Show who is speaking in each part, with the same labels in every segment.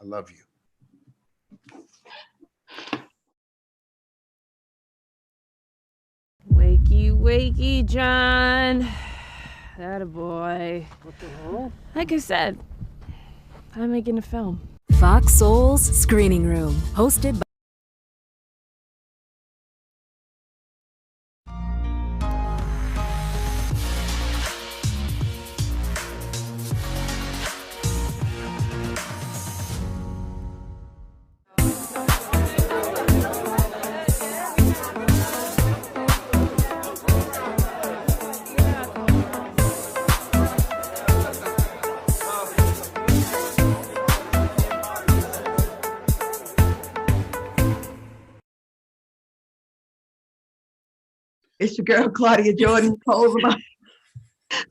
Speaker 1: love you.
Speaker 2: Wakey, wakey, John. That boy.
Speaker 3: What the hell?
Speaker 2: Like I said, I'm making a film.
Speaker 4: Fox Soul's Screening Room, hosted by
Speaker 5: It's your girl, Claudia Jordan.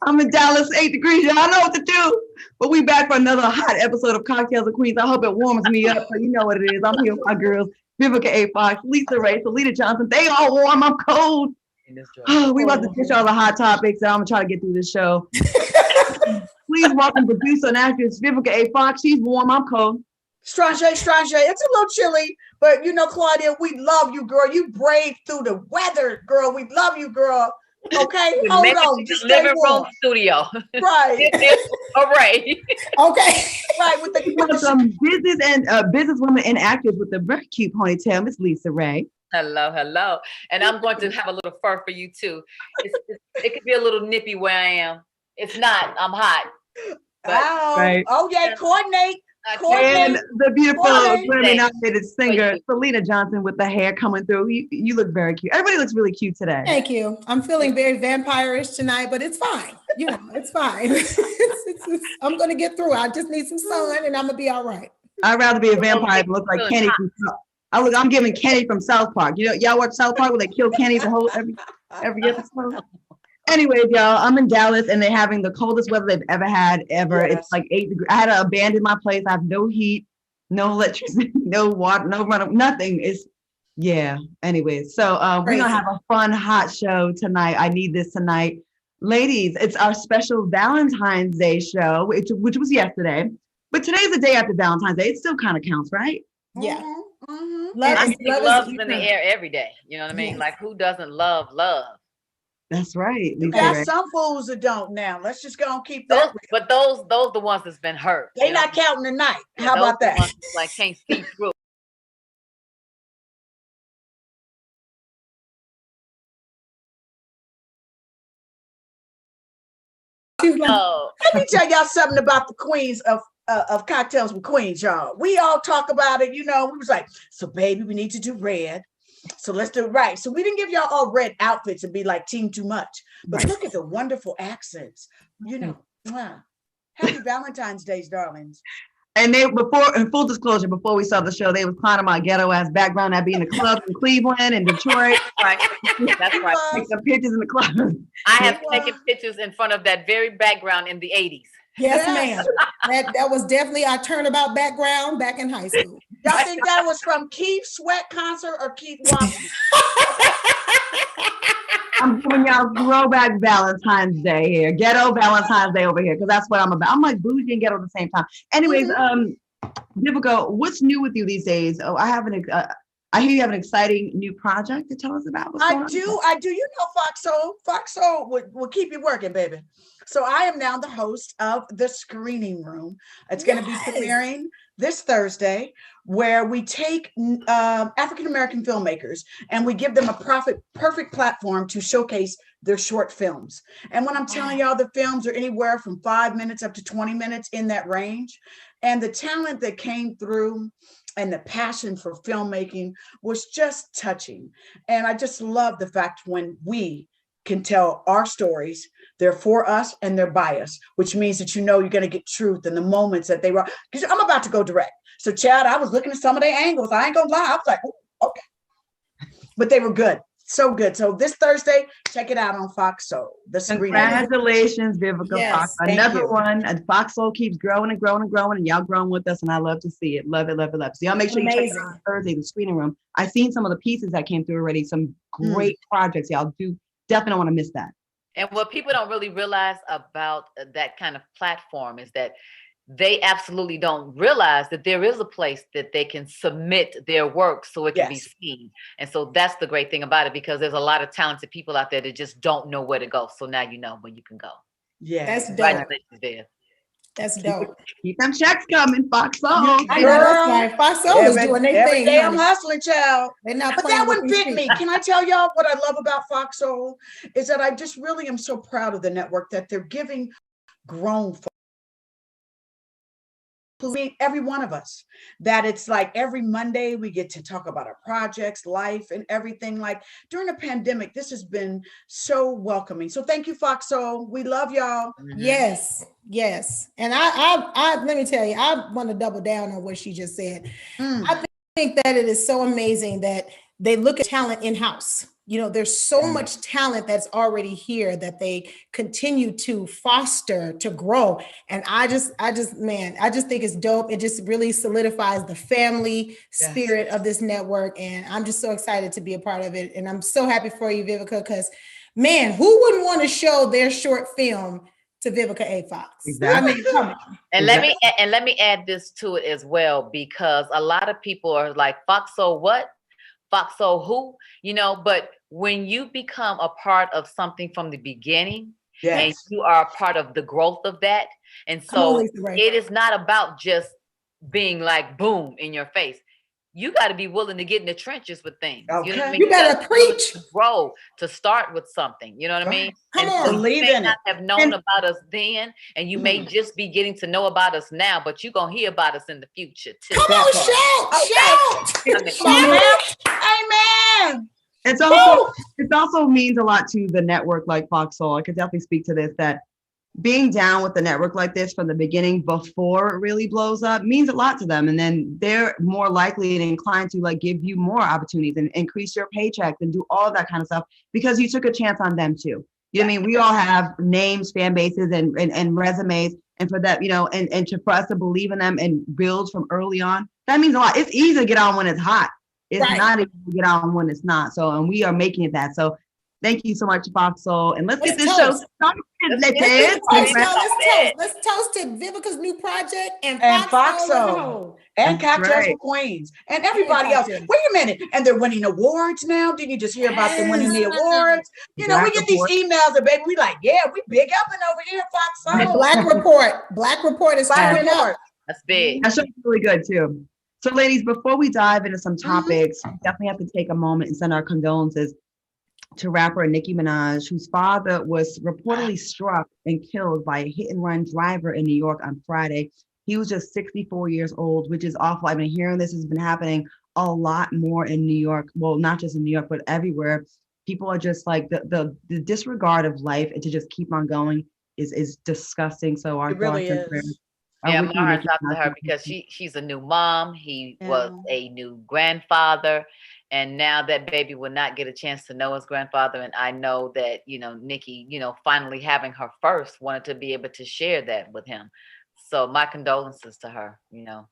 Speaker 5: I'm in Dallas, 8 degrees. Y'all know what to do. But we back for another hot episode of Cocktails of Queens. I hope it warms me up, so you know what it is. I'm here with my girls, Vivica A. Fox, Lisa Ray, Selena Johnson. They all warm. I'm cold. We about to dish all the hot topics, and I'm going to try to get through this show. Please welcome producer and actress Vivica A. Fox. She's warm. I'm cold.
Speaker 6: Strange. It's a little chilly, but you know, Claudia, we love you, girl. You braved through the weather, girl. We love you, girl. Okay, hold on.
Speaker 7: Just living room studio.
Speaker 6: Right.
Speaker 7: All right.
Speaker 6: Okay. Right. With
Speaker 5: some business and businesswoman and actress with a very cute ponytail, Miss Lisa Ray.
Speaker 7: Hello. And I'm going to have a little fur for you too. It could be a little nippy where I am. It's not. I'm hot.
Speaker 6: But, right. Oh yeah, coordinate.
Speaker 5: And the beautiful Grammy-nominated singer Selena Johnson with the hair coming through. You look very cute. Everybody looks really cute today.
Speaker 8: Thank you. I'm feeling very vampire-ish tonight, but it's fine. You know, it's fine. I'm going to get through. I just need some sun, and I'm going to be all right.
Speaker 5: I'd rather be a vampire than look like Kenny from I'm giving Kenny from South Park. You know, y'all watch South Park where they kill Kenny the whole every episode? Anyways, y'all, I'm in Dallas and they're having the coldest weather they've ever had. Yes. It's like 8 degrees. I had to abandon my place. I have no heat, no electricity, no water, no run, nothing. Anyways, so we're gonna have a fun, hot show tonight. I need this tonight. Ladies, it's our special Valentine's Day show, which was yesterday. But today's the day after Valentine's Day. It still kind of counts, right?
Speaker 8: Yeah.
Speaker 7: Mm-hmm. Love is in the air every day. You know what I mean? Yes. Like, who doesn't love love?
Speaker 5: That's right.
Speaker 6: There's some fools that don't now. Let's just go and keep that.
Speaker 7: But those the ones that's been hurt.
Speaker 6: They not counting tonight. How about that?
Speaker 7: Ones like can't see through.
Speaker 6: Let me tell y'all something about the queens of Cocktails with Queens, y'all. We all talk about it, you know. We was like, so baby, we need to do red. So let's do it right. So we didn't give y'all all red outfits and be like team too much. But look at the wonderful accents. You know, happy Valentine's Day, darlings.
Speaker 5: And they in full disclosure, before we saw the show, they was clowning my ghetto ass background. I'd be in the club in Cleveland and Detroit.
Speaker 7: Right. That's right.
Speaker 5: Take some pictures in the club.
Speaker 7: I have taken pictures in front of that very background in the 80s.
Speaker 8: Yes, ma'am. That was definitely our turnabout background back in high school.
Speaker 6: Y'all think that was from Keith Sweat concert or Keith Watson?
Speaker 5: I'm giving y'all throwback Valentine's Day here. Ghetto Valentine's Day over here, because that's what I'm about. I'm like bougie and ghetto at the same time. Anyways, Vivica, what's new with you these days? Oh, I hear you have an exciting new project to tell us about.
Speaker 6: I do. You know, Fox Soul will keep you working, baby. So I am now the host of The Screening Room. It's going to be premiering this Thursday, where we take African-American filmmakers and we give them a perfect platform to showcase their short films. And when I'm telling y'all, the films are anywhere from 5 minutes up to 20 minutes, in that range. And the talent that came through and the passion for filmmaking was just touching. And I just love the fact when we can tell our stories, they're for us and they're by us, which means that you know you're going to get truth in the moments that they were. Because I'm about to go direct. So, Chad, I was looking at some of their angles. I ain't gonna lie. I was like, okay. But they were good. So good. So this Thursday, check it out on Fox Soul.
Speaker 5: Congratulations, Vivica Fox. Another one. And Fox Soul keeps growing and growing and growing, and y'all growing with us, and I love to see it. Love it, love it, love it. So y'all make sure you check it out on Thursday, The Screening Room. I've seen some of the pieces that came through already. Some great projects. Y'all definitely don't want to miss that.
Speaker 7: And what people don't really realize about that kind of platform is that they absolutely don't realize that there is a place that they can submit their work so it can be seen. And so that's the great thing about it, because there's a lot of talented people out there that just don't know where to go. So now you know where you can go.
Speaker 6: Yeah.
Speaker 8: That's dope.
Speaker 7: Congratulations, Viv.
Speaker 8: That's dope.
Speaker 5: Keep them checks coming, Fox Soul.
Speaker 8: I know that's right. Fox Soul is doing their
Speaker 6: Every
Speaker 8: thing.
Speaker 6: day I'm
Speaker 8: honey.
Speaker 6: hustling, child.
Speaker 8: They're not
Speaker 6: But
Speaker 8: playing
Speaker 6: that
Speaker 8: with
Speaker 6: wouldn't
Speaker 8: these
Speaker 6: fit me.
Speaker 8: people.
Speaker 6: Can I tell y'all what I love about Fox Soul is that I just really am so proud of the network that they're giving grown folks, every one of us, that it's like every Monday we get to talk about our projects, life, and everything. Like during the pandemic, this has been so welcoming. So thank you, Fox Soul. We love y'all.
Speaker 8: Yes, yes. And I let me tell you, I want to double down on what she just said. I think that it is so amazing that they look at talent in-house. You know, there's so much talent that's already here that they continue to foster, to grow. And I just think it's dope. It just really solidifies the family spirit of this network. And I'm just so excited to be a part of it. And I'm so happy for you, Vivica, because man, who wouldn't want to show their short film to Vivica A. Fox?
Speaker 5: Exactly.
Speaker 8: I mean, come on.
Speaker 7: And let me add this to it as well, because a lot of people are like, Fox Soul what? Fox Soul who? You know, but when you become a part of something from the beginning, and you are a part of the growth of that, and so it is not about just being like boom in your face. You got to be willing to get in the trenches with things.
Speaker 6: Okay.
Speaker 7: You know what I mean?
Speaker 8: You gotta preach.
Speaker 7: To grow, to start with something. You know what I mean?
Speaker 8: Come
Speaker 7: and
Speaker 8: on.
Speaker 7: so you
Speaker 6: Believe
Speaker 7: may
Speaker 6: in
Speaker 7: not
Speaker 6: it.
Speaker 7: have known about us then, and you may just be getting to know about us now, but you're gonna hear about us in the future too.
Speaker 8: Come on, shout.
Speaker 6: Amen.
Speaker 5: It also means a lot to the network like Fox Soul. I could definitely speak to this, that being down with the network like this from the beginning before it really blows up means a lot to them. And then they're more likely and inclined to like give you more opportunities and increase your paychecks and do all of that kind of stuff because you took a chance on them too. You know what I mean? We all have names, fan bases, and resumes. And for that, you know, and for us to believe in them and build from early on, that means a lot. It's easy to get on when it's hot. It's not easy to get on when it's not. So, and we are making it that. So thank you so much, Fox Soul. And let's get this show started.
Speaker 8: Let's toast to Vivica's new project and
Speaker 6: Fox Soul. And Cocktails for Queens. And everybody else. Wait a minute. And they're winning awards now. Did you just hear about them winning the awards? You know, we get these emails and baby, we like, yeah, we big up and over here, Fox Soul.
Speaker 8: Black Report is coming up.
Speaker 7: That's big.
Speaker 5: That show's really good too. So ladies, before we dive into some topics, we definitely have to take a moment and send our condolences to rapper Nicki Minaj, whose father was reportedly struck and killed by a hit and run driver in New York on Friday. He was just 64 years old, which is awful. I've been hearing this has been happening a lot more in New York. Well, not just in New York, but everywhere. People are just like the disregard of life and to just keep on going is disgusting. So our thoughts and prayers.
Speaker 7: Yeah, my heart's out to her because she's a new mom. He was a new grandfather. And now that baby will not get a chance to know his grandfather. And I know that, you know, Nicki, you know, finally having her first wanted to be able to share that with him. So my condolences to her, you know.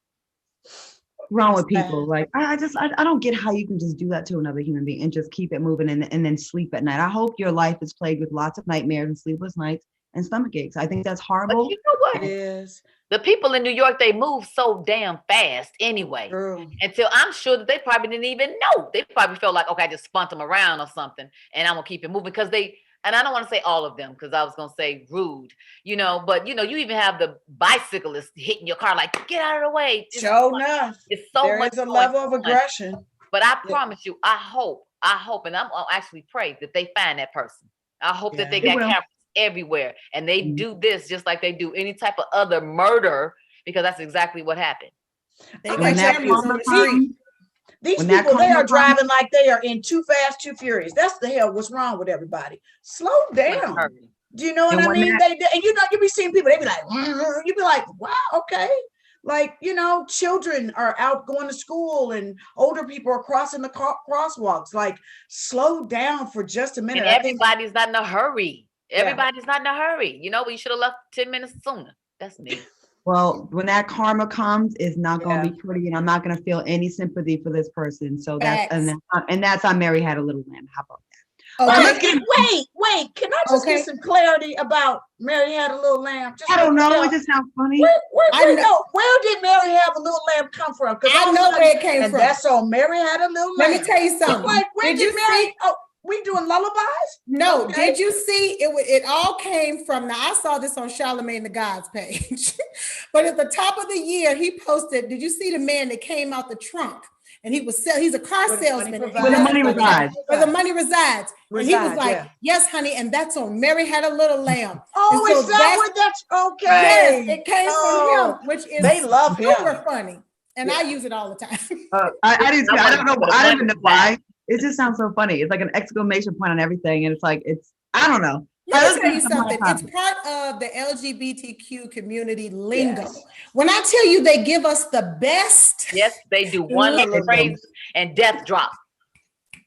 Speaker 5: Wrong with people. Like, I don't get how you can just do that to another human being and just keep it moving and then sleep at night. I hope your life is plagued with lots of nightmares and sleepless nights and stomach aches. I think that's horrible.
Speaker 7: But you know what?
Speaker 6: It is.
Speaker 7: The people in New York, they move so damn fast anyway.
Speaker 6: True.
Speaker 7: Until I'm sure that they probably didn't even know. They probably felt like, okay, I just spun them around or something and I'm gonna keep it moving because and I don't want to say all of them because I was gonna say rude, you know, but you know, you even have the bicyclists hitting your car like, get out of the way.
Speaker 6: Sure enough.
Speaker 7: It's so
Speaker 6: there
Speaker 7: much
Speaker 6: is a level of
Speaker 7: fun.
Speaker 6: aggression.
Speaker 7: But I promise you, I hope, and I'll actually pray that they find that person. I hope that they got cameras everywhere and they do this just like they do any type of other murder because that's exactly what happened.
Speaker 8: They got cameras on the street.
Speaker 6: These people, they are driving like they are in Too Fast, Too Furious. That's the hell. What's wrong with everybody? Slow down. Do you know what I mean? And you know, you be seeing people, they be like, you be like, wow, okay. Like, you know, children are out going to school and older people are crossing the crosswalks. Like, slow down for just a minute.
Speaker 7: And everybody's not in a hurry. Everybody's not in a hurry. You know, we should have left 10 minutes sooner. That's me.
Speaker 5: Well, when that karma comes, it's not going to be pretty, and I'm not going to feel any sympathy for this person. So that's on Mary Had a Little Lamb. How about let's get-
Speaker 6: Wait. Can I just get some clarity about Mary Had a Little Lamb? Just
Speaker 5: I don't know.
Speaker 6: tell-
Speaker 5: It just sounds funny.
Speaker 6: Where did Mary Have a Little Lamb come from? Because
Speaker 8: I know where it came from.
Speaker 6: That's all. Mary Had a Little Lamb.
Speaker 8: Let me tell you something.
Speaker 6: Like, where
Speaker 8: Did
Speaker 6: did
Speaker 8: you
Speaker 6: Mary?
Speaker 8: see?
Speaker 6: Oh, we doing lullabies?
Speaker 8: No,
Speaker 6: Okay.
Speaker 8: did you see it? It all came from. Now I saw this on Charlemagne the God's page, but at the top of the year he posted. Did you see the man that came out the trunk and he was he's a car salesman.
Speaker 5: Where the money resides.
Speaker 8: Where the money resides. And he was
Speaker 6: Resides,
Speaker 8: like,
Speaker 6: yeah.
Speaker 8: "Yes, honey," and that's on Mary Had a Little Lamb.
Speaker 6: Oh,
Speaker 8: And so
Speaker 6: is that where that's okay?
Speaker 8: Yes, it came
Speaker 6: Oh,
Speaker 8: from him, which is
Speaker 6: they love him.
Speaker 8: super funny, and I use it all the time.
Speaker 5: I don't know. I don't even know why. It just sounds so funny. It's like an exclamation point on everything, and it's like I don't know.
Speaker 8: Let me tell you something. It's part of the LGBTQ community lingo.
Speaker 6: Yes.
Speaker 8: When I tell you they give us the best,
Speaker 7: Yes, they do. One little phrase and death drop.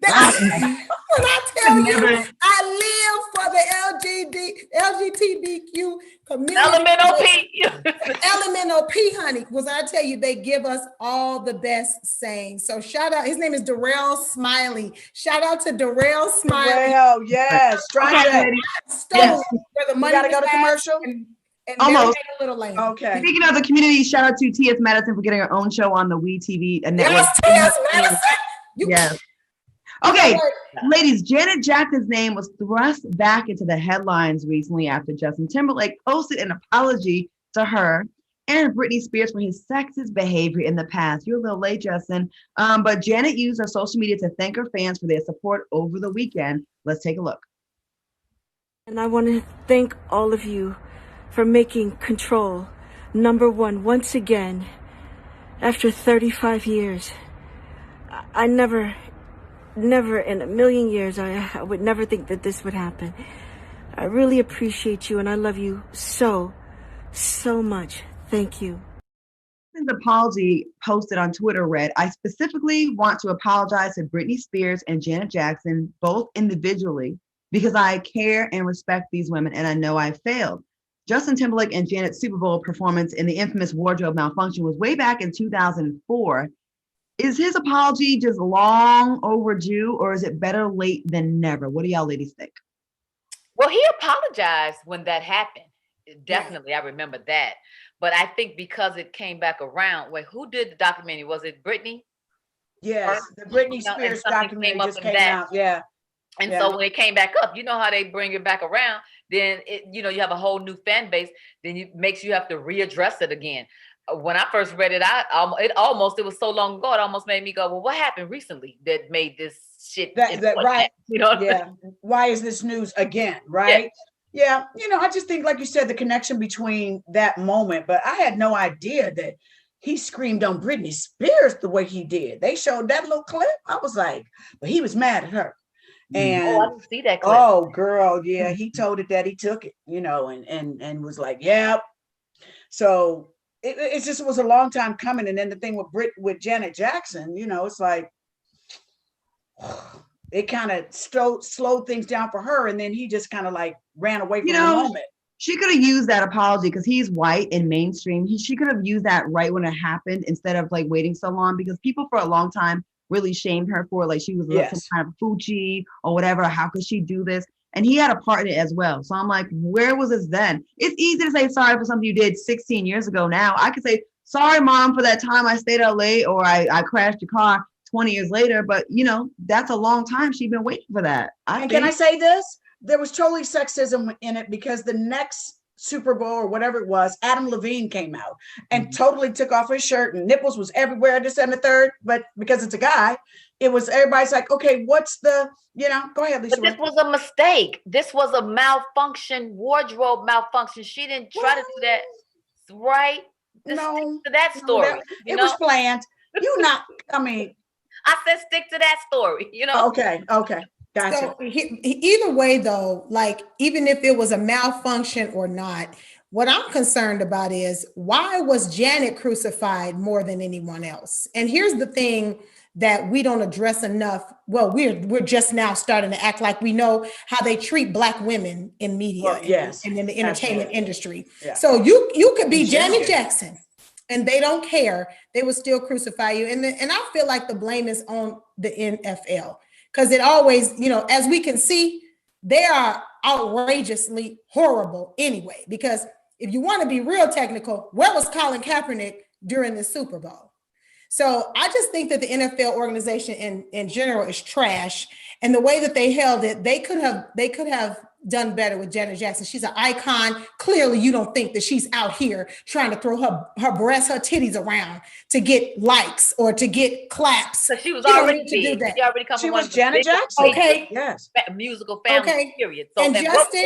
Speaker 8: when I tell you I live for the LGBTQ community.
Speaker 7: Elemental P.
Speaker 8: Elemental P, honey. Was I tell you they give us all the best sayings. So shout out. His name is Darrell Smiley. Shout out to Darrell Smiley.
Speaker 6: Well, yes.
Speaker 8: Stole where the money
Speaker 6: gotta go to
Speaker 8: resides
Speaker 6: commercial?
Speaker 8: And
Speaker 5: Almost.
Speaker 8: Mary Had a Little Lamb.
Speaker 6: Okay.
Speaker 5: Speaking of the community, shout out to T.S. Madison for getting her own show on the We TV network.
Speaker 8: Yes, T.S. Madison.
Speaker 5: Yes. Okay, ladies, Janet Jackson's name was thrust back into the headlines recently after Justin Timberlake posted an apology to her and Britney Spears for his sexist behavior in the past. You're a little late, Justin. But Janet used her social media to thank her fans for their support over the weekend. Let's take a look.
Speaker 1: And I want to thank all of you for making Control #1 once again after 35 years. I never in a million years, I would never think that this would happen. I really appreciate you and I love you so much. Thank you.
Speaker 5: His apology posted on Twitter read, "I specifically want to apologize to Britney Spears and Janet Jackson, both individually, because I care and respect these women and I know I failed. Justin Timberlake and Janet's Super Bowl performance in the infamous wardrobe malfunction was way back in 2004. Is his apology just long overdue or is it better late than never? What do y'all ladies think?"
Speaker 7: Well, he apologized when that happened. Definitely, I remember that. But I think because it came back around, wait, who did the documentary? Was it Britney?
Speaker 6: Yes, the Britney Spears documentary just came out. Yeah.
Speaker 7: And so when it came back up, you know how they bring it back around, then you have a whole new fan base, then it makes you have to readdress it again. When I first read it, it was so long ago, it almost made me go, well, what happened recently that made this shit?
Speaker 6: That right.
Speaker 7: You know?
Speaker 6: Yeah. Why is this news again? Right. Yeah. I just think, like you said, the connection between that moment, but I had no idea that he screamed on Britney Spears the way he did. They showed that little clip. I was like, but he was mad at her. And
Speaker 7: I didn't see that clip.
Speaker 6: Oh, girl. Yeah. He told it that he took it, and was like, yeah. So it just was a long time coming. And then the thing with Janet Jackson, it's like, it kind of slowed things down for her. And then he just kind of like ran away from the moment.
Speaker 5: She could have used that apology because he's white and mainstream. She could have used that right when it happened instead of like waiting so long, because people for a long time really shamed her for like she was some kind of Fuji or whatever. How could she do this? And he had a part in it as well. So I'm like, where was this then? It's easy to say sorry for something you did 16 years ago. Now I could say, sorry, Mom, for that time I stayed out late or I crashed your car 20 years later. But, that's a long time. She's been waiting for that.
Speaker 6: Can I say this? There was totally sexism in it because the next Super Bowl or whatever it was, Adam Levine came out and totally took off his shirt and nipples was everywhere, this and the third. But because it's a guy, it was everybody's like, okay, what's the, go ahead, Lisa.
Speaker 7: But this was a mistake. This was a wardrobe malfunction. She didn't try to do that, right?
Speaker 6: No,
Speaker 7: stick to that story.
Speaker 6: It was planned.
Speaker 7: I said stick to that story.
Speaker 6: Okay. Gotcha.
Speaker 8: So either way, though, like even if it was a malfunction or not, what I'm concerned about is why was Janet crucified more than anyone else? And here's the thing that we don't address enough. Well, we're just now starting to act like we know how they treat Black women in media and in the entertainment industry. Yeah. So you could be Janet Jackson and they don't care. They will still crucify you. And I feel like the blame is on the NFL. because it always, you know, as we can see, they are outrageously horrible anyway. Because if you want to be real technical, where was Colin Kaepernick during the Super Bowl? So I just think that the NFL organization in general is trash. And the way that they held it, they could have done better with Janet Jackson. She's an icon. Clearly, you don't think that she's out here trying to throw her breasts, her titties around to get likes or to get claps.
Speaker 7: So she was already
Speaker 8: to do that.
Speaker 7: She already come
Speaker 6: She
Speaker 7: from
Speaker 6: was
Speaker 7: one of the
Speaker 6: Janet
Speaker 7: biggest
Speaker 6: Jackson.
Speaker 8: Okay.
Speaker 6: Yes.
Speaker 7: musical family,
Speaker 8: Okay.
Speaker 7: period. So
Speaker 8: And Justin-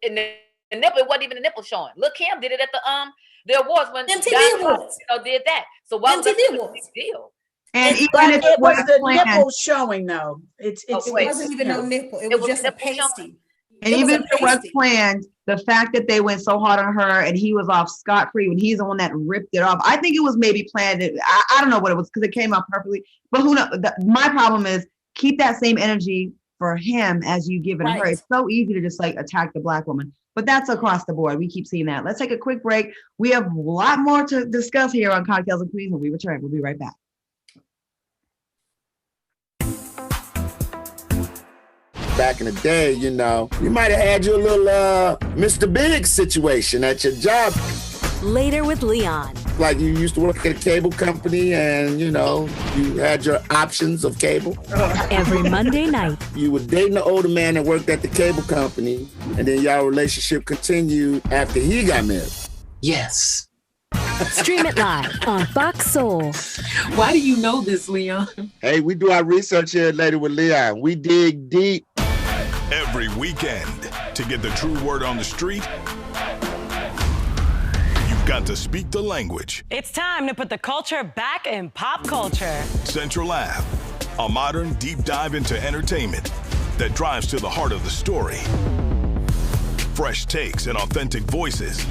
Speaker 7: the nipple, it wasn't even a nipple showing. Look, Kim did it at the awards when
Speaker 8: MTV
Speaker 7: John
Speaker 8: Awards.
Speaker 7: Did that. So why was that
Speaker 8: MTV
Speaker 7: a
Speaker 8: Awards.
Speaker 7: big deal?
Speaker 5: And even
Speaker 6: But
Speaker 5: if
Speaker 6: it was the
Speaker 5: planned,
Speaker 6: nipple showing though. It's
Speaker 8: It
Speaker 7: wait.
Speaker 8: wasn't even no nipple. It
Speaker 7: It
Speaker 8: was
Speaker 7: was
Speaker 8: just a
Speaker 7: nipple showing.
Speaker 8: pasty.
Speaker 5: and
Speaker 8: it was
Speaker 5: even
Speaker 8: a
Speaker 5: if it was
Speaker 8: pasty.
Speaker 5: planned, the fact that they went so hard on her and he was off scot-free when he's the one that ripped it off. I think it was maybe planned. I don't know what it was because it came out perfectly. But who knows? My problem is keep that same energy for him as you give it her.
Speaker 8: Right.
Speaker 5: It's so easy to just like attack the Black woman. But that's across the board. We keep seeing that. Let's take a quick break. We have a lot more to discuss here on Cocktails and Queens when we return. We'll be right back.
Speaker 3: Back in the day, you know, you might have had your little Mr. Big situation at your job.
Speaker 4: Later with Leon.
Speaker 3: Like you used to work at a cable company and, you know, you had your options of cable.
Speaker 4: Every Monday night.
Speaker 3: You were dating an older man that worked at the cable company, and then y'all relationship continued after he got married.
Speaker 9: Yes.
Speaker 4: Stream it live on Fox Soul.
Speaker 9: Why do you know this, Leon?
Speaker 3: Hey, we do our research here Later with Leon. We dig deep.
Speaker 10: Every weekend, to get the true word on the street, you've got to speak the language.
Speaker 11: It's time to put the culture back in pop culture.
Speaker 10: Central Lab, a modern deep dive into entertainment that drives to the heart of the story. Fresh takes and authentic voices,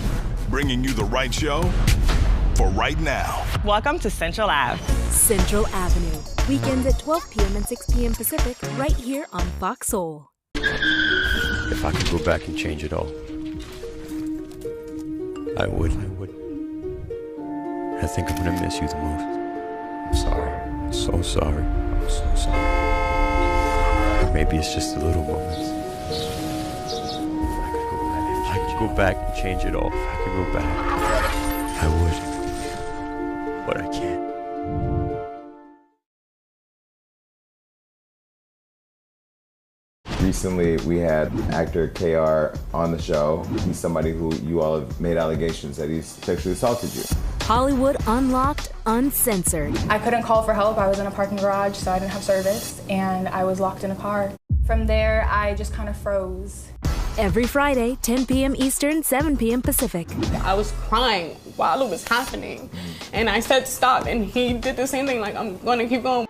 Speaker 10: bringing you the right show for right now.
Speaker 11: Welcome to Central Ave.
Speaker 4: Central Avenue. Weekends at 12 p.m. and 6 p.m. Pacific, right here on Fox Soul.
Speaker 12: If I could go back and change it all, I would. I think I'm gonna miss you the most. I'm sorry. I'm so sorry. I'm so sorry. Or maybe it's just the little moments. If I could go back and change it all, if I could go back, I would. But I can't.
Speaker 13: Recently, we had actor KR on the show. He's somebody who you all have made allegations that he's sexually assaulted you.
Speaker 4: Hollywood Unlocked, Uncensored.
Speaker 14: I couldn't call for help. I was in a parking garage, so I didn't have service, and I was locked in a car. From there, I just kind of froze.
Speaker 4: Every Friday, 10 p.m. Eastern, 7 p.m. Pacific.
Speaker 15: I was crying while it was happening, and I said stop, and he did the same thing, like, I'm gonna keep going.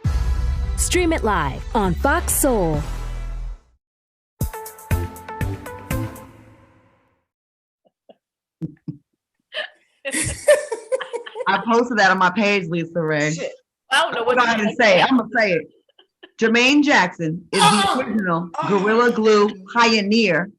Speaker 4: Stream it live on Fox Soul.
Speaker 5: I posted that on my page, Lisa Ray.
Speaker 7: Shit. I don't know what
Speaker 5: I'm gonna say. I'm gonna say it. Jermaine Jackson is the original Gorilla Glue pioneer.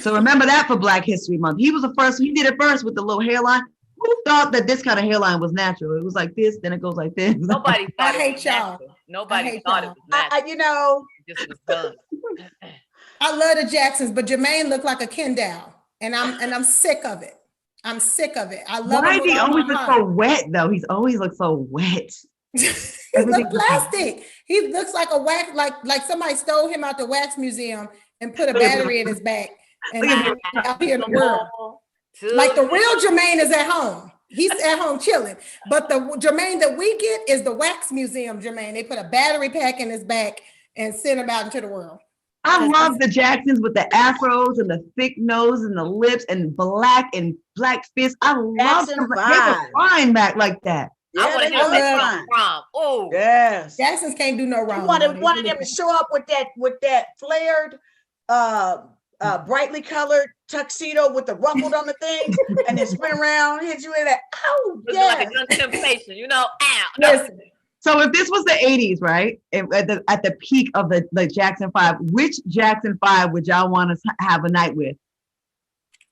Speaker 5: So remember that for Black History Month. He was the first. He did it first with the little hairline. Who thought that this kind of hairline was natural? It was like this, then it goes like this.
Speaker 7: Nobody thought
Speaker 8: I hate y'all.
Speaker 7: Nobody thought it was natural.
Speaker 6: You know,
Speaker 7: It just was done.
Speaker 8: I love the Jacksons, but Jermaine looked like a Ken doll, and I'm sick of it. I'm sick of it. I love
Speaker 5: Why
Speaker 8: him
Speaker 5: does he
Speaker 8: with all
Speaker 5: always
Speaker 8: my
Speaker 5: look
Speaker 8: heart.
Speaker 5: so wet though? He's always looked so wet.
Speaker 8: He's like plastic. He looks like a wax, like somebody stole him out the wax museum and put a battery in his back and out here in the world. Like the real Jermaine is at home. He's at home chilling. But the Jermaine that we get is the wax museum Jermaine. They put a battery pack in his back and send him out into the world.
Speaker 5: I love the Jacksons with the afros and the thick nose and the lips and black fists. I love them. They were fine back like that.
Speaker 6: Yeah,
Speaker 7: I want to
Speaker 6: they
Speaker 7: hear
Speaker 6: were
Speaker 7: that
Speaker 6: fine.
Speaker 7: from. Oh,
Speaker 6: Yes.
Speaker 8: Jacksons can't do no wrong.
Speaker 6: You wanted them to show up with that flared, brightly colored tuxedo with the ruffled on the thing, and then spin around, hit you in that. Oh,
Speaker 7: yeah.
Speaker 6: yeah.
Speaker 7: Like a young temptation, you know. Ow.
Speaker 8: Listen.
Speaker 5: So if this was the 80s, right? At the peak of the Jackson 5, which Jackson 5 would y'all want to have a night with?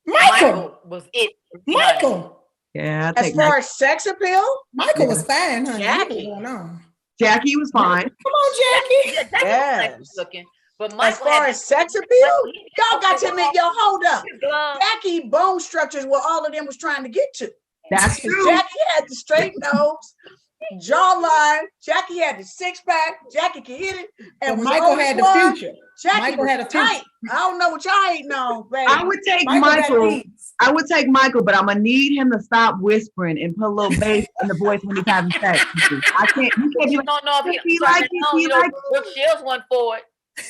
Speaker 8: Michael
Speaker 7: was it.
Speaker 8: Michael.
Speaker 5: Yeah,
Speaker 6: As far as sex appeal,
Speaker 8: Michael was fine, honey.
Speaker 6: Jackie.
Speaker 8: What's going on?
Speaker 5: Jackie was fine.
Speaker 8: Come on, Jackie.
Speaker 6: Yes.
Speaker 7: Looking. But
Speaker 6: As
Speaker 7: Michael
Speaker 6: far
Speaker 7: had
Speaker 6: as sex appeal, y'all got to admit, yo, hold up.
Speaker 7: glove.
Speaker 6: Jackie bone structures were all of them was trying to get to.
Speaker 5: That's true.
Speaker 6: Jackie had the straight nose, jawline. Jackie had the six pack. Jackie could hit it. And
Speaker 8: But Michael had the
Speaker 6: one.
Speaker 8: future.
Speaker 6: Jackie
Speaker 8: Michael
Speaker 6: was
Speaker 8: had a future.
Speaker 6: tight. I don't know what y'all ain't on, baby.
Speaker 5: I would take
Speaker 8: Michael got
Speaker 5: Michael.
Speaker 8: these.
Speaker 5: I would take Michael, but I'm gonna need him to stop whispering and put a little bass in the voice when he's having sex. I can't. You can't be
Speaker 7: You
Speaker 5: like,
Speaker 7: don't know if
Speaker 5: he like it. He like
Speaker 7: Brooke Shields won for it.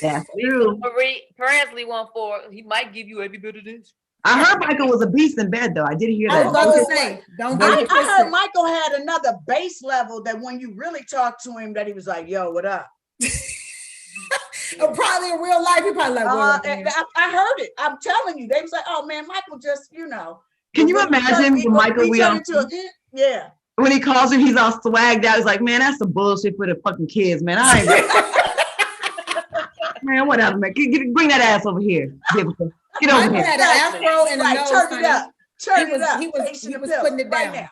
Speaker 5: That's true.
Speaker 7: Marie Presley won for it. He might give you every bit of this.
Speaker 5: I heard Michael was a beast in bed, though. I did hear
Speaker 8: I
Speaker 5: that.
Speaker 8: was about to say, don't get it
Speaker 6: I heard
Speaker 8: twisted.
Speaker 6: Michael had another base level that when you really talked to him, that he was like, yo, what up?
Speaker 8: Probably in real life, he probably like, what up, man?
Speaker 6: I heard it. I'm telling you. They was like, oh man, Michael just, you know.
Speaker 5: Can you imagine when Michael we on,
Speaker 6: yeah.
Speaker 5: when he calls him, he's all swagged out. He's like, man, that's some bullshit for the fucking kids, man. I ain't man, whatever, man. Bring that ass over here. Get over
Speaker 8: Michael
Speaker 5: here.
Speaker 8: had an afro and a nose.
Speaker 6: Turn it up. Turn it up.
Speaker 8: He was putting it down.
Speaker 6: now.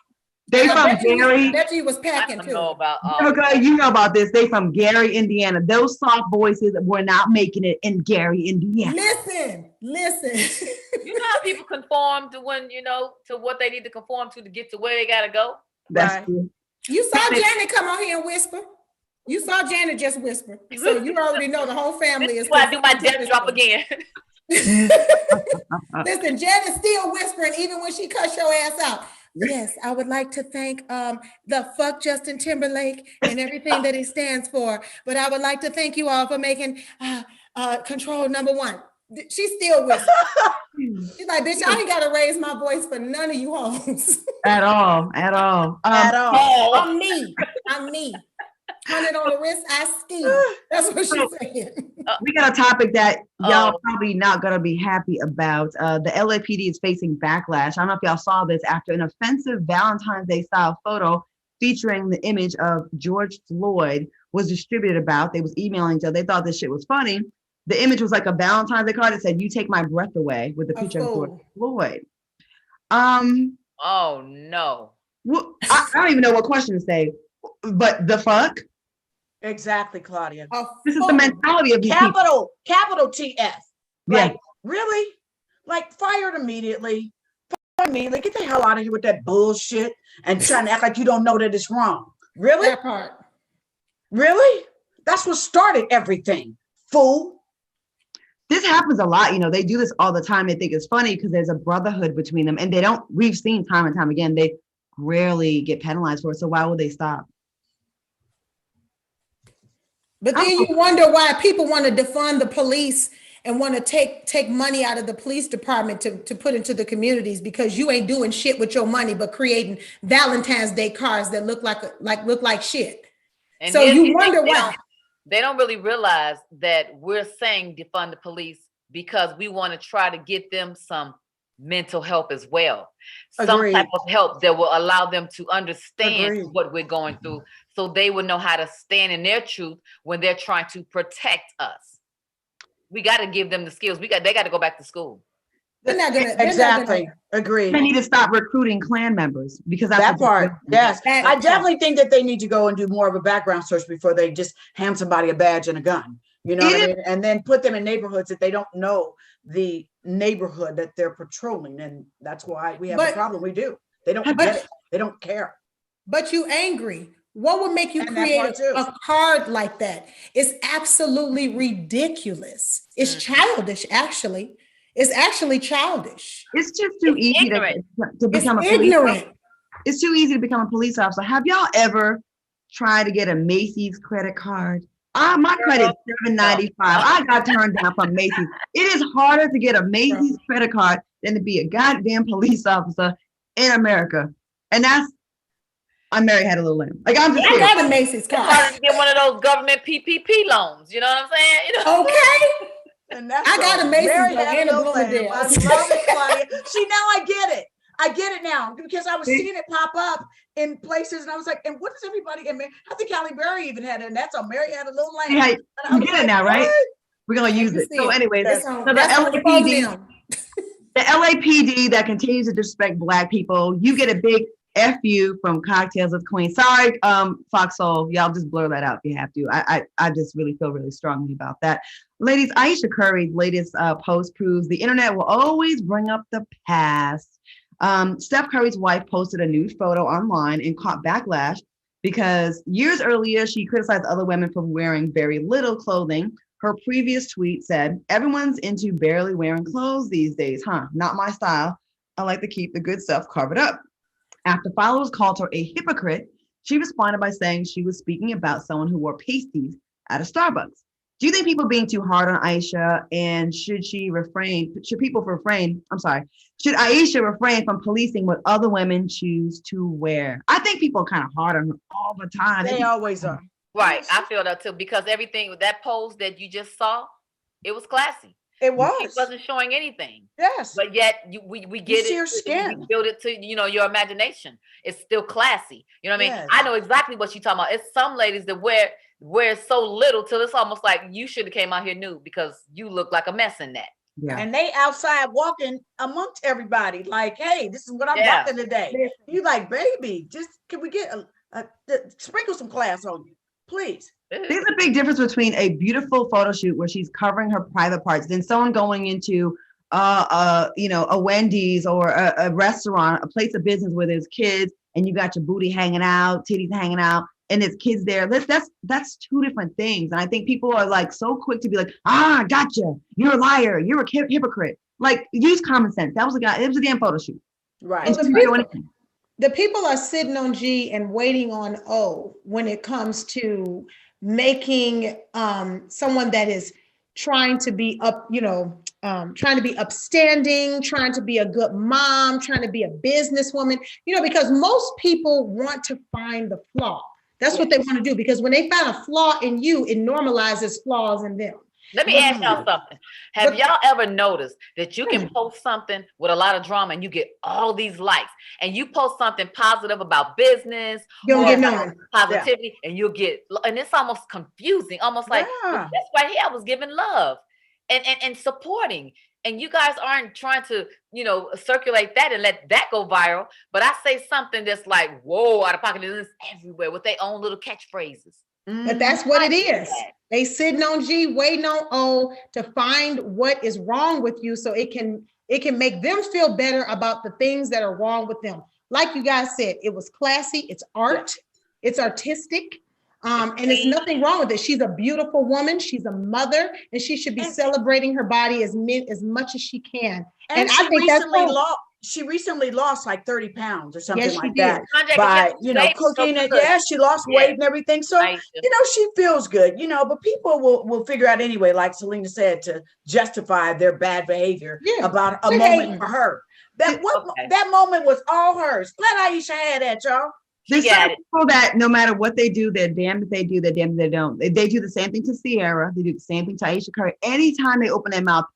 Speaker 5: They
Speaker 8: I
Speaker 5: from
Speaker 8: bet you-
Speaker 5: Gary.
Speaker 8: I bet you he was packing too.
Speaker 5: Okay, you know about this. They from Gary, Indiana. Those soft voices were not making it in Gary, Indiana.
Speaker 8: Listen.
Speaker 7: You know how people conform to when, you know, to what they need to conform to get to where they gotta go?
Speaker 5: That's true.
Speaker 8: You saw Janet come on here and whisper. You saw Janet just whisper. So you already know the whole family is.
Speaker 7: Why I do my death drop again?
Speaker 8: Listen, Janet's still whispering even when she cuss your ass out. Yes, I would like to thank the fuck Justin Timberlake and everything that he stands for. But I would like to thank you all for making control number one. She's still whispering. She's like, bitch, I ain't got to raise my voice for none of you hoes.
Speaker 5: At all.
Speaker 6: At all.
Speaker 8: I'm me. 100 on the wrist, I ski. That's what she's saying.
Speaker 5: We got a topic that y'all probably not gonna be happy about. The LAPD is facing backlash. I don't know if y'all saw this after an offensive Valentine's Day style photo featuring the image of George Floyd was distributed about. They was emailing each other. They thought this shit was funny. The image was like a Valentine's Day card that said, "You take my breath away," with a picture of George Floyd.
Speaker 7: Oh no.
Speaker 5: I don't even know what question to say, but the fuck?
Speaker 6: Exactly, Claudia.
Speaker 5: This is the mentality of these people.
Speaker 6: Capital TF.
Speaker 5: Yeah.
Speaker 6: Really? Like, fired immediately. Fired immediately. Get the hell out of here with that bullshit and trying to act like you don't know that it's wrong. Really?
Speaker 8: That part.
Speaker 6: Really? That's what started everything. Fool.
Speaker 5: This happens a lot. You know, they do this all the time. They think it's funny because there's a brotherhood between them. And they don't, we've seen time and time again, they rarely get penalized for it. So why would they stop?
Speaker 8: But then you wonder why people want to defund the police and want to take money out of the police department to put into the communities, because you ain't doing shit with your money but creating Valentine's Day cards that look like shit.
Speaker 7: And
Speaker 8: so you wonder why.
Speaker 7: They don't really realize that we're saying defund the police because we want to try to get them some mental help as well. Some type of help that will allow them to understand what we're going through, so they will know how to stand in their truth when they're trying to protect us. We got to give them the skills. They got to go back to school.
Speaker 8: They're not gonna
Speaker 6: exactly agree.
Speaker 5: They need to stop recruiting Klan members because that's
Speaker 6: that part. Yes, I definitely think that they need to go and do more of a background search before they just hand somebody a badge and a gun. You know what I mean? And then put them in neighborhoods that they don't know the neighborhood that they're patrolling, and that's why we have a problem. We do. They don't get it. They don't care.
Speaker 8: But you angry. What would make you create a card like that? It's absolutely ridiculous. It's childish, actually. It's actually childish.
Speaker 5: It's just too easy to become a police officer. It's too easy to become a police officer. Have y'all ever tried to get a Macy's credit card? My credit is $7.95. I got turned down from Macy's. It is harder to get a Macy's credit card than to be a goddamn police officer in America. And Mary had a little lamb. Like, I'm just
Speaker 8: I got a Macy's card.
Speaker 7: It's harder to get one of those government PPP loans. You know what I'm saying? You know?
Speaker 8: Okay.
Speaker 6: And that's
Speaker 8: I got a Macy's and a Bloomingdale.
Speaker 6: I love it, Claudia. See, now I get it. I get it now because I was seeing it pop up in places, and I was like, "And what does everybody?" And I think Halle Berry even had it, and that's how Mary had a little lamb.
Speaker 5: Yeah, you get it now, right? We're gonna use it. So anyway, the LAPD that continues to disrespect Black people, you get a big F you from Cocktails with Queen. Sorry, Fox Soul. Y'all just blur that out if you have to. I just really feel really strongly about that. Ladies, Ayesha Curry's latest post proves the internet will always bring up the past. Steph Curry's wife posted a nude photo online and caught backlash because years earlier, she criticized other women for wearing very little clothing. Her previous tweet said, "Everyone's into barely wearing clothes these days, huh? Not my style. I like to keep the good stuff covered up." After followers called her a hypocrite, she responded by saying she was speaking about someone who wore pasties at a Starbucks. Do you think people are being too hard on Ayesha, and should Ayesha refrain from policing what other women choose to wear? I think people are kind of hard on her all the time.
Speaker 6: They always are.
Speaker 7: Right. I feel that too, because everything with that pose that you just saw, it was classy.
Speaker 6: It was.
Speaker 7: It wasn't showing anything.
Speaker 6: Yes.
Speaker 7: But yet we get
Speaker 6: see her
Speaker 7: it.
Speaker 6: skin.
Speaker 7: We build it to, your imagination. It's still classy. You know what I mean?
Speaker 6: Yes.
Speaker 7: I know exactly what you're talking about. It's some ladies that wear so little till it's almost like you should have came out here nude because you look like a mess in that.
Speaker 5: Yeah.
Speaker 6: And they outside walking amongst everybody like, hey, this is what I'm rocking today. You like, baby, just can we get sprinkle some class on you, please?
Speaker 5: There's a big difference between a beautiful photo shoot where she's covering her private parts than someone going into a Wendy's or a restaurant, a place of business where there's kids and you got your booty hanging out, titties hanging out, and there's kids there. That's two different things. And I think people are like so quick to be like, gotcha, you're a liar, you're a hypocrite. Like, use common sense. It was a damn photo shoot.
Speaker 6: Right.
Speaker 5: And
Speaker 8: the people are sitting on G and waiting on O when it comes to making someone that is trying to be trying to be upstanding, trying to be a good mom, trying to be a businesswoman, because most people want to find the flaw. That's what they want to do, because when they find a flaw in you, it normalizes flaws in them.
Speaker 7: Let me ask y'all something. Have y'all ever noticed that you can post something with a lot of drama and you get all these likes, and you post something positive about business or positivity and you'll get, and it's almost confusing, almost like, that's right here I was giving love and supporting. And you guys aren't trying to, circulate that and let that go viral. But I say something that's like, whoa, out of pocket, and it's everywhere with their own little catchphrases.
Speaker 8: But that's what it is. They sitting on G, waiting on O to find what is wrong with you, so it can make them feel better about the things that are wrong with them. Like you guys said, it was classy, it's art, it's artistic, and there's nothing wrong with it. She's a beautiful woman, she's a mother, and she should be celebrating her body as much as she can. And I think that's
Speaker 6: she recently lost like 30 pounds or something like
Speaker 8: did.
Speaker 6: that by, cooking it. Yeah, she lost weight and everything. So, she feels good, but people will figure out anyway, like Selena said, to justify their bad behavior about a moment for her. That moment was all hers. Glad Ayesha had that, y'all.
Speaker 5: There's some people that no matter what they do, they're damned if they do, they're damned if they don't. They do the same thing to Sierra. They do the same thing to Ayesha Curry. Anytime they open their mouth,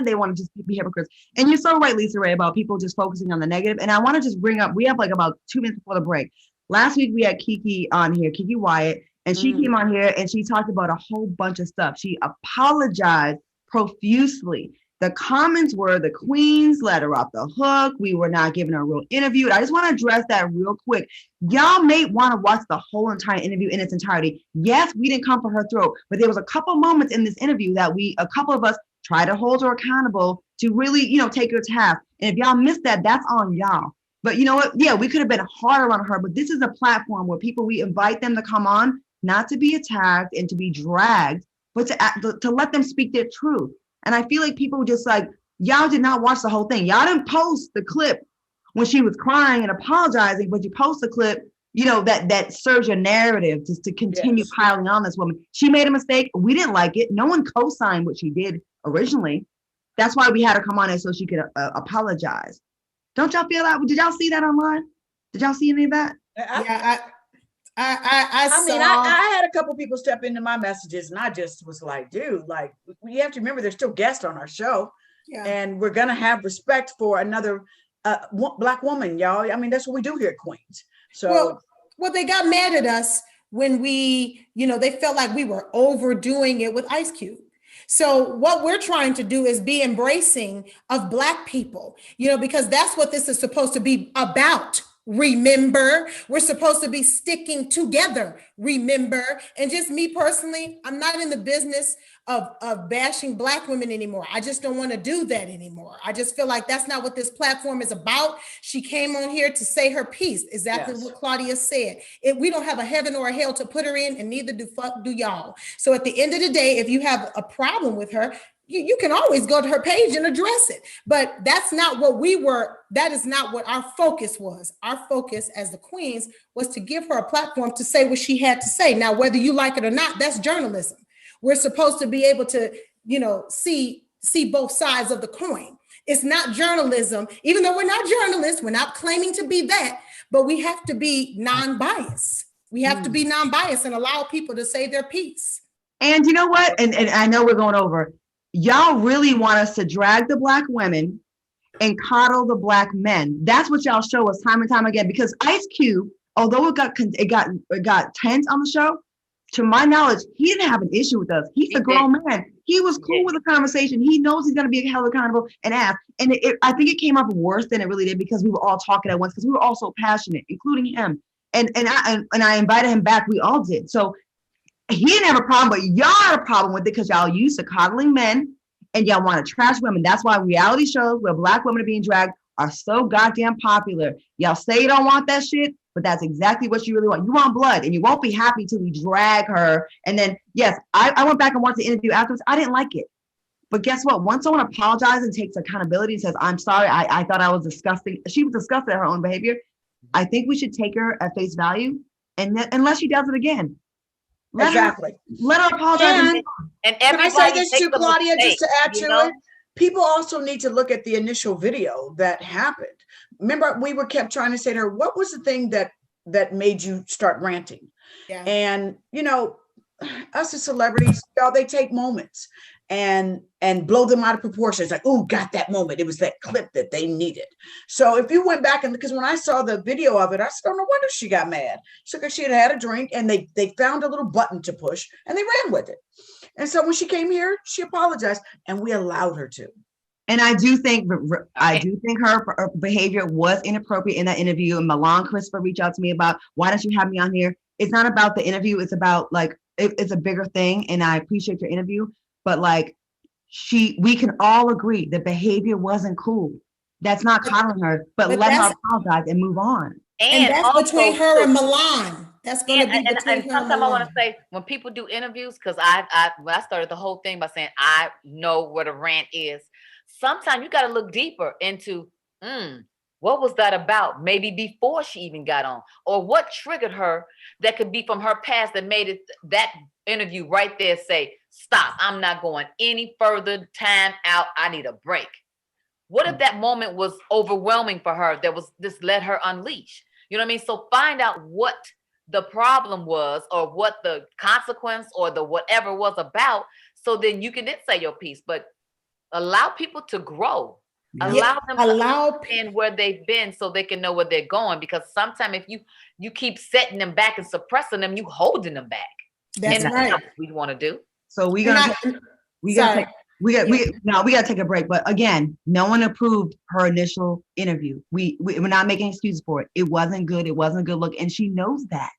Speaker 5: they want to just be hypocrites. And you're so right, Lisa Ray, about people just focusing on the negative. And I want to just bring up, we have like about 2 minutes before the break. Last week we had Kiki on here, Kiki Wyatt, and she came on here and she talked about a whole bunch of stuff. She apologized profusely. The comments were the Queens let her off the hook. We were not giving her a real interview. I just want to address that real quick. Y'all may want to watch the whole entire interview in its entirety. Yes, we didn't come for her throat, but there was a couple moments in this interview that a couple of us tried to hold her accountable to really, take her to task. And if y'all missed that, that's on y'all. But you know what? Yeah, we could have been harder on her, but this is a platform where we invite them to come on, not to be attacked and to be dragged, but to let them speak their truth. And I feel like people just like, y'all did not watch the whole thing. Y'all didn't post the clip when she was crying and apologizing, but you post the clip, that serves your narrative just to continue piling on this woman. She made a mistake. We didn't like it. No one co-signed what she did originally. That's why we had her come on it so she could apologize. Don't y'all feel that? Did y'all see that online? Did y'all see any of that?
Speaker 6: I had a couple people step into my messages and I just was like, dude, like, you have to remember there's still guests on our show and we're going to have respect for another Black woman, y'all. I mean, that's what we do here at Queens. So,
Speaker 8: well, they got mad at us when they felt like we were overdoing it with Ice Cube. So what we're trying to do is be embracing of Black people, because that's what this is supposed to be about. Remember, we're supposed to be sticking together. Remember, and just me personally, I'm not in the business of bashing Black women anymore. I just don't want to do that anymore. I just feel like that's not what this platform is about. She came on here to say her piece, exactly what Claudia said. We don't have a heaven or a hell to put her in, and neither do y'all. So at the end of the day, if you have a problem with her, you can always go to her page and address it. But that's not what that is not what our focus was. Our focus as the queens was to give her a platform to say what she had to say. Now, whether you like it or not, that's journalism. We're supposed to be able to, see both sides of the coin. It's not journalism, even though we're not journalists, we're not claiming to be that, but we have to be non-biased. We have to be non-biased and allow people to say their piece.
Speaker 5: And you know what? And I know we're going over. Y'all really want us to drag the Black women and coddle the Black men. That's what y'all show us time and time again. Because Ice Cube, although it got tense on the show, to my knowledge, he didn't have an issue with us. He's a grown man. He was cool with the conversation. He knows he's going to be held accountable and asked. And I think it came up worse than it really did because we were all talking at once because we were all so passionate, including him. And I invited him back. We all did. So he didn't have a problem, but y'all had a problem with it because y'all used to coddling men and y'all want to trash women. That's why reality shows where Black women are being dragged are so goddamn popular. Y'all say you don't want that shit, but that's exactly what you really want. You want blood, and you won't be happy till we drag her. And then, yes, I went back and watched the interview afterwards. I didn't like it. But guess what? Once someone apologizes and takes accountability and says, I'm sorry, I thought I was disgusting. She was disgusted at her own behavior. I think we should take her at face value, and unless she does it again. Let her apologize.
Speaker 6: And can I say this to Claudia, just to add to it? People also need to look at the initial video that happened. Remember, we kept trying to say to her, what was the thing that made you start ranting? Yeah. And, us as celebrities, they take moments and blow them out of proportion. It's like, oh, got that moment. It was that clip that they needed. So if you went back because when I saw the video of it, I said, oh, no wonder she got mad. So because she had a drink and they found a little button to push and they ran with it. And so when she came here, she apologized and we allowed her to.
Speaker 5: And I do think her behavior was inappropriate in that interview. And Milan Crisper reached out to me about, why don't you have me on here? It's not about the interview. It's about it's a bigger thing. And I appreciate your interview. But we can all agree the behavior wasn't cool. That's not coddling her, but let her apologize and move on.
Speaker 8: And that's also between her and Milan. That's going to be between her and
Speaker 7: sometimes I want to say, when people do interviews, because I started the whole thing by saying I know what a rant is. Sometimes you got to look deeper into what was that about? Maybe before she even got on, or what triggered her that could be from her past that made it that interview right there say, stop, I'm not going any further, time out, I need a break. What if that moment was overwhelming for her, that was this let her unleash? You know what I mean? So find out what the problem was or what the consequence or the whatever was about, so then you can then say your piece. But allow people to grow. Allow them to understand where they've been so they can know where they're going. Because sometimes if you keep setting them back and suppressing them, you holding them back.
Speaker 8: That's right.
Speaker 7: That's not what we want to do.
Speaker 5: So we gotta take a break. But again, no one approved her initial interview. We're not making excuses for it. It wasn't good. It wasn't a good look, and she knows that.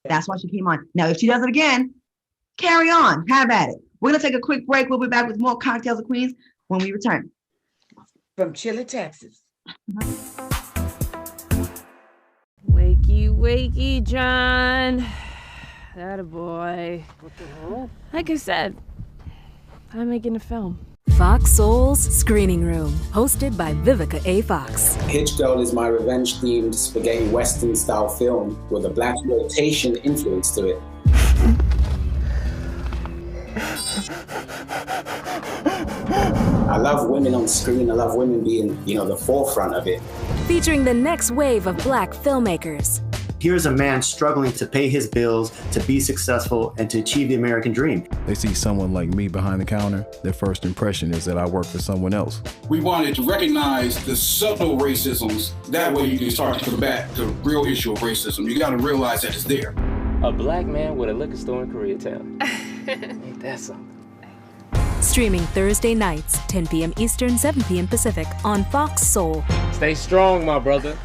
Speaker 5: That's why she came on. Now, if she does it again, carry on. Have at it. We're gonna take a quick break. We'll be back with more Cocktails of Queens when we return.
Speaker 6: From Chile, Texas.
Speaker 2: Wakey, wakey, John. That a boy.
Speaker 16: What the hell?
Speaker 2: Like I said, I'm making a film.
Speaker 4: Fox Soul's Screening Room, hosted by Vivica A. Fox.
Speaker 17: Hitch Girl is my revenge-themed spaghetti western-style film with a black exploitation influence to it. I love women on screen. I love women being, the forefront of it.
Speaker 4: Featuring the next wave of black filmmakers.
Speaker 18: Here's a man struggling to pay his bills, to be successful, and to achieve the American dream.
Speaker 12: They see someone like me behind the counter, their first impression is that I work for someone else.
Speaker 19: We wanted to recognize the subtle racisms. That way you can start to combat the real issue of racism. You got to realize that it's there.
Speaker 16: A black man with a liquor store in Koreatown. Ain't that something?
Speaker 4: Streaming Thursday nights, 10 p.m. Eastern, 7 p.m. Pacific on Fox Soul.
Speaker 16: Stay strong, my brother.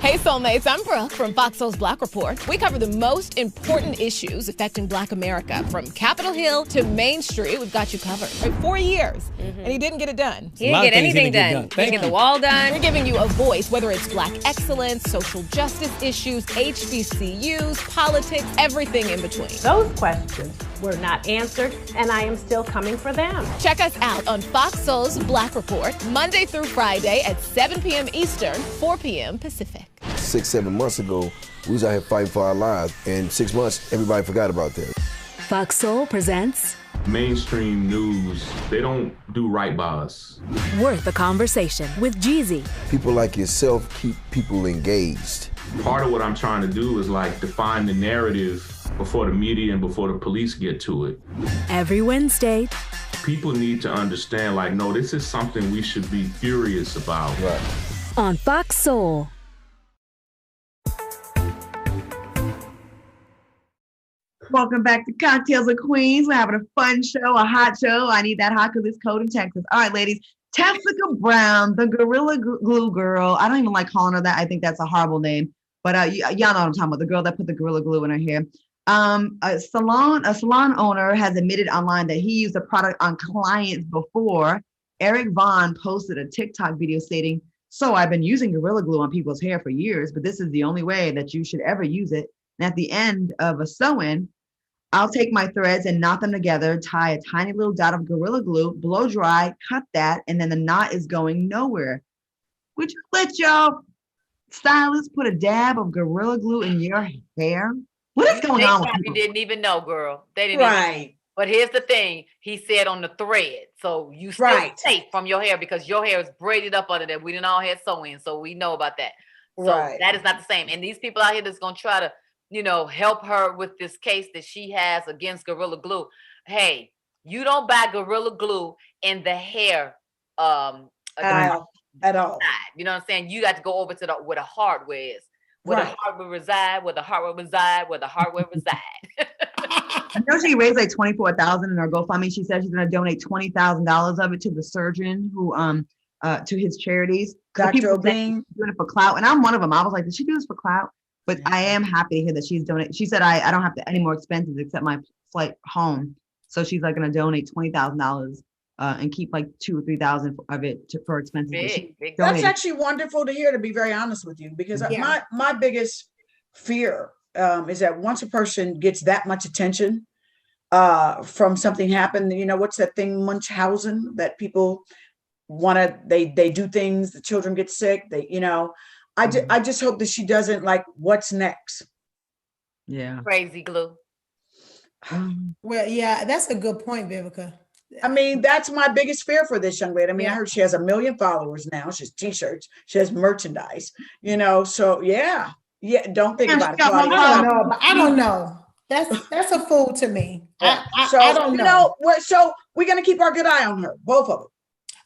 Speaker 20: Hey Soulmates, I'm Brooke from Fox Soul's Black Report. We cover the most important issues affecting Black America. From Capitol Hill to Main Street, we've got you covered. For 4 years, and he didn't get it done.
Speaker 21: He didn't get anything done. He didn't get the wall done.
Speaker 20: We're giving you a voice, whether it's Black excellence, social justice issues, HBCUs, politics, everything in between.
Speaker 22: Those questions were not answered, and I am still coming for them.
Speaker 20: Check us out on Fox Soul's Black Report, Monday through Friday at 7 p.m. Eastern, 4 p.m. Pacific.
Speaker 23: 6-7 months ago, we was out here fighting for our lives. In 6 months, everybody forgot about that.
Speaker 4: Fox Soul presents
Speaker 24: mainstream news, they don't do right by us.
Speaker 4: Worth a Conversation with Jeezy.
Speaker 23: People like yourself keep people engaged.
Speaker 24: Part of what I'm trying to do is like define the narrative before the media and before the police get to it.
Speaker 4: Every Wednesday.
Speaker 24: People need to understand, like, no, this is something we should be furious about.
Speaker 23: Right.
Speaker 4: On Fox Soul.
Speaker 5: Welcome back to Cocktails of Queens. We're having a fun show, a hot show. I need that hot because it's cold in Texas. All right, ladies. Tessica Brown, the Gorilla Glue girl. I don't even like calling her that. I think that's a horrible name. But y'all know what I'm talking about. The girl that put the Gorilla Glue in her hair. A salon owner has admitted online that he used the product on clients before. Eric Vaughn posted a TikTok video stating, "So I've been using Gorilla Glue on people's hair for years, but this is the only way that you should ever use it. And at the end of a sew-in, I'll take my threads and knot them together, tie a tiny little dot of Gorilla Glue, blow dry, cut that, and then the knot is going nowhere." Would you let y'all stylists put a dab of Gorilla Glue in your hair? What is going on with
Speaker 7: you? Didn't even know, girl. They didn't
Speaker 6: right.
Speaker 7: Even know. But here's the thing. He said on the thread. So you still safe from your hair because your hair is braided up under there. We didn't all have sew-in, so we know about that. So that is not the same. And these people out here that's going to try to, help her with this case that she has against Gorilla Glue. Hey, you don't buy Gorilla Glue in the hair
Speaker 6: aisle at all.
Speaker 7: You know what I'm saying? You got to go over to where the hardware is. Where the hardware reside, where the hardware reside, where the hardware reside.
Speaker 5: I know she raised like $24,000 in her GoFundMe. She said she's going to donate $20,000 of it to the surgeon who, to his charities.
Speaker 6: Dr. Obing.
Speaker 5: Doing it for clout. And I'm one of them. I was like, did she do this for clout? But I am happy to hear that she's donating. She said, I don't have any more expenses except my flight home. So she's like going to donate $20,000 and keep like $2,000 or $3,000 of it for expenses.
Speaker 6: That's actually wonderful to hear, to be very honest with you, because my biggest fear is that once a person gets that much attention from something happened, what's that thing, Munchausen, that people want to, they do things, the children get sick, I just hope that she doesn't like, what's next?
Speaker 5: Yeah.
Speaker 7: Crazy glue.
Speaker 8: Well, yeah, that's a good point, Vivica.
Speaker 6: I mean, that's my biggest fear for this young lady. I mean, I heard she has 1 million followers now. She has t-shirts, she has merchandise, so yeah. Don't think about it.
Speaker 8: I don't know. That's a fool to me. I don't know.
Speaker 6: So we're gonna keep our good eye on her, both of them.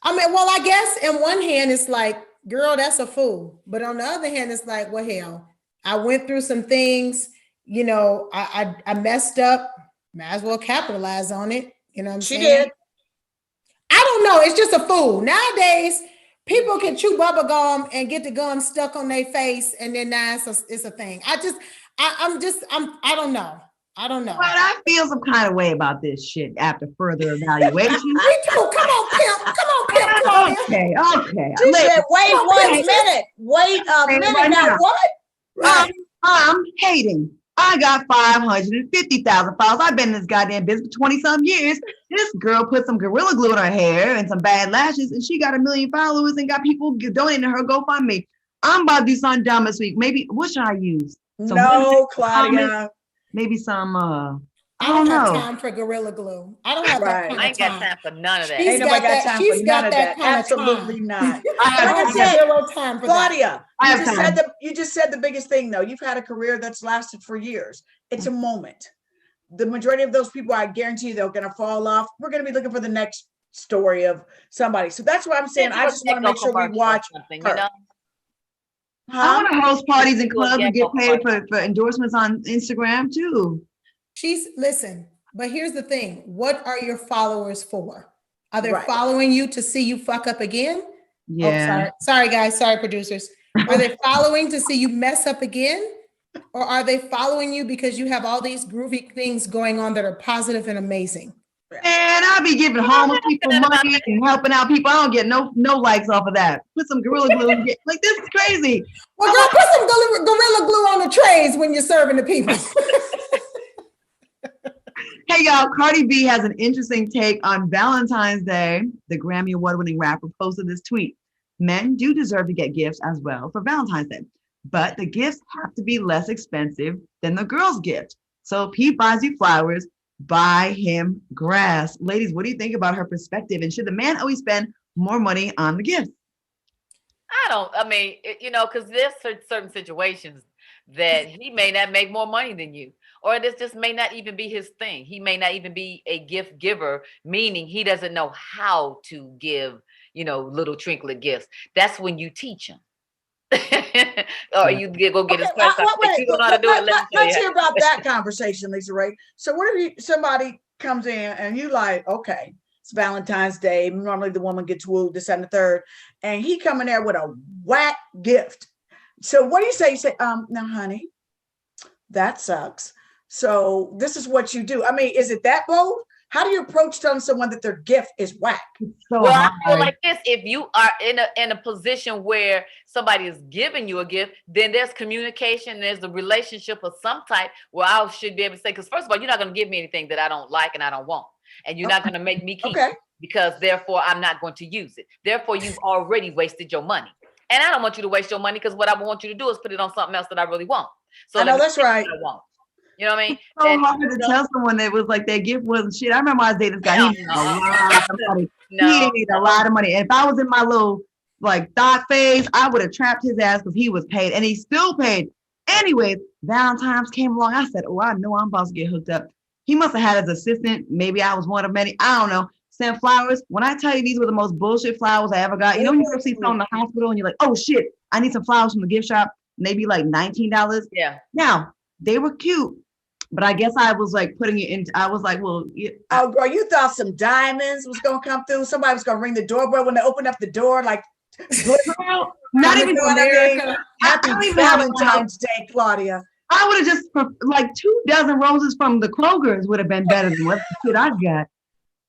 Speaker 8: I mean, well, I guess in one hand it's like, girl, that's a fool. But on the other hand, it's like, well, hell, I went through some things, I messed up, might as well capitalize on it. You know what I'm saying? She did. I don't know. It's just a fool. Nowadays, people can chew bubble gum and get the gum stuck on their face, and then now it's a thing. I don't know. I don't know.
Speaker 5: But I feel some kind of way about this shit after further evaluation.
Speaker 8: Me too. Come on, Pimp.
Speaker 5: Okay.
Speaker 6: She said, wait 1 minute. Wait a minute.
Speaker 5: Right
Speaker 6: now what?
Speaker 5: I'm hating. I got 550,000 followers. I've been in this goddamn business for 20-some years. This girl put some Gorilla Glue in her hair and some bad lashes, and she got 1 million followers and got people donating to her GoFundMe. I'm about to do something dumb this week. Maybe, what should I use?
Speaker 6: Claudia.
Speaker 5: Maybe some,
Speaker 8: I don't have time for Gorilla Glue. I don't have that kind of time.
Speaker 7: I ain't got time for none of that.
Speaker 6: Ain't nobody got time for none of that. Absolutely not. I said,
Speaker 8: zero time for
Speaker 6: Claudia,
Speaker 8: that.
Speaker 6: you just said the biggest thing, though. You've had a career that's lasted for years. It's a moment. The majority of those people, I guarantee they're going to fall off. We're going to be looking for the next story of somebody. So that's what I'm saying. I just want to make sure we watch her.
Speaker 5: I want to host parties and clubs and get paid for endorsements on Instagram too.
Speaker 8: Listen, but here's the thing. What are your followers for? Are they following you to see you fuck up again?
Speaker 5: Yeah.
Speaker 8: Oh, sorry guys. Sorry, producers. Are they following to see you mess up again? Or are they following you because you have all these groovy things going on that are positive and amazing?
Speaker 5: And I'll be giving homeless people money and helping out people. I don't get no likes off of that. Put some Gorilla Glue. Like, this is crazy.
Speaker 8: Well, girl, put some Gorilla Glue on the trays when you're serving the people.
Speaker 5: Hey, y'all, Cardi B has an interesting take on Valentine's Day. The Grammy Award-winning rapper posted this tweet. Men do deserve to get gifts as well for Valentine's Day, but the gifts have to be less expensive than the girl's gift. So if he buys you flowers, buy him grass. Ladies, what do you think about her perspective? And should the man always spend more money on the gifts?
Speaker 7: Because there's certain situations that he may not make more money than you, or this just may not even be his thing. He may not even be a gift giver, meaning he doesn't know how to give, little trinket gifts. That's when you teach him. Or you go get his first. You don't know how to do it.
Speaker 6: Let's hear about that conversation, Lisa Ray. So what if somebody comes in and you like, okay, it's Valentine's Day. Normally the woman gets wooed, this and the third, and he come in there with a whack gift. So what do you say? You say, now, honey, that sucks. So this is what you do. I mean, is it that bold? How do you approach telling someone that their gift is whack?
Speaker 7: I feel like this: if you are in a position where somebody is giving you a gift, then there's communication, there's a relationship of some type where I should be able to say, because first of all, you're not going to give me anything that I don't like and I don't want, and you're not going to make me keep it, because therefore I'm not going to use it. Therefore, you've already wasted your money, and I don't want you to waste your money, because what I want you to do is put it on something else that I really want. So
Speaker 6: I know that's right.
Speaker 7: I want. You know what I mean?
Speaker 5: It's so hard to tell someone that was like their gift wasn't shit. I remember I was dating this guy. He made a lot of money. He made a lot of money. And if I was in my little thought phase, I would have trapped his ass because he was paid, and he still paid. Anyways, Valentine's came along. I said, "Oh, I know I'm about to get hooked up." He must have had his assistant. Maybe I was one of many. I don't know. Sent flowers. When I tell you these were the most bullshit flowers I ever got. You know when you go see someone in the hospital and you're like, "Oh shit, I need some flowers from the gift shop." And they be like $19.
Speaker 7: Yeah.
Speaker 5: Now they were cute. But I guess I was like putting it in. I was like, well,
Speaker 6: oh, girl, you thought some diamonds was gonna come through. Somebody was gonna ring the doorbell when they opened up the door, like,
Speaker 5: not even America.
Speaker 6: Happy Valentine's Day, Claudia.
Speaker 5: I would have just like 24 roses from the Kroger's would have been better than what the shit I got.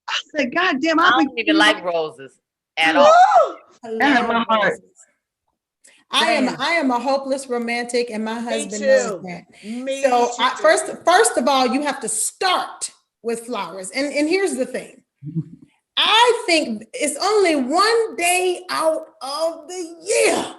Speaker 5: I said, God damn,
Speaker 7: I don't even like roses at all.
Speaker 5: That hurt my heart.
Speaker 8: I am a hopeless romantic, and my husband knows that.
Speaker 6: So
Speaker 8: first of all, you have to start with flowers. And here's the thing. I think it's only one day out of the year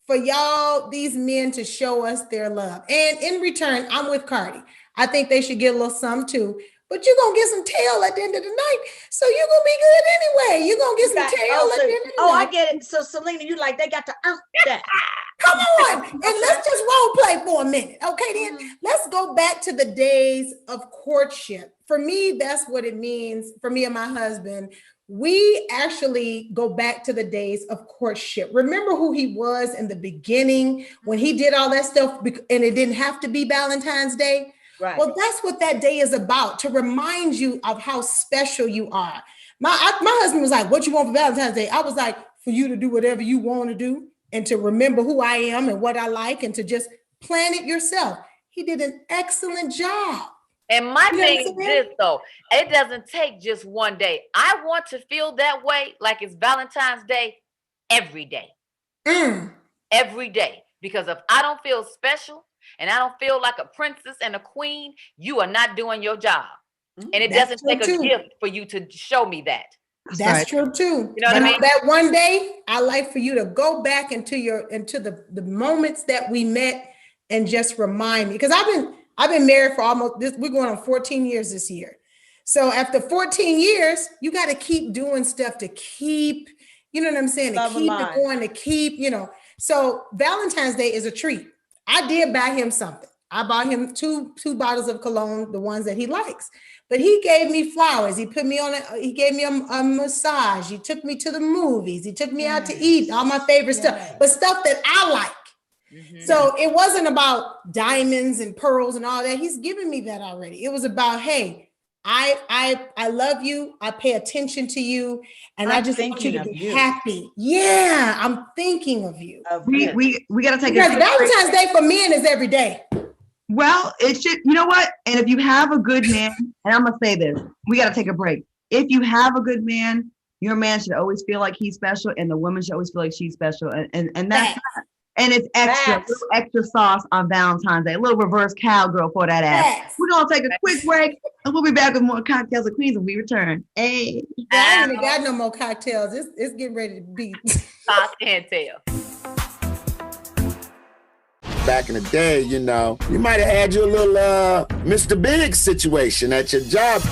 Speaker 8: for y'all, these men, to show us their love. And in return, I'm with Cardi. I think they should get a little something too. But you're going to get some tail at the end of the night. So you're going to be good anyway. You're going to get some tail at the end of the night.
Speaker 6: I get it. So Selena, you like, they got to earn that.
Speaker 8: Come on. And let's just role play for a minute. Okay, then let's go back to the days of courtship. For me, that's what it means. For me and my husband, we actually go back to the days of courtship. Remember who he was in the beginning when he did all that stuff, and it didn't have to be Valentine's Day.
Speaker 6: Right.
Speaker 8: Well, that's what that day is about, to remind you of how special you are. My husband was like, "What you want for Valentine's Day?" I was like, "For you to do whatever you want to do, and to remember who I am and what I like, and to just plan it yourself." He did an excellent job.
Speaker 7: And my thing is this, though, it doesn't take just one day. I want to feel that way, like it's Valentine's Day, every day. Every day. Because if I don't feel special, and I don't feel like a princess and a queen, you are not doing your job. And it doesn't take a gift for you to show me that.
Speaker 8: That's true too.
Speaker 7: You know what I mean?
Speaker 8: That one day, I like for you to go back into the moments that we met and just remind me. Because I've been married for we're going on 14 years this year. So after 14 years, you got to keep doing stuff to keep, you know what I'm saying? To keep it going, to keep, So Valentine's Day is a treat. I did buy him something. I bought him two bottles of cologne, the ones that he likes. But he gave me flowers. He put me on he gave me a massage. He took me to the movies. He took me out to eat, all my favorite stuff, but stuff that I like. So it wasn't about diamonds and pearls and all that. He's given me that already. It was about, hey, I love you. I pay attention to you, and I just want you to be happy. Yeah, I'm thinking of you.
Speaker 5: We got to take
Speaker 8: because Valentine's Day for men is every day.
Speaker 5: Well, it should. You know what? And if you have a good man, and I'm gonna say this, we got to take a break. If you have a good man, your man should always feel like he's special, and the woman should always feel like she's special, and that's. And it's extra sauce on Valentine's Day. A little reverse cowgirl for that ass.
Speaker 8: Yes.
Speaker 5: We're going to take a quick break and we'll be back with more Cocktails of Queens when we return. Hey.
Speaker 8: I ain't even got no more cocktails. It's getting ready to beat.
Speaker 7: I can't tell.
Speaker 1: Back in the day, you know, you might have had your little Mr. Big situation at your job.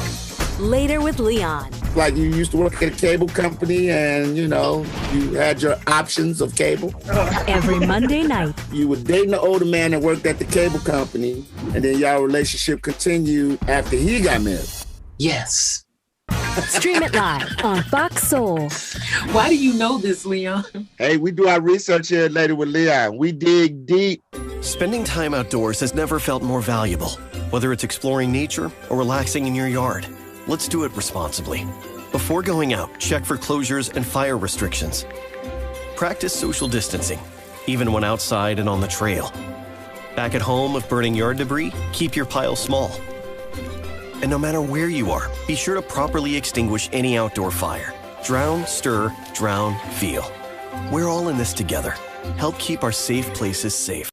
Speaker 4: Later with Leon.
Speaker 1: Like you used to work at a cable company and, you know, you had your options of cable.
Speaker 4: Every Monday night.
Speaker 1: You were dating an older man that worked at the cable company, and then y'all relationship continued after he got married.
Speaker 4: Yes. Stream it live on Fox Soul.
Speaker 3: Why do you know this, Leon?
Speaker 1: Hey, we do our research here at Later with Leon. We dig deep.
Speaker 9: Spending time outdoors has never felt more valuable, whether it's exploring nature or relaxing in your yard. Let's do it responsibly. Before going out, check for closures and fire restrictions. Practice social distancing, even when outside and on the trail. Back at home, if burning yard debris, keep your pile small. And no matter where you are, be sure to properly extinguish any outdoor fire. Drown, stir, drown, feel. We're all in this together. Help keep our safe places safe.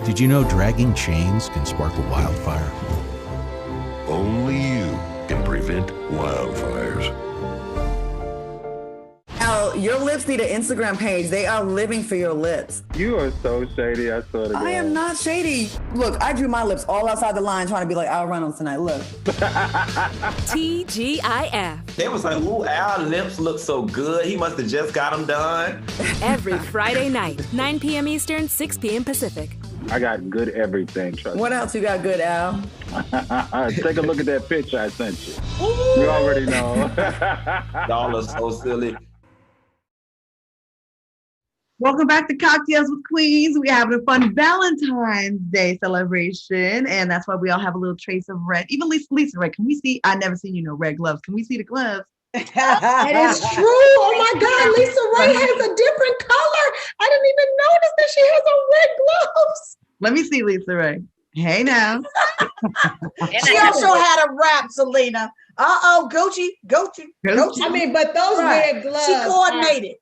Speaker 10: Did you know dragging chains can spark a wildfire?
Speaker 25: Only you can prevent wildfires.
Speaker 5: Al, your lips need an Instagram page. They are living for your lips.
Speaker 26: You are so shady, I swear to God.
Speaker 5: I am not shady. Look, I drew my lips all outside the line trying to be like Al Reynolds tonight. Look.
Speaker 4: TGIF.
Speaker 27: They was like, ooh, Al lips look so good. He must have just got them done.
Speaker 4: Every Friday night, 9 p.m. Eastern, 6 p.m. Pacific.
Speaker 26: I got good everything, trust me.
Speaker 5: What else you got good, Al?
Speaker 26: Take a look at that picture I sent you. Ooh. You already know.
Speaker 27: Y'all are so silly.
Speaker 5: Welcome back to Cocktails with Queens. We're having a fun Valentine's Day celebration, and that's why we all have a little trace of red. Even Lisa Ray, can we see? I never seen red gloves. Can we see the gloves?
Speaker 8: That is true. Oh my God, Lisa Ray has a different color. I didn't even notice that she has on red gloves.
Speaker 5: Let me see, Lisa Ray. Hey now.
Speaker 6: She also had a wrap, Selena. Gucci.
Speaker 8: I mean, but those red gloves.
Speaker 6: She coordinated.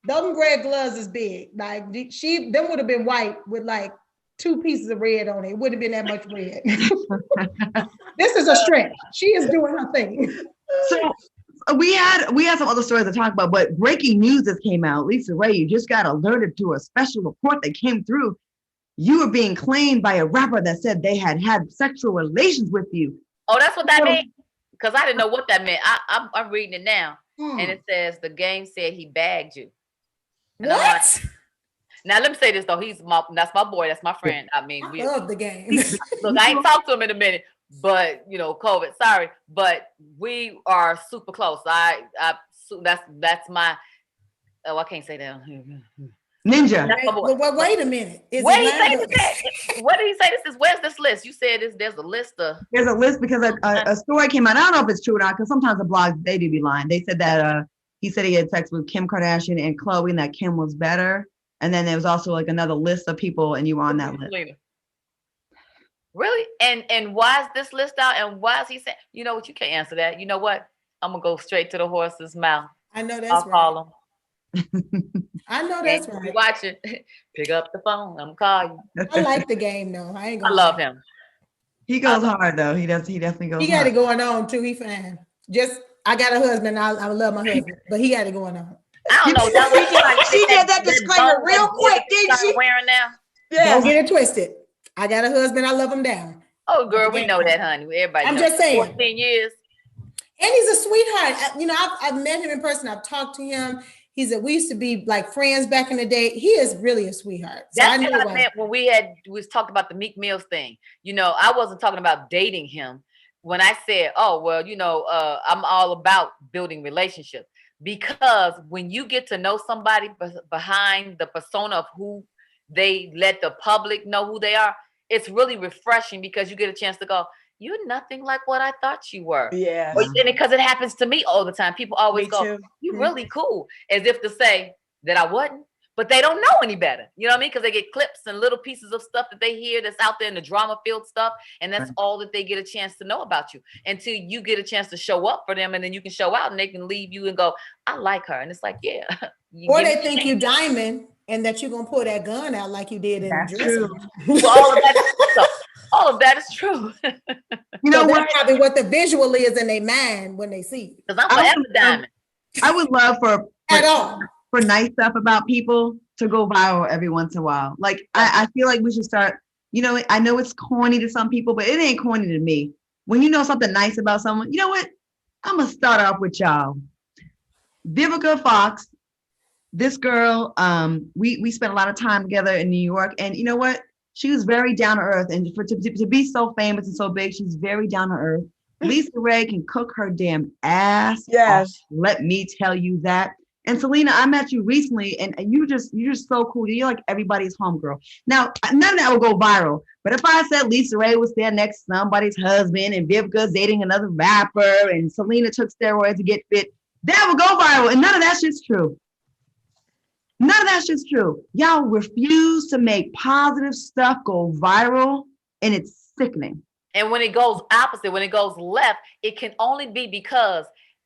Speaker 8: Those red gloves is big. Like them would have been white with like 2 pieces of red on it. It wouldn't have been that much red. This is a stretch. She is doing her thing.
Speaker 5: So we had some other stories to talk about, but breaking news just came out. Lisa Ray, you just got alerted to a special report that came through. You were being claimed by a rapper that said they had sexual relations with you.
Speaker 7: Oh, that's what that meant? Because I didn't know what that meant. I'm reading it now. And it says the game said he bagged you. And
Speaker 8: what?
Speaker 7: Like, now let me say this though. That's my boy. That's my friend. I mean,
Speaker 8: I love the game.
Speaker 7: Look, I ain't talked to him in a minute, but you know, COVID. Sorry, but we are super close. That's my. Oh, I can't say that.
Speaker 5: Ninja.
Speaker 8: Well, wait a minute.
Speaker 7: What did he say this is? Where's this list? You said there's a list of.
Speaker 5: There's a list because a story came out. I don't know if it's true or not, because sometimes the blogs, they do be lying. They said that he said he had sex with Kim Kardashian and Khloe and that Kim was better. And then there was also like another list of people and you were on that list.
Speaker 7: Really? And why is this list out? And why is he saying, you know what, you can't answer that. You know what? I'm going to go straight to the horse's mouth.
Speaker 8: I know that's
Speaker 7: I'll call
Speaker 8: him. I know that's right.
Speaker 7: You watch it. Pick up the phone. I'm calling you.
Speaker 8: I like the game though. I
Speaker 7: love him.
Speaker 5: He goes hard though. He definitely goes hard.
Speaker 8: He got it going on too. He fine. I got a husband. I love my husband, but he got it going on.
Speaker 7: I don't know.
Speaker 6: She did that disclaimer real quick, didn't she?
Speaker 7: Wearing now.
Speaker 8: Yeah. Don't get it twisted. I got a husband. I love him down.
Speaker 7: Oh, girl, we know that, honey. Everybody.
Speaker 8: I'm just saying.
Speaker 7: 14 years.
Speaker 8: And he's a sweetheart. You know, I've met him in person. I've talked to him. He said, we used to be like friends back in the day. He is really a sweetheart. So
Speaker 7: That's what I meant when we was talking about the Meek Mills thing. You know, I wasn't talking about dating him. When I said, oh, well, you know, I'm all about building relationships, because when you get to know somebody behind the persona of who they let the public know who they are, it's really refreshing, because you get a chance to go, you're nothing like what I thought you were.
Speaker 6: Yeah.
Speaker 7: Because it happens to me all the time. People always go, you're really cool, as if to say that I wasn't, but they don't know any better. You know what I mean? Because they get clips and little pieces of stuff that they hear that's out there in the drama-filled stuff, and that's all that they get a chance to know about you until you get a chance to show up for them, and then you can show out and they can leave you and go, I like her. And it's like, yeah.
Speaker 8: Or they think you diamond and that you're going to pull that gun out like you did in the dressing room.
Speaker 7: Well, all of that is true.
Speaker 8: You know, that's probably what the visual is in their mind when they see you.
Speaker 7: Because I'm forever diamond.
Speaker 5: I would love for nice stuff about people to go viral every once in a while. Like, I feel like we should start, you know, I know it's corny to some people, but it ain't corny to me. When you know something nice about someone, you know what? I'm going to start off with y'all. Vivica Fox, this girl, we spent a lot of time together in New York, and you know what? She was very down to earth, and to be so famous and so big, she's very down to earth. Lisa Ray can cook her damn ass off, let me tell you that. And Selena, I met you recently, and you're just so cool. You're like everybody's homegirl. Now, none of that will go viral, but if I said Lisa Ray was there next to somebody's husband, and Vivica's dating another rapper, and Selena took steroids to get fit, that will go viral, and none of that shit's true. None of that shit's true. Y'all refuse to make positive stuff go viral, and it's sickening.
Speaker 7: And when it goes opposite, when it goes left, it can only be because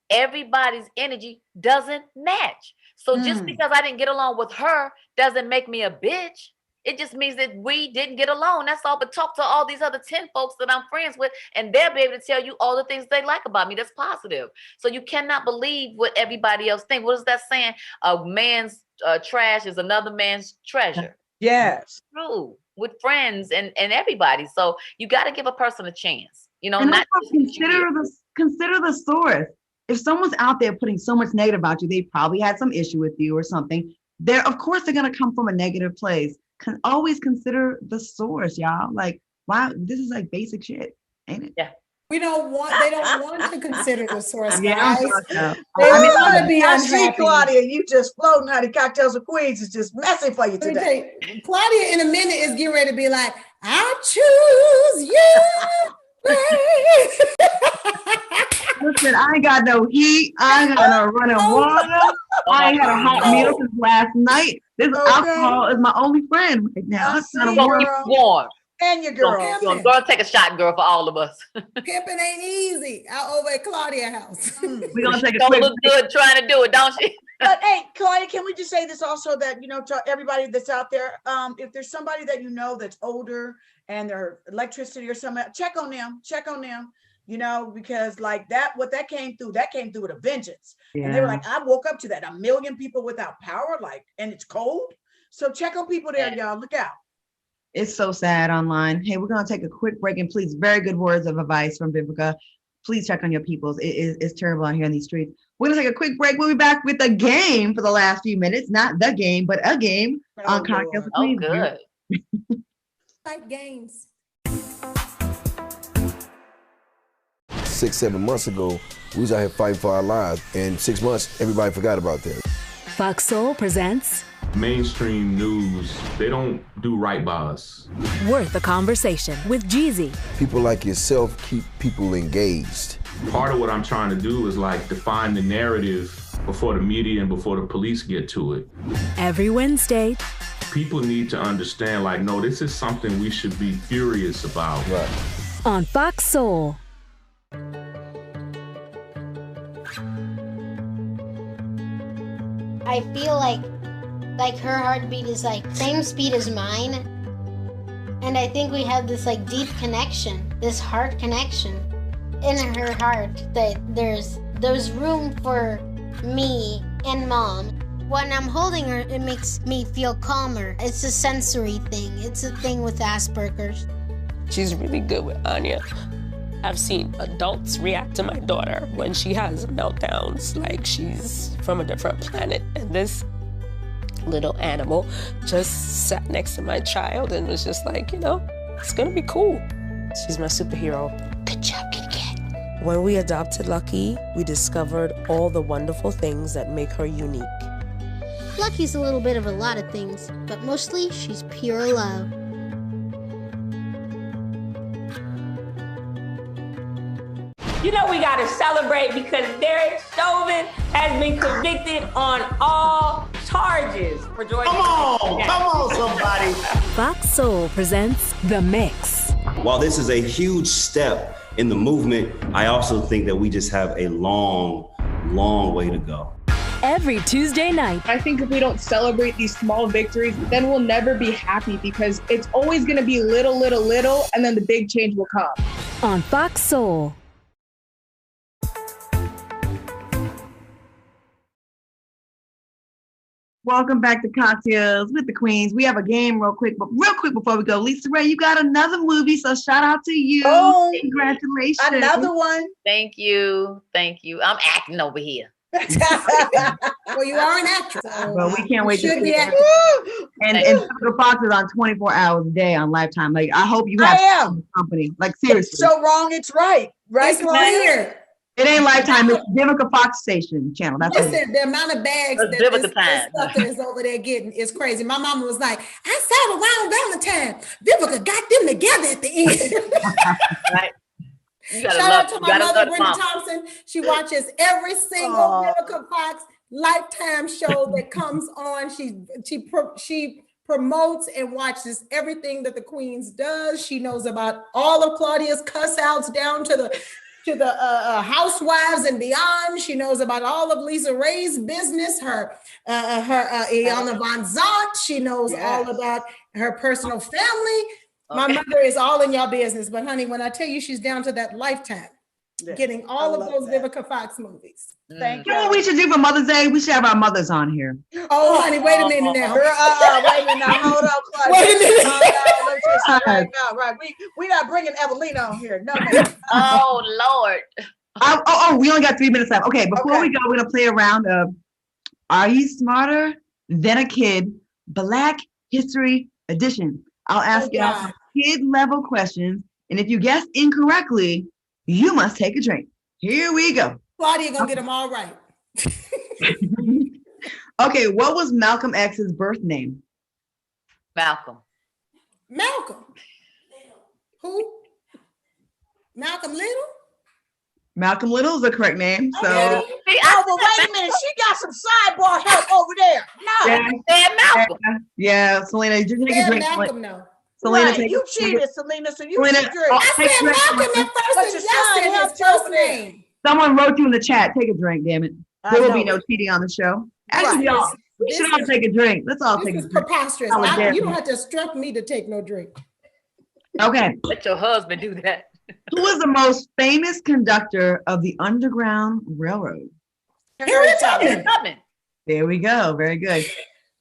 Speaker 7: everybody's energy doesn't match. So just because I didn't get along with her doesn't make me a bitch. It just means that we didn't get along. That's all. But talk to all these other 10 folks that I'm friends with, and they'll be able to tell you all the things they like about me that's positive. So you cannot believe what everybody else thinks. What is that saying? A man's trash is another man's treasure.
Speaker 6: Yes.
Speaker 7: It's true. With friends and everybody. So you got to give a person a chance. You know,
Speaker 5: and
Speaker 7: not
Speaker 5: consider the source. If someone's out there putting so much negative about you, they probably had some issue with you or something. Of course they're gonna come from a negative place. Always consider the source, y'all. Like, wow, this is like basic shit, ain't it?
Speaker 7: Yeah.
Speaker 8: They don't want to consider the source,
Speaker 5: Yeah,
Speaker 8: guys.
Speaker 5: they
Speaker 8: want to be
Speaker 6: I
Speaker 8: unhappy.
Speaker 6: see Claudia, you just floating, honey. Cocktails of Queens is just messy for you today.
Speaker 8: Claudia in a minute is getting ready to be like, I choose you.
Speaker 5: Listen, I ain't got no heat. I ain't got no running water. I ain't had a hot meal since last night. This alcohol is my only friend right now. It's not a
Speaker 7: warm.
Speaker 6: And your girl.
Speaker 7: Girl, take a shot, girl, for all of us.
Speaker 8: Pimping ain't easy out over at Claudia's house.
Speaker 5: We're gonna take a
Speaker 7: don't
Speaker 5: quick
Speaker 7: look good trying to do it, don't she?
Speaker 6: But hey, Claudia, can we just say this also, that, you know, to everybody that's out there, if there's somebody that you know that's older and their electricity or something, check on them, you know, because like what that came through with a vengeance.
Speaker 5: Yeah.
Speaker 6: And they were like, I woke up to that. 1 million people without power, like, and it's cold. So check on people there, y'all. Look out.
Speaker 5: It's so sad online. Hey, we're going to take a quick break, and please, very good words of advice from Vivica. Please check on your peoples. It's terrible out here in these streets. We're going to take a quick break. We'll be back with a game for the last few minutes. Not the game, but a game on Cocktails.
Speaker 7: Oh, good.
Speaker 8: Like games.
Speaker 23: 6-7 months ago, we was out here fighting for our lives. In 6 months, everybody forgot about that.
Speaker 4: Fox Soul presents
Speaker 24: Mainstream news, they don't do right by us.
Speaker 4: Worth a Conversation with Jeezy.
Speaker 23: People like yourself keep people engaged.
Speaker 24: Part of what I'm trying to do is like define the narrative before the media and before the police get to it.
Speaker 4: Every Wednesday.
Speaker 24: People need to understand, like, no, this is something we should be furious about.
Speaker 23: Right.
Speaker 4: On Fox Soul.
Speaker 2: I feel like her heartbeat is like same speed as mine. And I think we have this like deep connection, this heart connection in her heart, that there's room for me and Mom. When I'm holding her, it makes me feel calmer. It's a sensory thing. It's a thing with Asperger's.
Speaker 11: She's really good with Anya. I've seen adults react to my daughter when she has meltdowns, like she's from a different planet. And this little animal just sat next to my child and was just like, you know, it's gonna be cool. She's my superhero. Good job, kitty cat. When we adopted Lucky, we discovered all the wonderful things that make her unique.
Speaker 2: Lucky's a little bit of a lot of things, but mostly she's pure love.
Speaker 12: You know we gotta celebrate because Derek Chauvin has been convicted on all charges for joining.
Speaker 27: Come on, somebody.
Speaker 4: Fox Soul presents The Mix.
Speaker 13: While this is a huge step in the movement, I also think that we just have a long, long way to go.
Speaker 4: Every Tuesday night.
Speaker 14: I think if we don't celebrate these small victories, then we'll never be happy because it's always gonna be little, and then the big change will come.
Speaker 4: On Fox Soul.
Speaker 5: Welcome back to Cocktails with the Queens. We have a game real quick before we go. Lisa Ray, you got another movie, so shout out to you.
Speaker 6: Oh,
Speaker 5: congratulations.
Speaker 6: Another one.
Speaker 7: Thank you. I'm acting over here.
Speaker 8: Well, you are an actress.
Speaker 5: Well, we can't wait to see
Speaker 8: be
Speaker 5: it. And Silver Fox is on 24 hours a day on Lifetime. Like, I hope you have some company. Like, seriously.
Speaker 6: It's so wrong, it's right. Right?
Speaker 8: It's weird.
Speaker 5: It ain't Lifetime, it's Vivica Fox Station channel. That's
Speaker 8: Listen, the amount of bags that this stuff that is over there getting is crazy. My mama was like, I saw around Valentine. Vivica got them together at the end.
Speaker 7: Right.
Speaker 8: Shout out to my mother, Brenda Thompson. She watches every single Vivica Fox Lifetime show that comes on. She promotes and watches everything that the Queens does. She knows about all of Claudia's cuss outs down to the housewives and beyond. She knows about all of Lisa Ray's business, her Iyanla Vanzant. She knows all about her personal family. My mother is all in your business, but honey, when I tell you she's down to that Lifetime, getting all of those Vivica Fox movies.
Speaker 6: Thank
Speaker 5: you. You know what we should do for Mother's Day? We should have our mothers on here.
Speaker 8: Oh, honey, wait a minute now.
Speaker 6: Wait a minute now. Hold on, Claudia.
Speaker 8: Wait a minute.
Speaker 6: Let's just right now. Right. We not bringing Evelina on here. No.
Speaker 7: Oh, Lord.
Speaker 5: We only got 3 minutes left. Okay, before we go, we're going to play a round of Are You Smarter Than a Kid? Black History Edition. I'll ask you some kid-level questions, and if you guess incorrectly, you must take a drink. Here we go.
Speaker 8: Claudia gonna get them all right.
Speaker 5: Okay, what was Malcolm X's birth name?
Speaker 7: Malcolm.
Speaker 8: Who? Malcolm Little?
Speaker 5: Malcolm Little is the correct name. So.
Speaker 6: But wait a minute. She got some sidebar help over there. No.
Speaker 7: Malcolm.
Speaker 5: Yeah, Selena, you take a drink.
Speaker 8: Malcolm, no.
Speaker 5: Selena,
Speaker 6: right. You cheated, Selena, so you should drink.
Speaker 8: I said Malcolm at first, and yes, his first name.
Speaker 5: Someone wrote you in the chat. Take a drink, damn it. There will be no cheating on the show. Actually, we should all take a drink. Let's all take a drink.
Speaker 8: Preposterous. You don't have to instruct me to take no drink.
Speaker 5: Okay.
Speaker 7: Let your husband do that.
Speaker 5: Who was the most famous conductor of the Underground Railroad?
Speaker 8: Harriet Tubman.
Speaker 5: There we go. Very good.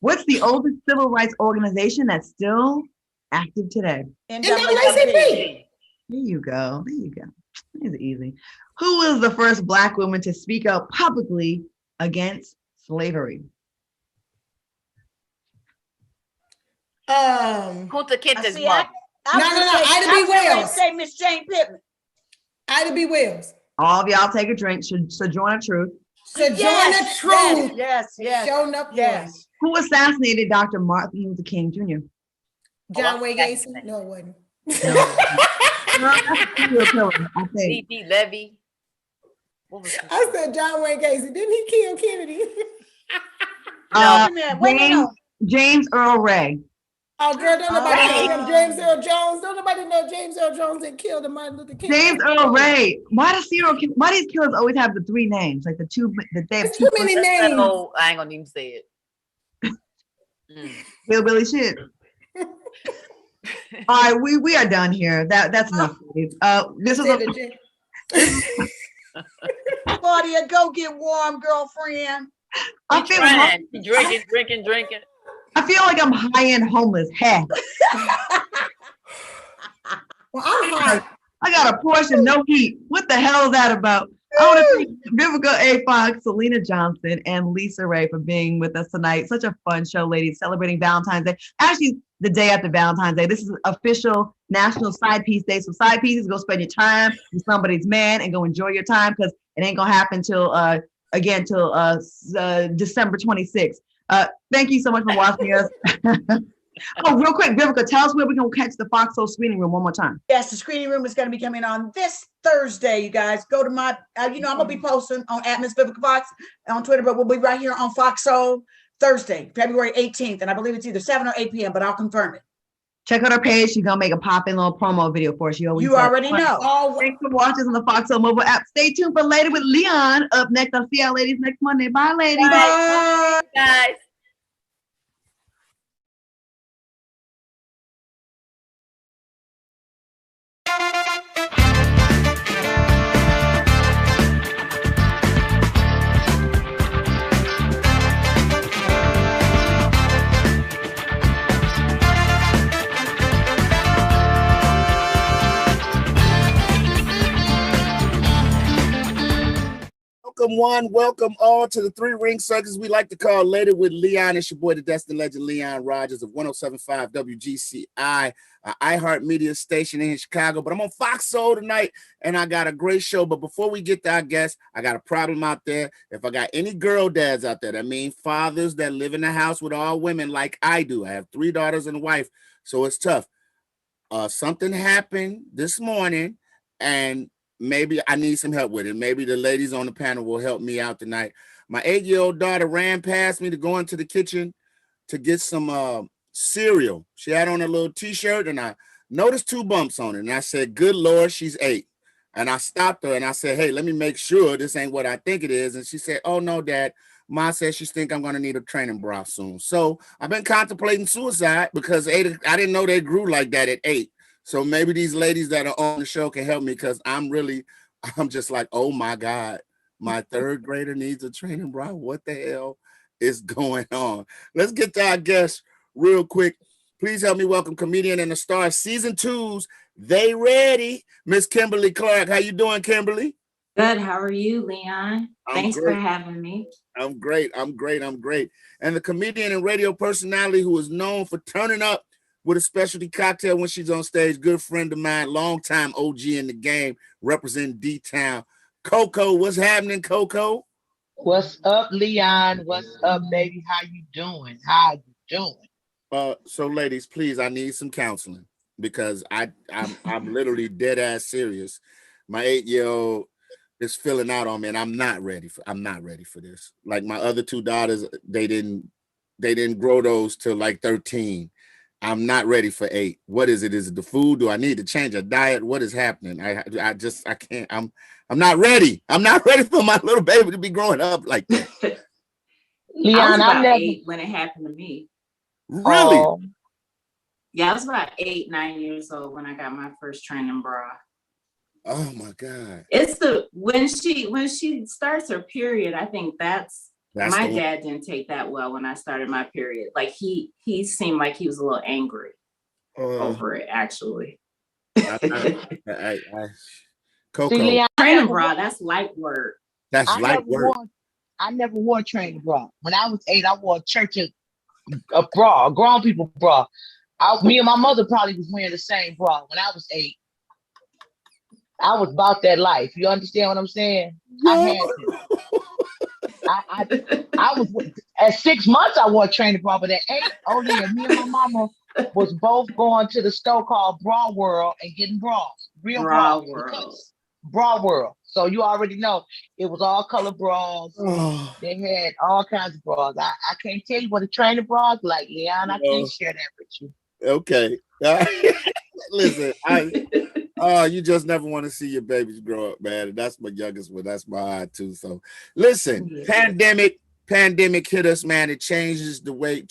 Speaker 5: What's the oldest civil rights organization that's still active today?
Speaker 8: NAACP.
Speaker 5: There you go. It's easy. Who was the first Black woman to speak out publicly against slavery?
Speaker 7: Kunta Kinte's mom.
Speaker 8: No. Ida B. Wells.
Speaker 6: Say Miss Jane Pittman.
Speaker 8: Ida B. Wells.
Speaker 5: All of y'all take a drink. Sojourner Truth.
Speaker 8: Sojourner Truth.
Speaker 6: Yes.
Speaker 8: Showing up.
Speaker 6: Yes.
Speaker 5: Who assassinated Dr. Martin Luther King Jr.?
Speaker 8: John Wayne Gacy. No, it wasn't.
Speaker 7: C.P. Levy.
Speaker 8: I said John Wayne Gacy. Didn't he kill Kennedy?
Speaker 5: James Earl Ray.
Speaker 8: Oh, girl, don't nobody know James Earl Jones. Don't nobody know James Earl Jones and killed Martin Luther King.
Speaker 5: James Earl Ray. Why these killers always have the 3 names? Like they have
Speaker 8: too many names.
Speaker 7: No, I ain't gonna even say it.
Speaker 5: Hillbilly shit. All right, we are done here. That's enough. This was
Speaker 6: Claudia, go get warm, girlfriend.
Speaker 5: I feel
Speaker 7: drinking.
Speaker 5: I feel like I'm high-end homeless. Hey.
Speaker 8: Well, I'm high.
Speaker 5: I got a portion, no heat. What the hell is that about? I want to thank Vivica A. Fox, Selena Johnson, and Lisa Ray for being with us tonight. Such a fun show, ladies, celebrating Valentine's Day. Actually, the day after Valentine's Day. This is official National Side Piece Day. So side pieces, go spend your time with somebody's man and go enjoy your time because it ain't gonna happen till December 26th. Thank you so much for watching us. Oh, real quick, Vivica, tell us where we're going to catch the Fox Soul screening room one more time.
Speaker 6: Yes, the screening room is going to be coming on this Thursday, you guys. Go to my, I'm going to be posting on @Miss Vivica Fox on Twitter, but we'll be right here on Fox Soul Thursday, February 18th. And I believe it's either 7 or 8 p.m., but I'll confirm it.
Speaker 5: Check out her page. She's going to make a pop-in little promo video for us. You
Speaker 6: already know.
Speaker 5: Thanks for watching us on the Fox Soul mobile app. Stay tuned for Later with Leon. Up next, I'll see y'all ladies next Monday. Bye, ladies.
Speaker 6: Bye,
Speaker 7: guys.
Speaker 1: Welcome one, welcome all to the Three Ring Circus we like to call Later with Leon. It's your boy, the Destined Legend, Leon Rogers of 107.5 WGCI, iHeartMedia station in Chicago. But I'm on Fox Soul tonight, and I got a great show. But before we get to our guests, I got a problem out there. If I got any girl dads out there, that means fathers that live in the house with all women like I do. I have 3 daughters and a wife, so it's tough. Something happened this morning, and maybe I need some help with it. Maybe the ladies on the panel will help me out tonight. My 8-year-old daughter ran past me to go into the kitchen to get some cereal. She had on a little t-shirt, and I noticed 2 bumps on it. And I said, good Lord, she's 8. And I stopped her, and I said, hey, let me make sure this ain't what I think it is. And she said, oh, no, Dad. Ma says she think I'm going to need a training bra soon. So I've been contemplating suicide because I didn't know they grew like that at 8. So maybe these ladies that are on the show can help me because I'm just like, oh my God, my 3rd grader needs a training bra. What the hell is going on? Let's get to our guests real quick. Please help me welcome comedian and the star of season 2's They Ready, Miss Kimberly Clark. How you doing, Kimberly?
Speaker 15: Good. How are you, Leon? Thanks for having me.
Speaker 1: I'm great. And the comedian and radio personality who is known for turning up with a specialty cocktail when she's on stage, good friend of mine, longtime OG in the game, representing D-Town. Coco, what's happening, Coco?
Speaker 16: What's up, Leon? What's up, baby? How you doing?
Speaker 1: So ladies, please, I need some counseling because I'm literally dead ass serious. My 8-year-old is filling out on me, and I'm not ready for this. Like my other 2 daughters, they didn't grow those till like 13. I'm not ready for 8. What is it? Is it the food? Do I need to change a diet? What is happening? I can't. I'm not ready. I'm not ready for my little baby to be growing up like that.
Speaker 15: Leon, I was about 8 when it happened to me.
Speaker 1: Really?
Speaker 15: Yeah, I was about 8, 9 years old when I got my first training bra.
Speaker 1: Oh my God.
Speaker 15: It's when she starts her period, I think that's my dad didn't take that well when I started my period. Like he seemed like he was a little angry over it, actually.
Speaker 1: Coco.
Speaker 15: See, training bra, that's light work.
Speaker 1: That's light work.
Speaker 16: I never wore a training bra. When I was 8, I wore a bra, a grown people bra. Me and my mother probably was wearing the same bra when I was 8. I was about that life. You understand what I'm saying? I had to. I was at 6 months. I wore a training bra, but at 8, oh yeah, me and my mama was both going to the store called Bra World and getting bras, real
Speaker 15: Bra
Speaker 16: bras.
Speaker 15: World.
Speaker 16: Bra World. So you already know it was all color bras. They had all kinds of bras. I can't tell you what a training bra is like, Leon. I can't share that with you.
Speaker 1: Okay. Listen, you just never want to see your babies grow up, man. And that's my youngest one. That's my eye too. So listen, pandemic hit us, man. It changed the way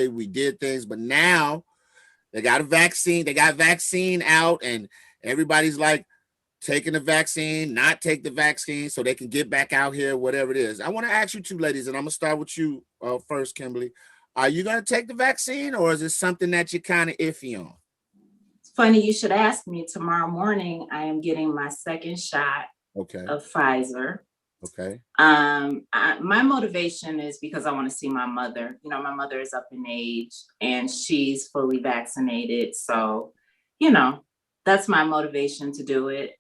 Speaker 1: we did things. But now they got a vaccine. They got vaccine out, and everybody's like taking the vaccine, not take the vaccine, so they can get back out here, whatever it is. I want to ask you 2 ladies, and I'm gonna start with you first, Kimberly. Are you gonna take the vaccine, or is it something that you're kind of iffy on?
Speaker 15: funny you should ask me. Tomorrow morning, I am getting my second shot of Pfizer.
Speaker 1: Okay.
Speaker 15: My motivation is because I want to see my mother. You know, my mother is up in age and she's fully vaccinated. So, you know, that's my motivation to do it.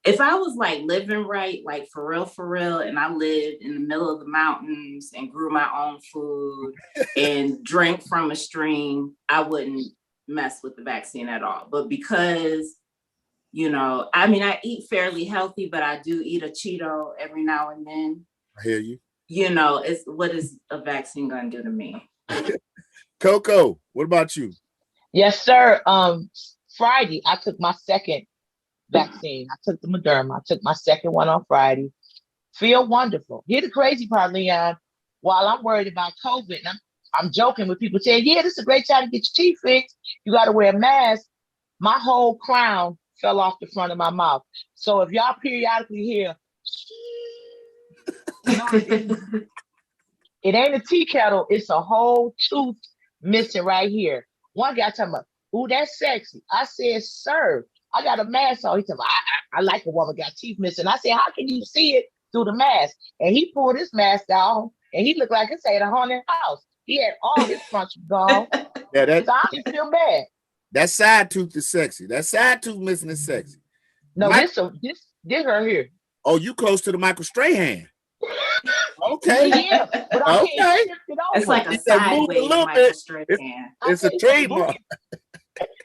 Speaker 15: If I was like living right, like for real, and I lived in the middle of the mountains and grew my own food and drank from a stream, I wouldn't mess with the vaccine at all. But because, you know, I mean, I eat fairly healthy, but I do eat a Cheeto every now and then.
Speaker 1: I hear you.
Speaker 15: You know, what is a vaccine going to do to me?
Speaker 1: Coco, what about you?
Speaker 16: Yes, sir. Friday, I took my second vaccine. I took the Moderna. I took my second one on Friday. Feel wonderful. Here's the crazy part, Leon. While I'm worried about COVID, and I'm joking with people saying, yeah, this is a great time to get your teeth fixed. You got to wear a mask. My whole crown fell off the front of my mouth. So if y'all periodically hear, it ain't a tea kettle. It's a whole tooth missing right here. One guy talking about, ooh, that's sexy. I said, sir, I got a mask on. He said, I like a woman got teeth missing. I said, how can you see it through the mask? And he pulled his mask down and he looked like he stayed at a haunted house. He had all his fronts gone.
Speaker 1: Yeah,
Speaker 16: so I just feel bad.
Speaker 1: That side tooth is sexy. That side tooth missing is sexy.
Speaker 16: No, this right here.
Speaker 1: Oh, you close to the Michael Strahan. Okay.
Speaker 16: Yeah, but I can't shift it over.
Speaker 15: It's like a sideways Michael Strahan.
Speaker 1: It's a trademark.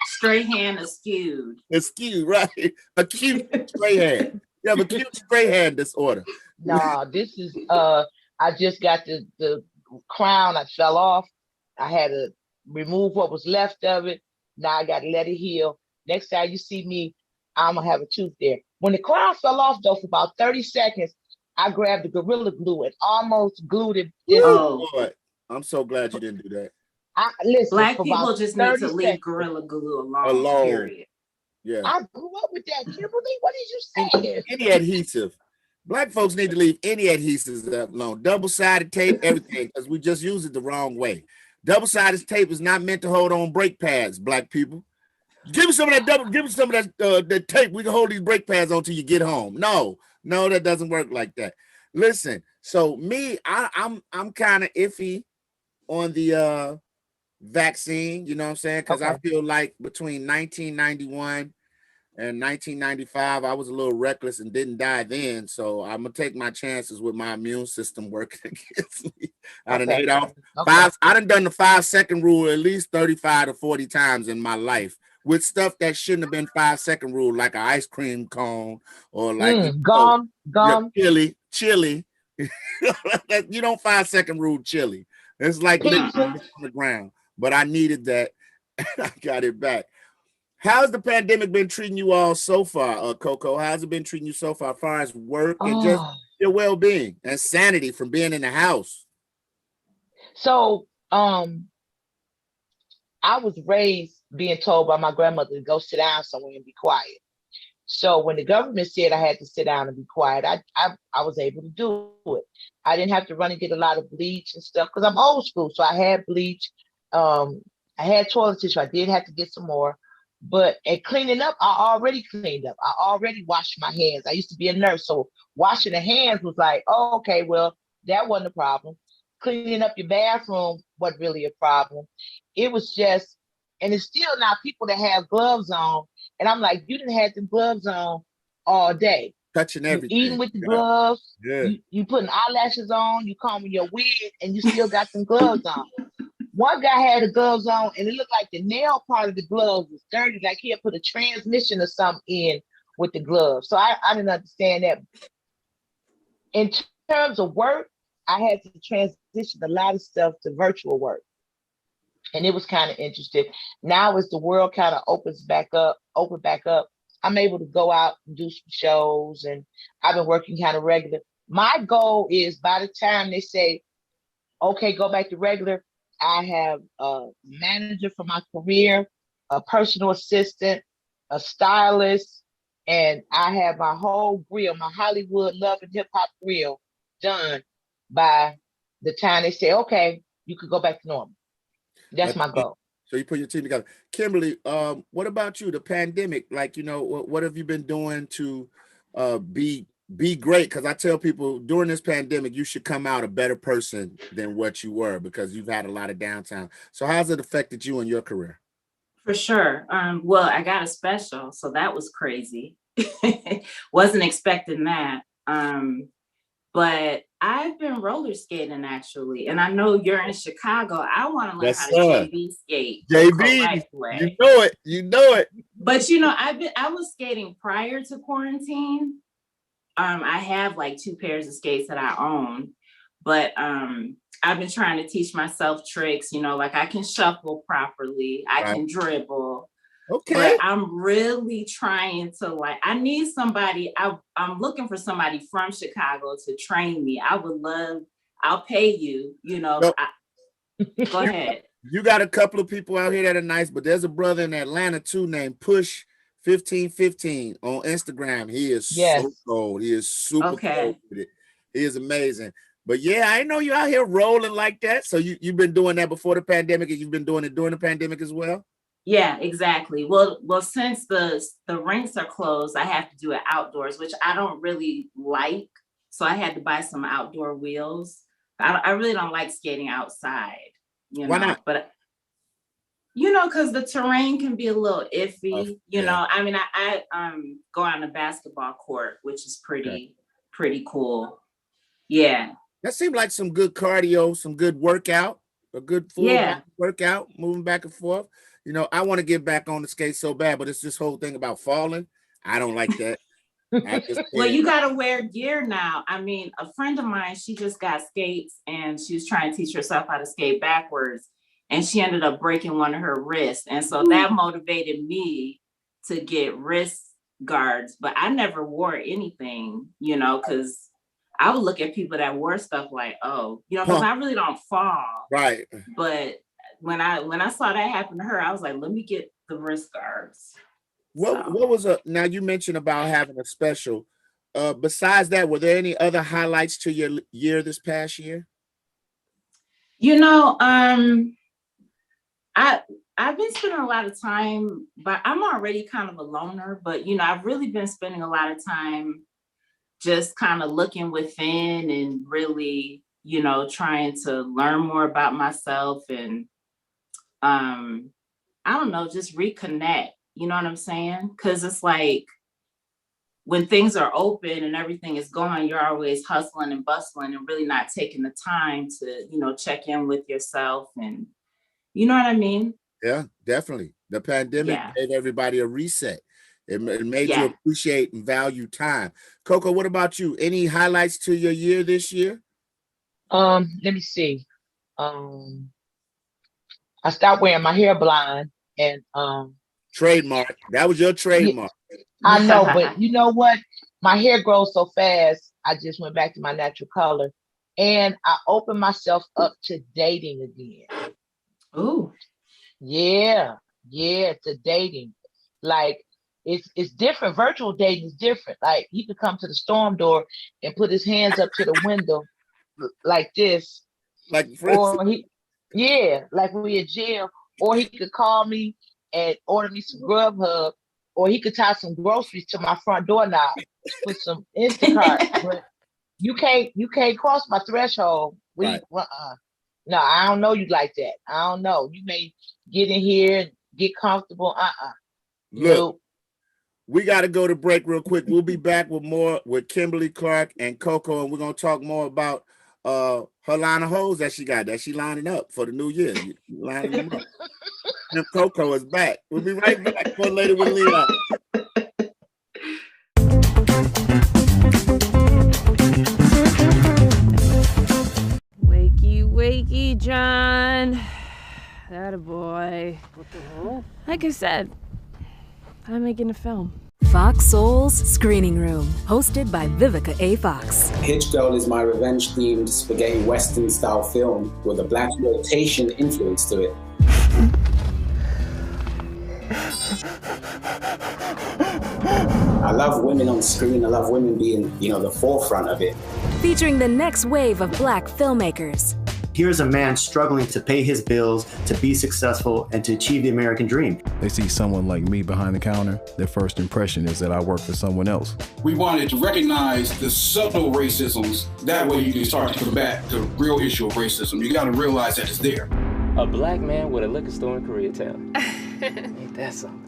Speaker 15: Strahan askewed.
Speaker 1: Askewed, right? Acute Strahan. You have acute Strahan disorder.
Speaker 16: No, this is I just got the crown. I fell off. I had to remove what was left of it. Now I got to let it heal. Next time you see me, I'm gonna have a tooth there. When the crown fell off though, for about 30 seconds, I grabbed the Gorilla Glue and almost glued it.
Speaker 1: Oh, boy. I'm so glad you didn't do that.
Speaker 16: Listen,
Speaker 15: Black people just need to leave Gorilla Glue alone. Period.
Speaker 1: Yeah.
Speaker 16: I grew up with that, Kimberly. What did you say?
Speaker 1: Any adhesive. Black folks need to leave any adhesives alone. Double-sided tape, everything, because we just use it the wrong way. Double-sided tape is not meant to hold on brake pads, black people. Give me some of that give me some of that tape. We can hold these brake pads on till you get home. No, that doesn't work like that. Listen, so me, I'm kind of iffy on the vaccine, you know what I'm saying? Because I feel like between 1991 and 1995, I was a little reckless and didn't die then. So I'm gonna take my chances with my immune system working against me. I done ate off I done the 5-second rule at least 35 to 40 times in my life with stuff that shouldn't have been 5-second rule, like an ice cream cone or like
Speaker 16: gum.
Speaker 1: Chili. You don't 5-second rule chili. It's like on the ground. But I needed that. I got it back. How's the pandemic been treating you all so far, Coco? How's it been treating you so far as far as work and just your well-being and sanity from being in the house?
Speaker 16: So I was raised being told by my grandmother to go sit down somewhere and be quiet. So when the government said I had to sit down and be quiet, I was able to do it. I didn't have to run and get a lot of bleach and stuff because I'm old school. So I had bleach. I had toilet tissue. I did have to get some more. But at cleaning up, I already cleaned up. I already washed my hands. I used to be a nurse. So washing the hands was like, oh, okay, well, that wasn't a problem. Cleaning up your bathroom wasn't really a problem. It was just, and it's still now people that have gloves on. And I'm like, you didn't have the gloves on all day.
Speaker 1: Touching everything.
Speaker 16: You eating with the gloves.
Speaker 1: Yeah.
Speaker 16: You putting eyelashes on, you combing your wig, and you still got some gloves on. One guy had the gloves on, and it looked like the nail part of the glove was dirty, like he had put a transmission or something in with the gloves. So I didn't understand that. In terms of work, I had to transition a lot of stuff to virtual work. And it was kind of interesting. Now as the world kind of open back up, I'm able to go out and do some shows, and I've been working kind of regular. My goal is by the time they say, okay, go back to regular, I have a manager for my career, a personal assistant, a stylist, and I have my whole grill, my Hollywood Love and Hip Hop grill done by the time they say, okay, you could go back to normal. That's my goal.
Speaker 1: So you put your team together. Kimberly, what about you? The pandemic, like, what have you been doing to be great? Because I tell people during this pandemic, you should come out a better person than what you were because you've had a lot of downtime. So how's it affected you in your career?
Speaker 15: For sure. Well, I got a special, so that was crazy. Wasn't expecting that. But I've been roller skating actually, and I know you're in Chicago. I want to learn how to JV skate.
Speaker 1: JV, you know it.
Speaker 15: But I was skating prior to quarantine. I have like 2 pairs of skates that I own, but I've been trying to teach myself tricks. Like I can shuffle properly, I can dribble.
Speaker 1: Okay.
Speaker 15: But I'm really trying to I need somebody. I'm looking for somebody from Chicago to train me. I'll pay you, Go ahead.
Speaker 1: You got a couple of people out here that are nice, but there's a brother in Atlanta too named Push 1515 on Instagram. He is so cold. He is super cold with it. He is amazing. But yeah, I know you out here rolling like that. So you've been doing that before the pandemic and you've been doing it during the pandemic as well?
Speaker 15: Yeah, exactly. Well, since the rinks are closed, I have to do it outdoors, which I don't really like. So I had to buy some outdoor wheels. I really don't like skating outside.
Speaker 1: Why not?
Speaker 15: But because the terrain can be a little iffy. I mean, I go on a basketball court, which is pretty
Speaker 1: cool.
Speaker 15: Yeah.
Speaker 1: That seemed like some good cardio, some good workout, a good full workout, moving back and forth. I want to get back on the skate so bad, but it's this whole thing about falling. I don't like that.
Speaker 15: Well, you got to wear gear now. I mean, a friend of mine, she just got skates and she was trying to teach herself how to skate backwards. And she ended up breaking one of her wrists. And so that motivated me to get wrist guards. But I never wore anything, because I would look at people that wore stuff like, because I really don't fall.
Speaker 1: Right.
Speaker 15: But when I saw that happen to her, I was like, let me get the wrist guards.
Speaker 1: What was now you mentioned about having a special. Besides that, were there any other highlights to your year this past year?
Speaker 15: I've been spending a lot of time, but I'm already kind of a loner, but I've really been spending a lot of time just kind of looking within and really, trying to learn more about myself and I don't know, just reconnect, you know what I'm saying? Because it's like when things are open and everything is going, you're always hustling and bustling and really not taking the time to, check in with yourself and you know what I mean?
Speaker 1: Yeah, definitely. The pandemic gave everybody a reset. It made you appreciate and value time. Coco, what about you? Any highlights to your year this year?
Speaker 16: Let me see. I stopped wearing my hair blonde and
Speaker 1: trademark. That was your trademark.
Speaker 16: I know, but you know what? My hair grows so fast. I just went back to my natural color, and I opened myself up to dating again.
Speaker 15: Oh,
Speaker 16: yeah, to dating. Like it's different. Virtual dating is different. Like he could come to the storm door and put his hands up to the window like this,
Speaker 1: like
Speaker 16: like we in jail. Or he could call me and order me some Grubhub, or he could tie some groceries to my front doorknob with some Instacart. But you can't cross my threshold. No, I don't know you like that. I don't know. You may get in here and get comfortable.
Speaker 1: Look, we got to go to break real quick. We'll be back with more with Kimberly Clark and Coco, and we're gonna talk more about her line of hoes that she got, that she lining up for the new year. Lining them up. And Coco is back. We'll be right back for Later with Leon.
Speaker 3: Wakey, John. That a boy. What the hell? Like I said, I'm making a film.
Speaker 4: Fox Soul's Screening Room, hosted by Vivica A. Fox.
Speaker 17: Hitch Girl is my revenge-themed spaghetti western-style film with a black exploitation influence to it. I love women on screen. I love women being, the forefront of it.
Speaker 4: Featuring the next wave of Black filmmakers.
Speaker 9: Here's a man struggling to pay his bills, to be successful, and to achieve the American dream.
Speaker 10: They see someone like me behind the counter, their first impression is that I work for someone else.
Speaker 18: We wanted to recognize the subtle racisms. That way you can start to combat the real issue of racism. You got to realize that it's there.
Speaker 19: A black man with a liquor store in Koreatown. Ain't that something?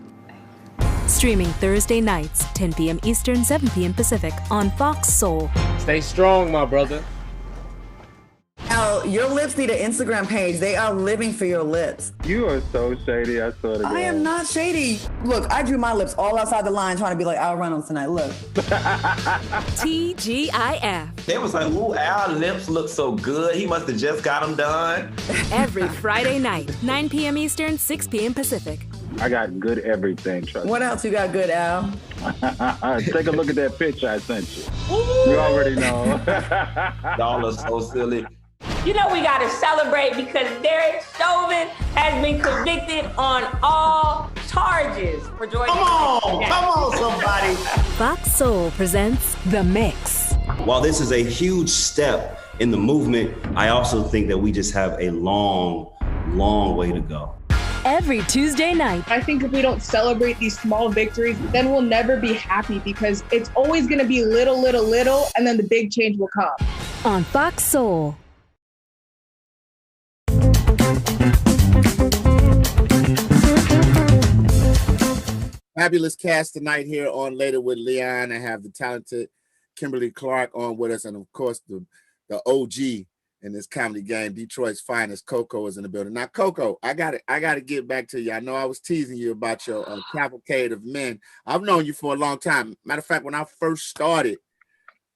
Speaker 4: Streaming Thursday nights, 10 p.m. Eastern, 7 p.m. Pacific on Fox Soul.
Speaker 19: Stay strong, my brother.
Speaker 5: Now, your lips need an Instagram page. They are living for your lips.
Speaker 26: You are so shady, I swear to God.
Speaker 5: I am not shady. Look, I drew my lips all outside the line trying to be like Al Reynolds tonight. Look.
Speaker 4: TGIF.
Speaker 27: They was like, ooh, Al lips look so good. He must have just got them done.
Speaker 4: Every Friday night, 9 p.m. Eastern, 6 p.m. Pacific.
Speaker 26: I got good everything, trust me.
Speaker 5: What else you got good, Al?
Speaker 26: Take a look at that picture I sent you. You already know.
Speaker 27: Y'all are so silly.
Speaker 12: You know we gotta celebrate because Derek Chauvin has been convicted on all charges for joining.
Speaker 27: Come on, somebody.
Speaker 4: Fox Soul presents The Mix.
Speaker 13: While this is a huge step in the movement, I also think that we just have a long, long way to go.
Speaker 4: Every Tuesday night.
Speaker 14: I think if we don't celebrate these small victories, then we'll never be happy because it's always going to be little, and then the big change will come.
Speaker 4: On Fox Soul.
Speaker 1: Fabulous cast tonight here on Later with Leon. I have the talented Kimberly Clark on with us, and of course the OG in this comedy game, Detroit's finest, Coco, is in the building. Now, Coco, I gotta get back to you. I know I was teasing you about your cavalcade of men. I've known you for a long time. Matter of fact, when I first started,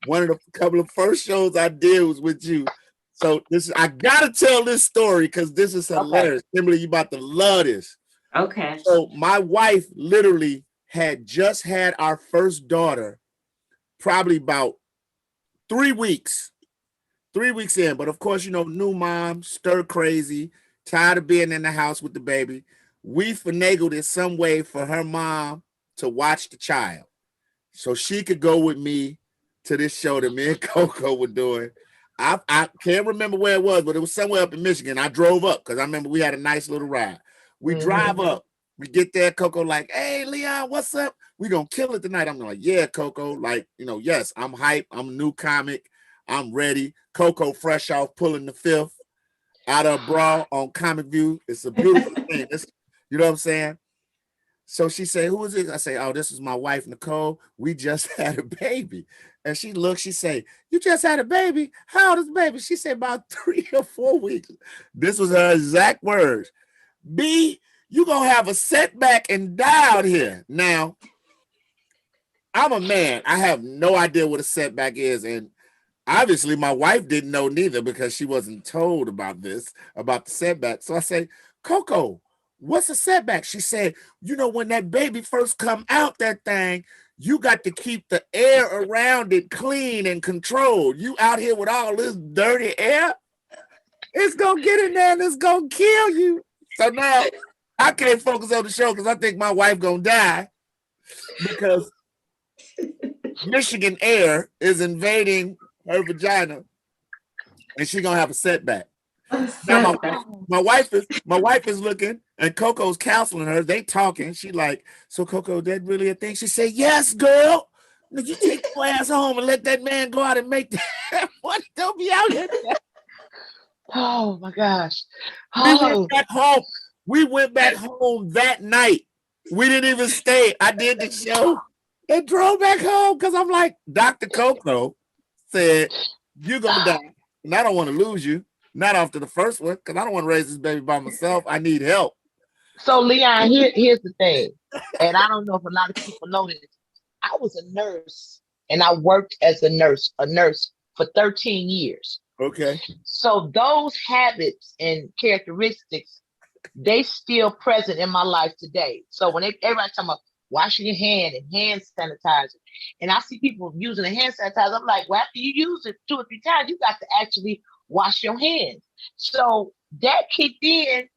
Speaker 1: one of the couple of first shows I did was with you. So I gotta tell this story because this is hilarious. Okay. Kimberly, you about to love this.
Speaker 15: Okay.
Speaker 1: So my wife literally had just had our first daughter, probably about 3 weeks. 3 weeks in, but of course, you know, new mom, stir crazy, tired of being in the house with the baby. We finagled it some way for her mom to watch the child so she could go with me to this show that me and Coco were doing. I can't remember where it was, but it was somewhere up in Michigan. I drove up because I remember we had a nice little ride. We drive up, we get there, Coco like, hey, Leon, what's up? We gonna kill it tonight. I'm like, yeah, Coco, like, you know, yes, I'm hype. I'm a new comic. I'm ready. Coco fresh off pulling the fifth out of a bra on Comic View. It's a beautiful thing. You know what I'm saying? So she said, who is it? I say, oh, this is my wife, Nicole. We just had a baby. And she looked, she said, you just had a baby? How old is the baby? She said about 3 or 4 weeks. This was her exact words. B, you gonna have a setback and die out here. Now, I'm a man. I have no idea what a setback is. And obviously, my wife didn't know neither because she wasn't told about this, about the setback. So I say, Coco, what's a setback? She said, you know, when that baby first come out that thing, you got to keep the air around it clean and controlled. You out here with all this dirty air, it's going to get in there and it's going to kill you. So now I can't focus on the show because I think my wife going to die because Michigan air is invading her vagina and she's going to have a setback. Now my wife is looking and Coco's counseling her. They talking. She like, so Coco, that really a thing? She said, yes, girl. You take your ass home and let that man go out and make that money. Don't be out here.
Speaker 16: Oh my gosh.
Speaker 1: We went back home. We went back home that night. We didn't even stay. I did the show and drove back home because I'm like, Dr. Coco said, you're gonna die. And I don't want to lose you. Not after the first one, because I don't want to raise this baby by myself. I need help.
Speaker 16: So, Leon, here's the thing, and I don't know if a lot of people know this. I was a nurse, and I worked as a nurse for 13 years.
Speaker 1: Okay.
Speaker 16: So those habits and characteristics, they still present in my life today. So when everybody talking about washing your hand and hand sanitizer, and I see people using a hand sanitizer, I'm like, well, after you use it 2 or 3 times, you got to actually wash your hands. So that kicked in,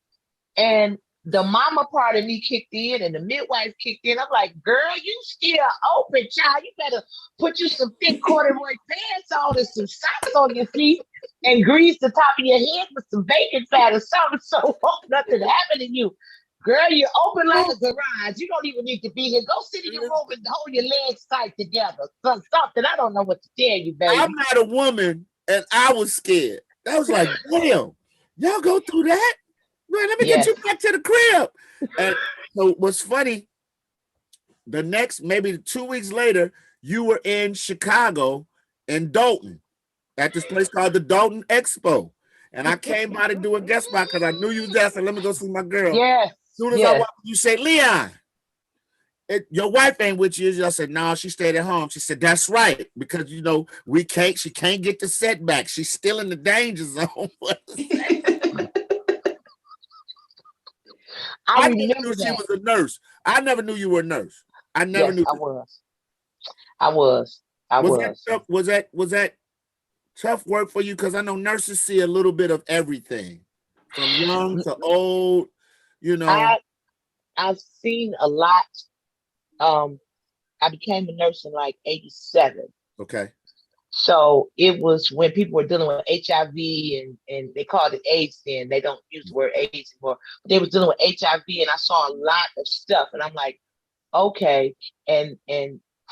Speaker 16: and the mama part of me kicked in and the midwife kicked in. I'm like, girl, you still open, child. You better put you some thick corduroy pants on and some socks on your feet and grease the top of your head with some bacon fat or something so nothing happened to you. Girl, you're open like a garage. You don't even need to be here. Go sit in your room and hold your legs tight together. Something. I don't know what to tell you, baby.
Speaker 1: I'm not a woman, and I was scared. I was like, damn, y'all go through that? Man, let me get you back to the crib. And so what's funny, the next, maybe 2 weeks later, you were in Chicago in Dalton at this place called the Dalton Expo. And I came by to do a guest spot because I knew you was there. So let me go see my girl.
Speaker 16: Yeah.
Speaker 1: As soon as I walked, you said, Leon, your wife ain't with you. I said, no, she stayed at home. She said, that's right. Because, you know, she can't get the setback. She's still in the danger zone. I never knew she was a nurse. I never knew you were a nurse. I never knew.
Speaker 16: I was.
Speaker 1: Was that tough work for you? Because I know nurses see a little bit of everything, from young to old. You know,
Speaker 16: I've seen a lot. I became a nurse in like '87.
Speaker 1: Okay.
Speaker 16: So it was when people were dealing with HIV and they called it AIDS then. They don't use the word AIDS anymore. But they were dealing with HIV and I saw a lot of stuff. And I'm like, okay. And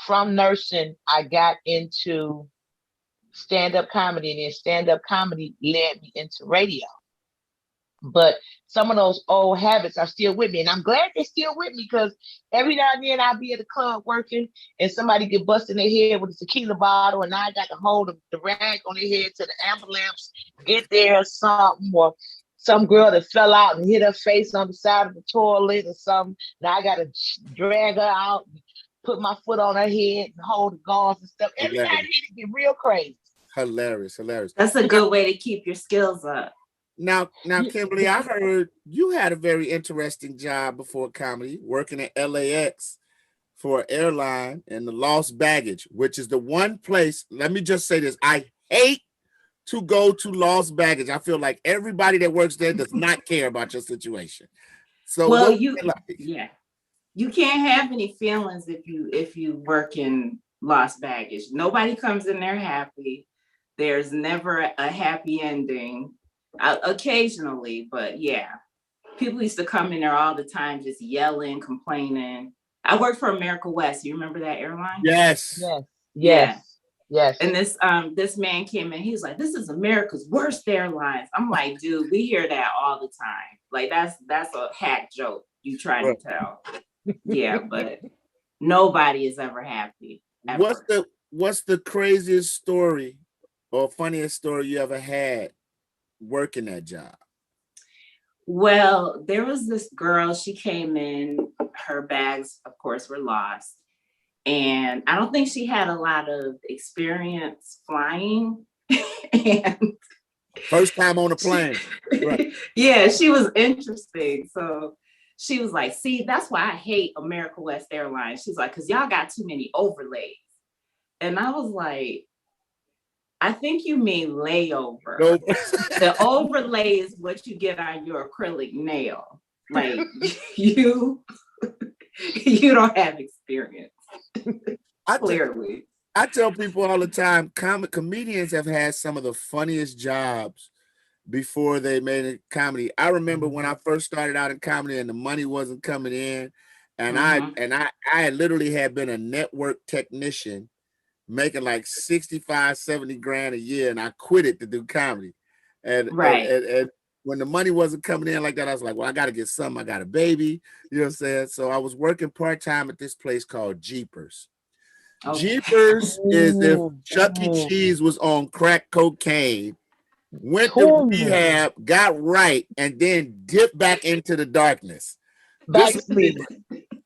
Speaker 16: from nursing, I got into stand-up comedy, and then stand-up comedy led me into radio. But some of those old habits are still with me. And I'm glad they're still with me because every now and then I'll be at a club working and somebody get busted in their head with a tequila bottle and I got to hold the rag on their head to the ambulance, get there or something, or some girl that fell out and hit her face on the side of the toilet or something. Now I got to drag her out, put my foot on her head and hold the gauze and stuff. Every now and then it get real crazy.
Speaker 1: Hilarious.
Speaker 15: That's a good way to keep your skills up.
Speaker 1: Now, Kimberly, I heard you had a very interesting job before comedy, working at LAX for an airline in the lost baggage, which is the one place, let me just say this, I hate to go to lost baggage. I feel like everybody that works there does not care about your situation. So
Speaker 15: well, you can't have any feelings if you work in lost baggage. Nobody comes in there happy. There's never a happy ending. Occasionally, but yeah, people used to come in there all the time just yelling, complaining. I worked for America West. You remember that airline?
Speaker 1: Yes.
Speaker 15: And this man came in, he was like, this is America's worst airlines. I'm like, dude, we hear that all the time. Like that's a hack joke you try to tell. Yeah, but nobody is ever happy. Ever.
Speaker 1: What's the craziest story or funniest story you ever had working that job?
Speaker 15: Well, there was this girl, she came in, her bags, of course, were lost. And I don't think she had a lot of experience flying. And
Speaker 1: first time on a plane. Right.
Speaker 15: Yeah, she was interesting. So she was like, see, that's why I hate America West Airlines. She's like, because y'all got too many overlays. And I was like, I think you mean layover. Nope. The overlay is what you get on your acrylic nail. Like you don't have experience. Clearly.
Speaker 1: I tell people all the time, comedians have had some of the funniest jobs before they made it comedy. I remember when I first started out in comedy and the money wasn't coming in, and I literally had been a network technician making like 65, 70 grand a year, and I quit it to do comedy. And when the money wasn't coming in like that, I was like, well, I got to get something. I got a baby, you know what I'm saying? So I was working part-time at this place called Jeepers. Okay. Jeepers is if Chuck E. Cheese was on crack cocaine, went to rehab, got right, and then dipped back into the darkness.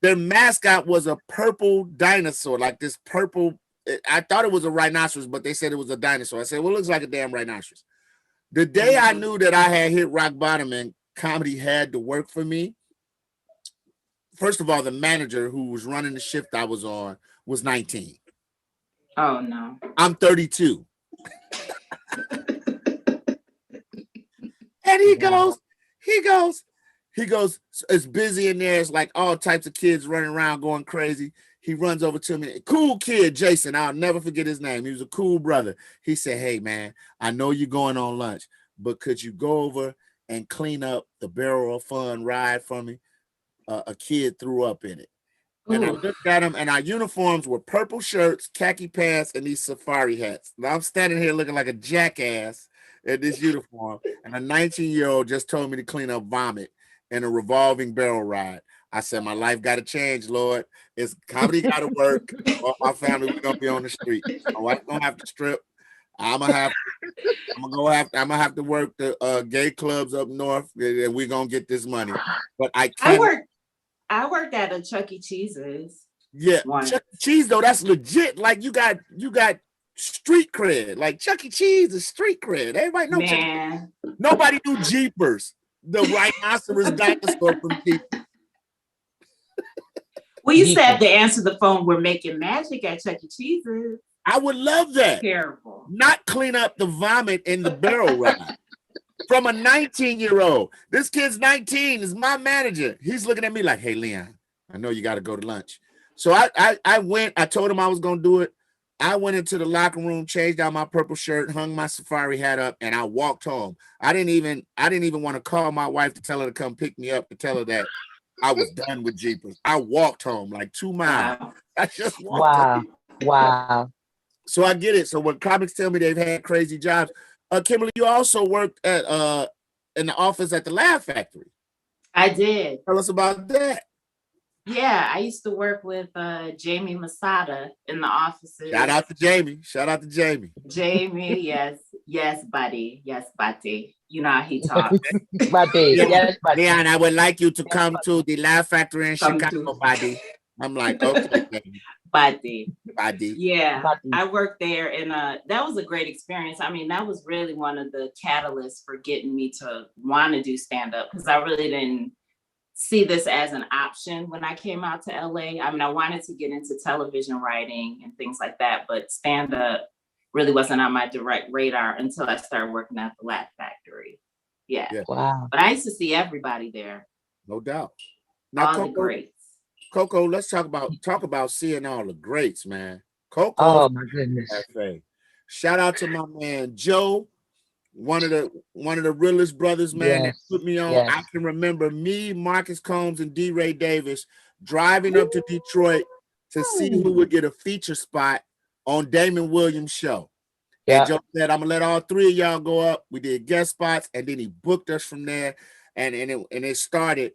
Speaker 1: Their mascot was a purple dinosaur, like this purple. I thought it was a rhinoceros, but they said it was a dinosaur. I said, well, it looks like a damn rhinoceros. The day I knew that I had hit rock bottom and comedy had to work for me, first of all, the manager who was running the shift I was on was 19.
Speaker 15: Oh, no.
Speaker 1: I'm 32. And he goes, He goes, it's busy in there. It's like all types of kids running around going crazy. He runs over to me. Cool kid, Jason. I'll never forget his name. He was a cool brother. He said, hey, man, I know you're going on lunch, but could you go over and clean up the Barrel of Fun ride for me? A kid threw up in it. And I looked at him, and our uniforms were purple shirts, khaki pants, and these safari hats. Now I'm standing here looking like a jackass in this uniform, and a 19-year-old just told me to clean up vomit in a revolving barrel ride. I said, my life got to change, Lord. It's comedy got to work, or my family we're gonna be on the street. My wife gonna have to strip. I'm gonna have to work the gay clubs up north, and we're gonna get this money. But I
Speaker 15: worked at a Chuck E. Cheese's.
Speaker 1: Yeah, Chuck E. Cheese though, that's legit. Like you got street cred. Like Chuck E. Cheese is street cred. Everybody know Chuck E. Nobody knew Jeepers, the rhinoceros dinosaur from Jeepers.
Speaker 15: Well, you said to answer the phone, we're making magic at Chuck E. Cheese's.
Speaker 1: I would love that.
Speaker 15: Terrible.
Speaker 1: Not clean up the vomit in the barrel ride. From a 19-year-old. This kid's 19, is my manager. He's looking at me like, hey, Leon, I know you got to go to lunch. So I went, I told him I was going to do it. I went into the locker room, changed out my purple shirt, hung my safari hat up, and I walked home. I didn't even want to call my wife to tell her to come pick me up, to tell her that I was done with Jeepers. I walked home like 2 miles. Wow. I just walked home.
Speaker 16: Wow.
Speaker 1: So I get it. So when comics tell me they've had crazy jobs, Kimberly, you also worked at in the office at the Laugh Factory.
Speaker 15: I did.
Speaker 1: Tell us about that.
Speaker 15: Yeah, I used to work with Jamie Masada in the offices.
Speaker 1: Shout out to Jamie.
Speaker 15: Jamie, yes, buddy. You know how he talks.
Speaker 16: Buddy, yes, buddy.
Speaker 1: Leon, I would like you to come to the Laugh Factory in Chicago, buddy. I'm like, okay.
Speaker 15: Buddy. Yeah,
Speaker 16: buddy.
Speaker 15: I worked there, and that was a great experience. I mean, that was really one of the catalysts for getting me to want to do stand-up, because I really didn't see this as an option when I came out to LA. I mean, I wanted to get into television writing and things like that, but stand-up really wasn't on my direct radar until I started working at the Laugh Factory. Yeah.
Speaker 16: Wow.
Speaker 15: But I used to see everybody there.
Speaker 1: No doubt. Now,
Speaker 15: all the greats.
Speaker 1: Coco, let's talk about seeing all the greats, man. Coco.
Speaker 16: Oh my goodness.
Speaker 1: Shout out to my man Joe, one of the realest brothers, man, that put me on. I can remember me, Marcus Combs, and D. Ray Davis driving up to Detroit to see who would get a feature spot on Damon Williams' show. Yeah. And Joe said, I'm gonna let all three of y'all go up. We did guest spots, and then he booked us from there. And it started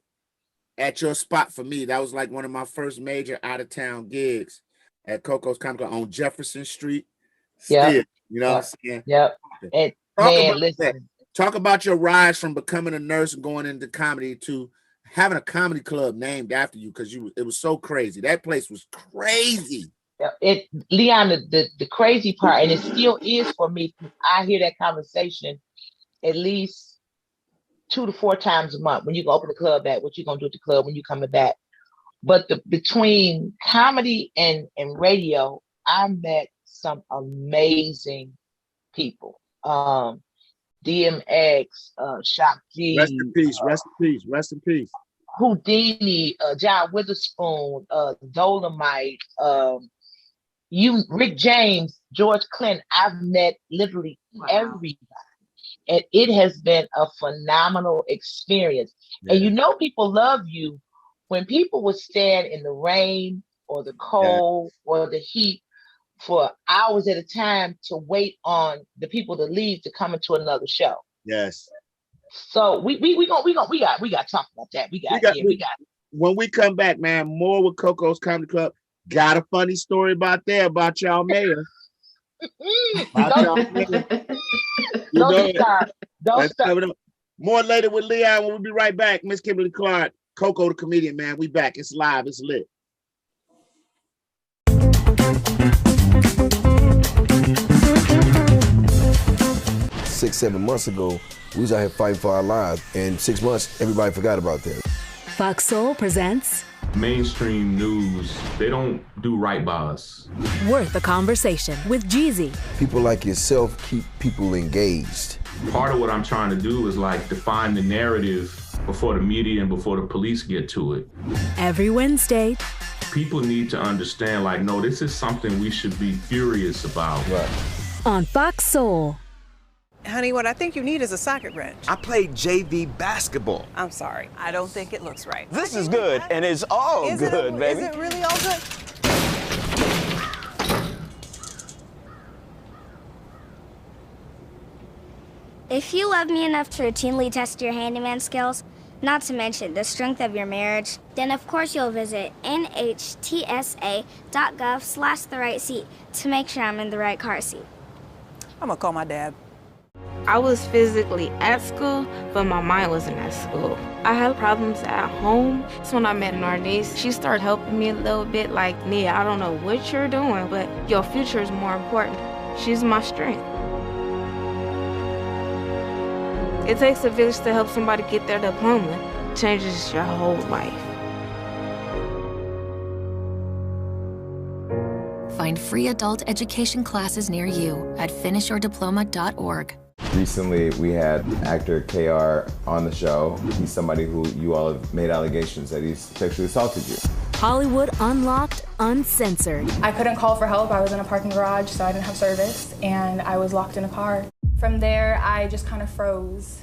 Speaker 1: at your spot for me. That was like one of my first major out-of-town gigs at Coco's Comic Club on Jefferson Street.
Speaker 16: Yeah.
Speaker 1: You know what I'm saying?
Speaker 16: Yep. And
Speaker 1: talk about your rise from becoming a nurse and going into comedy to having a comedy club named after you, because it was so crazy. That place was crazy.
Speaker 16: Leon, the crazy part, and it still is for me, I hear that conversation at least 2 to 4 times a month. When you go open the club back, what you gonna do at the club when you coming back? But between comedy and radio, I met some amazing people. DMX, Shock G.
Speaker 1: Rest in peace.
Speaker 16: Houdini, John Witherspoon, Dolomite, Rick James, George Clinton. I've met literally everybody. And it has been a phenomenal experience. Yeah. And you know, people love you when people would stand in the rain or the cold or the heat for hours at a time to wait on the people to leave to come into another show.
Speaker 1: Yes.
Speaker 16: So we got to talk about that. We got.
Speaker 1: When we come back, man, more with Coco's Comedy Club. Got a funny story about y'all mayor.
Speaker 16: Don't stop.
Speaker 1: More later with Leon. We'll be right back. Miss Kimberly Clark, Coco the comedian, man. We back. It's live. It's lit.
Speaker 11: 6-7 months ago, we was out here fighting for our lives. And 6 months, everybody forgot about that.
Speaker 4: Fox Soul presents
Speaker 20: mainstream news, they don't do right by us.
Speaker 4: Worth a Conversation with Jeezy.
Speaker 11: People like yourself keep people engaged.
Speaker 20: Part of what I'm trying to do is like define the narrative before the media and before the police get to it.
Speaker 4: Every Wednesday.
Speaker 20: People need to understand, like, no, this is something we should be furious about.
Speaker 11: Right.
Speaker 4: On Fox Soul.
Speaker 2: Honey, what I think you need is a socket wrench.
Speaker 8: I played JV basketball.
Speaker 2: I'm sorry. I don't think it looks right.
Speaker 8: This is good, and it's all good, baby.
Speaker 2: Is it really all good?
Speaker 21: If you love me enough to routinely test your handyman skills, not to mention the strength of your marriage, then of course you'll visit nhtsa.gov/therightseat to make sure I'm in the right car seat.
Speaker 2: I'm gonna call my dad.
Speaker 22: I was physically at school, but my mind wasn't at school. I had problems at home. So when I met Narnese, she started helping me a little bit, like, Nia, I don't know what you're doing, but your future is more important. She's my strength. It takes a village to help somebody get their diploma. It changes your whole life.
Speaker 23: Find free adult education classes near you at finishyourdiploma.org.
Speaker 24: Recently, we had actor KR on the show. He's somebody who you all have made allegations that he's sexually assaulted you.
Speaker 4: Hollywood Unlocked, Uncensored.
Speaker 25: I couldn't call for help. I was in a parking garage, so I didn't have service, and I was locked in a car. From there, I just kind of froze.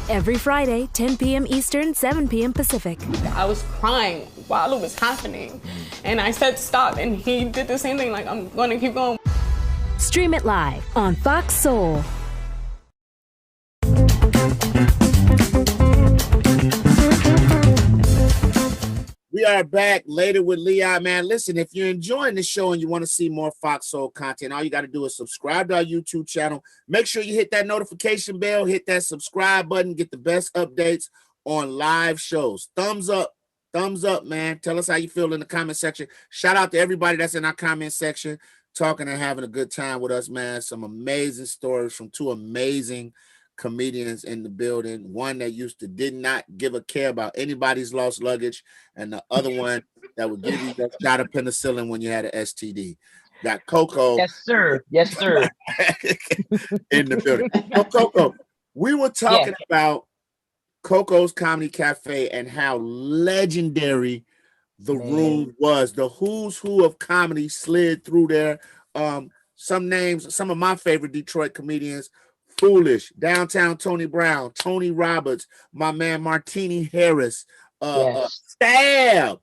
Speaker 4: Every Friday, 10 p.m. Eastern, 7 p.m. Pacific.
Speaker 14: I was crying while it was happening, and I said stop, and he did the same thing, like, I'm gonna keep going.
Speaker 4: Stream it live on Fox Soul.
Speaker 1: We are back later with Leon, man. Listen, if you're enjoying the show and you want to see more Fox Soul content, all you got to do is subscribe to our YouTube channel. Make sure you hit that notification bell, hit that subscribe button, get the best updates on live shows. Thumbs up, man. Tell us how you feel in the comment section. Shout out to everybody that's in our comment section, talking and having a good time with us, man. Some amazing stories from two amazing comedians in the building. One that did not give a care about anybody's lost luggage, and the other one that would give you that shot of penicillin when you had an STD. Got Coco.
Speaker 16: Yes, sir. Yes, sir.
Speaker 1: In the building. So, Coco, we were talking about Coco's Comedy Cafe and how legendary the room was. The who's who of comedy slid through there. Some names, some of my favorite Detroit comedians: Foolish, Downtown Tony Brown, Tony Roberts, my man Martini Harris, Stab,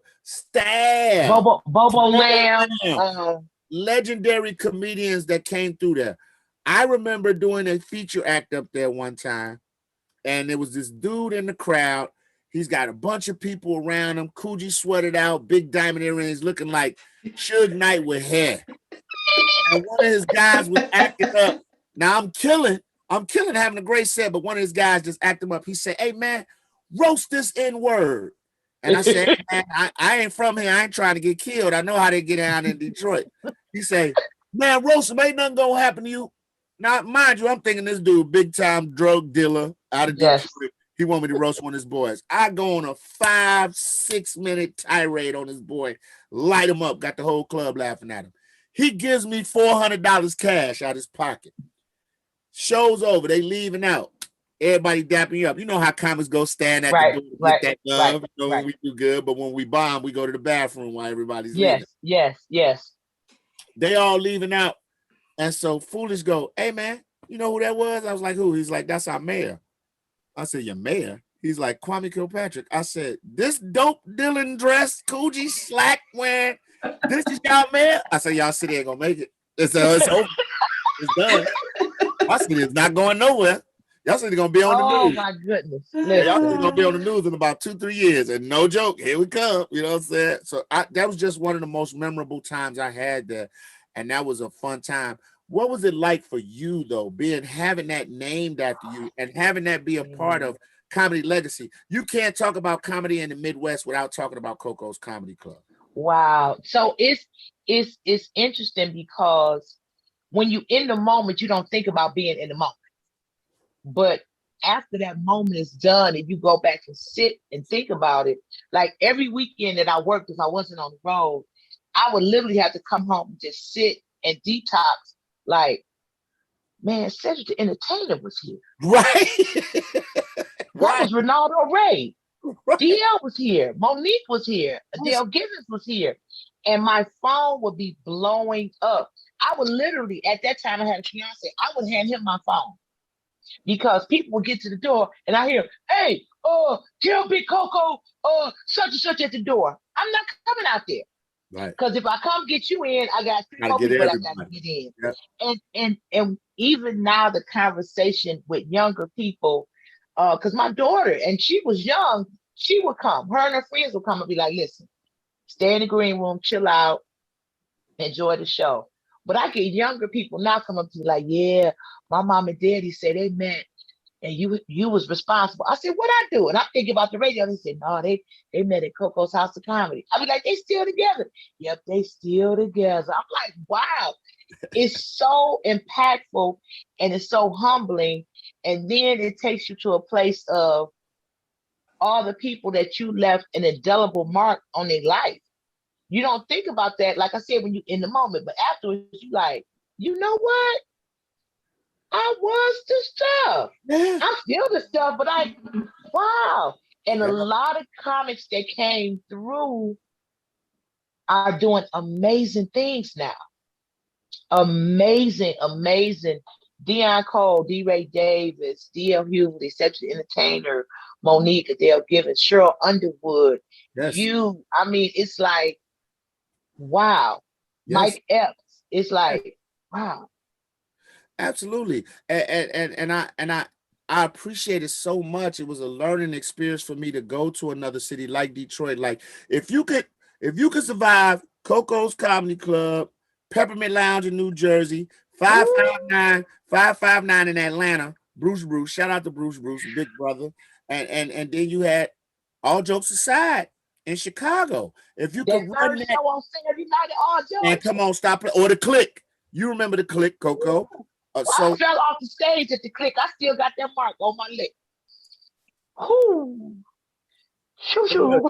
Speaker 16: Bobo Lamb,
Speaker 1: legendary comedians that came through there. I remember doing a feature act up there one time, and there was this dude in the crowd. He's got a bunch of people around him, Coogee sweated out, big diamond earrings, looking like Suge Knight with hair. And one of his guys was acting up. Now I'm killing having a great set, but one of his guys just acted him up. He said, "Hey man, roast this N-word." And I said, "Hey, man, I ain't from here. I ain't trying to get killed. I know how they get down in Detroit." He said, "Man, roast him. Ain't nothing gonna happen to you." Now, mind you, I'm thinking this dude, big time drug dealer out of Detroit. He want me to roast one of his boys. I go on a 5-6 minute tirade on his boy, light him up, got the whole club laughing at him. He gives me $400 cash out his pocket. Show's over. They leaving out. Everybody dapping you up. You know how comics go stand at the door, get that love. When we do good, but when we bomb, we go to the bathroom while everybody's leaving.
Speaker 16: Yes.
Speaker 1: They all leaving out. And so Foolish go, "Hey man, you know who that was?" I was like, "Who?" He's like, "That's our mayor." I said, "Your mayor?" He's like, "Kwame Kilpatrick." I said, "This dope Dylan dress, Coogee slack wearing, this is y'all mayor?" I said, "Y'all city ain't gonna make it. It's over. It's done. My city is not going nowhere. Y'all city gonna be on the news."
Speaker 16: Oh my goodness.
Speaker 1: Y'all city gonna be on the news in about 2-3 years. And no joke, here we come. You know what I'm saying? So that was just one of the most memorable times I had there. And that was a fun time. What was it like for you though, having that named after you and having that be a part of comedy legacy? You can't talk about comedy in the Midwest without talking about Coco's Comedy Club.
Speaker 16: Wow. So it's interesting because when you in the moment, you don't think about being in the moment. But after that moment is done and you go back and sit and think about it, like every weekend that I worked, if I wasn't on the road, I would literally have to come home and just sit and detox. Like, man, Cedric the Entertainer was here.
Speaker 1: Right.
Speaker 16: That was Ronaldo Ray. DL was here. Monique was here. Adele Givens was here. And my phone would be blowing up. I would literally, at that time I had a fiance, I would hand him my phone. Because people would get to the door and I hear, hey, tell Big Coco, such and such at the door. I'm not coming out there.
Speaker 1: Right.
Speaker 16: Because if I come get you in, I got 3 more people I got to get in. Yep. And even now the conversation with younger people, because my daughter, and she was young, she would come. Her and her friends would come and be like, listen, stay in the green room, chill out, enjoy the show. But I get younger people now come up to me like, yeah, my mom and daddy said they met and you was responsible. I said, what I do? And I'm thinking about the radio. They said, no, they met at Coco's House of Comedy. I be like, they still together. Yep, they still together. I'm like, wow. It's so impactful and it's so humbling. And then it takes you to a place of all the people that you left an indelible mark on their life. You don't think about that, like I said, when you in the moment, but afterwards you like, you know what? I was the stuff. I'm still the stuff, but wow. And a lot of comics that came through are doing amazing things now. Amazing. Deon Cole, D. Ray Davis, D.L. Hughley, Cedric the Entertainer, Monique, Adele Givens, Cheryl Underwood. Yes. It's like, wow. Yes. Mike Epps. It's like, wow.
Speaker 1: Absolutely. And I appreciate it so much. It was a learning experience for me to go to another city like Detroit. Like if you could survive Coco's Comedy Club, Peppermint Lounge in New Jersey, 559 in Atlanta, Bruce, shout out to Bruce, big brother. And then you had All Jokes Aside in Chicago. If you could run that
Speaker 16: on Saturday night at All Jokes.
Speaker 1: And come on, stop it. Or the Click. You remember the Click, Coco?
Speaker 16: I fell off the stage at the Click. I still got that mark on my leg. Ooh. Shoo.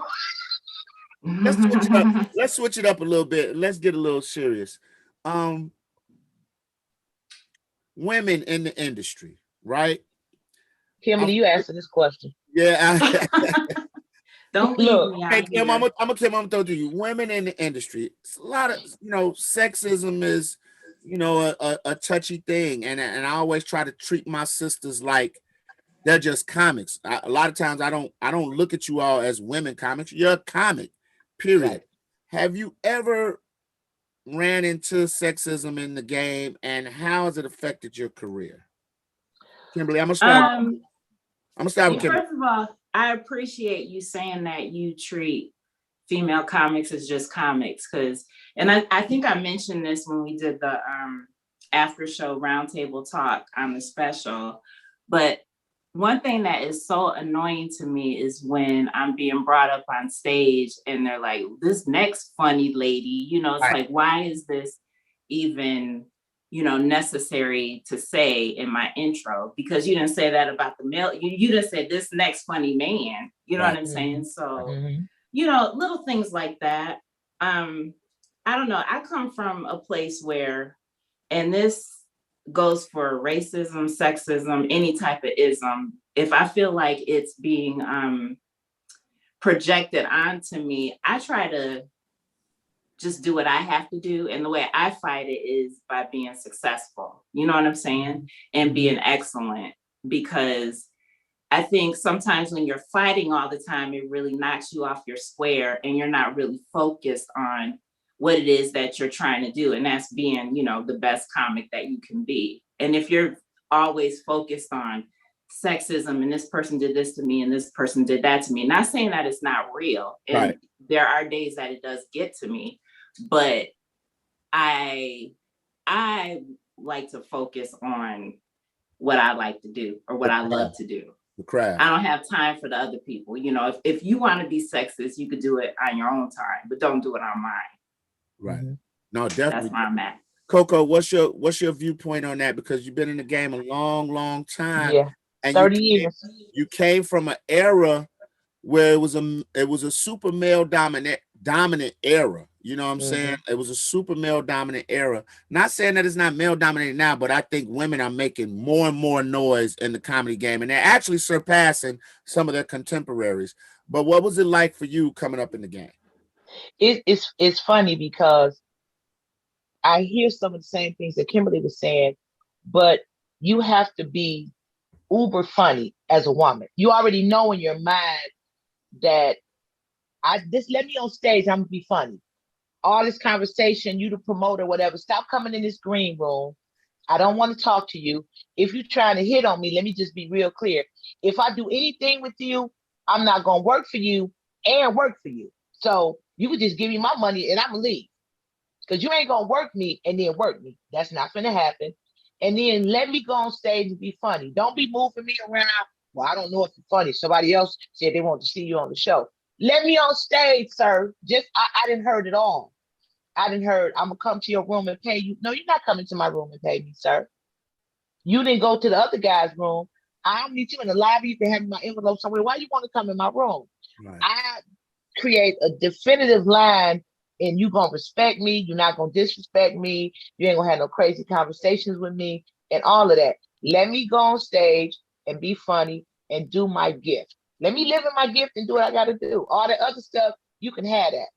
Speaker 1: Let's switch it up a little bit. Let's get a little serious. Women in the industry, right?
Speaker 16: Kimberly, you answer this question.
Speaker 1: Yeah.
Speaker 15: Don't leave me out
Speaker 1: hey, Kim,
Speaker 15: here.
Speaker 1: I'm gonna throw to you. Women in the industry. It's a lot of, sexism is, a touchy thing. And I always try to treat my sisters like they're just comics. A lot of times I don't look at you all as women comics. You're a comic, period. Right. Have you ever ran into sexism in the game, and how has it affected your career? Kimberly, I'm gonna start. I'm gonna start with Kimberly.
Speaker 15: First of all, I appreciate you saying that you treat female comics as just comics, and I think I mentioned this when we did the after show roundtable talk on the special, but one thing that is so annoying to me is when I'm being brought up on stage and they're like, this next funny lady, it's right. Like, why is this even, necessary to say in my intro? Because you didn't say that about the male, you didn't say this next funny man, you know right. What I'm saying? So, little things like that. I don't know. I come from a place where, and this goes for racism, sexism, any type of ism. If I feel like it's being projected onto me, I try to just do what I have to do. And the way I fight it is by being successful. You know what I'm saying? And being excellent. Because I think sometimes when you're fighting all the time, it really knocks you off your square and you're not really focused on what it is that you're trying to do. And that's being, the best comic that you can be. And if you're always focused on sexism and this person did this to me and this person did that to me, not saying that it's not real. And right. There are days that it does get to me, but I like to focus on what I like to do or what I love to do.
Speaker 1: The craft.
Speaker 15: I don't have time for the other people. If you want to be sexist, you could do it on your own time, but don't do it on mine.
Speaker 1: Right. No, definitely.
Speaker 15: That's where I'm at.
Speaker 1: Coco, what's your viewpoint on that? Because you've been in the game a long, long time.
Speaker 16: Yeah.
Speaker 1: And
Speaker 16: 30 years.
Speaker 1: You came from an era where it was a super male dominant era. You know what I'm saying? It was a super male dominant era. Not saying that it's not male dominated now, but I think women are making more and more noise in the comedy game, and they're actually surpassing some of their contemporaries. But what was it like for you coming up in the game?
Speaker 16: It's funny because I hear some of the same things that Kimberly was saying, but you have to be uber funny as a woman. You already know in your mind that just let me on stage, I'm gonna be funny. All this conversation, you the promoter, whatever, stop coming in this green room. I don't want to talk to you. If you're trying to hit on me, let me just be real clear. If I do anything with you, I'm not gonna work for you and work for you. So you could just give me my money and I'm gonna leave. Because you ain't gonna work me and then work me. That's not gonna happen. And then let me go on stage and be funny. Don't be moving me around. Well, I don't know if you're funny. Somebody else said they want to see you on the show. Let me on stage, sir. I didn't heard it all. I didn't heard, I'm gonna come to your room and pay you. No, you're not coming to my room and pay me, sir. You didn't go to the other guy's room. I don't need you in the lobby. You can have my envelope somewhere. Why you want to come in my room? Right. I create a definitive line, and you gonna respect me. You're not gonna disrespect me. You ain't gonna have no crazy conversations with me and all of that. Let me go on stage and be funny and do my gift. Let me live in my gift and do what I gotta do. All the other stuff, you can have that.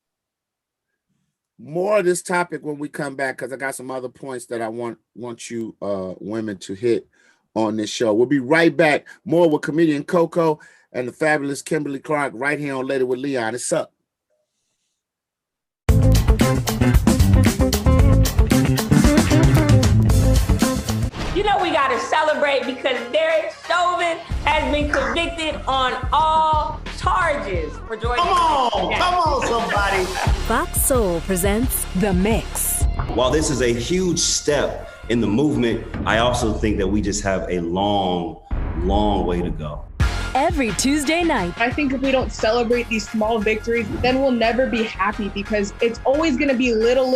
Speaker 1: More of this topic when we come back, because I got some other points that I want you women to hit on this show. We'll be right back. More with comedian Coco and the fabulous Kimberly Clark right here on Later with Leon. It's up.
Speaker 12: You know we gotta celebrate because Derek Chauvin has been convicted on all charges for joining.
Speaker 27: Come on, somebody.
Speaker 4: Fox Soul presents The Mix.
Speaker 13: While this is a huge step in the movement, I also think that we just have a long, long way to go.
Speaker 4: Every Tuesday night.
Speaker 14: I think if we don't celebrate these small victories, then we'll never be happy because it's always going to be little,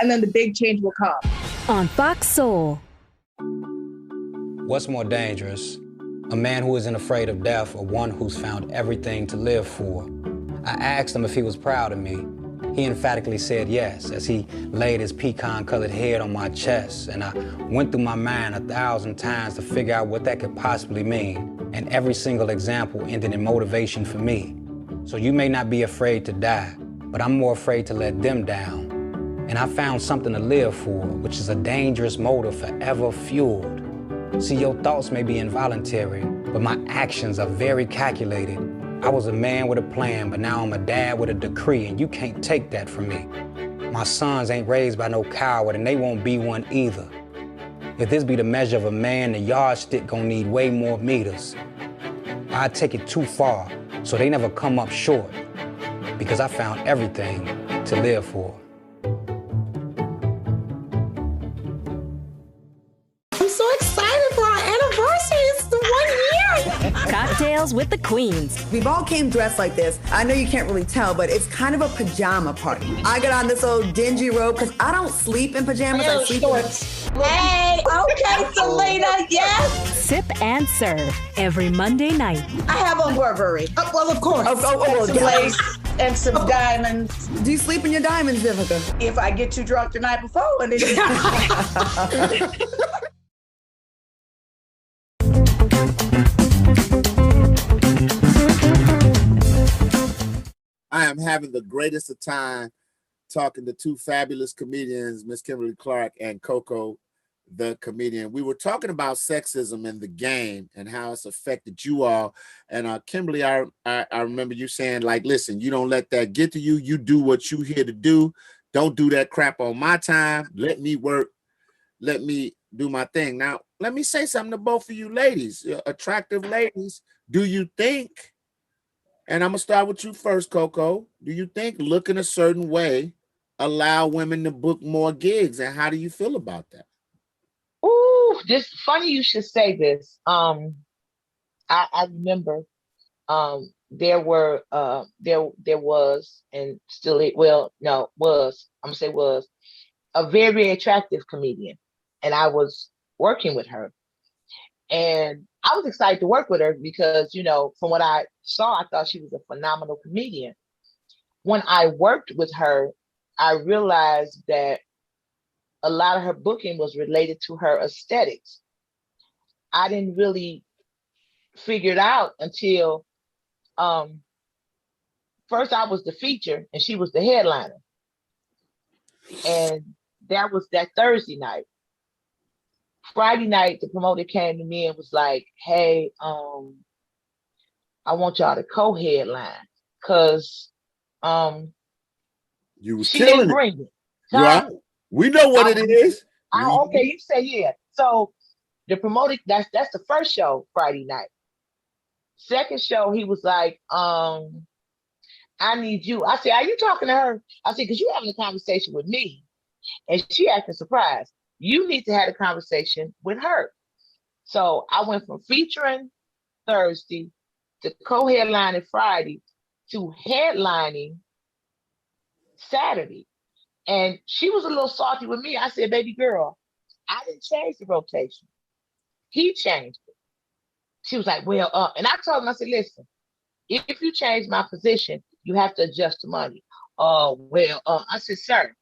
Speaker 14: and then the big change will come.
Speaker 4: On Fox Soul.
Speaker 3: What's more dangerous? A man who isn't afraid of death or one who's found everything to live for? I asked him if he was proud of me. He emphatically said yes, as he laid his pecan-colored head on my chest, and I went through my mind 1,000 times to figure out what that could possibly mean, and every single example ended in motivation for me. So you may not be afraid to die, but I'm more afraid to let them down. And I found something to live for, which is a dangerous motive forever fueled. See, your thoughts may be involuntary, but my actions are very calculated. I was a man with a plan, but now I'm a dad with a decree, and you can't take that from me. My sons ain't raised by no coward, and they won't be one either. If this be the measure of a man, the yardstick gonna need way more meters. I take it too far, so they never come up short, because I found everything to live for.
Speaker 6: I'm so excited for our anniversary. It's the 1 year.
Speaker 4: Cocktails with the Queens.
Speaker 7: We've all came dressed like this. I know you can't really tell, but it's kind of a pajama party. I got on this old dingy robe because I don't sleep in pajamas. I sleep
Speaker 6: shorts. Hey, okay, Selena, yes.
Speaker 4: Sip and serve every Monday night.
Speaker 6: I have on Burberry. Oh, well, of course. Some lace and some diamonds.
Speaker 7: Do you sleep in your diamonds, Vivica?
Speaker 6: If I get too drunk the night before, and then
Speaker 1: I am having the greatest of time talking to two fabulous comedians, Miss Kimberly Clark and Coco, the comedian. We were talking about sexism in the game and how it's affected you all. And Kimberly, I remember you saying, like, listen, you don't let that get to you. You do what you here to do. Don't do that crap on my time. Let me work. Let me do my thing. Now, let me say something to both of you ladies, attractive ladies. Do you think, and I'm going to start with you first, Coco, do you think looking a certain way allow women to book more gigs? And how do you feel about that?
Speaker 16: Ooh, this funny you should say this. I remember there was and still was a very, very attractive comedian, and I was working with her, and I was excited to work with her because, you know, from what I saw, I thought she was a phenomenal comedian. When I worked with her, I realized that a lot of her booking was related to her aesthetics. I didn't really figure it out until first I was the feature and she was the headliner. And that was that Thursday night. Friday night, the promoter came to me and was like, hey, I want y'all to co-headline because
Speaker 1: you was
Speaker 16: she
Speaker 1: killing
Speaker 16: didn't
Speaker 1: it.
Speaker 16: bring it.
Speaker 1: Right. We know what it is.
Speaker 16: Okay, you say yeah. So the promoter, that's the first show, Friday night. Second show, he was like, I need you. I said, are you talking to her? I said, because you having a conversation with me. And she acting surprised. You need to have a conversation with her. So I went from featuring Thursday to co-headlining Friday to headlining Saturday. And she was a little salty with me. I said, baby girl, I didn't change the rotation. He changed it. She was like, well, and I told him, I said, listen, if you change my position, you have to adjust the money. I said, sir,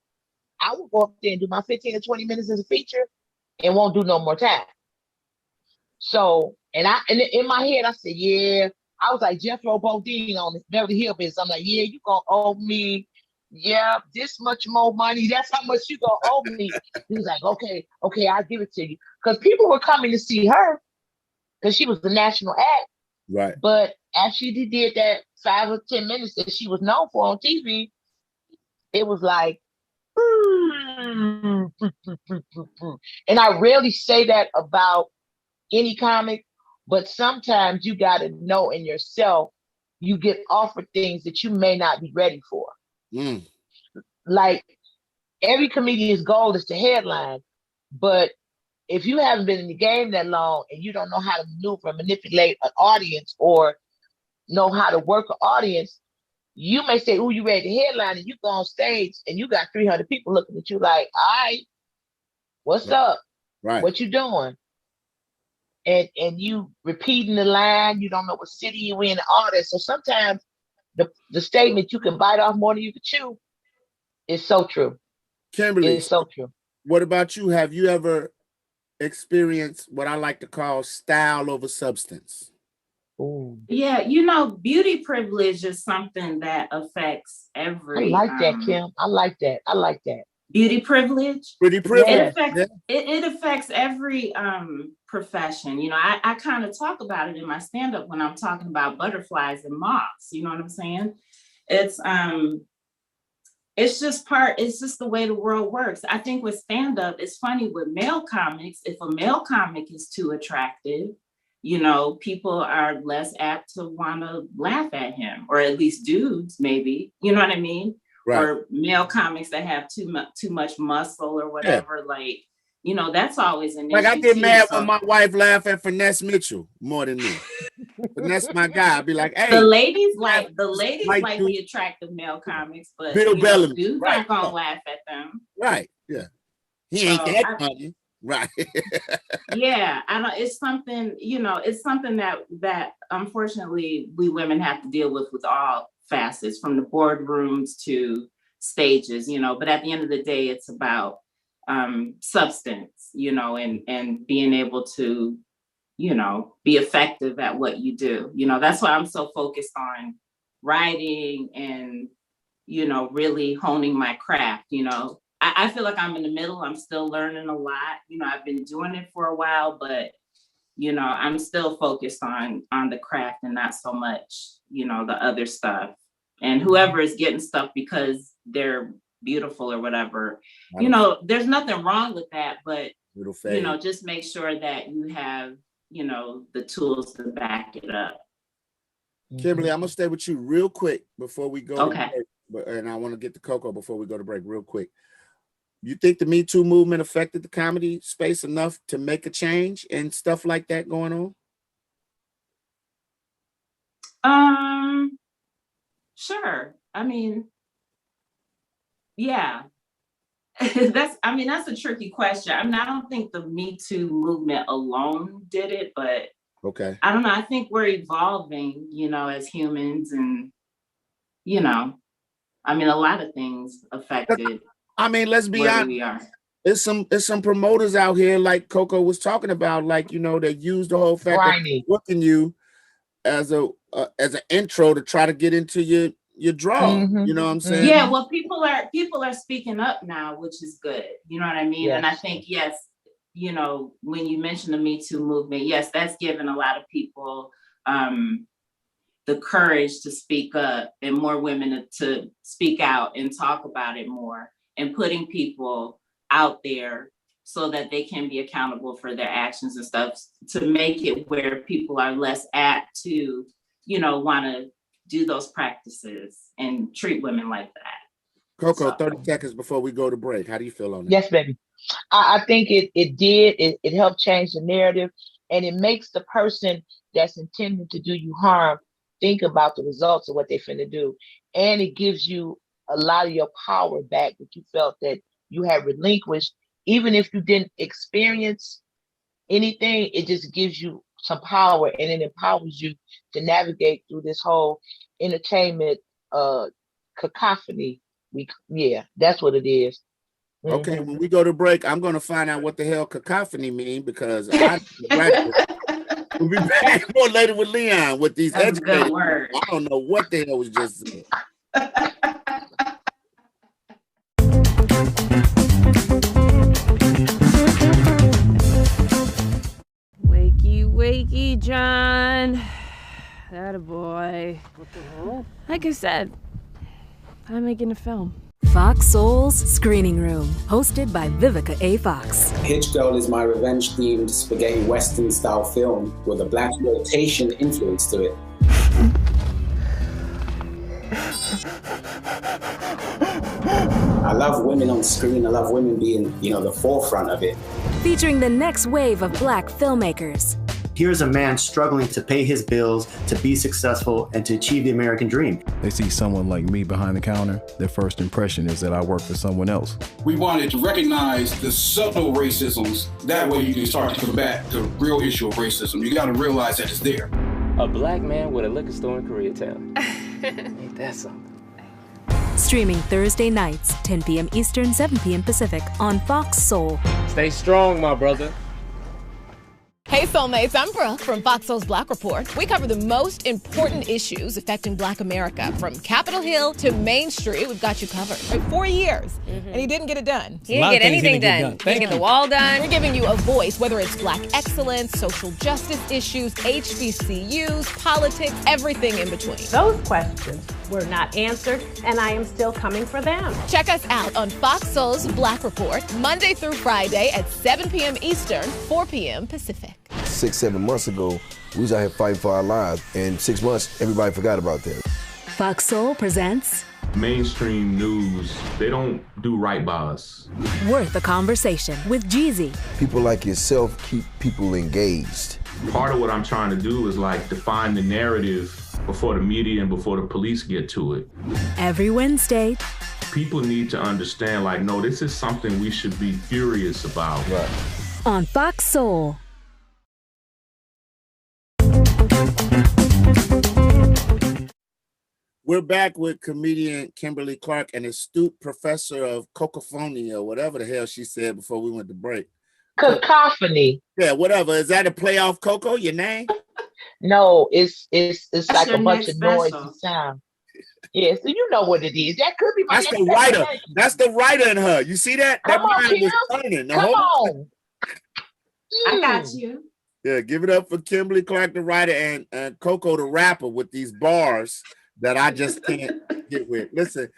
Speaker 16: I will go up there and do my 15 to 20 minutes as a feature and won't do no more time. So, and in my head, I said, yeah. I was like Jethro Bodine on the Beverly Hills business. I'm like, yeah, you gonna owe me, yeah, this much more money. That's how much you gonna owe me. He was like, okay, I'll give it to you. Because people were coming to see her because she was the national act.
Speaker 1: Right. But
Speaker 16: after she did that 5 or 10 minutes that she was known for on TV, it was like, and I rarely say that about any comic, but sometimes you got to know in yourself, you get offered things that you may not be ready for. Like every comedian's goal is to headline, but if you haven't been in the game that long and you don't know how to maneuver and manipulate an audience or know how to work an audience, you may say, oh, you ready to headline, and you go on stage and you got 300 people looking at you like, all right, what's up?
Speaker 1: Right.
Speaker 16: What you doing? And you repeating the line, you don't know what city you in, all that. So sometimes the statement you can bite off more than you can chew is so true.
Speaker 1: Kimberly,
Speaker 16: it's so true.
Speaker 1: What about you? Have you ever experienced what I like to call style over substance?
Speaker 16: Ooh.
Speaker 15: Yeah, beauty privilege is something that affects every.
Speaker 16: I like that, Kim. I like that.
Speaker 15: Beauty privilege.
Speaker 1: Beauty privilege.
Speaker 15: It affects every profession. I kind of talk about it in my stand-up when I'm talking about butterflies and moths. You know what I'm saying? It's just the way the world works. I think with stand-up, it's funny with male comics. If a male comic is too attractive, people are less apt to want to laugh at him, or at least dudes, maybe. You know what I mean? Right. Or male comics that have too much muscle or whatever. Yeah. That's always an issue.
Speaker 1: Like I get mad when my wife laugh at Finesse Mitchell more than me. Finesse my guy. I'd be like, hey.
Speaker 15: The ladies like the attractive male comics, but
Speaker 1: Bill Bellamy.
Speaker 15: Dudes aren't gonna laugh at them.
Speaker 1: Right. Yeah. He ain't that funny. Right.
Speaker 15: Yeah, I know it's something, it's something that unfortunately we women have to deal with all facets, from the boardrooms to stages, but at the end of the day, it's about substance, and being able to, be effective at what you do. That's why I'm so focused on writing and, really honing my craft. I feel like I'm in the middle. I'm still learning a lot. I've been doing it for a while, but, I'm still focused on the craft and not so much, the other stuff. And whoever is getting stuff because they're beautiful or whatever, there's nothing wrong with that, but, just make sure that you have, the tools to back it up.
Speaker 1: Kimberly, I'm going to stay with you real quick before we go.
Speaker 15: Okay.
Speaker 1: To break, and I want to get to Coco before we go to break real quick. You think the Me Too movement affected the comedy space enough to make a change and stuff like that going
Speaker 15: on? Sure. I mean, yeah. That's a tricky question. I don't think the Me Too movement alone did it, but
Speaker 1: okay.
Speaker 15: I don't know. I think we're evolving, as humans, and a lot of things affected.
Speaker 1: Let's be honest.
Speaker 15: We are.
Speaker 1: It's some promoters out here, like Coco was talking about, they use the whole fact of booking you as an intro to try to get into your draw. You know what I'm saying?
Speaker 15: Yeah, well, people are speaking up now, which is good. You know what I mean?
Speaker 16: Yes.
Speaker 15: And I think, yes, you know, when you mentioned the Me Too movement, yes, that's given a lot of people the courage to speak up and more women to speak out and talk about it more, and putting people out there so that they can be accountable for their actions and stuff, to make it where people are less apt to, you know, want to do those practices and treat women like that.
Speaker 1: Coco, 30 seconds before we go to break. How do you feel on that?
Speaker 16: Yes, baby. I think it helped change the narrative, and it makes the person that's intending to do you harm think about the results of what they finna do. And it gives you a lot of your power back that you felt that you had relinquished. Even if you didn't experience anything, it just gives you some power, and it empowers you to navigate through this whole entertainment cacophony. That's what it is.
Speaker 1: Okay, when we go to break, I'm going to find out what the hell cacophony mean, because we'll be back more later with Leon with these educated words. I don't know what the hell was just said.
Speaker 22: Wakey, John. That a boy. What the hell? Like I said, I'm making a film.
Speaker 4: Fox Soul's Screening Room, hosted by Vivica A. Fox.
Speaker 5: Hitch Girl is my revenge-themed spaghetti western-style film with a black exploitation influence to it. I love women on screen. I love women being, the forefront of it.
Speaker 4: Featuring the next wave of black filmmakers.
Speaker 9: Here's a man struggling to pay his bills, to be successful, and to achieve the American dream.
Speaker 10: They see someone like me behind the counter, their first impression is that I work for someone else.
Speaker 17: We wanted to recognize the subtle racisms. That way you can start to combat the real issue of racism. You got to realize that it's there.
Speaker 18: A black man with a liquor store in Koreatown. Ain't that something?
Speaker 4: Streaming Thursday nights, 10 p.m. Eastern, 7 p.m. Pacific on Fox Soul.
Speaker 18: Stay strong, my brother.
Speaker 19: Hey Soulmates, I'm Brooke from Fox Soul's Black Report. We cover the most important issues affecting Black America, from Capitol Hill to Main Street. We've got you covered. For 4 years, and he didn't get it done.
Speaker 26: He didn't get anything done. He didn't get the wall done.
Speaker 19: We're giving you a voice, whether it's Black excellence, social justice issues, HBCUs, politics, everything in between.
Speaker 28: Those questions were not answered, and I am still coming for them.
Speaker 19: Check us out on Fox Soul's Black Report, Monday through Friday at 7 p.m. Eastern, 4 p.m. Pacific.
Speaker 11: 6-7 months ago, we was out here fighting for our lives, and 6 months, everybody forgot about that.
Speaker 4: Fox Soul presents
Speaker 20: mainstream news. They don't do right by us.
Speaker 4: Worth a Conversation with Jeezy.
Speaker 11: People like yourself keep people engaged.
Speaker 20: Part of what I'm trying to do is define the narrative before the media and before the police get to it.
Speaker 4: Every Wednesday.
Speaker 20: People need to understand, no, this is something we should be furious about.
Speaker 11: Right.
Speaker 4: On Fox Soul.
Speaker 1: We're back with comedian Kimberly Clark, an astute professor of cacophony, or whatever the hell she said before we went to break.
Speaker 16: Cacophony.
Speaker 1: Yeah, whatever. Is that a play off Coco, your name?
Speaker 16: No, it's like a bunch of noise and sound. Yeah, so you know what it is. That could be.
Speaker 1: That's the writer. That's the writer in her. You see that? That mind was turning.
Speaker 16: Come on.
Speaker 15: I got you.
Speaker 1: Yeah, give it up for Kimberly Clark, the writer, and Coco, the rapper, with these bars that I just can't get with. Listen,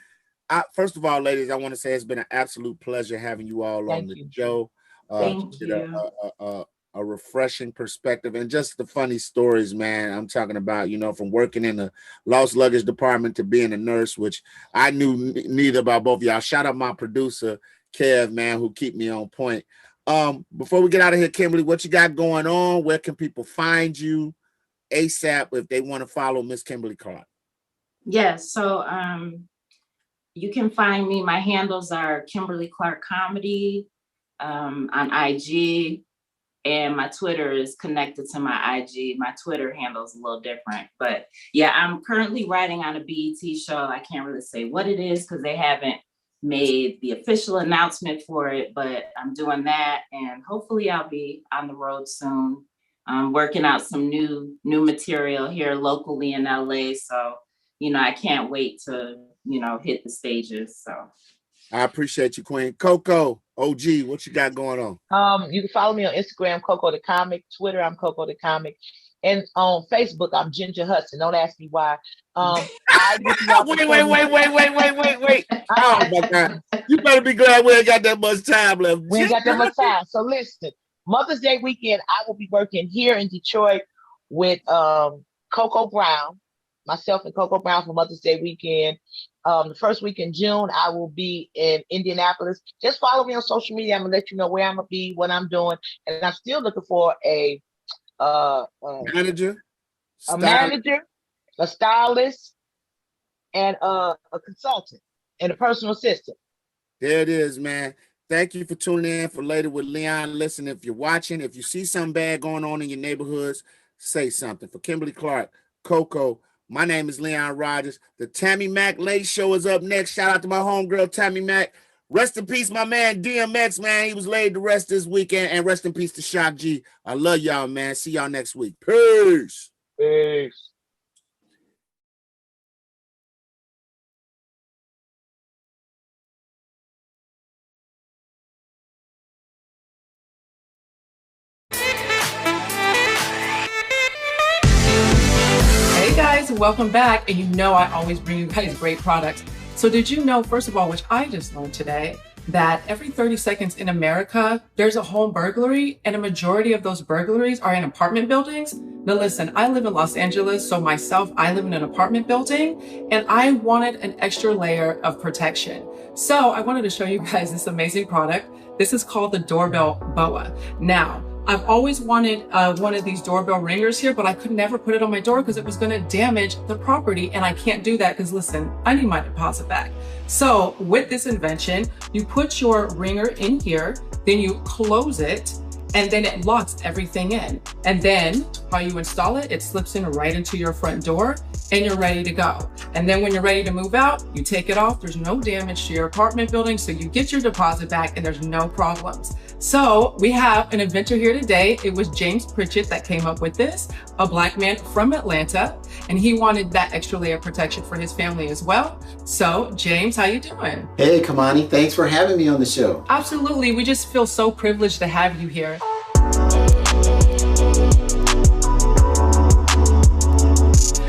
Speaker 1: first of all, ladies, I want to say it's been an absolute pleasure having you all on the show.
Speaker 15: Thank you.
Speaker 1: A refreshing perspective and just the funny stories, man. I'm talking about, from working in the lost luggage department to being a nurse, which I knew neither about both of y'all. Shout out my producer, Kev, man, who keep me on point. Before we get out of here, Kimberly, what you got going on? Where can people find you ASAP if they want to follow Miss Kimberly Clark?
Speaker 15: Yes, so you can find me. My handles are Kimberly Clark Comedy on IG, and my Twitter is connected to my IG. My Twitter handle is a little different, but yeah, I'm currently writing on a BET show. I can't really say what it is because they haven't made the official announcement for it, but I'm doing that, and hopefully I'll be on the road soon. I'm working out some new material here locally in LA, so I can't wait to, hit the stages. So
Speaker 1: I appreciate you, Queen. Coco, OG, what you got going
Speaker 16: on? You can follow me on Instagram, Coco the Comic, Twitter, I'm Coco the Comic, and on Facebook, I'm Ginger Hudson. Don't ask me why. Wait.
Speaker 1: Oh my God. You better be glad we ain't got that much time left.
Speaker 16: We ain't got that much time. So listen, Mother's Day weekend, I will be working here in Detroit with Coco Brown, myself and Coco Brown for Mother's Day weekend. The first week in June, I will be in Indianapolis. Just follow me on social media. I'm gonna let you know where I'm gonna be, what I'm doing, and I'm still looking for a
Speaker 1: manager,
Speaker 16: a stylist, and a consultant, and a personal assistant.
Speaker 1: There it is, man. Thank you for tuning in for Later with Leon. Listen, if you're watching, if you see something bad going on in your neighborhoods, say something. For Kimberly Clark, Coco, my name is Leon Rogers. The Tammy Mack Late Show is up next. Shout out to my homegirl, Tammy Mack. Rest in peace, my man, DMX, man. He was laid to rest this weekend. And rest in peace to Shock G. I love y'all, man. See y'all next week. Peace.
Speaker 16: Peace.
Speaker 2: Hey guys, welcome back. And I always bring you guys great products. So did you know, first of all, which I just learned today, that every 30 seconds in America, there's a home burglary, and a majority of those burglaries are in apartment buildings? Now listen, I live in Los Angeles, so I live in an apartment building, and I wanted an extra layer of protection. So I wanted to show you guys this amazing product. This is called the Doorbell BOA. Now, I've always wanted one of these doorbell ringers here, but I could never put it on my door because it was going to damage the property, and I can't do that because, listen, I need my deposit back. So with this invention, you put your ringer in here, then you close it, and then it locks everything in. And then how you install it, it slips in right into your front door, and you're ready to go. And then when you're ready to move out, you take it off. There's no damage to your apartment building, so you get your deposit back and there's no problems. So we have an inventor here today. It was James Pritchett that came up with this, a Black man from Atlanta, and he wanted that extra layer of protection for his family as well. So James, how you doing?
Speaker 8: Hey, Kamani, thanks for having me on the show.
Speaker 2: Absolutely, we just feel so privileged to have you here.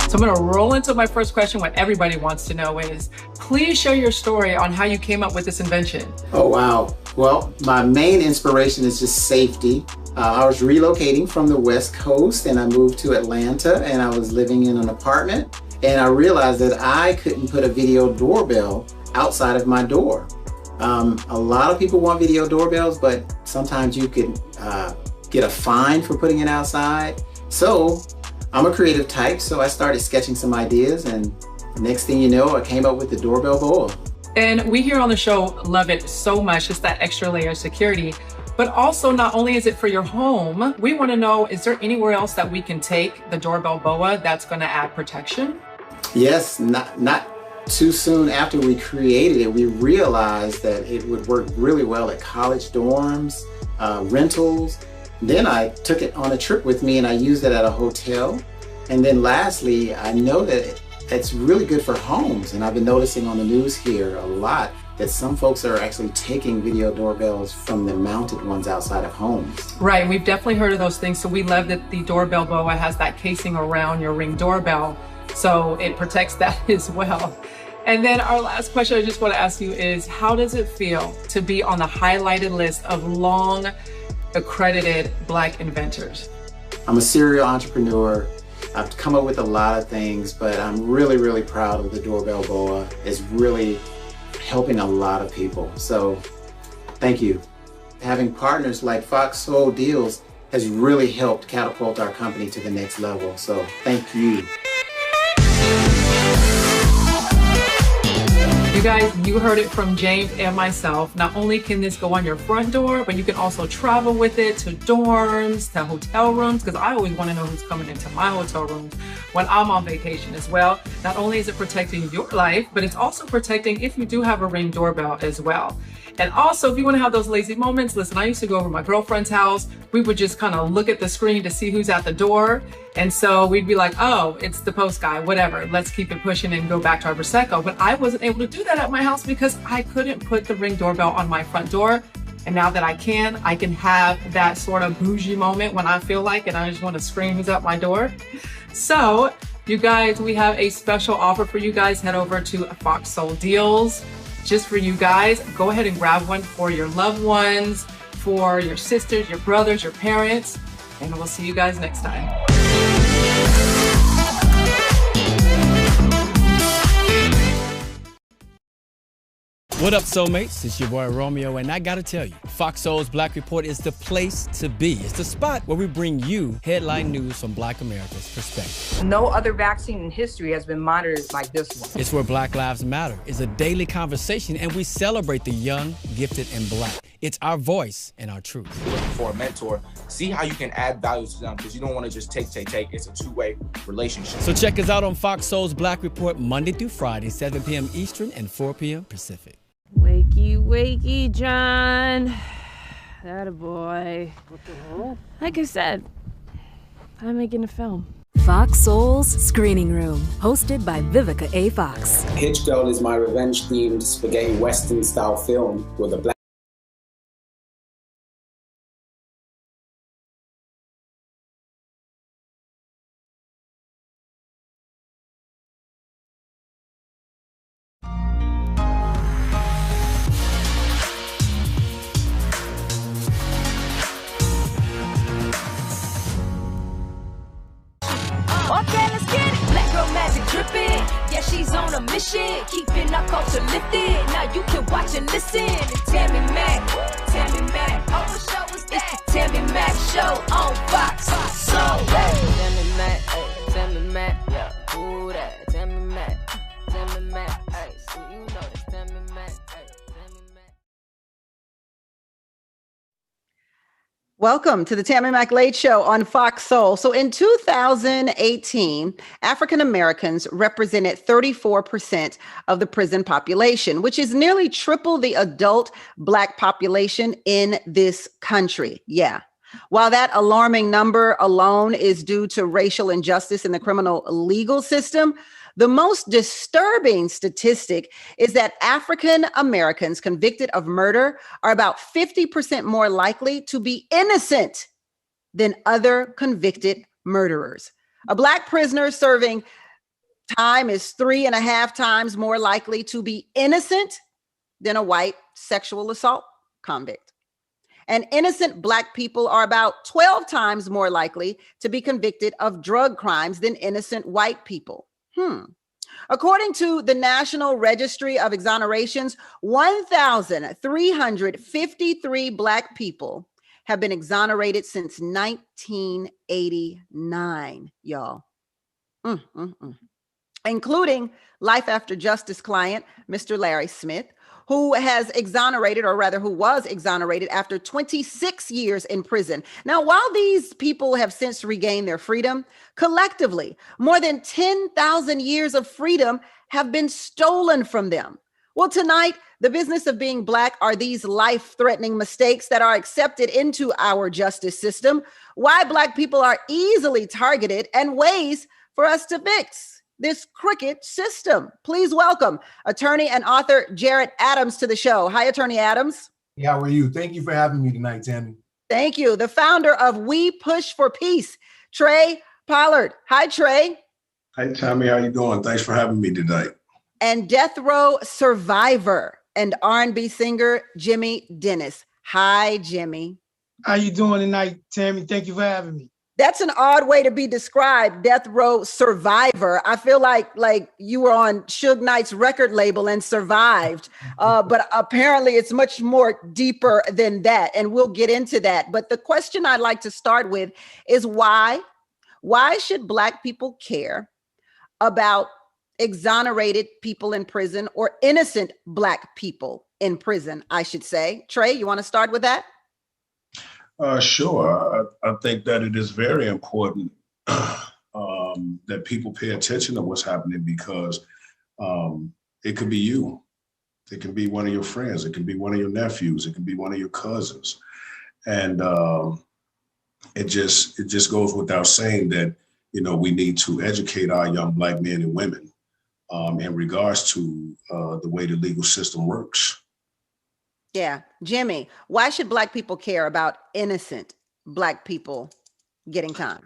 Speaker 2: So I'm gonna roll into my first question. What everybody wants to know is, please share your story on how you came up with this invention.
Speaker 8: Oh, wow. Well, my main inspiration is just safety. I was relocating from the West Coast and I moved to Atlanta, and I was living in an apartment, and I realized that I couldn't put a video doorbell outside of my door. A lot of people want video doorbells, but sometimes you could get a fine for putting it outside. So I'm a creative type, so I started sketching some ideas, and next thing you know, I came up with the Doorbell BOA.
Speaker 2: And we here on the show love it so much, just that extra layer of security. But also, not only is it for your home, we want to know, is there anywhere else that we can take the Doorbell BOA that's going to add protection?
Speaker 8: Yes, not too soon after we created it, we realized that it would work really well at college dorms, rentals. Then I took it on a trip with me and I used it at a hotel. And then lastly, I know that it's really good for homes. And I've been noticing on the news here a lot that some folks are actually taking video doorbells from the mounted ones outside of homes.
Speaker 2: Right, we've definitely heard of those things. So we love that the Doorbell BOA has that casing around your Ring doorbell, so it protects that as well. And then our last question I just want to ask you is, how does it feel to be on the highlighted list of long accredited Black inventors?
Speaker 8: I'm a serial entrepreneur. I've come up with a lot of things, but I'm really, really proud of the Doorbell BOA. It's really helping a lot of people. So thank you. Having partners like Foxhole Deals has really helped catapult our company to the next level. So thank you.
Speaker 2: You guys, you heard it from James and myself. Not only can this go on your front door, but you can also travel with it to dorms, to hotel rooms, because I always want to know who's coming into my hotel rooms when I'm on vacation as well. Not only is it protecting your life, but it's also protecting if you do have a Ring doorbell as well. And also, if you want to have those lazy moments, listen, I used to go over to my girlfriend's house. We would just kind of look at the screen to see who's at the door. And so we'd be like, oh, it's the post guy, whatever. Let's keep it pushing and go back to our Prosecco. But I wasn't able to do that at my house because I couldn't put the Ring doorbell on my front door. And now that I can have that sort of bougie moment when I feel like it. I just want to scream who's at my door. So you guys, we have a special offer for you guys. Head over to Fox Soul Deals just for you guys. Go ahead and grab one for your loved ones, for your sisters, your brothers, your parents, and we'll see you guys next time.
Speaker 12: What up, soulmates? It's your boy Romeo, and I gotta tell you, Fox Soul's Black Report is the place to be. It's the spot where we bring you headline news from Black America's perspective.
Speaker 13: No other vaccine in history has been monitored like this one.
Speaker 12: It's where Black Lives Matter is a daily conversation, and we celebrate the young, gifted, and Black. It's our voice and our truth.
Speaker 14: Looking for a mentor, see how you can add value to them, because you don't want to just take. It's a two-way relationship.
Speaker 12: So check us out on Fox Soul's Black Report Monday through Friday, 7 p.m. Eastern and 4 p.m. Pacific.
Speaker 26: Wakey, wakey, John. That a boy. What the hell? Like I said, I'm making a film.
Speaker 4: Fox Soul's Screening Room, hosted by Vivica A. Fox.
Speaker 5: Hitch Girl is my revenge-themed spaghetti western-style film with a black
Speaker 21: Okay, let's get it. Black girl magic dripping. Yeah, she's on a mission. Keeping our culture lifted. Now you can watch and listen. And Tammy Mac. Oh, what show is that? It's the Tammy Mac Show on Fox Soul.
Speaker 18: Tammy Mac, hey, Tammy Mac, yeah. Ooh, that Tammy Mac, hey. So you know this Tammy Mac, hey.
Speaker 6: Welcome to the Tammy Mac Late Show on Fox Soul. So in 2018, African Americans represented 34% of the prison population, which is nearly triple the adult Black population in this country. Yeah. While that alarming number alone is due to racial injustice in the criminal legal system, the most disturbing statistic is that African Americans convicted of murder are about 50% more likely to be innocent than other convicted murderers. A Black prisoner serving time is 3.5 times more likely to be innocent than a white sexual assault convict. And innocent Black people are about 12 times more likely to be convicted of drug crimes than innocent white people. According to the National Registry of Exonerations, 1,353 Black people have been exonerated since 1989, y'all. Including Life After Justice client, Mr. Larry Smith, who was exonerated after 26 years in prison. Now, while these people have since regained their freedom, collectively, more than 10,000 years of freedom have been stolen from them. Well, tonight, the business of being Black are these life-threatening mistakes that are accepted into our justice system, why Black people are easily targeted, and ways for us to fix this crooked system. Please welcome attorney and author Jarrett Adams to the show. Hi, Attorney Adams.
Speaker 23: Hey, how are you? Thank you for having me tonight, Tammy.
Speaker 6: Thank you. The founder of We Push for Peace, Trey Pollard. Hi, Trey.
Speaker 23: Hi, Tammy. How you doing? Thanks for having me tonight.
Speaker 6: And death row survivor and R&B singer, Jimmy Dennis. Hi, Jimmy.
Speaker 24: How you doing tonight, Tammy? Thank you for having me.
Speaker 6: That's an odd way to be described, death row survivor. I feel like you were on Suge Knight's record label and survived, but apparently it's much more deeper than that, and we'll get into that. But the question I'd like to start with is why should Black people care about exonerated people in prison, or innocent Black people in prison, I should say? Trey, you want to start with that?
Speaker 23: Sure. I think that it is very important that people pay attention to what's happening, because it could be you. It can be one of your friends. It can be one of your nephews. It can be one of your cousins. And it just goes without saying that, you know, we need to educate our young Black men and women in regards to the way the legal system works.
Speaker 6: Yeah. Jimmy, why should Black people care about innocent Black people getting time?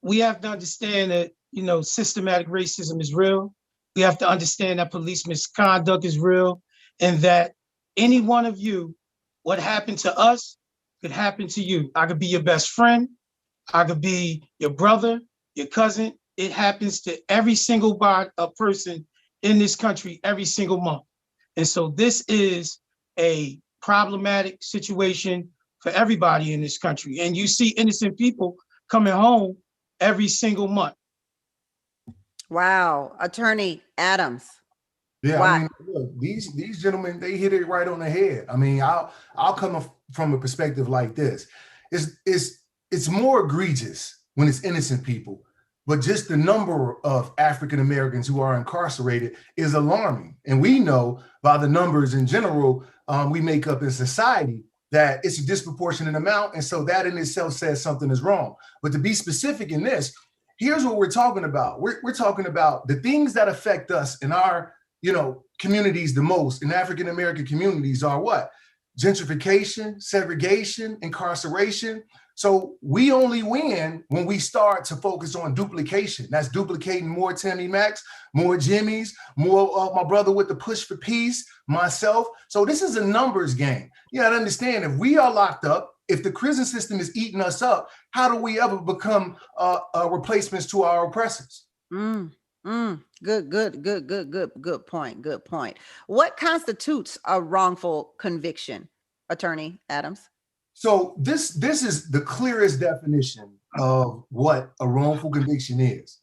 Speaker 24: We have to understand that, you know, systematic racism is real. We have to understand that police misconduct is real, and that any one of you, what happened to us could happen to you. I could be your best friend. I could be your brother, your cousin. It happens to every single person in this country every single month. And so this is a problematic situation for everybody in this country. And you see innocent people coming home every single month.
Speaker 6: Wow. Attorney Adams.
Speaker 11: Yeah,
Speaker 6: Why?
Speaker 11: I mean, look, these gentlemen, they hit it right on the head. I mean, I'll come from a perspective like this. It's more egregious when it's innocent people, but just the number of African Americans who are incarcerated is alarming. And we know by the numbers in general we make up in society that it's a disproportionate amount. And so that in itself says something is wrong. But to be specific in this, here's what we're talking about. We're talking about the things that affect us in our, you know, communities the most, in African American communities, are what? Gentrification, segregation, incarceration. So we only win when we start to focus on duplication. That's duplicating more Tammy Macs, more Jimmys, more of my brother with the push for peace, myself. So this is a numbers game. You gotta understand, if we are locked up, if the prison system is eating us up, how do we ever become replacements to our oppressors?
Speaker 6: Good point. Good point. What constitutes a wrongful conviction, Attorney Adams?
Speaker 11: So this is the clearest definition of what a wrongful conviction is.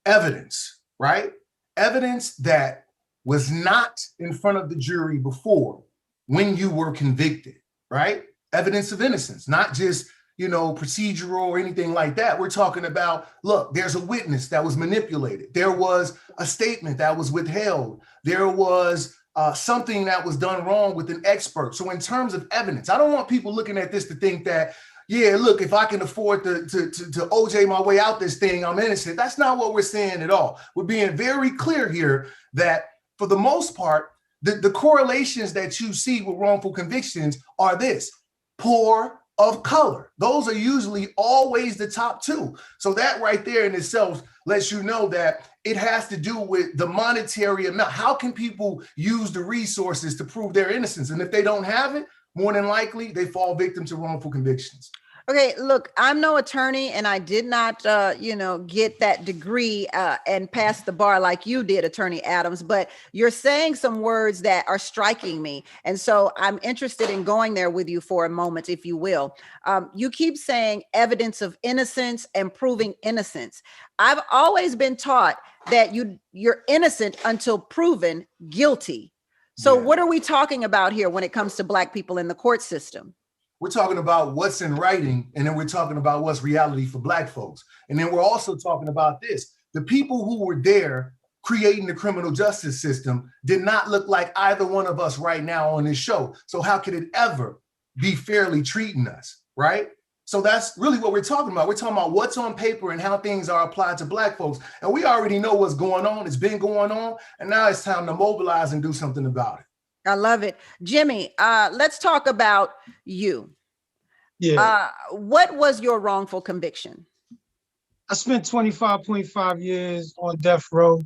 Speaker 11: Evidence, right? Evidence that was not in front of the jury before when you were convicted, right? Evidence of innocence, not just, you know, procedural or anything like that. We're talking about, look, there's a witness that was manipulated. There was a statement that was withheld. There was something that was done wrong with an expert. So in terms of evidence, I don't want people looking at this to think that, yeah, look, if I can afford to OJ my way out this thing, I'm innocent. That's not what we're saying at all. We're being very clear here that for the most part, the correlations that you see with wrongful convictions are this: poor, of color. Those are usually always the top two. So that right there in itself lets you know that it has to do with the monetary amount. How can people use the resources to prove their innocence? And if they don't have it, more than likely they fall victim to wrongful convictions.
Speaker 6: Okay, look, I'm no attorney, and I did not, get that degree and pass the bar like you did, Attorney Adams, but you're saying some words that are striking me. And so I'm interested in going there with you for a moment, if you will. You keep saying evidence of innocence and proving innocence. I've always been taught that you're innocent until proven guilty. So What are we talking about here when it comes to Black people in the court system?
Speaker 11: We're talking about what's in writing, and then we're talking about what's reality for Black folks. And then we're also talking about this. The people who were there creating the criminal justice system did not look like either one of us right now on this show. So how could it ever be fairly treating us, right? So that's really what we're talking about. We're talking about what's on paper and how things are applied to Black folks. And we already know what's going on. It's been going on. And now it's time to mobilize and do something about it.
Speaker 6: I love it. Jimmy, let's talk about you.
Speaker 24: Yeah.
Speaker 6: What was your wrongful conviction?
Speaker 24: I spent 25.5 years on death row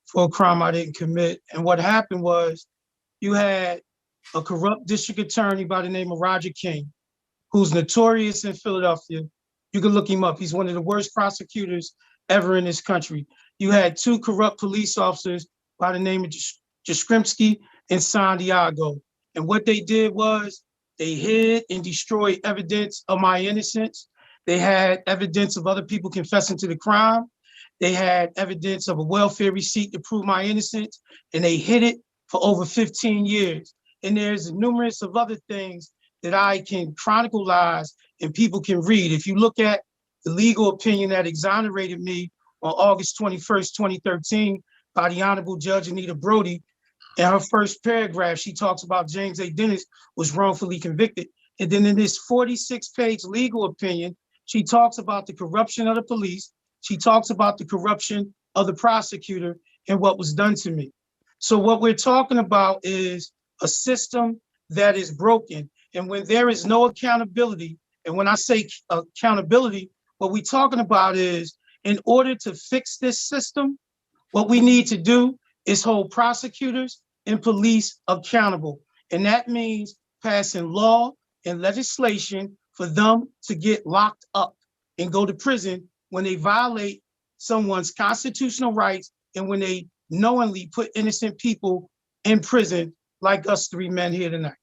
Speaker 24: for a crime I didn't commit. And what happened was you had a corrupt district attorney by the name of Roger King, who's notorious in Philadelphia. You can look him up. He's one of the worst prosecutors ever in this country. You had two corrupt police officers by the name of Jaskrimsky and Santiago. And what they did was they hid and destroyed evidence of my innocence. They had evidence of other people confessing to the crime. They had evidence of a welfare receipt to prove my innocence, and they hid it for over 15 years. And there's numerous of other things that I can chronicleize and people can read. If you look at the legal opinion that exonerated me on August 21st, 2013, by the Honorable Judge Anita Brody, In her first paragraph, she talks about James A. Dennis was wrongfully convicted. And then in this 46-page legal opinion, she talks about the corruption of the police. She talks about the corruption of the prosecutor and what was done to me. So what we're talking about is a system that is broken. And when there is no accountability, and when I say accountability, what we're talking about is in order to fix this system, what we need to do is hold prosecutors and police accountable. And that means passing law and legislation for them to get locked up and go to prison when they violate someone's constitutional rights and when they knowingly put innocent people in prison like us three men here tonight.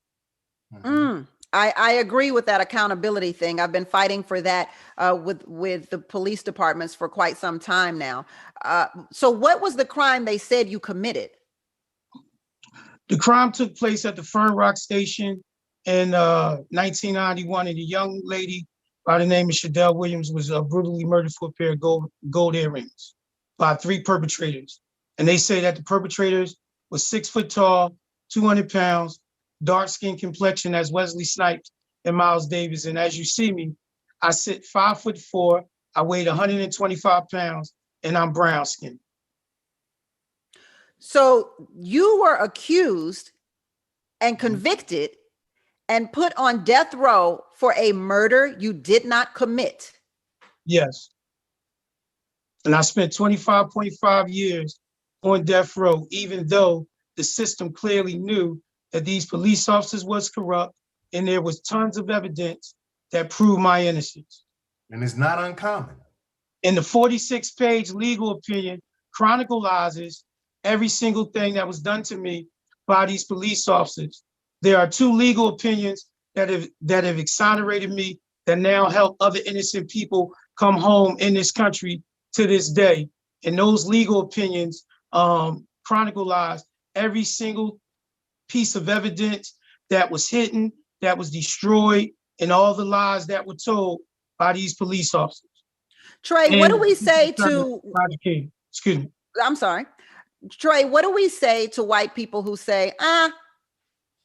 Speaker 6: I agree with that accountability thing. I've been fighting for that with the police departments for quite some time now. So what was the crime they said you committed?
Speaker 24: The crime took place at the Fern Rock Station in 1991, and a young lady by the name of Shadell Williams was brutally murdered for a pair of gold earrings by 3 perpetrators. And they say that the perpetrators were 6 foot tall, 200 pounds, dark skin complexion as Wesley Snipes and Miles Davis. And as you see me, I sit 5'4", I weighed 125 pounds, and I'm brown skinned.
Speaker 6: So you were accused and convicted and put on death row for a murder you did not commit.
Speaker 24: Yes. And I spent 25.5 years on death row, even though the system clearly knew that these police officers was corrupt and there was tons of evidence that proved my innocence.
Speaker 11: And it's not uncommon.
Speaker 24: In the 46-page legal opinion chronicles every single thing that was done to me by these police officers. There are 2 legal opinions that have exonerated me that now help other innocent people come home in this country to this day. And those legal opinions chronicle every single piece of evidence that was hidden, that was destroyed, and all the lies that were told by these police officers.
Speaker 6: Trey, what do we say to...
Speaker 24: Excuse me.
Speaker 6: I'm sorry. Trey, what do we say to white people who say,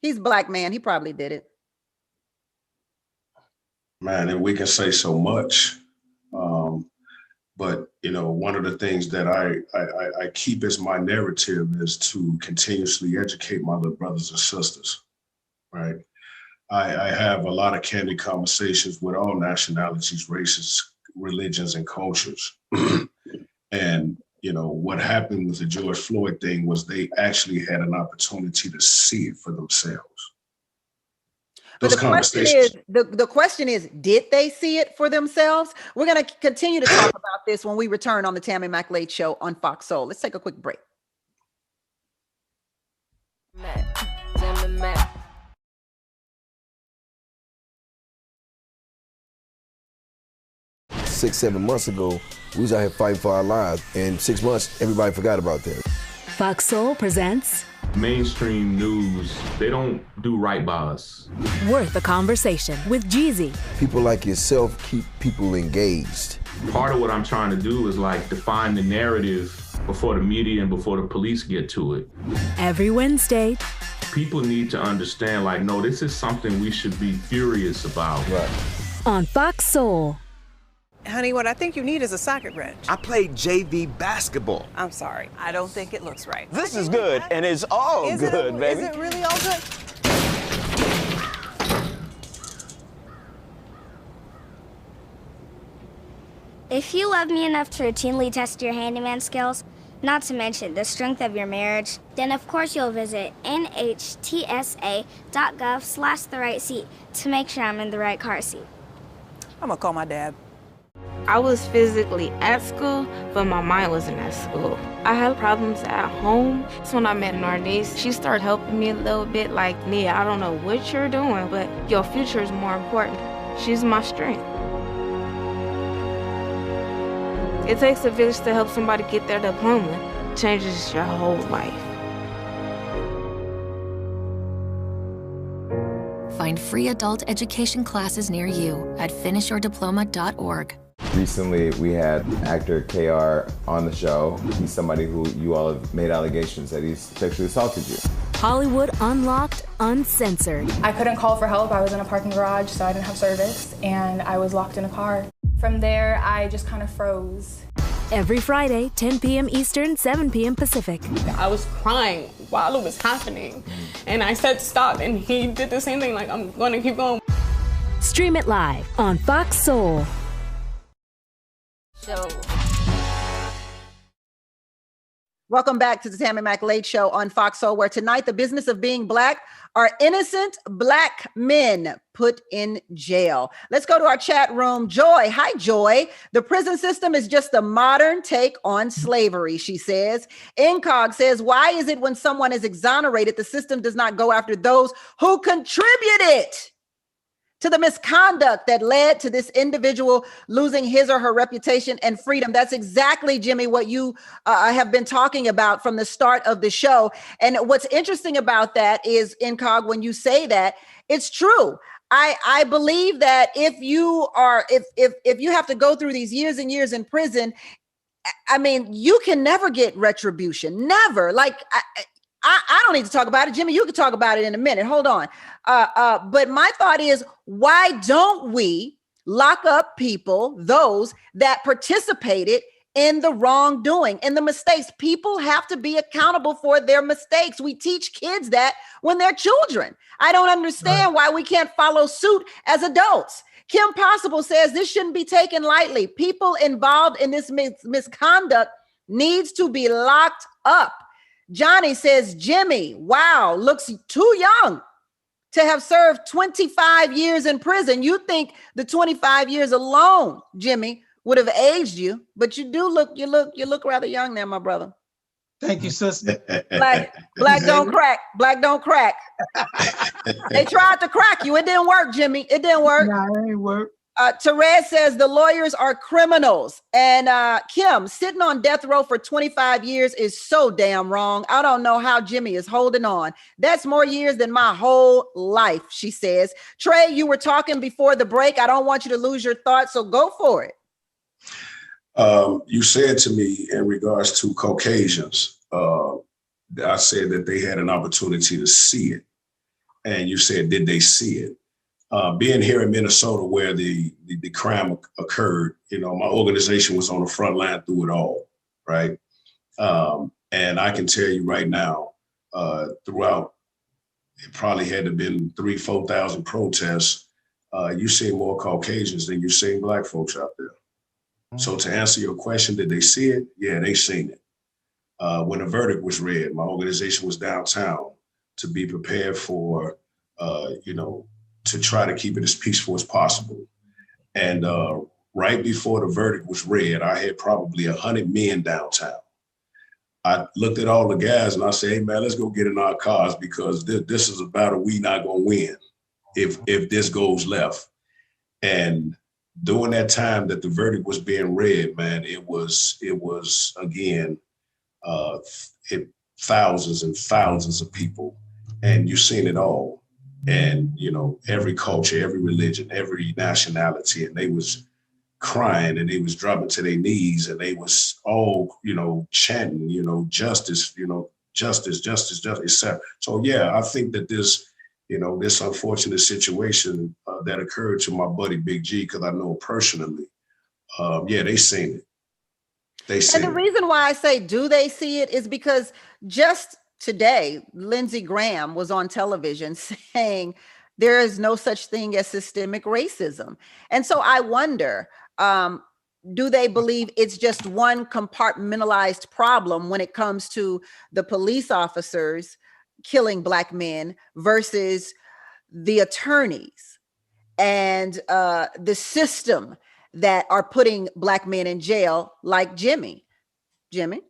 Speaker 6: he's a black man, he probably did it?
Speaker 23: Man, and we can say so much. But, you know, one of the things that I keep as my narrative is to continuously educate my little brothers and sisters, right? I have a lot of candid conversations with all nationalities, races, religions, and cultures. And, you know, what happened with the George Floyd thing was they actually had an opportunity to see it for themselves.
Speaker 6: But the question is, did they see it for themselves? We're going to continue to talk about this when we return on the Tammy Mac Late Show on Fox Soul. Let's take a quick break.
Speaker 3: 6-7 months ago, we was out here fighting for our lives. In 6 months, everybody forgot about that.
Speaker 4: Fox Soul presents
Speaker 20: mainstream news, they don't do right by us.
Speaker 4: Worth a Conversation with Jeezy.
Speaker 3: People like yourself keep people engaged.
Speaker 20: Part of what I'm trying to do is like define the narrative before the media and before the police get to it.
Speaker 4: Every Wednesday.
Speaker 20: People need to understand, like, no, this is something we should be furious about.
Speaker 3: Right.
Speaker 4: On Fox Soul.
Speaker 7: Honey, what I think you need is a socket wrench.
Speaker 9: I played JV basketball.
Speaker 7: I'm sorry. I don't think it looks right.
Speaker 9: This is good, and it's all good, baby.
Speaker 7: Is it really all good?
Speaker 10: If you love me enough to routinely test your handyman skills, not to mention the strength of your marriage, then of course you'll visit nhtsa.gov/therightseat to make sure I'm in the right car seat.
Speaker 7: I'm gonna call my dad.
Speaker 26: I was physically at school, but my mind wasn't at school. I had problems at home. That's when I met Narnese. She started helping me a little bit, like, Nia, I don't know what you're doing, but your future is more important. She's my strength. It takes a village to help somebody get their diploma. It changes your whole life.
Speaker 17: Find free adult education classes near you at finishyourdiploma.org.
Speaker 22: Recently, we had actor KR on the show. He's somebody who you all have made allegations that he's sexually assaulted you.
Speaker 4: Hollywood Unlocked Uncensored.
Speaker 1: I couldn't call for help. I was in a parking garage, so I didn't have service, and I was locked in a car. From there, I just kind of froze.
Speaker 4: Every Friday, 10 p.m. Eastern, 7 p.m. Pacific.
Speaker 8: I was crying while it was happening, and I said stop, and he did the same thing, like, I'm going to keep going.
Speaker 4: Stream it live on Fox Soul.
Speaker 6: Welcome back to the Tammy Mac Late Show on Fox Soul, where tonight the business of being Black are innocent Black men put in jail. Let's go to our chat room. Joy. Hi, Joy. The prison system is just a modern take on slavery, she says. Incog says, why is it when someone is exonerated, the system does not go after those who contributed to the misconduct that led to this individual losing his or her reputation and freedom? That's exactly, Jimmy, what you have been talking about from the start of the show. And what's interesting about that is, Incog, when you say that, it's true. I believe that if you have to go through these years and years in prison, I mean, you can never get retribution. Never. Like, I don't need to talk about it. Jimmy, you can talk about it in a minute. Hold on. But my thought is, why don't we lock up people, those that participated in the wrongdoing and the mistakes? People have to be accountable for their mistakes. We teach kids that when they're children. I don't understand why we can't follow suit as adults. Kim Possible says this shouldn't be taken lightly. People involved in this misconduct needs to be locked up. Johnny says, Jimmy, wow, looks too young to have served 25 years in prison. You think the 25 years alone, Jimmy, would have aged you, but you look rather young there, my brother.
Speaker 24: Thank you, sister.
Speaker 6: Black don't crack. Black don't crack. They tried to crack you. It didn't work, Jimmy. It didn't work.
Speaker 24: Nah, it ain't work.
Speaker 6: Therese says the lawyers are criminals. And Kim, sitting on death row for 25 years is so damn wrong. I don't know how Jimmy is holding on. That's more years than my whole life, she says. Trey, you were talking before the break. I don't want you to lose your thoughts, so go for it.
Speaker 23: You said to me in regards to Caucasians, I said that they had an opportunity to see it. And you said, did they see it? Being here in Minnesota where the crime occurred, you know, my organization was on the front line through it all, right? And I can tell you right now, throughout, it probably had to have been 3,000-4,000 protests, you see more Caucasians than you see Black folks out there. So to answer your question, did they see it? Yeah, they seen it. When the verdict was read, my organization was downtown to be prepared for, to try to keep it as peaceful as possible. And right before the verdict was read, I had probably 100 men downtown. I looked at all the guys and I said, hey man, let's go get in our cars because this is a battle we not gonna win if this goes left. And during that time that the verdict was being read, man, it was again, thousands and thousands of people, and you've seen it all. And, you know, every culture, every religion, every nationality, and they was crying and they was dropping to their knees and they was all, you know, chanting, you know, justice, justice, justice, justice, etc. So, yeah, I think that this unfortunate situation that occurred to my buddy Big G, because I know him personally, they seen it.
Speaker 6: And the reason why I say, do they see it, is because just today, Lindsey Graham was on television saying there is no such thing as systemic racism. And so I wonder, do they believe it's just one compartmentalized problem when it comes to the police officers killing Black men versus the attorneys and the system that are putting Black men in jail, like Jimmy? Jimmy?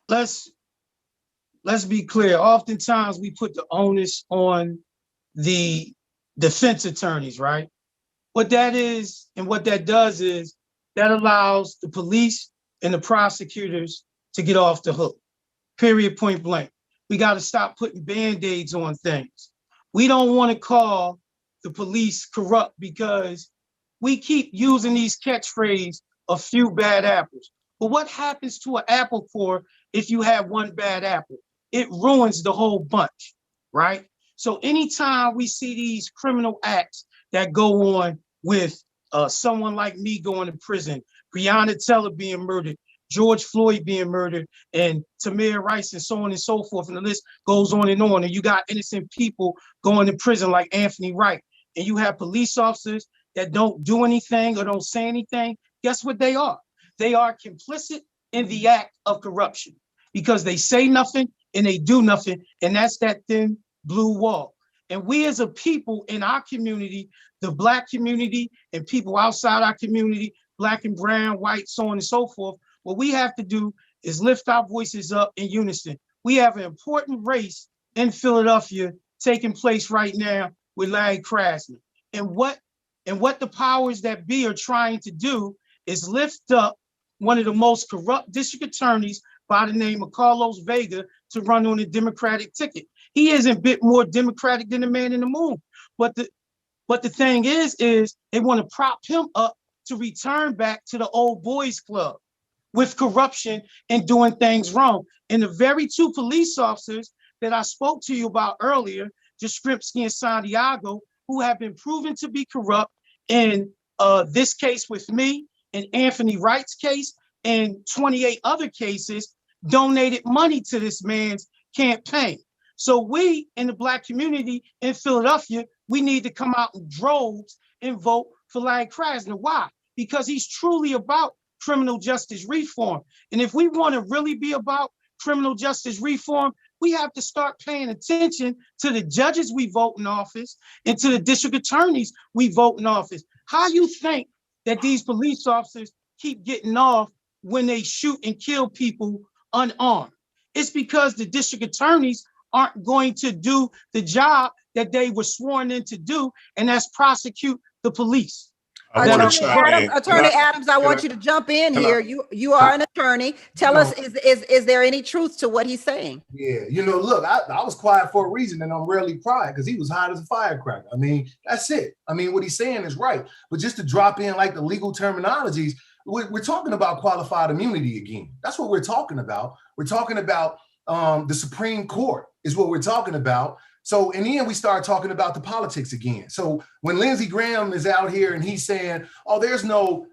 Speaker 24: Let's be clear. Oftentimes we put the onus on the defense attorneys, right? What that is and what that does is that allows the police and the prosecutors to get off the hook, period, point blank. We got to stop putting Band-Aids on things. We don't want to call the police corrupt because we keep using these catchphrases, a few bad apples. But what happens to an apple core if you have one bad apple? it ruins the whole bunch, right? So anytime we see these criminal acts that go on with someone like me going to prison, Breonna Taylor being murdered, George Floyd being murdered, and Tamir Rice, and so on and so forth, and the list goes on, and you got innocent people going to prison like Anthony Wright, and you have police officers that don't do anything or don't say anything. Guess what they are? They are complicit in the act of corruption because they say nothing and they do nothing, and that's that thin blue wall. And we as a people in our community, the Black community and people outside our community, Black and brown, white, so on and so forth, what we have to do is lift our voices up in unison. We have an important race in Philadelphia taking place right now with Larry Krasner. And what the powers that be are trying to do is lift up one of the most corrupt district attorneys by the name of Carlos Vega to run on a Democratic ticket. He isn't a bit more Democratic than the man in the moon. But the thing is they want to prop him up to return back to the old boys club with corruption and doing things wrong. And the very two police officers that I spoke to you about earlier, Jastrzębski and Santiago, who have been proven to be corrupt in this case with me, and Anthony Wright's case, and 28 other cases, donated money to this man's campaign. So we in the Black community in Philadelphia, we need to come out in droves and vote for Larry Krasner. Why? Because he's truly about criminal justice reform. And if we want to really be about criminal justice reform, we have to start paying attention to the judges we vote in office and to the district attorneys we vote in office. How you think that these police officers keep getting off when they shoot and kill people unarmed? It's because the district attorneys aren't going to do the job that they were sworn in to do, and that's prosecute the police.
Speaker 6: Attorney Adams, I want you to jump in here. You are an attorney. Tell us, is there any truth to what he's saying?
Speaker 11: Yeah, look, I was quiet for a reason, and I'm rarely quiet because he was hot as a firecracker. I mean, that's it. I mean, what he's saying is right. But just to drop in like the legal terminologies, we're talking about qualified immunity again. That's what we're talking about. We're talking about the Supreme Court is what we're talking about. So in the end, we start talking about the politics again. So when Lindsey Graham is out here and he's saying, oh, there's no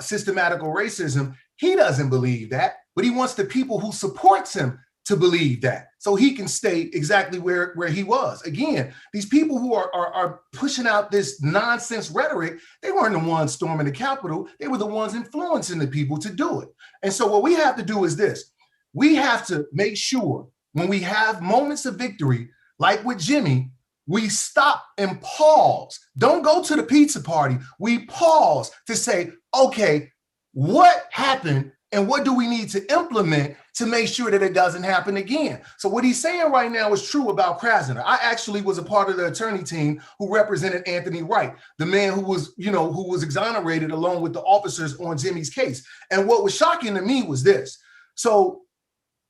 Speaker 11: systematical racism, he doesn't believe that, but he wants the people who supports him to believe that so he can stay exactly where he was. Again, these people who are pushing out this nonsense rhetoric, they weren't the ones storming the Capitol. They were the ones influencing the people to do it. And so what we have to do is this. We have to make sure when we have moments of victory, like with Jimmy, we stop and pause. Don't go to the pizza party. We pause to say, okay, what happened and what do we need to implement to make sure that it doesn't happen again? So what he's saying right now is true about Krasner. I actually was a part of the attorney team who represented Anthony Wright, the man who was exonerated along with the officers on Jimmy's case. And what was shocking to me was this. So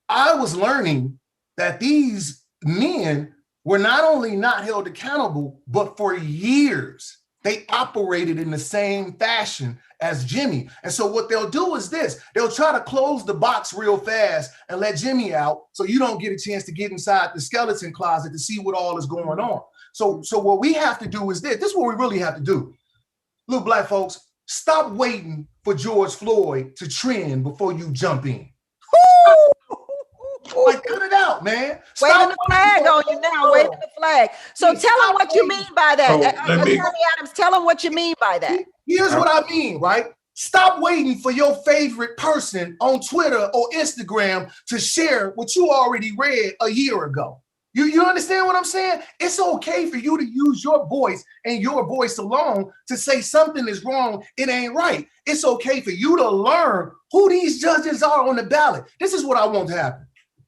Speaker 11: I was learning that these men were not only not held accountable, but for years, they operated in the same fashion as Jimmy. And so what they'll do is this, they'll try to close the box real fast and let Jimmy out so you don't get a chance to get inside the skeleton closet to see what all is going on. So what we have to do is this is what we really have to do. Look, Black folks, stop waiting for George Floyd to trend before you jump in. Like, cut it out, man.
Speaker 6: Waving the flag on you now, waving the flag. So tell them what you mean by that. Attorney Adams, tell them what you mean by that.
Speaker 11: Here's what I mean, right? Stop waiting for your favorite person on Twitter or Instagram to share what you already read a year ago. You understand what I'm saying? It's okay for you to use your voice and your voice alone to say something is wrong, it ain't right. It's okay for you to learn who these judges are on the ballot. This is what I want to happen.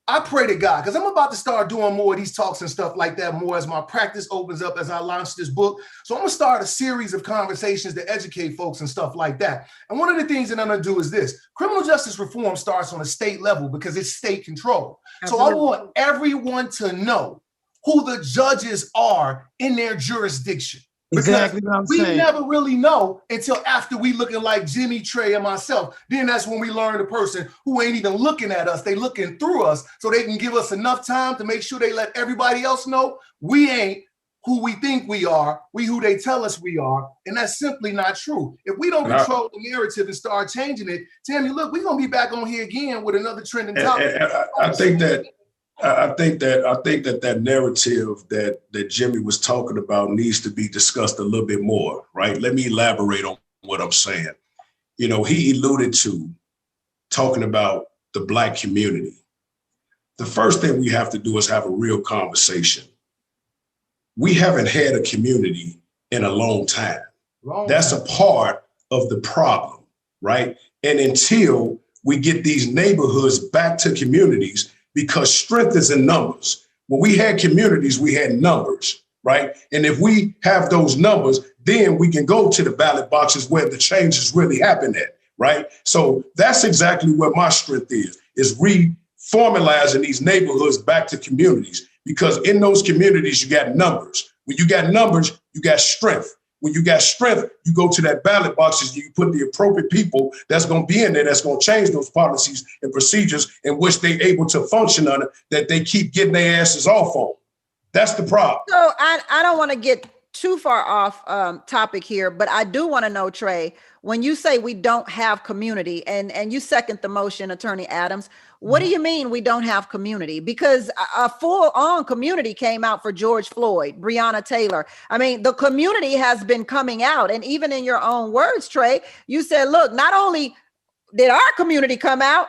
Speaker 11: I pray to God, because I'm about to start doing more of these talks and stuff like that more as my practice opens up as I launch this book. So I'm going to start a series of conversations to educate folks and stuff like that. And one of the things that I'm going to do is this. Criminal justice reform starts on a state level because it's state control. Absolutely. So I want everyone to know who the judges are in their jurisdiction.
Speaker 24: Exactly what I'm
Speaker 11: we
Speaker 24: saying.
Speaker 11: never really know until after we looking like Jimmy, Trey, and myself. Then that's when we learn the person who ain't even looking at us. They looking through us so they can give us enough time to make sure they let everybody else know we ain't who we think we are, we who they tell us we are, and that's simply not true. If we don't control the narrative and start changing it, Tammy, look, we're gonna be back on here again with another trending topic.
Speaker 23: I think that narrative that Jimmy was talking about needs to be discussed a little bit more, right? Let me elaborate on what I'm saying. You know, he alluded to talking about the Black community. The first thing we have to do is have a real conversation. We haven't had a community in a long time. That's a part of the problem, right? And until we get these neighborhoods back to communities, because strength is in numbers. When we had communities, we had numbers, right? And if we have those numbers, then we can go to the ballot boxes where the changes really happen at, right? So that's exactly what my strength is reformalizing these neighborhoods back to communities. Because in those communities, you got numbers. When you got numbers, you got strength. When you got strength, you go to that ballot boxes and you put the appropriate people that's going to be in there, that's going to change those policies and procedures in which they're able to function under, that they keep getting their asses off on. That's the problem.
Speaker 6: So I don't want to get too far off topic here, but I do want to know, Trey, when you say we don't have community, and you second the motion, Attorney Adams, what do you mean we don't have community? Because a full-on community came out for George Floyd, Breonna Taylor. I mean, the community has been coming out. And even in your own words, Trey, you said, look, not only did our community come out,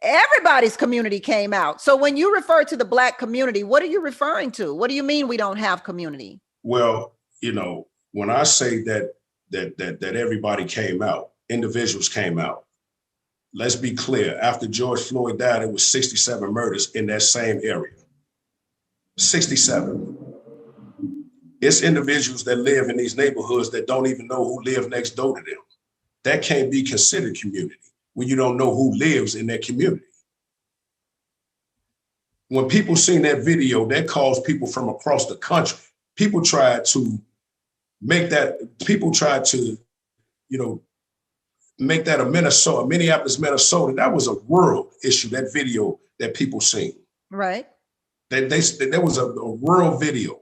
Speaker 6: everybody's community came out. So when you refer to the Black community, what are you referring to? What do you mean we don't have community?
Speaker 23: Well, you know, when I say that everybody came out, individuals came out. Let's be clear. After George Floyd died, it was 67 murders in that same area. 67. It's individuals that live in these neighborhoods that don't even know who live next door to them. That can't be considered community when you don't know who lives in that community. When people seen that video, that caused people from across the country. People tried to, make that a Minneapolis, Minnesota. That was a world issue, that video that people seen.
Speaker 6: Right.
Speaker 23: There was a world video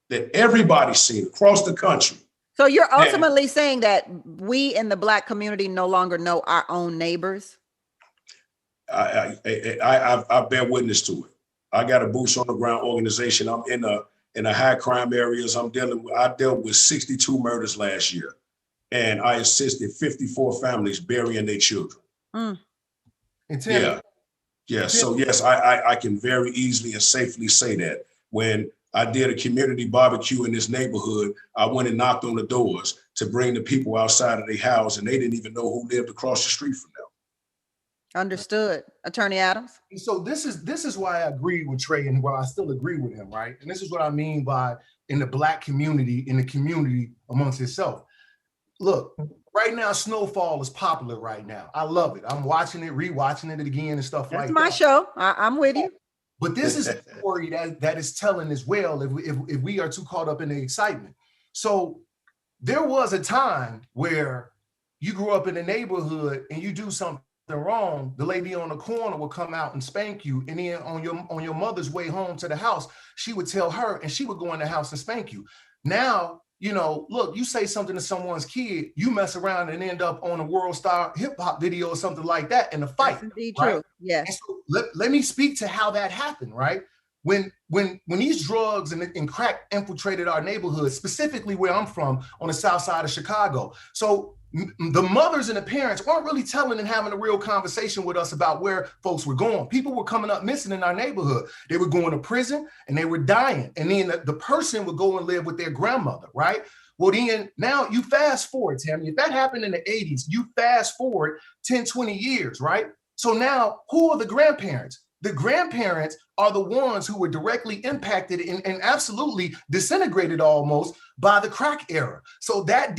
Speaker 23: that everybody seen across the country.
Speaker 6: So you're ultimately saying that we in the Black community no longer know our own neighbors?
Speaker 23: I bear witness to it. I got a boots on the ground organization. I'm in the high crime areas. I dealt with 62 murders last year. And I assisted 54 families burying their children. Yeah. So yes, I can very easily and safely say that. When I did a community barbecue in this neighborhood, I went and knocked on the doors to bring the people outside of their house, and they didn't even know who lived across the street from them.
Speaker 6: Understood. Attorney Adams?
Speaker 11: So this is why I agree with Trey and why I still agree with him, right? And this is what I mean by in the Black community, in the community amongst itself. Look, right now, Snowfall is popular right now. I love it. I'm watching it, rewatching it again and stuff like that.
Speaker 6: That's my show. I'm with you.
Speaker 11: But this is a story that is telling as well if we are too caught up in the excitement. So there was a time where you grew up in a neighborhood and you do something wrong, the lady on the corner would come out and spank you. And then on your mother's way home to the house, she would tell her and she would go in the house and spank you. Now, you know, look, you say something to someone's kid, you mess around and end up on a world star hip hop video or something like that in a fight.
Speaker 6: That's indeed
Speaker 11: right?
Speaker 6: true. Yes.
Speaker 11: So let me speak to how that happened, right? When these drugs and crack infiltrated our neighborhood, specifically where I'm from on the south side of Chicago. So the mothers and the parents weren't really telling and having a real conversation with us about where folks were going. People were coming up missing in our neighborhood. They were going to prison and they were dying. And then the person would go and live with their grandmother, right? Well, then now you fast forward, Tammy, if that happened in the 80s, you fast forward 10, 20 years, right? So now who are the grandparents? The grandparents are the ones who were directly impacted and absolutely disintegrated almost by the crack era. So that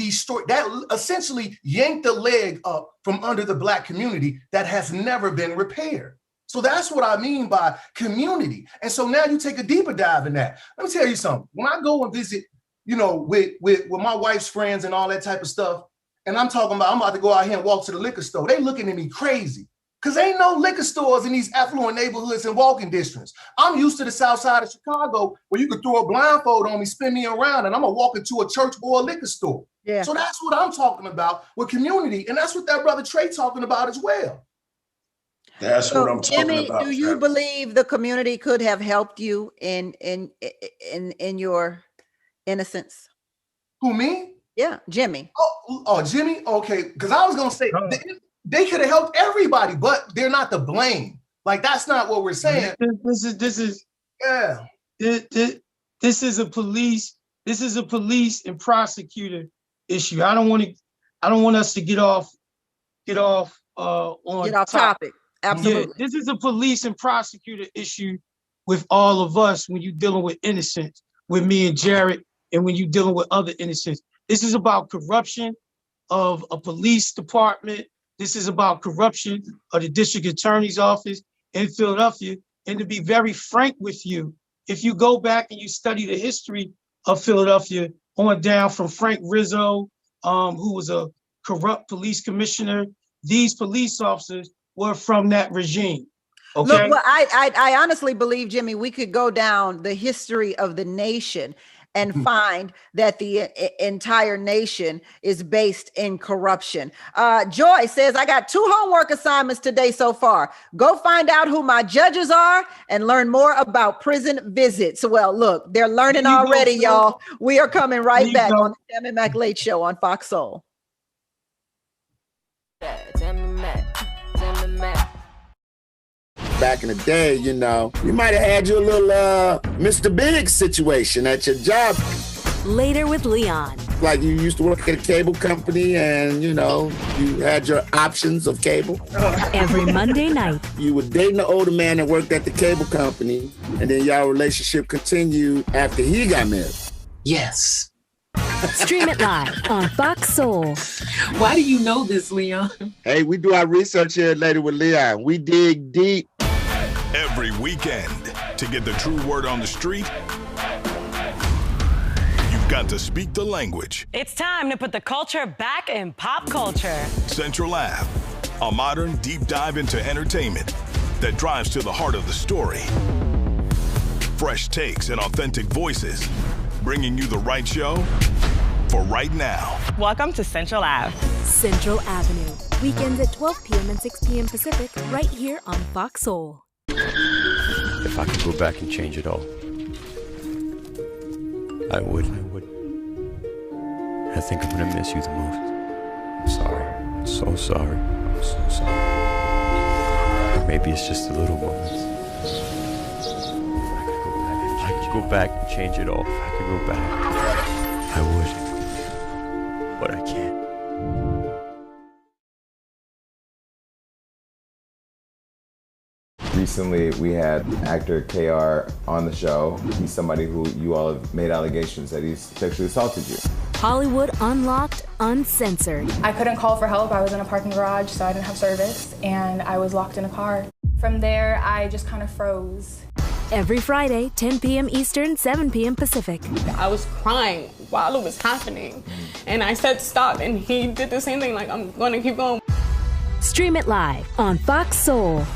Speaker 11: essentially yanked the leg up from under the Black community that has never been repaired. So that's what I mean by community. And so now you take a deeper dive in that. Let me tell you something. When I go and visit you know, with my wife's friends and all that type of stuff, and I'm about to go out here and walk to the liquor store. They looking at me crazy because ain't no liquor stores in these affluent neighborhoods and walking districts. I'm used to the south side of Chicago where you could throw a blindfold on me, spin me around, and I'm gonna walk into a church or a liquor store.
Speaker 6: Yeah.
Speaker 11: So that's what I'm talking about with community, and that's what that brother Trey talking about as well.
Speaker 23: That's what I'm talking
Speaker 6: Jimmy,
Speaker 23: about.
Speaker 6: do you believe the community could have helped you in your innocence?
Speaker 11: Who, me?
Speaker 6: Yeah, Jimmy.
Speaker 11: Oh, Jimmy? Okay, because I was gonna say they could have helped everybody, but they're not to blame. Like, that's not what we're saying.
Speaker 24: This is a police and prosecutor issue. I don't want us to get off
Speaker 6: topic. Absolutely.
Speaker 24: Yeah, this is a police and prosecutor issue with all of us when you're dealing with innocents, with me and Jared, and when you're dealing with other innocents. This is about corruption of a police department. This is about corruption of the district attorney's office in Philadelphia. And to be very frank with you, if you go back and you study the history of Philadelphia on down from Frank Rizzo, who was a corrupt police commissioner, these police officers were from that regime. Okay?
Speaker 6: Look, well, I honestly believe, Jimmy, we could go down the history of the nation and find that the entire nation is based in corruption. Joy says, I got 2 homework assignments today so far. Go find out who my judges are and learn more about prison visits. Well, look, they're learning already, y'all. We are coming right back on the Tammy Mac Late Show on Fox Soul.
Speaker 2: Back in the day, you know, you might have had you a little Mr. Big situation at your job.
Speaker 4: Later with Leon.
Speaker 2: Like you used to work at a cable company and, you know, you had your options of cable.
Speaker 4: Every Monday night.
Speaker 2: You were dating an older man that worked at the cable company, and then y'all relationship continued after he got married.
Speaker 13: Yes.
Speaker 4: Stream it live on Fox Soul.
Speaker 13: Why do you know this, Leon?
Speaker 2: Hey, we do our research here at Later with Leon. We dig deep.
Speaker 15: Every weekend, to get the true word on the street, you've got to speak the language.
Speaker 16: It's time to put the culture back in pop culture.
Speaker 15: Central Ave, a modern deep dive into entertainment that drives to the heart of the story. Fresh takes and authentic voices, bringing you the right show for right now.
Speaker 16: Welcome to Central Ave.
Speaker 4: Central Avenue. Weekends at 12 p.m. and 6 p.m. Pacific, right here on Fox Soul.
Speaker 12: If I could go back and change it all, I would. I think I'm gonna miss you the most. I'm sorry. I'm so sorry. I'm so sorry. Maybe it's just the little moments. If I could go back and change it all, if I could go back, I would. But I can't.
Speaker 22: Recently, we had actor KR on the show. He's somebody who you all have made allegations that he's sexually assaulted you.
Speaker 4: Hollywood Unlocked, Uncensored.
Speaker 1: I couldn't call for help. I was in a parking garage, so I didn't have service, and I was locked in a car. From there, I just kind of froze.
Speaker 4: Every Friday, 10 p.m. Eastern, 7 p.m. Pacific.
Speaker 8: I was crying while it was happening, and I said stop, and he did the same thing, like, I'm going to keep going.
Speaker 4: Stream it live on Fox Soul.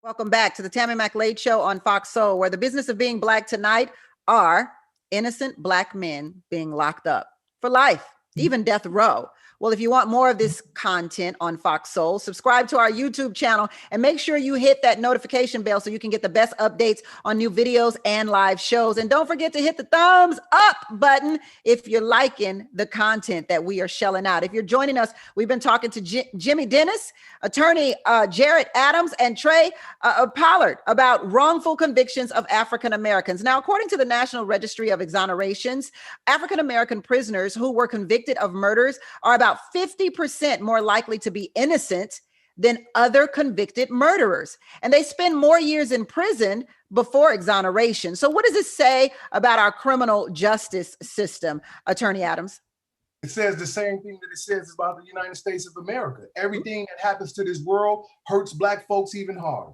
Speaker 6: Welcome back to the Tammy Mac Late Show on Fox Soul, where the business of being Black tonight are innocent Black men being locked up for life, even death row. Well, if you want more of this content on Fox Soul, subscribe to our YouTube channel and make sure you hit that notification bell so you can get the best updates on new videos and live shows. And don't forget to hit the thumbs up button if you're liking the content that we are shelling out. If you're joining us, we've been talking to Jimmy Dennis, attorney Jared Adams, and Trey Pollard about wrongful convictions of African Americans. Now, according to the National Registry of Exonerations, African American prisoners who were convicted of murders are about 50% more likely to be innocent than other convicted murderers. And they spend more years in prison before exoneration. So what does this say about our criminal justice system, Attorney Adams?
Speaker 11: It says the same thing that it says about the United States of America. Everything that happens to this world hurts Black folks even harder.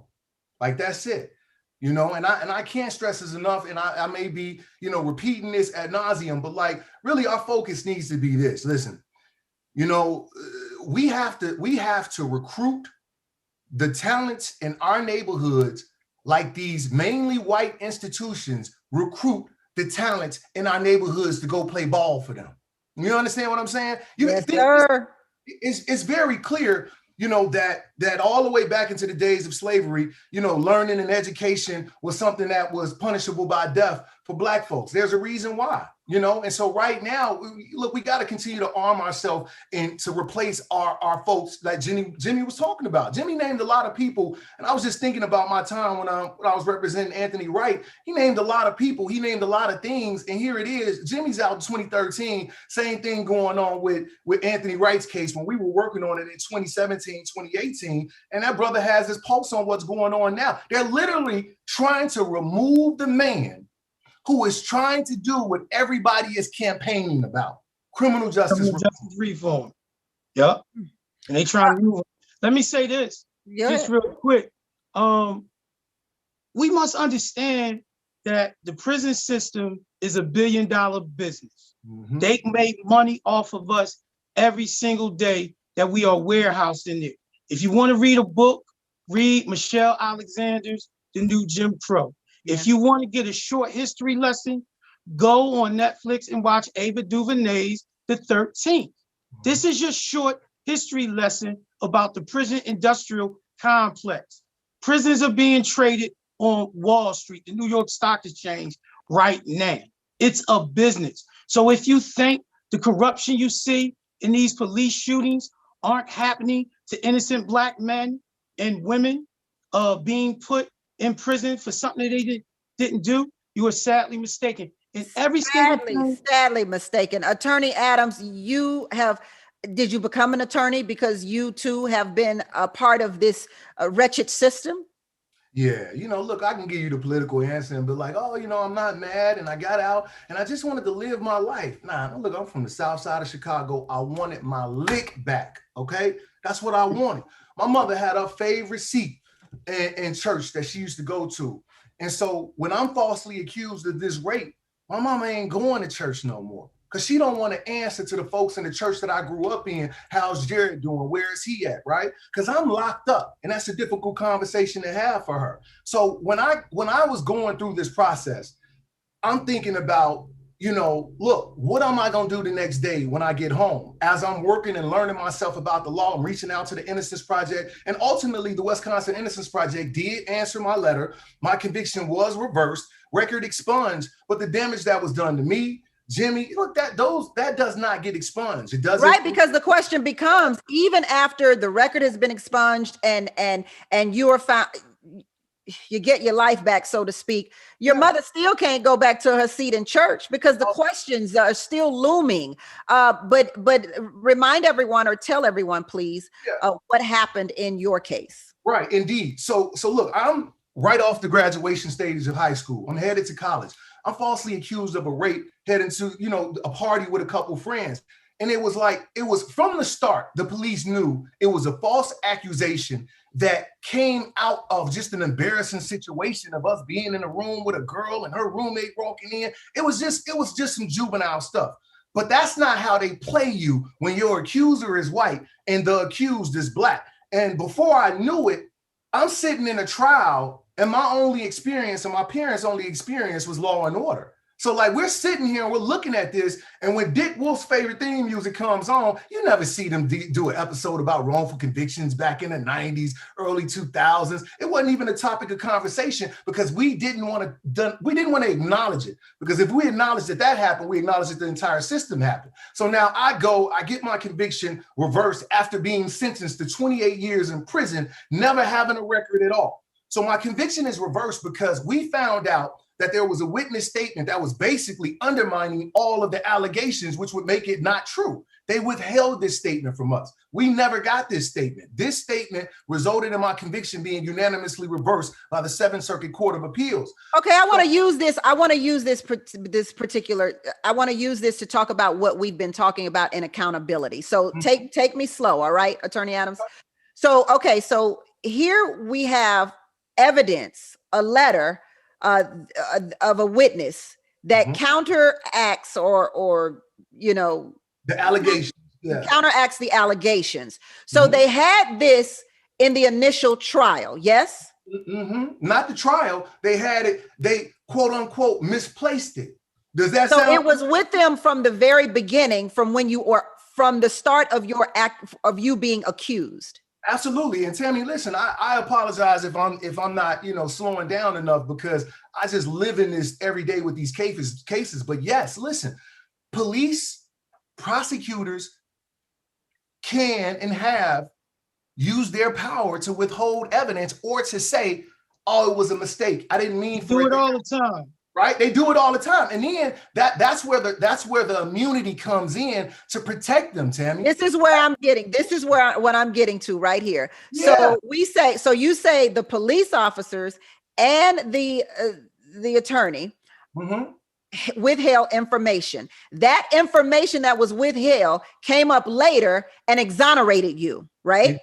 Speaker 11: Like that's it. You know, and I can't stress this enough, and I may be, you know, repeating this ad nauseum, but like really our focus needs to be this. Listen, you know, we have to recruit the talents in our neighborhoods like these mainly white institutions recruit the talents in our neighborhoods to go play ball for them. You understand what I'm saying?
Speaker 6: Yes, sir.
Speaker 11: It's very clear, you know, that all the way back into the days of slavery, you know, learning and education was something that was punishable by death for Black folks. There's a reason why, you know, and so right now, look, we got to continue to arm ourselves and to replace our folks that Jimmy was talking about. Jimmy named a lot of people, and I was just thinking about my time when I was representing Anthony Wright. He named a lot of people, he named a lot of things, and here it is. Jimmy's out in 2013, same thing going on with Anthony Wright's case when we were working on it in 2017, 2018, and that brother has his pulse on what's going on now. They're literally trying to remove the man who is trying to do what everybody is campaigning about, criminal justice
Speaker 24: reform. Yep. And they trying to move. Let me say this, just real quick. We must understand that the prison system is $1 billion business. Mm-hmm. They make money off of us every single day that we are warehoused in there. If you want to read a book, read Michelle Alexander's The New Jim Crow. If you want to get a short history lesson, go on Netflix and watch Ava DuVernay's The 13th. This is your short history lesson about the prison industrial complex. Prisons are being traded on Wall Street, the New York Stock Exchange right now. It's a business. So if you think the corruption you see in these police shootings aren't happening to innocent Black men and women being put in prison for something that they didn't do, you are sadly mistaken. In every
Speaker 6: sadly mistaken. Attorney Adams, did you become an attorney because you too have been a part of this wretched system?
Speaker 11: Yeah, you know, look, I can give you the political answer and be like, oh, you know, I'm not mad and I got out and I just wanted to live my life. Nah, look, I'm from the south side of Chicago. I wanted my lick back, okay? That's what I wanted. My mother had her favorite seat in church that she used to go to. And so when I'm falsely accused of this rape, my mama ain't going to church no more because she don't want to answer to the folks in the church that I grew up in. How's Jared doing? Where is he at, right? Because I'm locked up and that's a difficult conversation to have for her. So when I was going through this process, I'm thinking about, you know, look, what am I going to do the next day when I get home? As I'm working and learning myself about the law, I'm reaching out to the Innocence Project. And ultimately, the Wisconsin Innocence Project did answer my letter. My conviction was reversed, record expunged, but the damage that was done to me, Jimmy, look, that does not get expunged. It doesn't.
Speaker 6: Right, because the question becomes, even after the record has been expunged and you are found, you get your life back, so to speak, your mother still can't go back to her seat in church because the questions are still looming. But remind everyone or tell everyone, please, what happened in your case.
Speaker 11: Right, indeed. So look, I'm right off the graduation stage of high school. I'm headed to college. I'm falsely accused of a rape, heading to, you know, a party with a couple friends. And it was from the start, the police knew it was a false accusation that came out of just an embarrassing situation of us being in a room with a girl and her roommate walking in. It was just some juvenile stuff. But that's not how they play you when your accuser is white and the accused is Black. And before I knew it, I'm sitting in a trial and my only experience and my parents' only experience was Law and Order. So like we're sitting here and we're looking at this, and when Dick Wolf's favorite theme music comes on, you never see them do an episode about wrongful convictions back in the 90s, early 2000s. It wasn't even a topic of conversation because we didn't want to acknowledge it. Because if we acknowledged that happened, we acknowledged that the entire system happened. So now I get my conviction reversed after being sentenced to 28 years in prison, never having a record at all. So my conviction is reversed because we found out that there was a witness statement that was basically undermining all of the allegations, which would make it not true. They withheld this statement from us. We never got this statement. This statement resulted in my conviction being unanimously reversed by the 7th Circuit Court of Appeals.
Speaker 6: Okay, I want to use this to talk about what we've been talking about in accountability. So take me slow, all right, Attorney Adams? So, okay, so here we have evidence, a letter of a witness that counteracts or
Speaker 11: the allegations. Yeah.
Speaker 6: Counteracts the allegations. So they had this in the initial trial, yes?
Speaker 11: Not the trial. They had it, they quote unquote misplaced it. Does that
Speaker 6: so
Speaker 11: sound?
Speaker 6: It was with them from the very beginning, from when you were, from the start of your act of you being accused.
Speaker 11: Absolutely. And Tammy, listen, I apologize if I'm not, slowing down enough, because I just live in this every day with these cases. But yes, listen, police, prosecutors can and have used their power to withhold evidence or to say, oh, it was a mistake. I didn't mean for it.
Speaker 24: Do it all the time.
Speaker 11: Right? They do it all the time. And then that's where the immunity comes in to protect them, Tammy.
Speaker 6: This is where I'm getting. This is what I'm getting to right here.
Speaker 11: Yeah.
Speaker 6: So you say the police officers and the attorney withheld information. That information that was withheld came up later and exonerated you, right?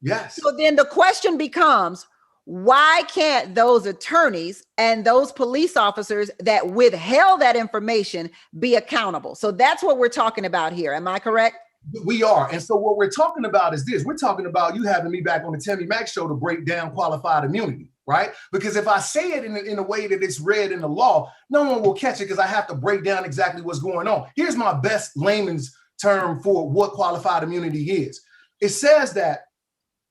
Speaker 11: Yes.
Speaker 6: So then the question becomes, why can't those attorneys and those police officers that withheld that information be accountable? So that's what we're talking about here. Am I correct?
Speaker 11: We are. And so what we're talking about is this. We're talking about you having me back on the Tammy Mack show to break down qualified immunity, right? Because if I say it in a way that it's read in the law, no one will catch it because I have to break down exactly what's going on. Here's my best layman's term for what qualified immunity is. It says that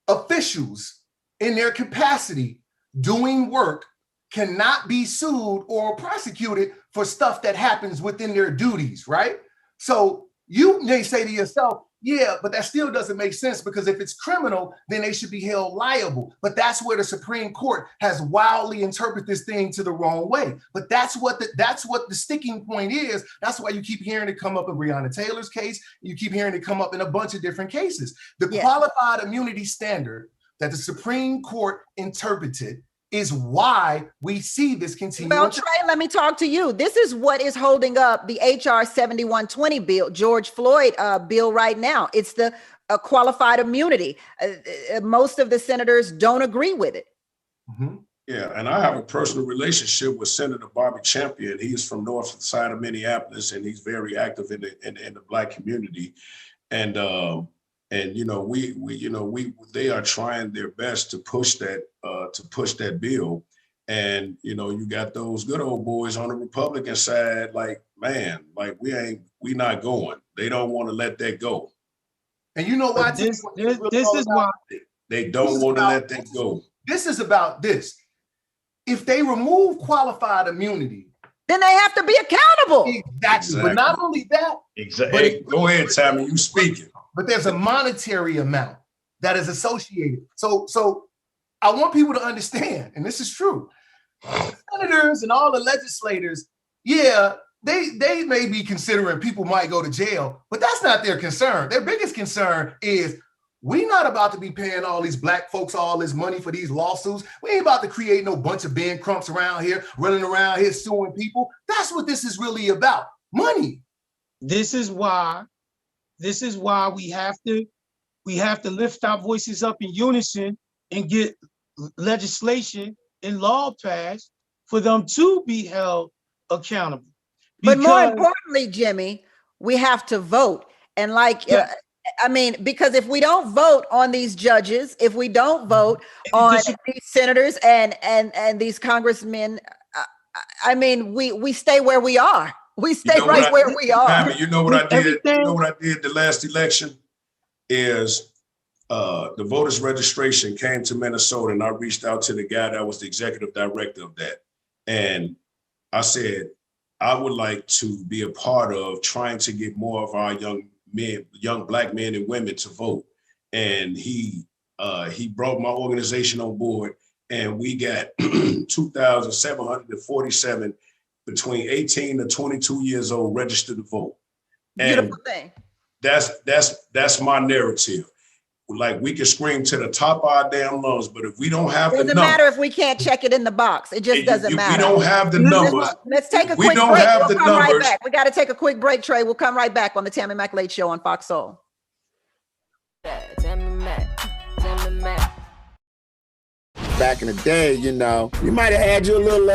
Speaker 11: officials in their capacity doing work cannot be sued or prosecuted for stuff that happens within their duties, right? So you may say to yourself, yeah, but that still doesn't make sense, because if it's criminal, then they should be held liable. But that's where the Supreme Court has wildly interpreted this thing to the wrong way. But that's what the sticking point is. That's why you keep hearing it come up in Breonna Taylor's case. You keep hearing it come up in a bunch of different cases. The qualified immunity standard that the Supreme Court interpreted is why we see this continue.
Speaker 6: Well, Trey, let me talk to you. This is what is holding up the HR 7120 bill, George Floyd bill right now. It's the qualified immunity. Most of the senators don't agree with it.
Speaker 23: Yeah, and I have a personal relationship with Senator Bobby Champion. He is from north side of Minneapolis, and he's very active in the Black community. And they are trying their best to push that bill. And you got those good old boys on the Republican side, like, man, like we not going. They don't want to let that go.
Speaker 11: And you know why?
Speaker 24: This is why
Speaker 23: they don't want to let that go.
Speaker 11: This is about this. If they remove qualified immunity,
Speaker 6: then they have to be accountable.
Speaker 11: Exactly. But not only that.
Speaker 23: Exactly. Go ahead, Tammy. You speaking.
Speaker 11: But there's a monetary amount that is associated. So I want people to understand, and this is true. The senators and all the legislators, yeah, they may be considering people might go to jail, but that's not their concern. Their biggest concern is we're not about to be paying all these Black folks all this money for these lawsuits. We ain't about to create no bunch of Ben Crumps around here, running around here suing people. That's what this is really about. Money.
Speaker 24: This is why we have to lift our voices up in unison and get legislation and law passed for them to be held accountable.
Speaker 6: But more importantly, Jimmy, we have to vote. And because if we don't vote on these judges, if we don't vote on these senators and these congressmen, we stay where we are. We stay where we are.
Speaker 23: Tammy, you know what I did? You know what I did the last election is the voters registration came to Minnesota, and I reached out to the guy that was the executive director of that. And I said, I would like to be a part of trying to get more of our young Black men and women to vote. And he brought my organization on board, and we got 2,747 between 18 to 22 years old registered to vote. And
Speaker 6: beautiful thing.
Speaker 23: That's my narrative. Like, we can scream to the top of our damn lungs, but if we don't have the numbers.
Speaker 6: It doesn't matter if we can't check it in the box. It just doesn't matter.
Speaker 23: We don't have the numbers.
Speaker 6: Let's take a quick break. We'll come right back. We got to take a quick break, Trey. We'll come right back on the Tammy Mack Late Show on Fox Soul.
Speaker 2: back in the day, you know, you might have had your little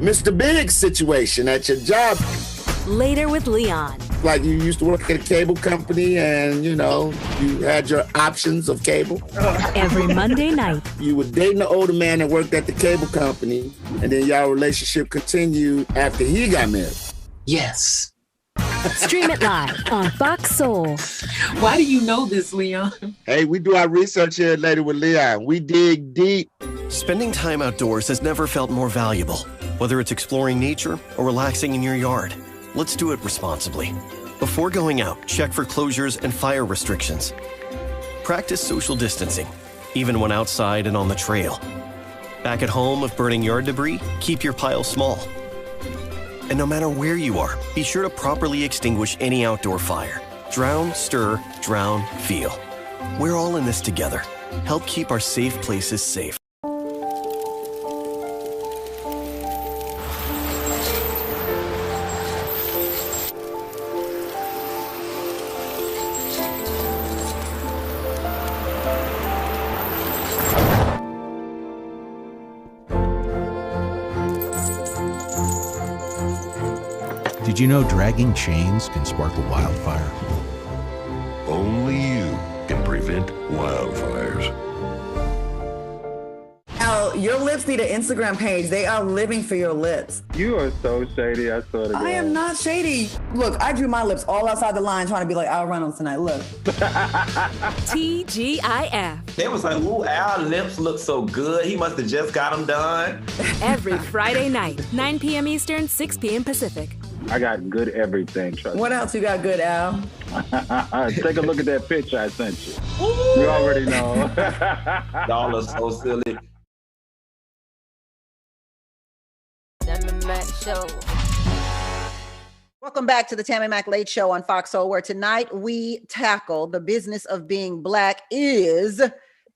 Speaker 2: Mr. Big situation at your job.
Speaker 4: Later with Leon.
Speaker 2: Like you used to work at a cable company and, you know, you had your options of cable.
Speaker 4: Every Monday night.
Speaker 2: You were dating an older man that worked at the cable company, and then y'all relationship continued after he got married.
Speaker 13: Yes.
Speaker 4: Stream it live on Fox Soul.
Speaker 13: Why do you know this, Leon?
Speaker 2: Hey, we do our research here Later with Leon. We dig deep.
Speaker 5: Spending time outdoors has never felt more valuable. Whether it's exploring nature or relaxing in your yard, let's do it responsibly. Before going out, check for closures and fire restrictions. Practice social distancing, even when outside and on the trail. Back at home, if burning yard debris, keep your pile small. And no matter where you are, be sure to properly extinguish any outdoor fire. Drown, stir, drown, feel. We're all in this together. Help keep our safe places safe.
Speaker 14: Did you know dragging chains can spark a wildfire?
Speaker 18: Only you can prevent wildfires.
Speaker 19: Al, your lips need an Instagram page. They are living for your lips.
Speaker 21: You are so shady, I swear to God.
Speaker 19: I am not shady. Look, I drew my lips all outside the line trying to be like Al Reynolds tonight. Look.
Speaker 4: TGIF.
Speaker 9: They was like, ooh, Al's lips look so good. He must have just got them done.
Speaker 4: Every Friday night, 9 p.m. Eastern, 6 p.m. Pacific.
Speaker 21: I got good everything, trust me.
Speaker 19: What else you got good, Al?
Speaker 21: Take a look at that picture I sent you. Ooh. You already know.
Speaker 9: Y'all are so silly.
Speaker 6: Welcome back to the Tammy Mac Late Show on Fox Soul, where tonight we tackle the business of being black is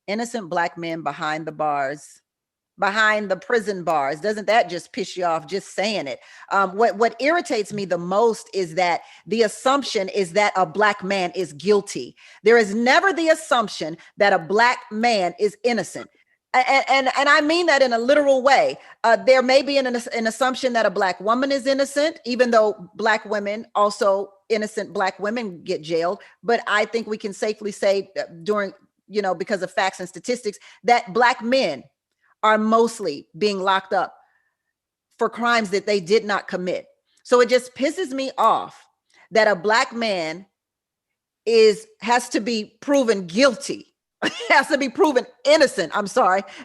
Speaker 6: innocent black men behind the bars. Behind the prison bars. Doesn't that just piss you off just saying it? What irritates me the most is that the assumption is that a black man is guilty. There is never the assumption that a black man is innocent. And I mean that in a literal way. There may be an assumption that a black woman is innocent, even though black women, also innocent black women, get jailed. But I think we can safely say because of facts and statistics, that black men are mostly being locked up for crimes that they did not commit. So it just pisses me off that a black man has to be proven guilty, has to be proven innocent.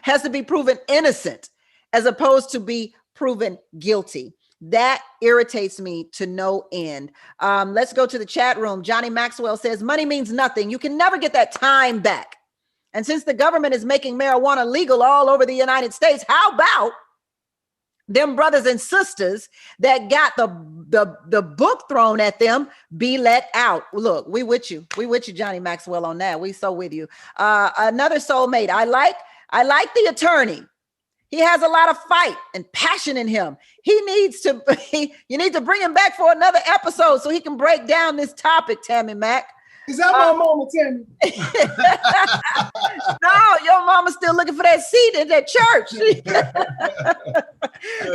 Speaker 6: Has to be proven innocent as opposed to be proven guilty. That irritates me to no end. Let's go to the chat room. Johnny Maxwell says, money means nothing. You can never get that time back. And since the government is making marijuana legal all over the United States, how about them brothers and sisters that got the book thrown at them be let out? Look, we with you. We with you, Johnny Maxwell, on that. We so with you. Another soulmate. I like the attorney. He has a lot of fight and passion in him. You need to bring him back for another episode so he can break down this topic, Tammy Mac.
Speaker 11: Is that my mama, Tammy?
Speaker 6: No, your mama's still looking for that seat in that church.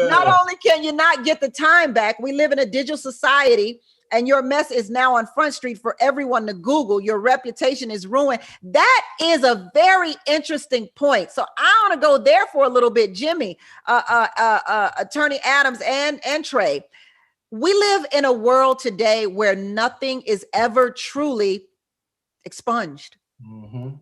Speaker 6: Not only can you not get the time back, we live in a digital society and your mess is now on Front Street for everyone to Google. Your reputation is ruined. That is a very interesting point. So I want to go there for a little bit. Jimmy, Attorney Adams and Trey. We live in a world today where nothing is ever truly expunged.
Speaker 11: Mm-hmm.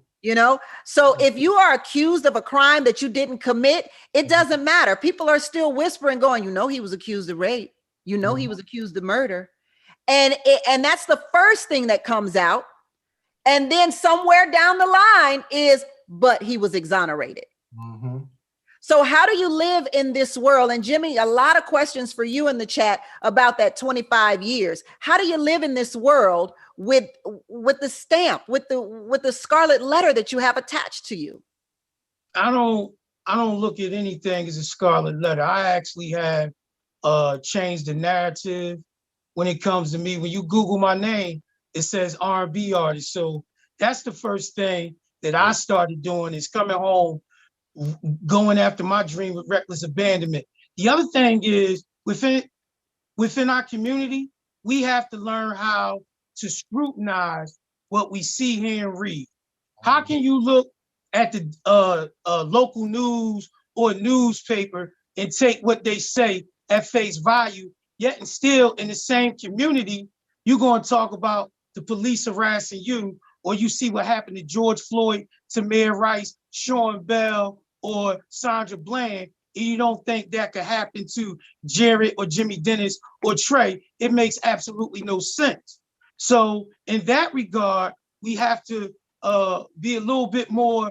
Speaker 6: So if you are accused of a crime that you didn't commit, it doesn't matter. People are still whispering, going, he was accused of rape. He was accused of murder. And that's the first thing that comes out. And then somewhere down the line but he was exonerated.
Speaker 11: Mm-hmm.
Speaker 6: So how do you live in this world? And Jimmy, a lot of questions for you in the chat about that 25 years. How do you live in this world with the stamp, with the scarlet letter that you have attached to you?
Speaker 24: I don't look at anything as a scarlet letter. I actually have changed the narrative when it comes to me. When you Google my name, it says R&B artist. So that's the first thing that I started doing, is coming home going after my dream with reckless abandonment. The other thing is within our community, we have to learn how to scrutinize what we see, hear, and read. How can you look at the local news or newspaper and take what they say at face value, yet and still in the same community, you're going to talk about the police harassing you, or you see what happened to George Floyd, Tamir Rice, Sean Bell, or Sandra Bland, and you don't think that could happen to Jared or Jimmy Dennis or Trey. It makes absolutely no sense. So in that regard, we have to be a little bit more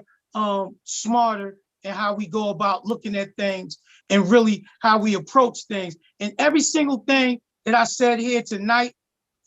Speaker 24: smarter in how we go about looking at things and really how we approach things. And every single thing that I said here tonight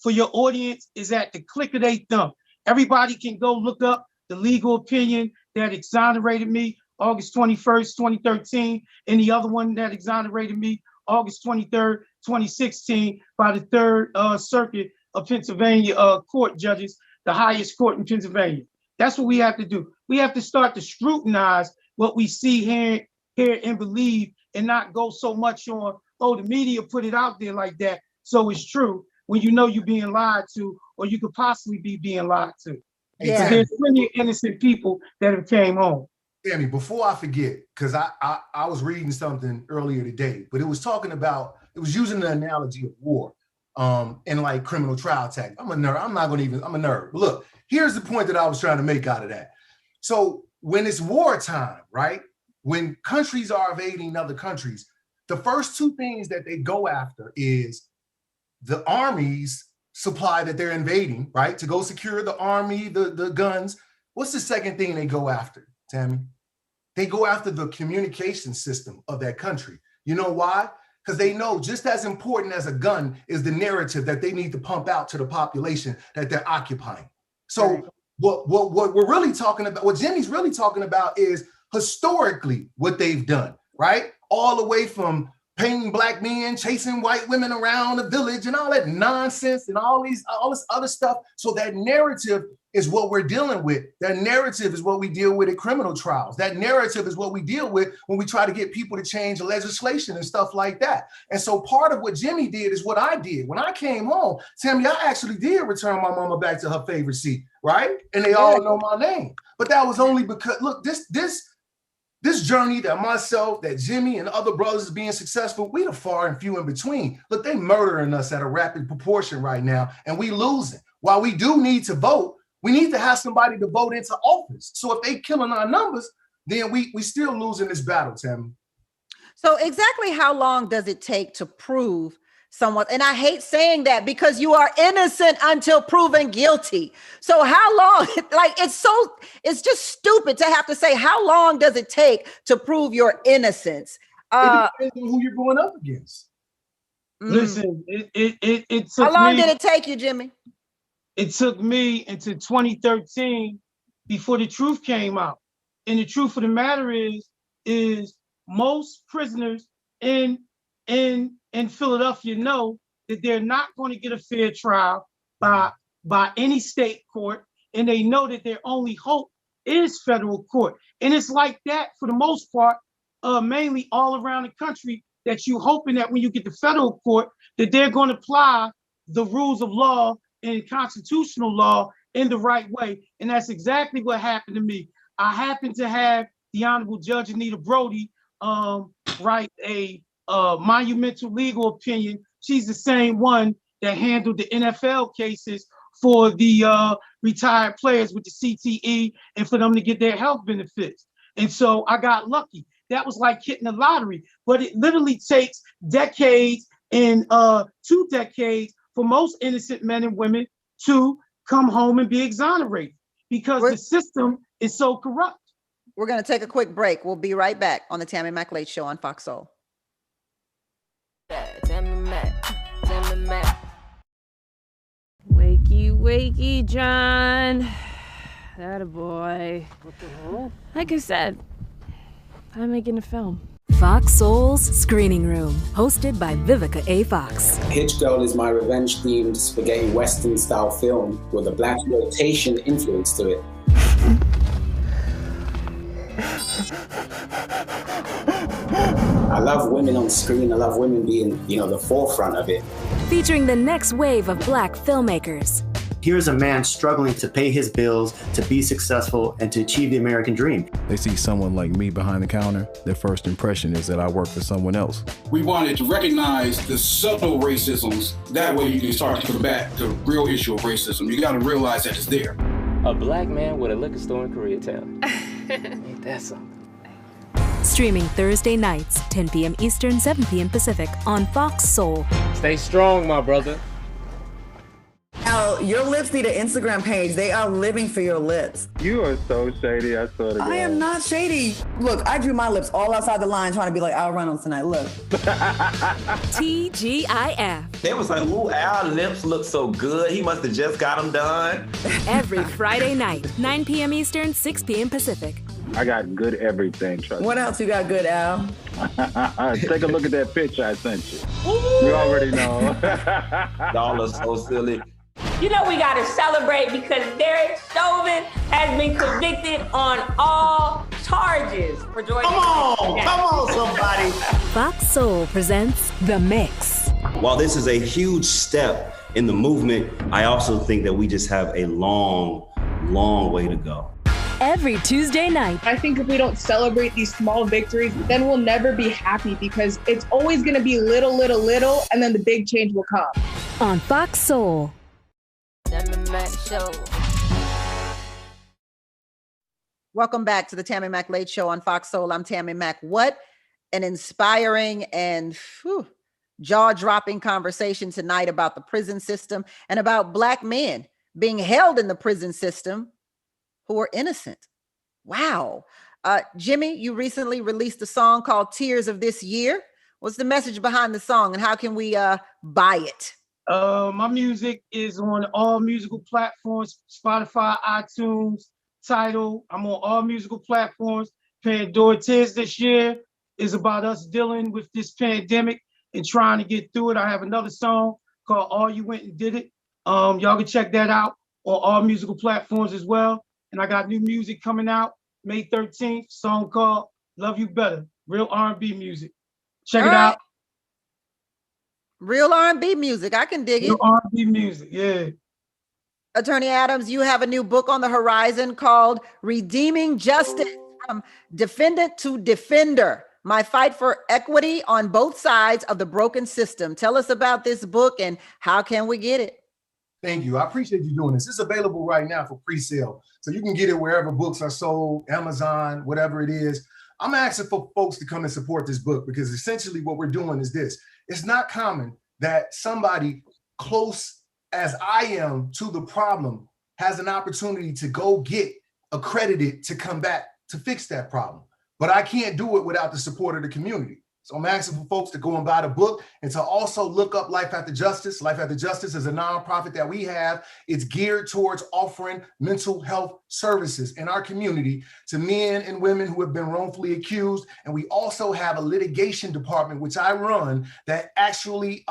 Speaker 24: for your audience is at the click of their thumb. Everybody can go look up the legal opinion that exonerated me August 21st, 2013, and the other one that exonerated me August 23rd, 2016 by the Third Circuit of Pennsylvania court judges, the highest court in Pennsylvania. That's what we have to do. We have to start to scrutinize what we see, hear, and believe, and not go so much on, oh, the media put it out there like that, so it's true, when you know you're being lied to, or you could possibly be being lied to. Yeah. So there's plenty of innocent people that have came home.
Speaker 11: Tammy, before I forget, because I was reading something earlier today, but it was talking about, it was using the analogy of war and like criminal trial tactics. I'm a nerd. I'm a nerd. But look, here's the point that I was trying to make out of that. So when it's wartime, right? When countries are invading other countries, the first two things that they go after is the army's supply that they're invading, right? To go secure the army, the guns. What's the second thing they go after, Tammy? They go after the communication system of that country. You know why? Because they know just as important as a gun is the narrative that they need to pump out to the population that they're occupying. So what we're really talking about, what Jimmy's really talking about is historically what they've done, right? All the way from painting black men, chasing white women around the village and all that nonsense and all this other stuff. So that narrative is what we're dealing with. That narrative is what we deal with at criminal trials. That narrative is what we deal with when we try to get people to change legislation and stuff like that. And so part of what Jimmy did is what I did. When I came home, Tammy, I actually did return my mama back to her favorite seat, right? And they all know my name. But that was only because, look, this journey that myself, that Jimmy and other brothers is being successful, we are far and few in between. Look, they murdering us at a rapid proportion right now, and we losing. While we do need to vote, we need to have somebody to vote into office. So if they killing our numbers, then we still losing this battle, Tammy.
Speaker 6: So exactly how long does it take to prove someone? And I hate saying that because you are innocent until proven guilty. So how long, like it's just stupid to have to say, how long does it take to prove your innocence?
Speaker 11: It depends on who you're going up against.
Speaker 24: Listen, it took
Speaker 6: how long did it take you, Jimmy?
Speaker 24: It took me into 2013 before the truth came out. And the truth of the matter is most prisoners in Philadelphia know that they're not going to get a fair trial by any state court, and they know that their only hope is federal court. And it's like that for the most part, mainly all around the country, that you hoping that when you get to federal court, that they're going to apply the rules of law and constitutional law in the right way. And that's exactly what happened to me. I happened to have the Honorable Judge Anita Brody write a monumental legal opinion. She's the same one that handled the NFL cases for the retired players with the CTE and for them to get their health benefits. And so I got lucky. That was like hitting the lottery, but it literally takes decades and 2 decades for most innocent men and women to come home and be exonerated because the system is so corrupt.
Speaker 6: We're going to take a quick break. We'll be right back on the Tammy Mac Late Show on Fox Soul.
Speaker 3: Tammy Mac.
Speaker 7: Wakey, wakey, John. That a boy.
Speaker 3: What the hell?
Speaker 7: Like I said, I'm making a film.
Speaker 4: Fox Soul's Screening Room, hosted by Vivica A. Fox.
Speaker 10: Hitch Girl is my revenge-themed spaghetti western-style film with a black exploitation influence to it. I love women on screen. I love women being, the forefront of it.
Speaker 4: Featuring the next wave of Black filmmakers.
Speaker 15: Here's a man struggling to pay his bills, to be successful, and to achieve the American dream.
Speaker 14: They see someone like me behind the counter, their first impression is that I work for someone else.
Speaker 16: We wanted to recognize the subtle racisms. That way you can start to combat the real issue of racism. You gotta realize that it's there.
Speaker 17: A black man with a liquor store in Koreatown. Ain't that something?
Speaker 4: Streaming Thursday nights, 10 p.m. Eastern, 7 p.m. Pacific on Fox Soul.
Speaker 17: Stay strong, my brother.
Speaker 19: Now, your lips need an Instagram page. They are living for your lips.
Speaker 21: You are so shady, I swear to God.
Speaker 19: I am not shady. Look, I drew my lips all outside the line trying to be like Al Reynolds tonight. Look.
Speaker 4: TGIF.
Speaker 9: They was like, ooh, Al lips look so good. He must have just got them done.
Speaker 4: Every Friday night, 9 p.m. Eastern, 6 p.m. Pacific.
Speaker 21: I got good everything, trust me.
Speaker 19: What else you got good, Al?
Speaker 21: Take a look at that picture I sent you. You already know.
Speaker 9: Y'all are so silly.
Speaker 20: You know we gotta celebrate because Derek Chauvin has been convicted on all charges for joining.
Speaker 9: Come on, somebody.
Speaker 4: Fox Soul presents The Mix.
Speaker 25: While this is a huge step in the movement, I also think that we just have a long, long way to go.
Speaker 4: Every Tuesday night.
Speaker 26: I think if we don't celebrate these small victories, then we'll never be happy because it's always gonna be little, and then the big change will come.
Speaker 4: On Fox Soul.
Speaker 3: Show.
Speaker 6: Welcome back to the Tammy Mac Late Show on Fox Soul. I'm Tammy Mac. What an inspiring and jaw-dropping conversation tonight about the prison system and about Black men being held in the prison system who are innocent. Wow. Jimmy, you recently released a song called Tears of This Year. What's the message behind the song and how can we buy it?
Speaker 24: My music is on all musical platforms, Spotify, iTunes, Tidal. I'm on all musical platforms. Pandora Tears This Year is about us dealing with this pandemic and trying to get through it. I have another song called All You Went and Did It. Y'all can check that out on all musical platforms as well. And I got new music coming out May 13th, song called Love You Better, real R&B music. Check it out.
Speaker 6: Real R&B music. I can dig it.
Speaker 24: Real R&B music, yeah.
Speaker 6: Attorney Adams, you have a new book on the horizon called Redeeming Justice from Defendant to Defender, My Fight for Equity on Both Sides of the Broken System. Tell us about this book and how can we get it?
Speaker 11: Thank you. I appreciate you doing this. It's available right now for pre-sale. So you can get it wherever books are sold, Amazon, whatever it is. I'm asking for folks to come and support this book because essentially what we're doing is this. It's not common that somebody close as I am to the problem has an opportunity to go get accredited to come back to fix that problem. But I can't do it without the support of the community. So I'm asking for folks to go and buy the book and to also look up Life After Justice. Life After Justice is a nonprofit that we have. It's geared towards offering mental health services in our community to men and women who have been wrongfully accused. And we also have a litigation department, which I run, that actually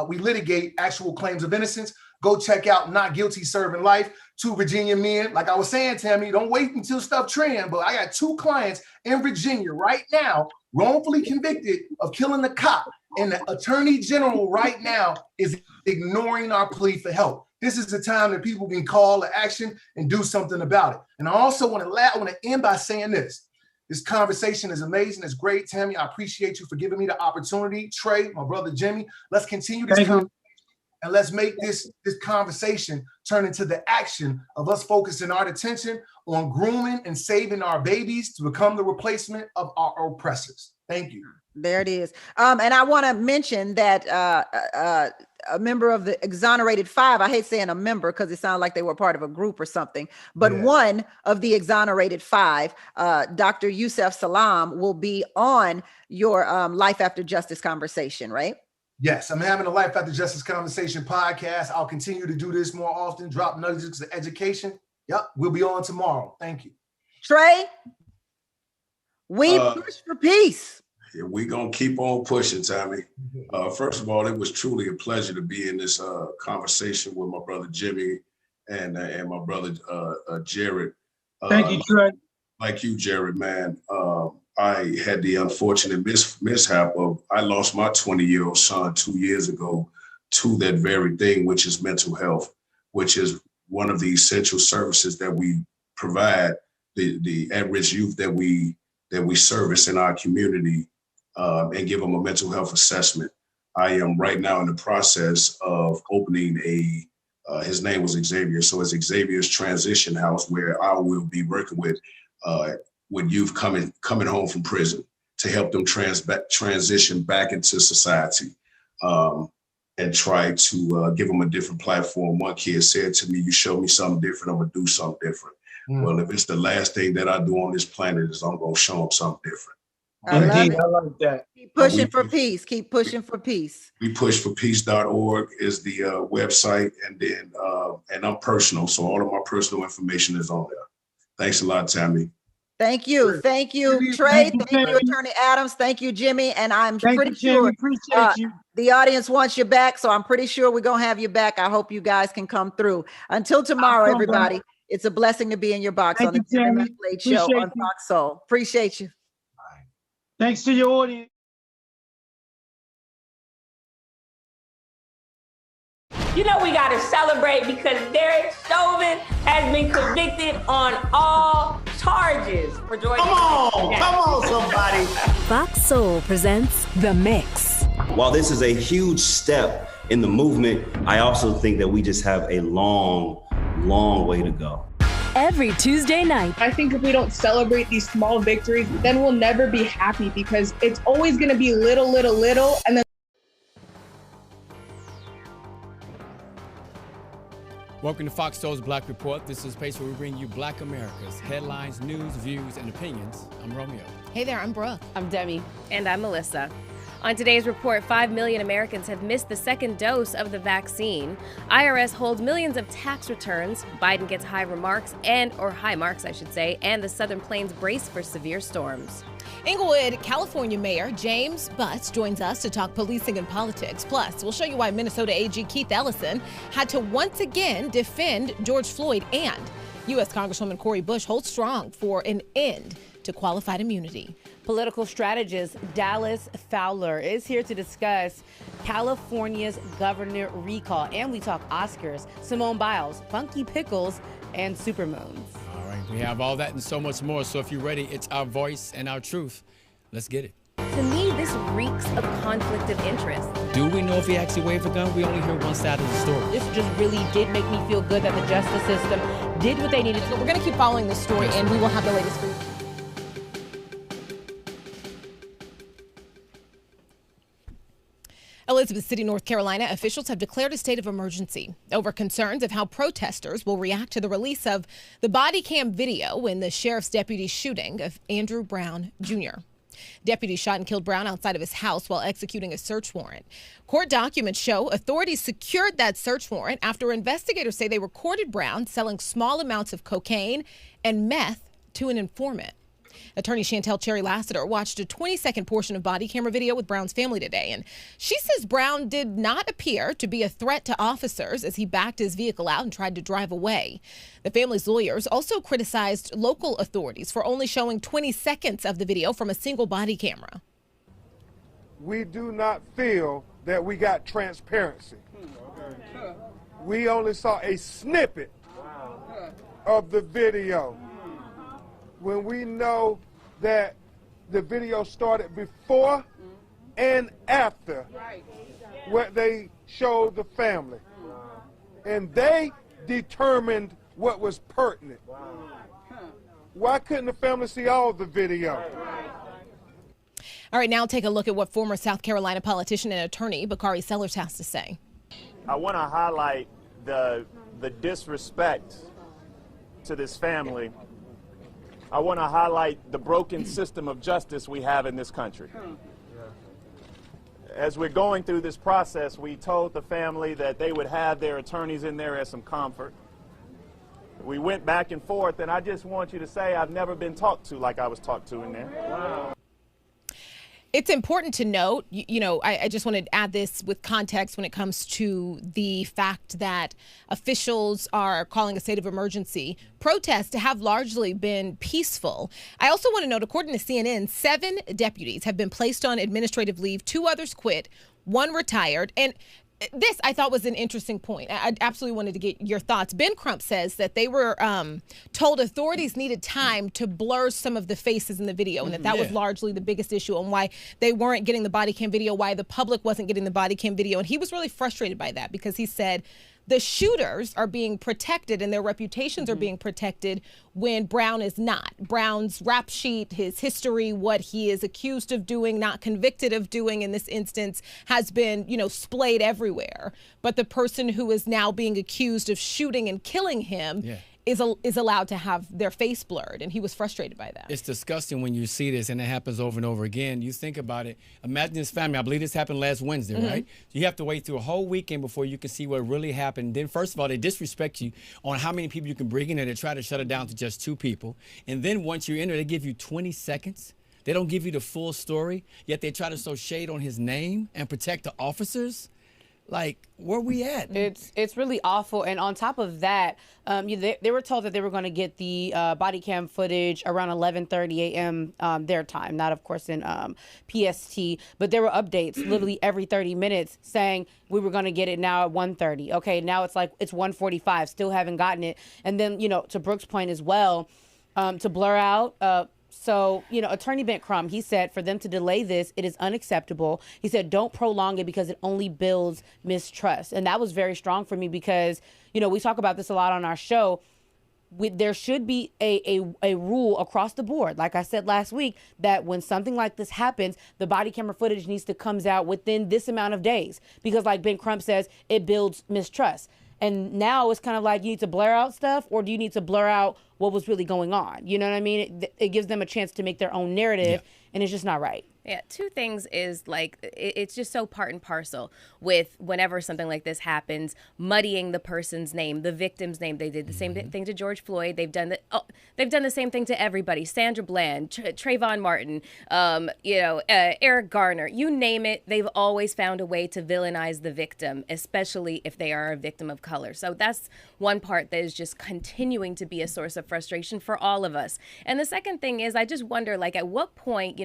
Speaker 11: we litigate actual claims of innocence. Go check out Not Guilty Serving Life. 2 Virginia men. Like I was saying, Tammy, don't wait until stuff trend, but I got 2 clients in Virginia right now wrongfully convicted of killing the cop. And the attorney general right now is ignoring our plea for help. This is the time that people can call to action and do something about it. And I also want to end by saying this. This conversation is amazing. It's great, Tammy. I appreciate you for giving me the opportunity. Trey, my brother Jimmy, let's continue this conversation. And let's make this conversation turn into the action of us focusing our attention on grooming and saving our babies to become the replacement of our oppressors. Thank you.
Speaker 6: There it is. And I want to mention that a member of the Exonerated Five, I hate saying a member because it sounds like they were part of a group or something, but one of the Exonerated Five, Dr. Yusef Salaam, will be on your Life After Justice conversation, right?
Speaker 11: Yes, I'm having a Life After Justice conversation podcast. I'll continue to do this more often, drop nuggets of education. Yep, we'll be on tomorrow. Thank you.
Speaker 6: Trey, we push for peace.
Speaker 23: Yeah, we're going to keep on pushing, Tommy. First of all, it was truly a pleasure to be in this conversation with my brother Jimmy and my brother Jared.
Speaker 24: Thank you, Trey.
Speaker 23: Like you, Jared, man. I had the unfortunate mishap of I lost my 20-year-old son 2 years ago to that very thing, which is mental health, which is one of the essential services that we provide the at-risk youth that we service in our community and give them a mental health assessment. I am right now in the process of opening his name was Xavier, so it's Xavier's Transition House, where I will be working with youth coming home from prison to help them transition back into society and try to give them a different platform. One kid said to me, "You show me something different, I'm gonna do something different." Well, if it's the last thing that I do on this planet, is I'm gonna show them something different.
Speaker 24: Indeed, I like that.
Speaker 6: Keep pushing for peace. Keep pushing for peace.
Speaker 23: WePushForPeace.org is the website, and then and I'm personal, so all of my personal information is on there. Thanks a lot, Tammy.
Speaker 6: Thank you. Thank you, Trey. Thank you, Attorney Adams. Thank you, Jimmy. And I'm pretty sure the audience wants you back, so I'm pretty sure we're going to have you back. I hope you guys can come through. Until tomorrow, everybody, it's a blessing to be in your box on the Tammy Mac Lade Show on Fox Soul. Appreciate you.
Speaker 24: Thanks to your audience.
Speaker 20: You know we gotta celebrate because Derek Chauvin has been convicted on all charges for joining.
Speaker 25: Come on, somebody.
Speaker 4: Fox Soul presents The Mix.
Speaker 25: While this is a huge step in the movement, I also think that we just have a long, long way to go.
Speaker 4: Every Tuesday night.
Speaker 26: I think if we don't celebrate these small victories, then we'll never be happy because it's always gonna be little, and then.
Speaker 1: Welcome to Fox Soul's Black Report. This is a place where we bring you Black America's headlines, news, views, and opinions. I'm Romeo.
Speaker 2: Hey there, I'm Brooke.
Speaker 8: I'm Demi.
Speaker 12: And I'm Melissa. On today's report, 5 million Americans have missed the second dose of the vaccine. IRS holds millions of tax returns. Biden gets high marks, and the Southern Plains brace for severe storms.
Speaker 2: Inglewood, California Mayor James Butts joins us to talk policing and politics. Plus, we'll show you why Minnesota AG Keith Ellison had to once again defend George Floyd, and U.S. Congresswoman Cori Bush holds strong for an end to qualified immunity.
Speaker 8: Political strategist Dallas Fowler is here to discuss California's governor recall, and we talk Oscars, Simone Biles, Funky Pickles, and supermoons.
Speaker 1: All right, we have all that and so much more. So if you're ready, it's our voice and our truth. Let's get it.
Speaker 12: To me, this reeks of conflict of interest.
Speaker 1: Do we know if he actually waved a gun? We only hear one side of the story.
Speaker 2: This just really did make me feel good that the justice system did what they needed to. We're going to keep following this story, and we will have the latest for you. Elizabeth City, North Carolina, officials have declared a state of emergency over concerns of how protesters will react to the release of the body cam video in the sheriff's deputy's shooting of Andrew Brown Jr. Deputies shot and killed Brown outside of his house while executing a search warrant. Court documents show authorities secured that search warrant after investigators say they recorded Brown selling small amounts of cocaine and meth to an informant. Attorney Chantel Cherry Lassiter watched a 20-second portion of body camera video with Brown's family today, and she says Brown did not appear to be a threat to officers as he backed his vehicle out and tried to drive away. The family's lawyers also criticized local authorities for only showing 20 seconds of the video from a single body camera.
Speaker 13: We do not feel that we got transparency. We only saw a snippet of the video. When we know that the video started before and after what they showed the family. And they determined what was pertinent. Why couldn't the family see all the video?
Speaker 2: All right, now take a look at what former South Carolina politician and attorney Bakari Sellers has to say.
Speaker 22: I want to highlight the disrespect to this family. I want to highlight the broken system of justice we have in this country. As we're going through this process, we told the family that they would have their attorneys in there as some comfort. We went back and forth, and I just want you to say I've never been talked to like I was talked to in there. Wow.
Speaker 2: It's important to note, I just want to add this with context when it comes to the fact that officials are calling a state of emergency. Protests have largely been peaceful. I also want to note, according to CNN, 7 deputies have been placed on administrative leave, 2 others quit, 1 retired. And this, I thought, was an interesting point. I absolutely wanted to get your thoughts. Ben Crump says that they were told authorities needed time to blur some of the faces in the video, and that was largely the biggest issue on why they weren't getting the body cam video, why the public wasn't getting the body cam video. And he was really frustrated by that because he said the shooters are being protected and their reputations are being protected when Brown is not. Brown's rap sheet, his history, what he is accused of doing, not convicted of doing in this instance, has been, splayed everywhere. But the person who is now being accused of shooting and killing him is allowed to have their face blurred, and he was frustrated by that.
Speaker 1: It's disgusting when you see this, and it happens over and over again. You think about it. Imagine this family. I believe this happened last Wednesday, right? So you have to wait through a whole weekend before you can see what really happened. Then, first of all, they disrespect you on how many people you can bring in there. They try to shut it down to just 2 people. And then once you're in there, they give you 20 seconds. They don't give you the full story, yet they try to sow shade on his name and protect the officers. Like, where we at?
Speaker 8: It's really awful. And on top of that, they were told that they were going to get the body cam footage around 11:30 a.m. Their time, not of course in PST, but there were updates literally every 30 minutes saying we were going to get it now at 1:30. Okay, now it's 1:45, still haven't gotten it. And then, to Brooke's point as well, to blur out So, Attorney Ben Crump, he said for them to delay this, it is unacceptable. He said, don't prolong it because it only builds mistrust. And that was very strong for me because, we talk about this a lot on our show. There should be a rule across the board, like I said last week, that when something like this happens, the body camera footage needs to come out within this amount of days. Because like Ben Crump says, it builds mistrust. And now it's kind of like you need to blur out stuff, or do you need to blur out what was really going on? You know what I mean? It gives them a chance to make their own narrative, and it's just not right.
Speaker 12: Yeah, 2 things is it's just so part and parcel with whenever something like this happens, muddying the person's name, the victim's name. They did the same thing to George Floyd. They've done the same thing to everybody. Sandra Bland, Trayvon Martin, Eric Garner, you name it. They've always found a way to villainize the victim, especially if they are a victim of color. So that's one part that is just continuing to be a source of frustration for all of us. And the second thing is, I just wonder, at what point,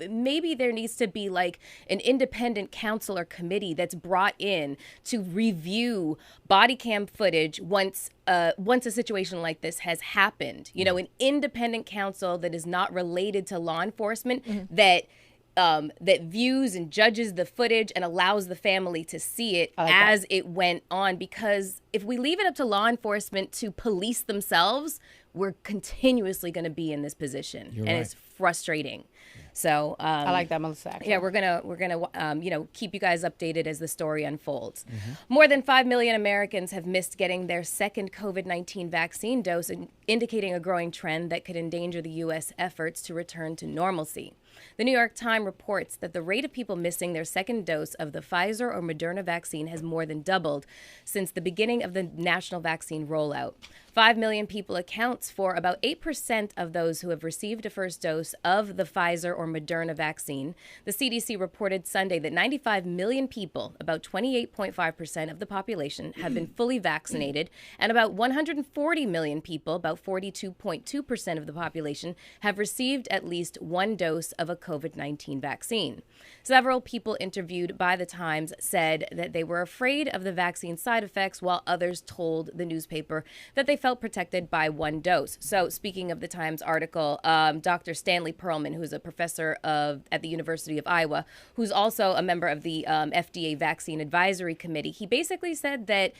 Speaker 12: maybe there needs to be an independent council or committee that's brought in to review body cam footage once a situation like this has happened. An independent council that is not related to law enforcement that views and judges the footage and allows the family to see it as it went on. Because if we leave it up to law enforcement to police themselves, we're continuously going to be in this position.
Speaker 1: You're
Speaker 12: and
Speaker 1: right.
Speaker 12: It's frustrating. So
Speaker 8: I like that, Melissa. Actually.
Speaker 12: Yeah, we're gonna keep you guys updated as the story unfolds. More than 5 million Americans have missed getting their second COVID-19 vaccine dose, indicating a growing trend that could endanger the U.S. efforts to return to normalcy. The New York Times reports that the rate of people missing their second dose of the Pfizer or Moderna vaccine has more than doubled since the beginning of the national vaccine rollout. 5 million people accounts for about 8% of those who have received a first dose of the Pfizer or Moderna vaccine. The CDC reported Sunday that 95 million people, about 28.5% of the population, have been fully vaccinated, and about 140 million people, about 42.2% of the population, have received at least one dose of a COVID-19 vaccine. Several people interviewed by the Times said that they were afraid of the vaccine side effects, while others told the newspaper that they felt protected by one dose. So speaking of the Times article, Dr. Stanley Perlman, who's a professor at the University of Iowa, who's also a member of the FDA Vaccine Advisory Committee, he basically said that,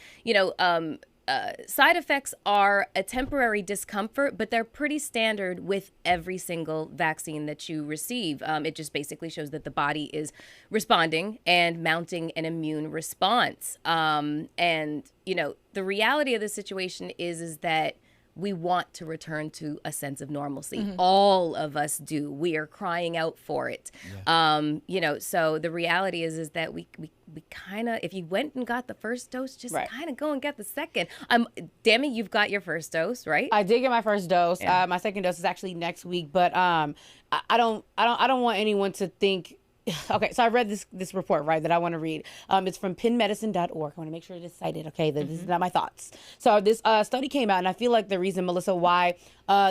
Speaker 12: side effects are a temporary discomfort, but they're pretty standard with every single vaccine that you receive. It just basically shows that the body is responding and mounting an immune response. The reality of the situation is that we want to return to a sense of normalcy. All of us do. We are crying out for it. So the reality is that we kind of, if you went and got the first dose, just kind of go and get the second. Demi, you've got your first dose, right?
Speaker 8: I did get my first dose.
Speaker 12: Yeah.
Speaker 8: My second dose is actually next week, but I don't want anyone to think okay, so I read this report, right, that I want to read. It's from penmedicine.org. I want to make sure it is cited, okay, that this is not my thoughts. So this study came out, and I feel like the reason, Melissa, why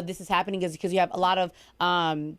Speaker 8: this is happening is because you have a lot of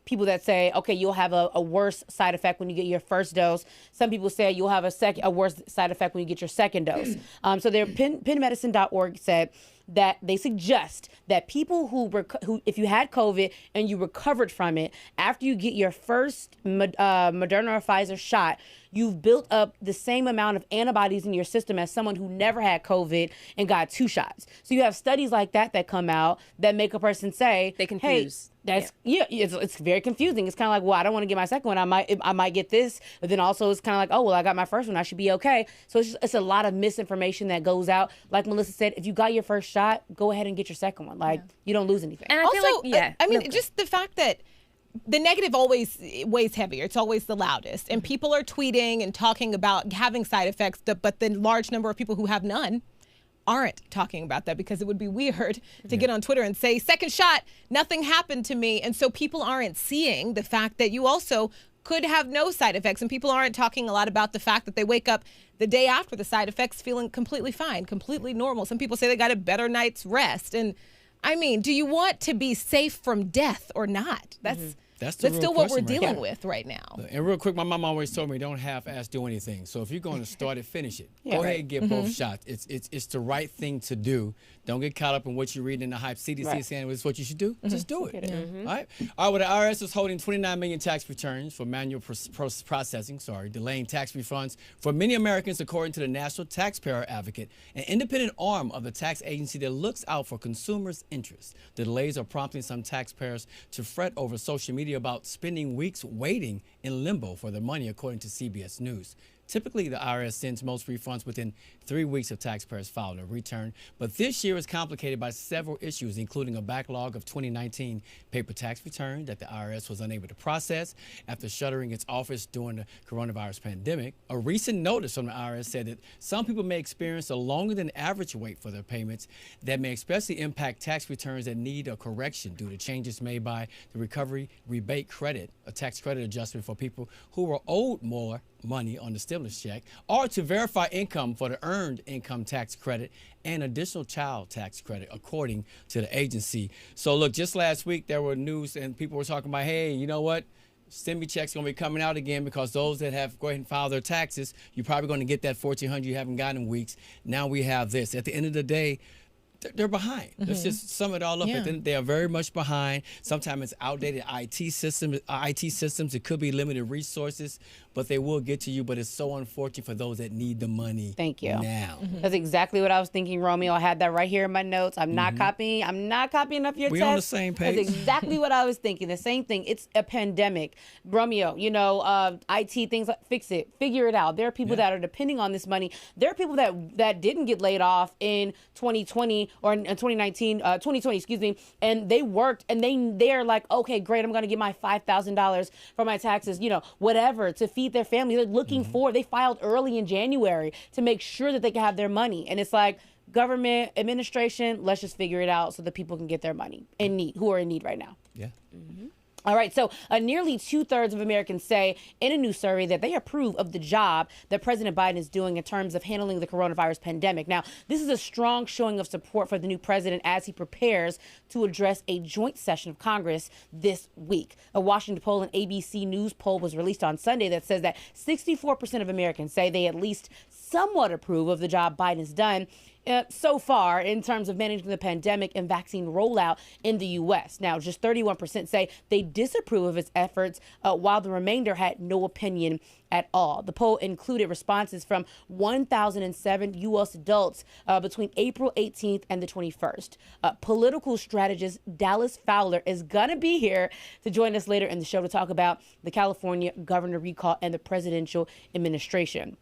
Speaker 8: people that say, okay, you'll have a worse side effect when you get your first dose. Some people say you'll have a worse side effect when you get your second dose. So penmedicine.org said that they suggest that people who if you had COVID and you recovered from it, after you get your first Moderna or Pfizer shot, you've built up the same amount of antibodies in your system as someone who never had COVID and got 2 shots. So you have studies like that come out that make a person say,
Speaker 12: they confuse.
Speaker 8: Hey, it's very confusing. It's kind of like, well, I don't want to get my second one. I might get this, but then also it's kind of like, oh, well, I got my first one. I should be okay. So it's a lot of misinformation that goes out. Like Melissa said, if you got your first shot, go ahead and get your second one. Like, you don't lose anything.
Speaker 12: And I feel like,
Speaker 2: I mean, just the fact that the negative always weighs heavier. It's always the loudest. And people are tweeting and talking about having side effects, but the large number of people who have none aren't talking about that, because it would be weird to get on Twitter and say, second shot, nothing happened to me. And so people aren't seeing the fact that you also could have no side effects. And people aren't talking a lot about the fact that they wake up the day after the side effects feeling completely fine, completely normal. Some people say they got a better night's rest. And I mean, do you want to be safe from death or not? That's still what we're dealing with right now.
Speaker 1: And real quick, my mom always told me, don't half-ass do anything. So if you're going to start it, finish it. Go ahead and get both shots. It's the right thing to do. Don't get caught up in what you're reading in the hype. CDC saying it's what you should do. Just do it. All right. Well, the IRS is holding 29 million tax returns for manual processing, delaying tax refunds for many Americans, according to the National Taxpayer Advocate, an independent arm of the tax agency that looks out for consumers' interests. The delays are prompting some taxpayers to fret over social media about spending weeks waiting in limbo for their money, according to CBS News. Typically, the IRS sends most refunds within 3 weeks of taxpayers filing a return, but this year is complicated by several issues, including a backlog of 2019 paper tax returns that the IRS was unable to process after shuttering its office during the coronavirus pandemic. A recent notice from the IRS said that some people may experience a longer than average wait for their payments that may especially impact tax returns that need a correction due to changes made by the Recovery Rebate Credit, a tax credit adjustment for people who were owed more money on the stimulus check, or to verify income for the earned income tax credit and additional child tax credit, according to the agency. So look, just last week there were news and people were talking about, hey, you know what? Stimmy checks going to be coming out again, because those that have go ahead and file their taxes, you're probably going to get that $1,400 you haven't gotten in weeks. Now we have this. At the end of the day, they're behind. Let's just sum it all up. They are very much behind. Sometimes it's outdated IT systems. It could be limited resources, but they will get to you. But it's so unfortunate for those that need the money.
Speaker 8: Thank you.
Speaker 1: Now.
Speaker 8: That's exactly what I was thinking, Romeo. I had that right here in my notes. I'm not copying. I'm not copying up your test.
Speaker 1: We're on the same page.
Speaker 8: That's exactly what I was thinking. The same thing. It's a pandemic. Romeo, IT things, fix it. Figure it out. There are people that are depending on this money. There are people that didn't get laid off in 2020 or in 2020, excuse me, and they worked and they're like, okay, great, I'm going to get my $5,000 for my taxes, whatever, to feed their family. They're looking for, they filed early in January to make sure that they can have their money. And it's like, government, administration, let's just figure it out so that people can get their money who are in need right now.
Speaker 1: Yeah.
Speaker 8: All right, so nearly 2/3 of Americans say in a new survey that they approve of the job that President Biden is doing in terms of handling the coronavirus pandemic. Now, this is a strong showing of support for the new president as he prepares to address a joint session of Congress this week. A Washington Post and ABC News poll was released on Sunday that says that 64% of Americans say they at least somewhat approve of the job Biden has done so far in terms of managing the pandemic and vaccine rollout in the U.S. Now, just 31% say they disapprove of his efforts, while the remainder had no opinion at all. The poll included responses from 1,007 U.S. adults between April 18th and the 21st. Political strategist Dallas Fowler is going to be here to join us later in the show to talk about the California governor recall and the presidential administration.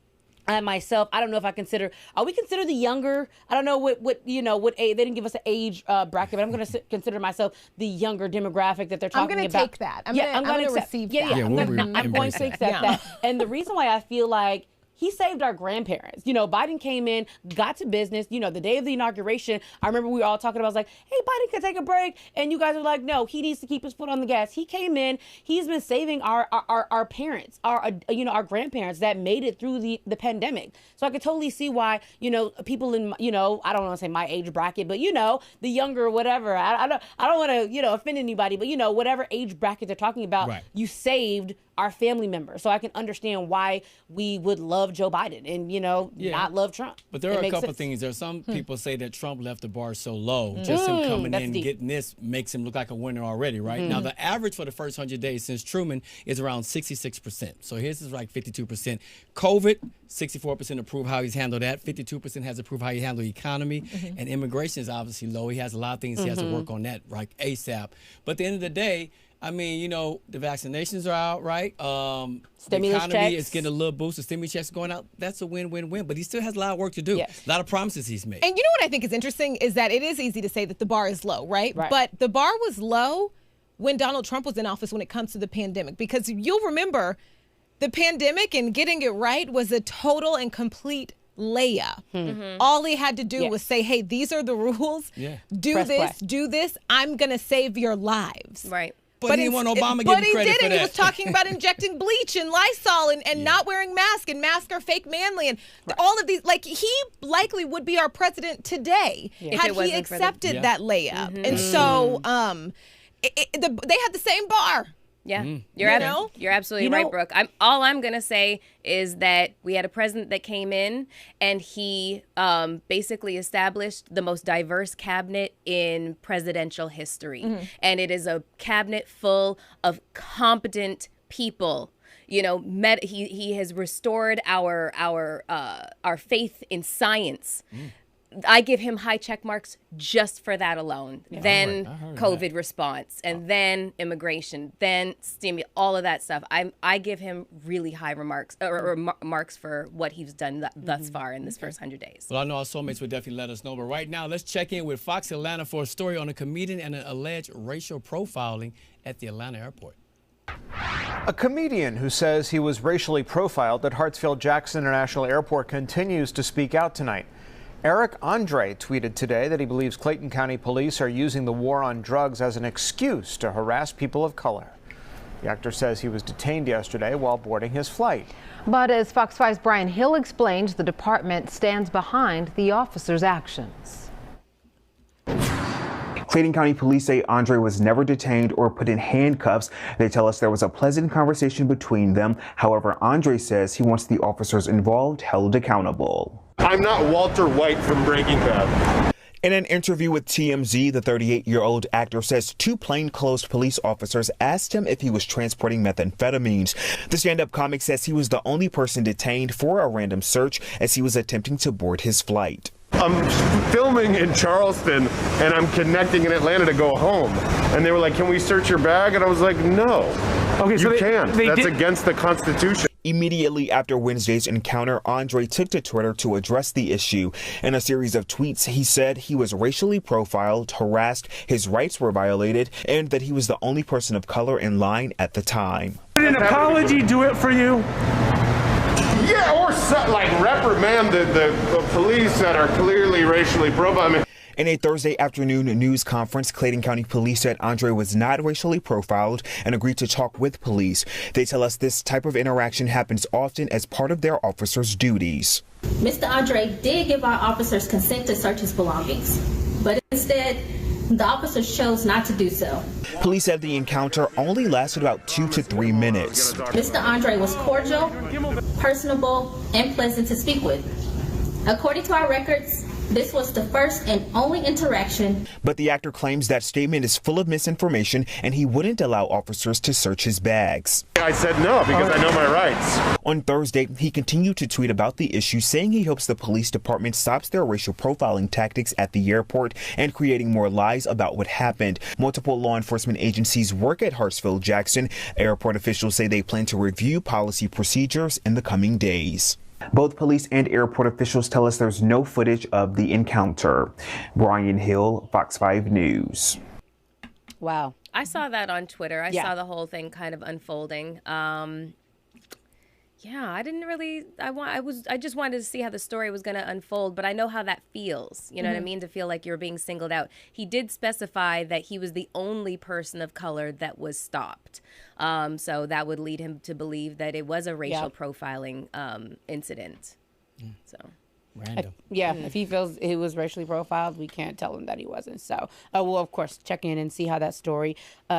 Speaker 8: I myself, I don't know if are we considered the younger? I don't know what age, they didn't give us an age bracket, but I'm going to consider myself the younger demographic that they're talking about.
Speaker 2: I'm going to take that. I'm going to receive that.
Speaker 8: I'm going to accept that. And the reason why I feel like he saved our grandparents. You know, Biden came in, got to business. You know, the day of the inauguration, I remember we were all talking about, I was like, hey, Biden could take a break. And you guys were like, no, he needs to keep his foot on the gas. He came in, he's been saving our parents, our grandparents that made it through the pandemic. So I could totally see why, you know, people in, you know, I don't want to say my age bracket, but, you know, the younger or whatever. I don't want to, you know, offend anybody, but, you know, whatever age bracket they're talking about, right. You saved our family members. So I can understand why we would love Joe Biden and, you know, not love Trump.
Speaker 1: But there are a couple of things. There are some people say that Trump left the bar so low. Just him coming in and getting this makes him look like a winner already, right? Now, the average for the first 100 days since Truman is around 66%. So his is like 52%. COVID, 64% approve how he's handled that. 52% has approved how he handled the economy. And immigration is obviously low. He has a lot of things he has to work on that, like ASAP. But at the end of the day, I mean, you know, the vaccinations are out, right? The economy is getting a little boost. The stimulus checks going out. That's a win-win-win. But he still has a lot of work to do. Yes. A lot of promises he's made.
Speaker 2: And you know what I think is interesting is that it is easy to say that the bar is low, right? But the bar was low when Donald Trump was in office when it comes to the pandemic. Because you'll remember the pandemic and getting it right was a total and complete layup. All he had to do was say, hey, these are the rules. Do this. I'm going to save your lives.
Speaker 12: Right.
Speaker 1: But he didn't want Obama getting credit for that.
Speaker 2: But he didn't. He was talking about injecting bleach and Lysol and not wearing masks, and masks are fake manly, and all of these. Like, he likely would be our president today had he accepted that layup. And so they had the same bar.
Speaker 12: Yeah, you're absolutely right, Brooke. All I'm going to say is that we had a president that came in and he basically established the most diverse cabinet in presidential history. And it is a cabinet full of competent people. You know, he has restored our faith in science. I give him high check marks just for that alone. Then COVID response, and then immigration, then stimulus, all of that stuff. I give him really high marks for what he's done thus far in this first 100 days.
Speaker 1: Well, I know our soulmates would definitely let us know. But right now, let's check in with Fox Atlanta for a story on a comedian and an alleged racial profiling at the Atlanta airport.
Speaker 5: A comedian who says he was racially profiled at Hartsfield-Jackson International Airport continues to speak out tonight. Eric Andre tweeted today that he believes Clayton County police are using the war on drugs as an excuse to harass people of color. The actor says he was detained yesterday while boarding his flight.
Speaker 7: But as Fox 5's Brian Hill explains, the department stands behind the officer's actions.
Speaker 10: Clayton County police say Andre was never detained or put in handcuffs. They tell us there was a pleasant conversation between them. However, Andre says he wants the officers involved held accountable.
Speaker 14: I'm not Walter White from Breaking Bad.
Speaker 10: In an interview with TMZ, the 38-year-old actor says two plainclothes police officers asked him if he was transporting methamphetamines. The stand-up comic says he was the only person detained for a random search as he was attempting to board his flight.
Speaker 14: I'm filming in Charleston and I'm connecting in Atlanta to go home. And they were like, can we search your bag? And I was like, no. Okay, so you can't. That's against the Constitution.
Speaker 10: Immediately after Wednesday's encounter, Andre took to Twitter to address the issue. In a series of tweets, he said he was racially profiled, harassed, his rights were violated, and that he was the only person of color in line at the time.
Speaker 14: Did an apology do it for you? Yeah, or like reprimand the police that are clearly racially profiled.
Speaker 10: In a Thursday afternoon news conference, Clayton County Police said Andre was not racially profiled and agreed to talk with police. They tell us this type of interaction happens often as part of their officers' duties.
Speaker 15: Mr. Andre did give our officers consent to search his belongings, but instead, the officers chose not to do so.
Speaker 10: Police said the encounter only lasted about 2 to 3 minutes.
Speaker 15: Mr. Andre was cordial, personable, and pleasant to speak with. According to our records, this was the first and only interaction.
Speaker 10: But the actor claims that statement is full of misinformation and he wouldn't allow officers to search his bags.
Speaker 14: I said no because I know my rights.
Speaker 10: On Thursday, he continued to tweet about the issue, saying he hopes the police department stops their racial profiling tactics at the airport and creating more lies about what happened. Multiple law enforcement agencies work at Hartsfield-Jackson. Airport officials say they plan to review policy procedures in the coming days. Both police and airport officials tell us there's no footage of the encounter. Brian Hill, Fox 5 News.
Speaker 8: Wow.
Speaker 12: I saw that on Twitter. I saw the whole thing kind of unfolding. Yeah, I didn't really. I just wanted to see how the story was going to unfold, but I know how that feels. You know what I mean? To feel like you're being singled out. He did specify that he was the only person of color that was stopped. So that would lead him to believe that it was a racial profiling incident. So.
Speaker 1: Random.
Speaker 8: If he feels he was racially profiled, we can't tell him that he wasn't. So we'll, of course, check in and see how that story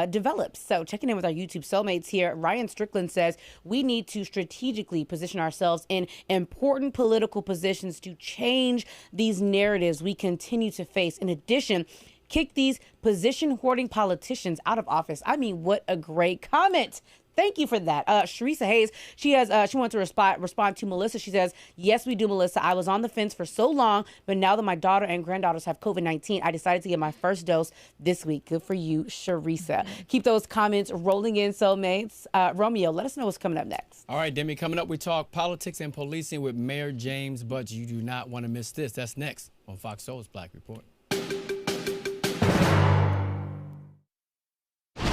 Speaker 8: develops. So checking in with our YouTube soulmates here, Ryan Strickland says, we need to strategically position ourselves in important political positions to change these narratives we continue to face. In addition, kick these position-hoarding politicians out of office. I mean, what a great comment. Thank you for that. Sharisa Hayes, she wants to respond to Melissa. She says, yes, we do, Melissa. I was on the fence for so long, but now that my daughter and granddaughters have COVID-19, I decided to get my first dose this week. Good for you, Sharisa. Keep those comments rolling in, soulmates. Romeo, let us know what's coming up next.
Speaker 1: All right, Demi, coming up, we talk politics and policing with Mayor James Butts. You do not want to miss this. That's next on Fox Soul's Black Report.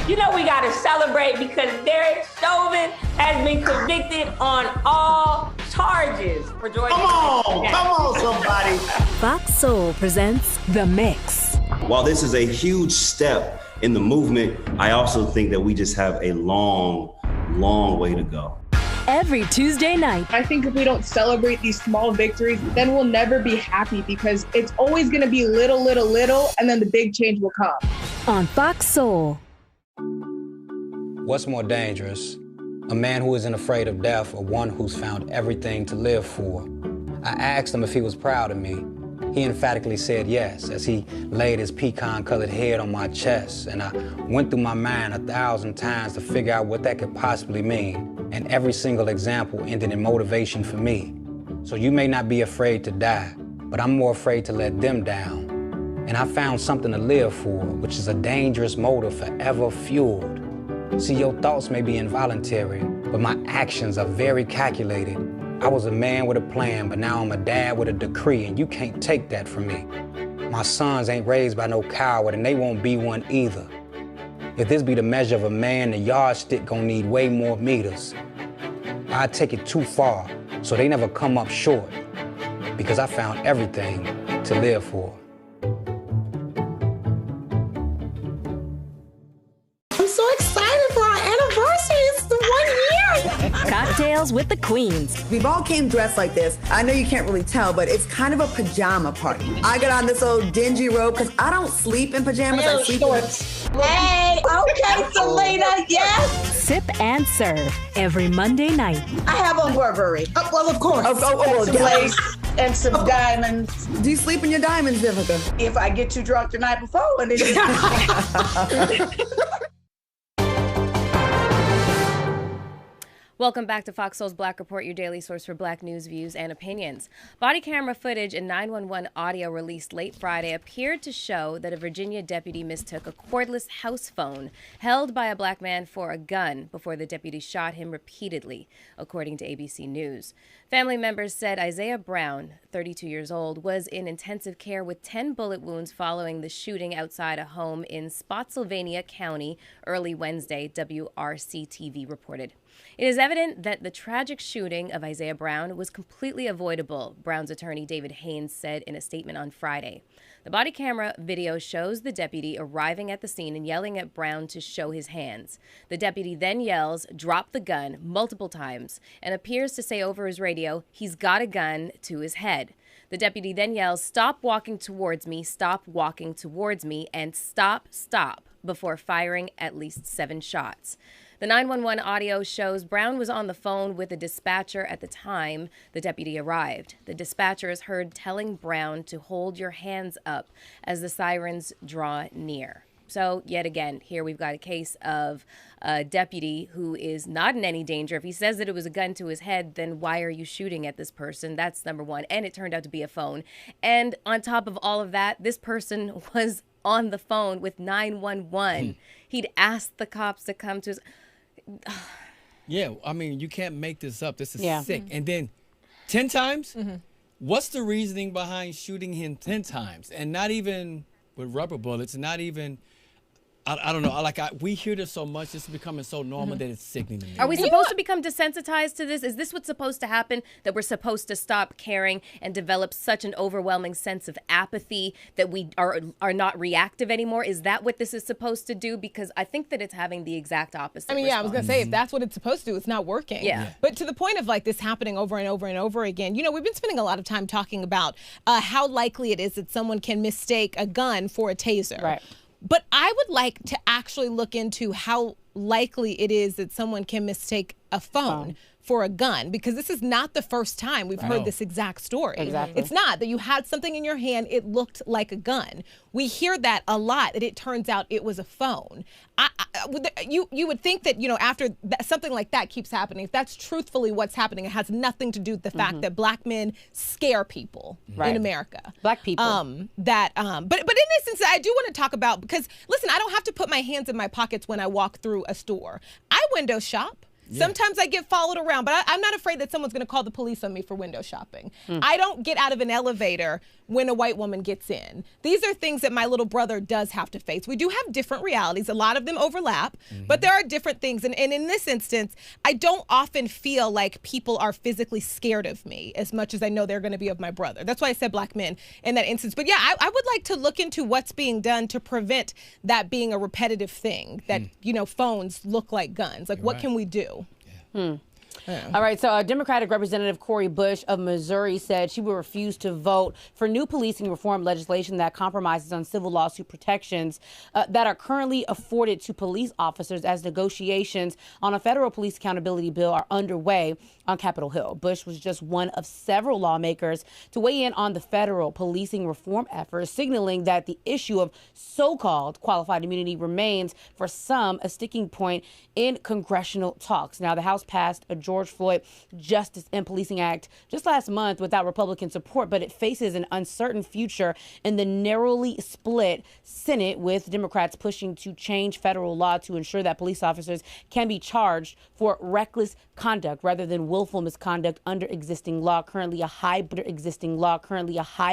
Speaker 20: You know we gotta celebrate because Derek Chauvin has been convicted on all charges for joining.
Speaker 9: Come on, somebody.
Speaker 4: Fox Soul presents The Mix.
Speaker 25: While this is a huge step in the movement, I also think that we just have a long, long way to go.
Speaker 4: Every Tuesday night.
Speaker 26: I think if we don't celebrate these small victories, then we'll never be happy because it's always gonna be little, and then the big change will come.
Speaker 4: On Fox Soul.
Speaker 16: What's more dangerous, a man who isn't afraid of death or one who's found everything to live for? I asked him if he was proud of me. He emphatically said yes, as he laid his pecan-colored head on my chest, and I went through my mind 1,000 times to figure out what that could possibly mean, and every single example ended in motivation for me. So you may not be afraid to die, but I'm more afraid to let them down. And I found something to live for, which is a dangerous motive forever fueled. See, your thoughts may be involuntary, but my actions are very calculated. I was a man with a plan, but now I'm a dad with a decree, and you can't take that from me. My sons ain't raised by no coward, and they won't be one either. If this be the measure of a man, the yardstick gonna need way more meters. I take it too far, so they never come up short, because I found everything to live for.
Speaker 4: Cocktails with the Queens.
Speaker 17: We've all came dressed like this. I know you can't really tell, but it's kind of a pajama party. I got on this old dingy robe because I don't sleep in pajamas. I sleep shorts.
Speaker 18: Hey, okay, Selena, yes.
Speaker 4: Sip and serve every Monday night.
Speaker 18: I have on Burberry.
Speaker 17: Oh, well, of course.
Speaker 18: Some lace and some diamonds.
Speaker 17: Do you sleep in your diamonds, Vivica?
Speaker 18: If I get too drunk the night before, and then
Speaker 12: Welcome back to Fox Soul's Black Report, your daily source for Black news, views, and opinions. Body camera footage and 911 audio released late Friday appeared to show that a Virginia deputy mistook a cordless house phone held by a Black man for a gun before the deputy shot him repeatedly, according to ABC News. Family members said Isaiah Brown, 32 years old, was in intensive care with 10 bullet wounds following the shooting outside a home in Spotsylvania County early Wednesday, WRC-TV reported. It is evident that the tragic shooting of Isaiah Brown was completely avoidable, Brown's attorney David Haynes said in a statement on Friday. The body camera video shows the deputy arriving at the scene and yelling at Brown to show his hands. The deputy then yells, "Drop the gun," multiple times, and appears to say over his radio, "He's got a gun," to his head. The deputy then yells, "Stop walking towards me, stop walking towards me," and "Stop, stop," before firing at least 7 shots. The 911 audio shows Brown was on the phone with a dispatcher at the time the deputy arrived. The dispatcher is heard telling Brown to hold your hands up as the sirens draw near. So, yet again, here we've got a case of a deputy who is not in any danger. If he says that it was a gun to his head, then why are you shooting at this person? That's number one. And it turned out to be a phone. And on top of all of that, this person was on the phone with 911. He'd asked the cops to come to his...
Speaker 1: Yeah, I mean, you can't make this up. This is sick.
Speaker 12: Mm-hmm.
Speaker 1: And then 10 times? What's the reasoning behind shooting him 10 times? And not even with rubber bullets, not even... I don't know. We hear this so much. This is becoming so normal that it's sickening to me.
Speaker 12: Are we supposed to become desensitized to this? Is this what's supposed to happen? That we're supposed to stop caring and develop such an overwhelming sense of apathy that we are not reactive anymore? Is that what this is supposed to do? Because I think that it's having the exact opposite.
Speaker 2: I mean, I was going to say, if that's what it's supposed to do, it's not working.
Speaker 12: Yeah.
Speaker 2: But to the point of like this happening over and over and over again, you know, we've been spending a lot of time talking about how likely it is that someone can mistake a gun for a taser.
Speaker 8: Right.
Speaker 2: But I would like to actually look into how likely it is that someone can mistake a phone for a gun, because this is not the first time we've heard this exact story.
Speaker 8: Exactly.
Speaker 2: It's not that you had something in your hand, it looked like a gun. We hear that a lot, that it turns out it was a phone. You would think that, you know, after something like that keeps happening, if that's truthfully what's happening, it has nothing to do with the fact that black men scare people in America.
Speaker 8: Black people.
Speaker 2: But in this instance, I do want to talk about, because listen, I don't have to put my hands in my pockets when I walk through a store. I window shop. Yeah. Sometimes I get followed around, but I'm not afraid that someone's going to call the police on me for window shopping. I don't get out of an elevator when a white woman gets in. These are things that my little brother does have to face. We do have different realities. A lot of them overlap, but there are different things. And in this instance, I don't often feel like people are physically scared of me as much as I know they're going to be of my brother. That's why I said black men in that instance. But yeah, I would like to look into what's being done to prevent that being a repetitive thing, that, you know, phones look like guns. Like, what can we do?
Speaker 8: All right, so Democratic Representative Cori Bush of Missouri said she will refuse to vote for new policing reform legislation that compromises on civil lawsuit protections that are currently afforded to police officers as negotiations on a federal police accountability bill are underway on Capitol Hill. Bush was just one of several lawmakers to weigh in on the federal policing reform efforts, signaling that the issue of so-called qualified immunity remains for some a sticking point in congressional talks. Now, the House passed a George Floyd Justice and Policing Act just last month without Republican support, but it faces an uncertain future in the narrowly split Senate, with Democrats pushing to change federal law to ensure that police officers can be charged for reckless conduct rather than willful misconduct under existing law, currently a high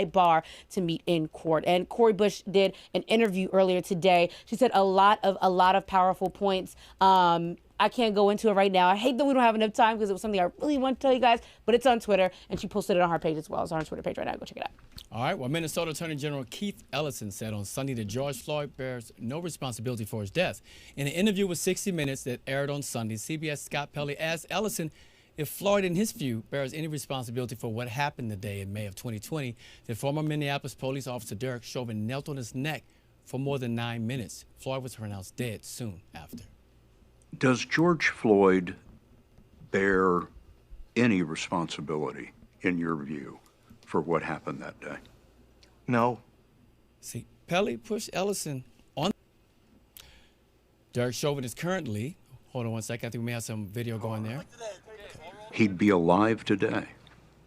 Speaker 8: bar to meet in court. And Cori Bush did an interview earlier today. She said a lot of powerful points. I can't go into it right now. I hate that we don't have enough time, because it was something I really want to tell you guys, but it's on Twitter, and she posted it on her page as well. It's on her Twitter page right now. Go check it out.
Speaker 1: All right. Well, Minnesota Attorney General Keith Ellison said on Sunday that George Floyd bears no responsibility for his death. In an interview with 60 Minutes that aired on Sunday, CBS Scott Pelley asked Ellison if Floyd, in his view, bears any responsibility for what happened the day in May of 2020 that former Minneapolis police officer Derek Chauvin knelt on his neck for more than 9 minutes. Floyd was pronounced dead soon after.
Speaker 3: Does George Floyd bear any responsibility, in your view, for what happened that day?
Speaker 6: No.
Speaker 1: See, Pelley pushed Ellison on. Derek Chauvin is currently, hold on one second, I think we may have some video going there.
Speaker 3: He'd be alive today.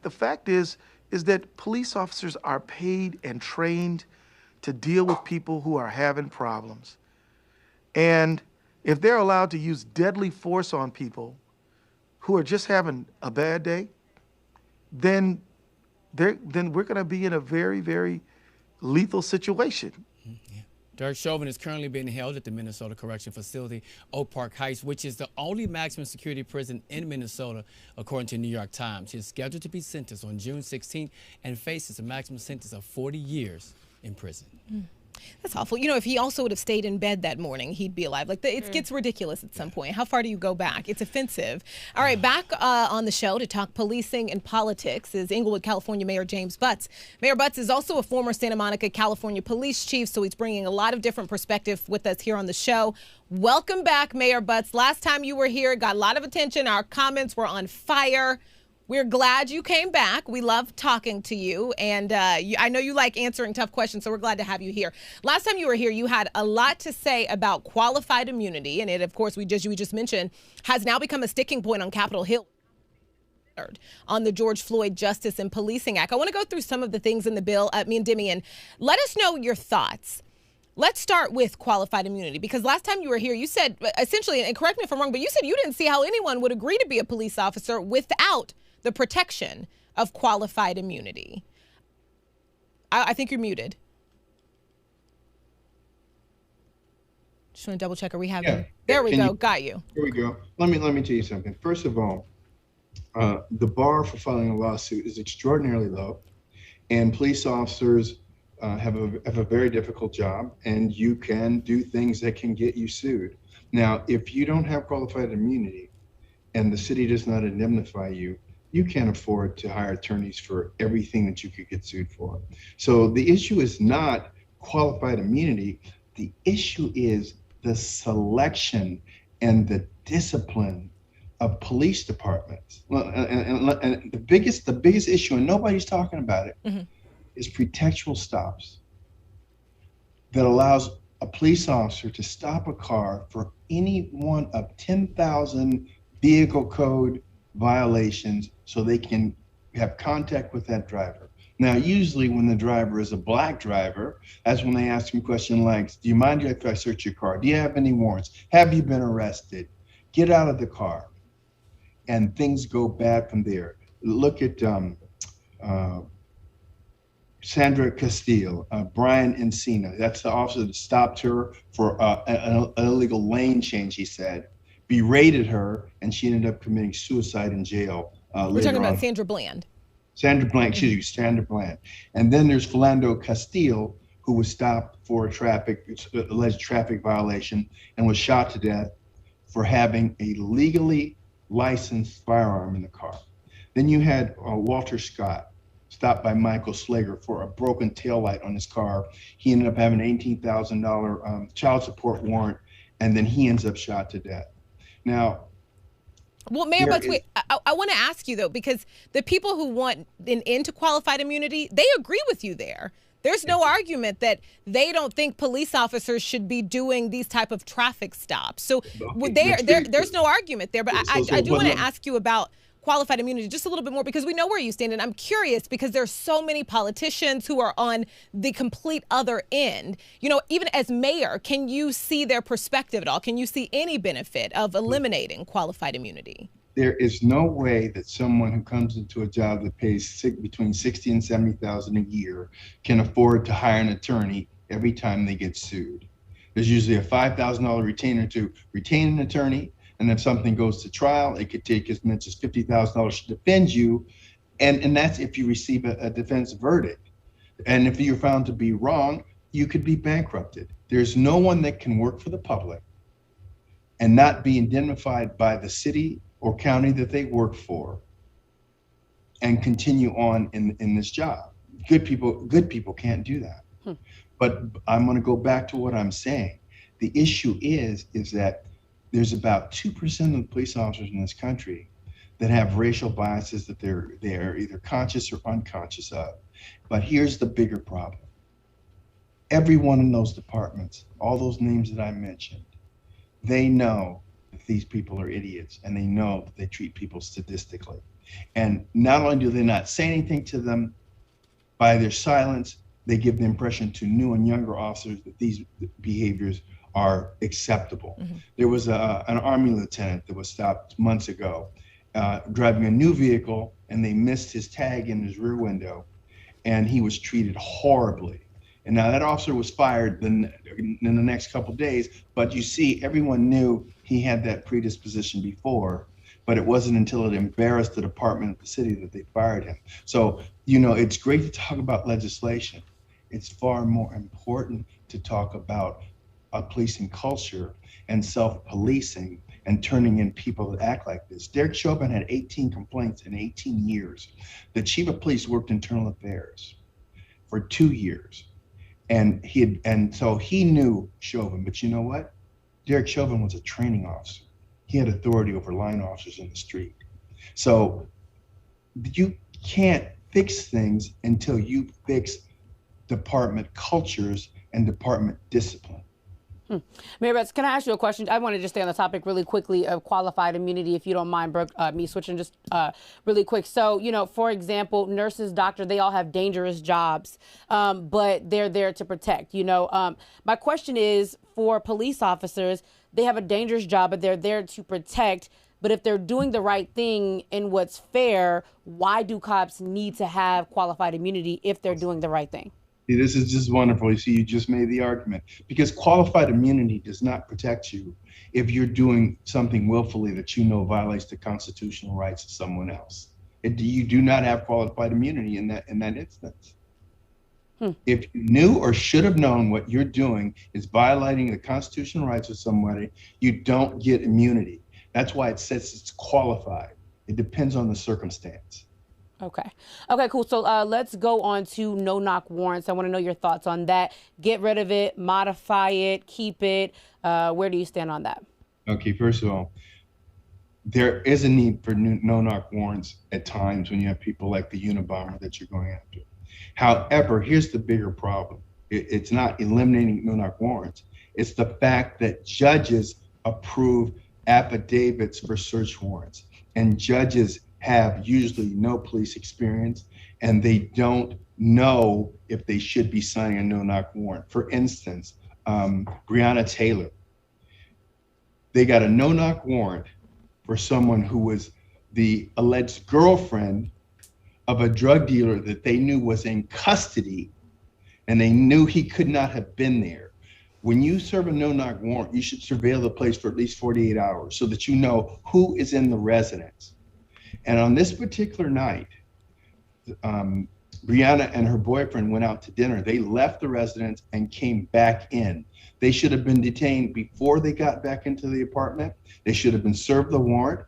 Speaker 6: The fact is that police officers are paid and trained to deal with people who are having problems. And if they're allowed to use deadly force on people who are just having a bad day, then we're going to be in a very, very lethal situation.
Speaker 1: Derek Chauvin is currently being held at the Minnesota Correction Facility, Oak Park Heights, which is the only maximum security prison in Minnesota, according to New York Times. He is scheduled to be sentenced on June 16th and faces a maximum sentence of 40 years in prison.
Speaker 2: That's awful. You know, if he also would have stayed in bed that morning, he'd be alive. Like, it gets ridiculous at some point. How far do you go back? It's offensive. All right, back on the show to talk policing and politics is Inglewood, California Mayor James Butts. Mayor Butts is also a former Santa Monica, California police chief, so he's bringing a lot of different perspective with us here on the show. Welcome back, Mayor Butts. Last time you were here, got a lot of attention. Our comments were on fire. We're glad you came back. We love talking to you. And I know you like answering tough questions, so we're glad to have you here. Last time you were here, you had a lot to say about qualified immunity. And it, of course, we just mentioned, has now become a sticking point on Capitol Hill on the George Floyd Justice and Policing Act. I want to go through some of the things in the bill. Me and Demian, let us know your thoughts. Let's start with qualified immunity, because last time you were here, you said, essentially, and correct me if I'm wrong, but you said you didn't see how anyone would agree to be a police officer without the protection of qualified immunity. I think you're muted. Just want to double check. Are we having?
Speaker 11: Yeah.
Speaker 2: There we go. Got you.
Speaker 11: Here we go. Let me tell you something. First of all, the bar for filing a lawsuit is extraordinarily low, and police officers have a very difficult job, and you can do things that can get you sued. Now, if you don't have qualified immunity and the city does not indemnify you, you can't afford to hire attorneys for everything that you could get sued for. So the issue is not qualified immunity. The issue is the selection and the discipline of police departments. And the biggest issue, and nobody's talking about it, is pretextual stops that allows a police officer to stop a car for any one of 10,000 vehicle code violations so they can have contact with that driver. Now, usually when the driver is a black driver, that's when they ask him a question like, do you mind if I search your car? Do you have any warrants? Have you been arrested? Get out of the car. And things go bad from there. Look at Sandra Castile, Brian Encina. That's the officer that stopped her for an illegal lane change, he said, berated her, and she ended up committing suicide in jail.
Speaker 2: We're talking about Sandra Bland.
Speaker 11: Sandra Bland, excuse me, Sandra Bland. And then there's Philando Castile, who was stopped for a alleged traffic violation and was shot to death for having a legally licensed firearm in the car. Then you had Walter Scott, stopped by Michael Slager for a broken taillight on his car. He ended up having an $18,000 child support warrant, and then he ends up shot to death. Now,
Speaker 2: well, Mayor Butts, I want to ask you, though, because the people who want an end to qualified immunity, they agree with you there. There's no argument that they don't think police officers should be doing these type of traffic stops. So there's no argument there. But I do want to ask you about qualified immunity just a little bit more, because we know where you stand. And I'm curious because there's so many politicians who are on the complete other end. You know, even as mayor, can you see their perspective at all? Can you see any benefit of eliminating qualified immunity?
Speaker 11: There is no way that someone who comes into a job that pays between $60,000 and $70,000 a year can afford to hire an attorney every time they get sued. There's usually a $5,000 retainer to retain an attorney. And if something goes to trial, it could take as much as $50,000 to defend you. And that's if you receive a defense verdict. And if you're found to be wrong, you could be bankrupted. There's no one that can work for the public and not be indemnified by the city or county that they work for and continue on in this job. Good people can't do that. But I'm going to go back to what I'm saying. The issue is that there's about 2% of the police officers in this country that have racial biases that they're either conscious or unconscious of. But here's the bigger problem. Everyone in those departments, all those names that I mentioned, they know that these people are idiots, and they know that they treat people sadistically. And not only do they not say anything to them, by their silence, they give the impression to new and younger officers that these behaviors are acceptable. There was an Army lieutenant that was stopped months ago driving a new vehicle, and they missed his tag in his rear window, and he was treated horribly. And now that officer was fired in the next couple of days, but you see, everyone knew he had that predisposition before, but it wasn't until it embarrassed the department of the city that they fired him. So, you know, it's great to talk about legislation. It's far more important to talk about a policing culture and self-policing and turning in people that act like this. Derek Chauvin had 18 complaints in 18 years. The chief of police worked internal affairs for 2 years. And so he knew Chauvin, but you know what? Derek Chauvin was a training officer. He had authority over line officers in the street. So you can't fix things until you fix department cultures and department discipline.
Speaker 8: Mayor Butts, can I ask you a question? I want to just stay on the topic really quickly of qualified immunity, if you don't mind, Brooke, me switching just really quick. So, you know, for example, nurses, doctors, they all have dangerous jobs, but they're there to protect. You know, my question is, for police officers, they have a dangerous job, but they're there to protect. But if they're doing the right thing and what's fair, why do cops need to have qualified immunity if they're doing the right thing?
Speaker 11: This is just wonderful. You see, you just made the argument. Because qualified immunity does not protect you if you're doing something willfully that you know violates the constitutional rights of someone else. You do not have qualified immunity in that instance. If you knew or should have known what you're doing is violating the constitutional rights of somebody, you don't get immunity. That's why it says it's qualified. It depends on the circumstance.
Speaker 8: Okay, cool. So let's go on to no-knock warrants. I want to know your thoughts on that. Get rid of it, modify it, keep it. Where do you stand on that?
Speaker 11: Okay, first of all, there is a need for no-knock warrants at times when you have people like the Unabomber that you're going after. However, here's the bigger problem. It's not eliminating no-knock warrants. It's the fact that judges approve affidavits for search warrants, and judges have usually no police experience, and they don't know if they should be signing a no-knock warrant. For instance, Breonna Taylor, they got a no-knock warrant for someone who was the alleged girlfriend of a drug dealer that they knew was in custody, and they knew he could not have been there. When you serve a no-knock warrant, you should surveil the place for at least 48 hours so that you know who is in the residence. And on this particular night, Breonna and her boyfriend went out to dinner. They left the residence and came back in. They should have been detained before they got back into the apartment. They should have been served the warrant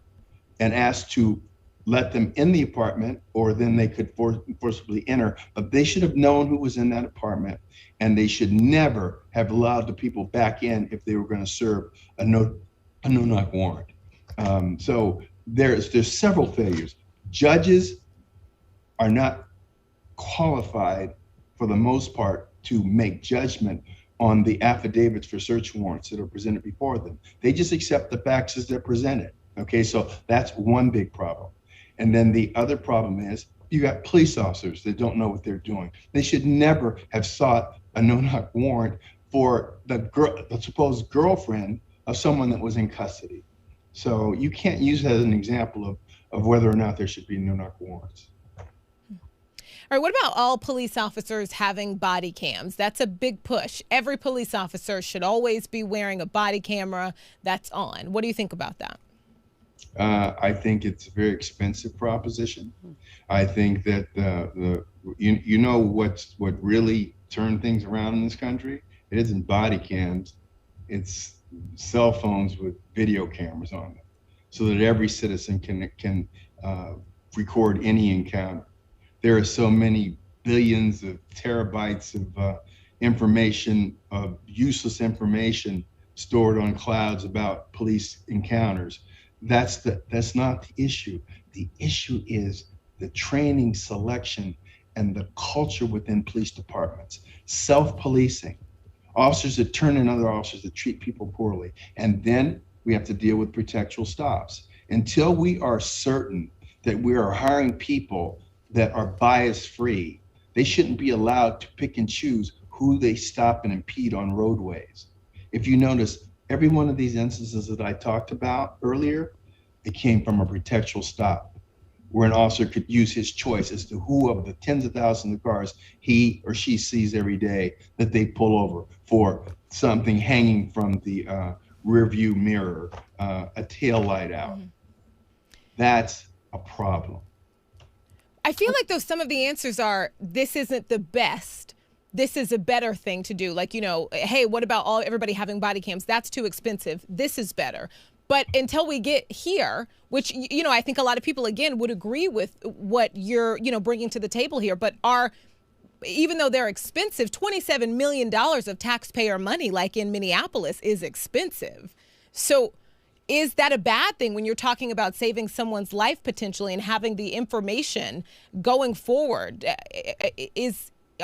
Speaker 11: and asked to let them in the apartment, or then they could forcibly enter. But they should have known who was in that apartment, and they should never have allowed the people back in if they were going to serve a no-knock warrant. So there's several failures. Judges are not qualified, for the most part, to make judgment on the affidavits for search warrants that are presented before them. They just accept the facts as they're presented. Okay, so that's one big problem. And then the other problem is you got police officers that don't know what they're doing. They should never have sought a no-knock warrant for the supposed girlfriend of someone that was in custody. So you can't use that as an example of whether or not there should be no-knock warrants.
Speaker 2: All right, what about all police officers having body cams? That's a big push. Every police officer should always be wearing a body camera that's on. What do you think about that?
Speaker 11: I think it's a very expensive proposition. I think that you know what really turned things around in this country? It isn't body cams, it's cell phones with video cameras on them, so that every citizen can record any encounter. There are so many billions of terabytes of information, of useless information stored on clouds about police encounters. That's not the issue. The issue is the training, selection, and the culture within police departments. Self-policing. Officers that turn in other officers that treat people poorly. And then we have to deal with pretextual stops. Until we are certain that we are hiring people that are bias-free, they shouldn't be allowed to pick and choose who they stop and impede on roadways. If you notice, every one of these instances that I talked about earlier, it came from a pretextual stop, where an officer could use his choice as to who of the tens of thousands of cars he or she sees every day that they pull over for something hanging from the rear view mirror, a tail light out. Mm-hmm. That's a problem.
Speaker 2: I feel like, though, some of the answers are, this isn't the best. This is a better thing to do. Like, you know, hey, what about everybody having body cams? That's too expensive. This is better. But until we get here, which, you know, I think a lot of people, again, would agree with what you're, you know, bringing to the table here, but even though they're expensive, $27 million of taxpayer money, like in Minneapolis, is expensive. So is that a bad thing when you're talking about saving someone's life potentially and having the information going forward?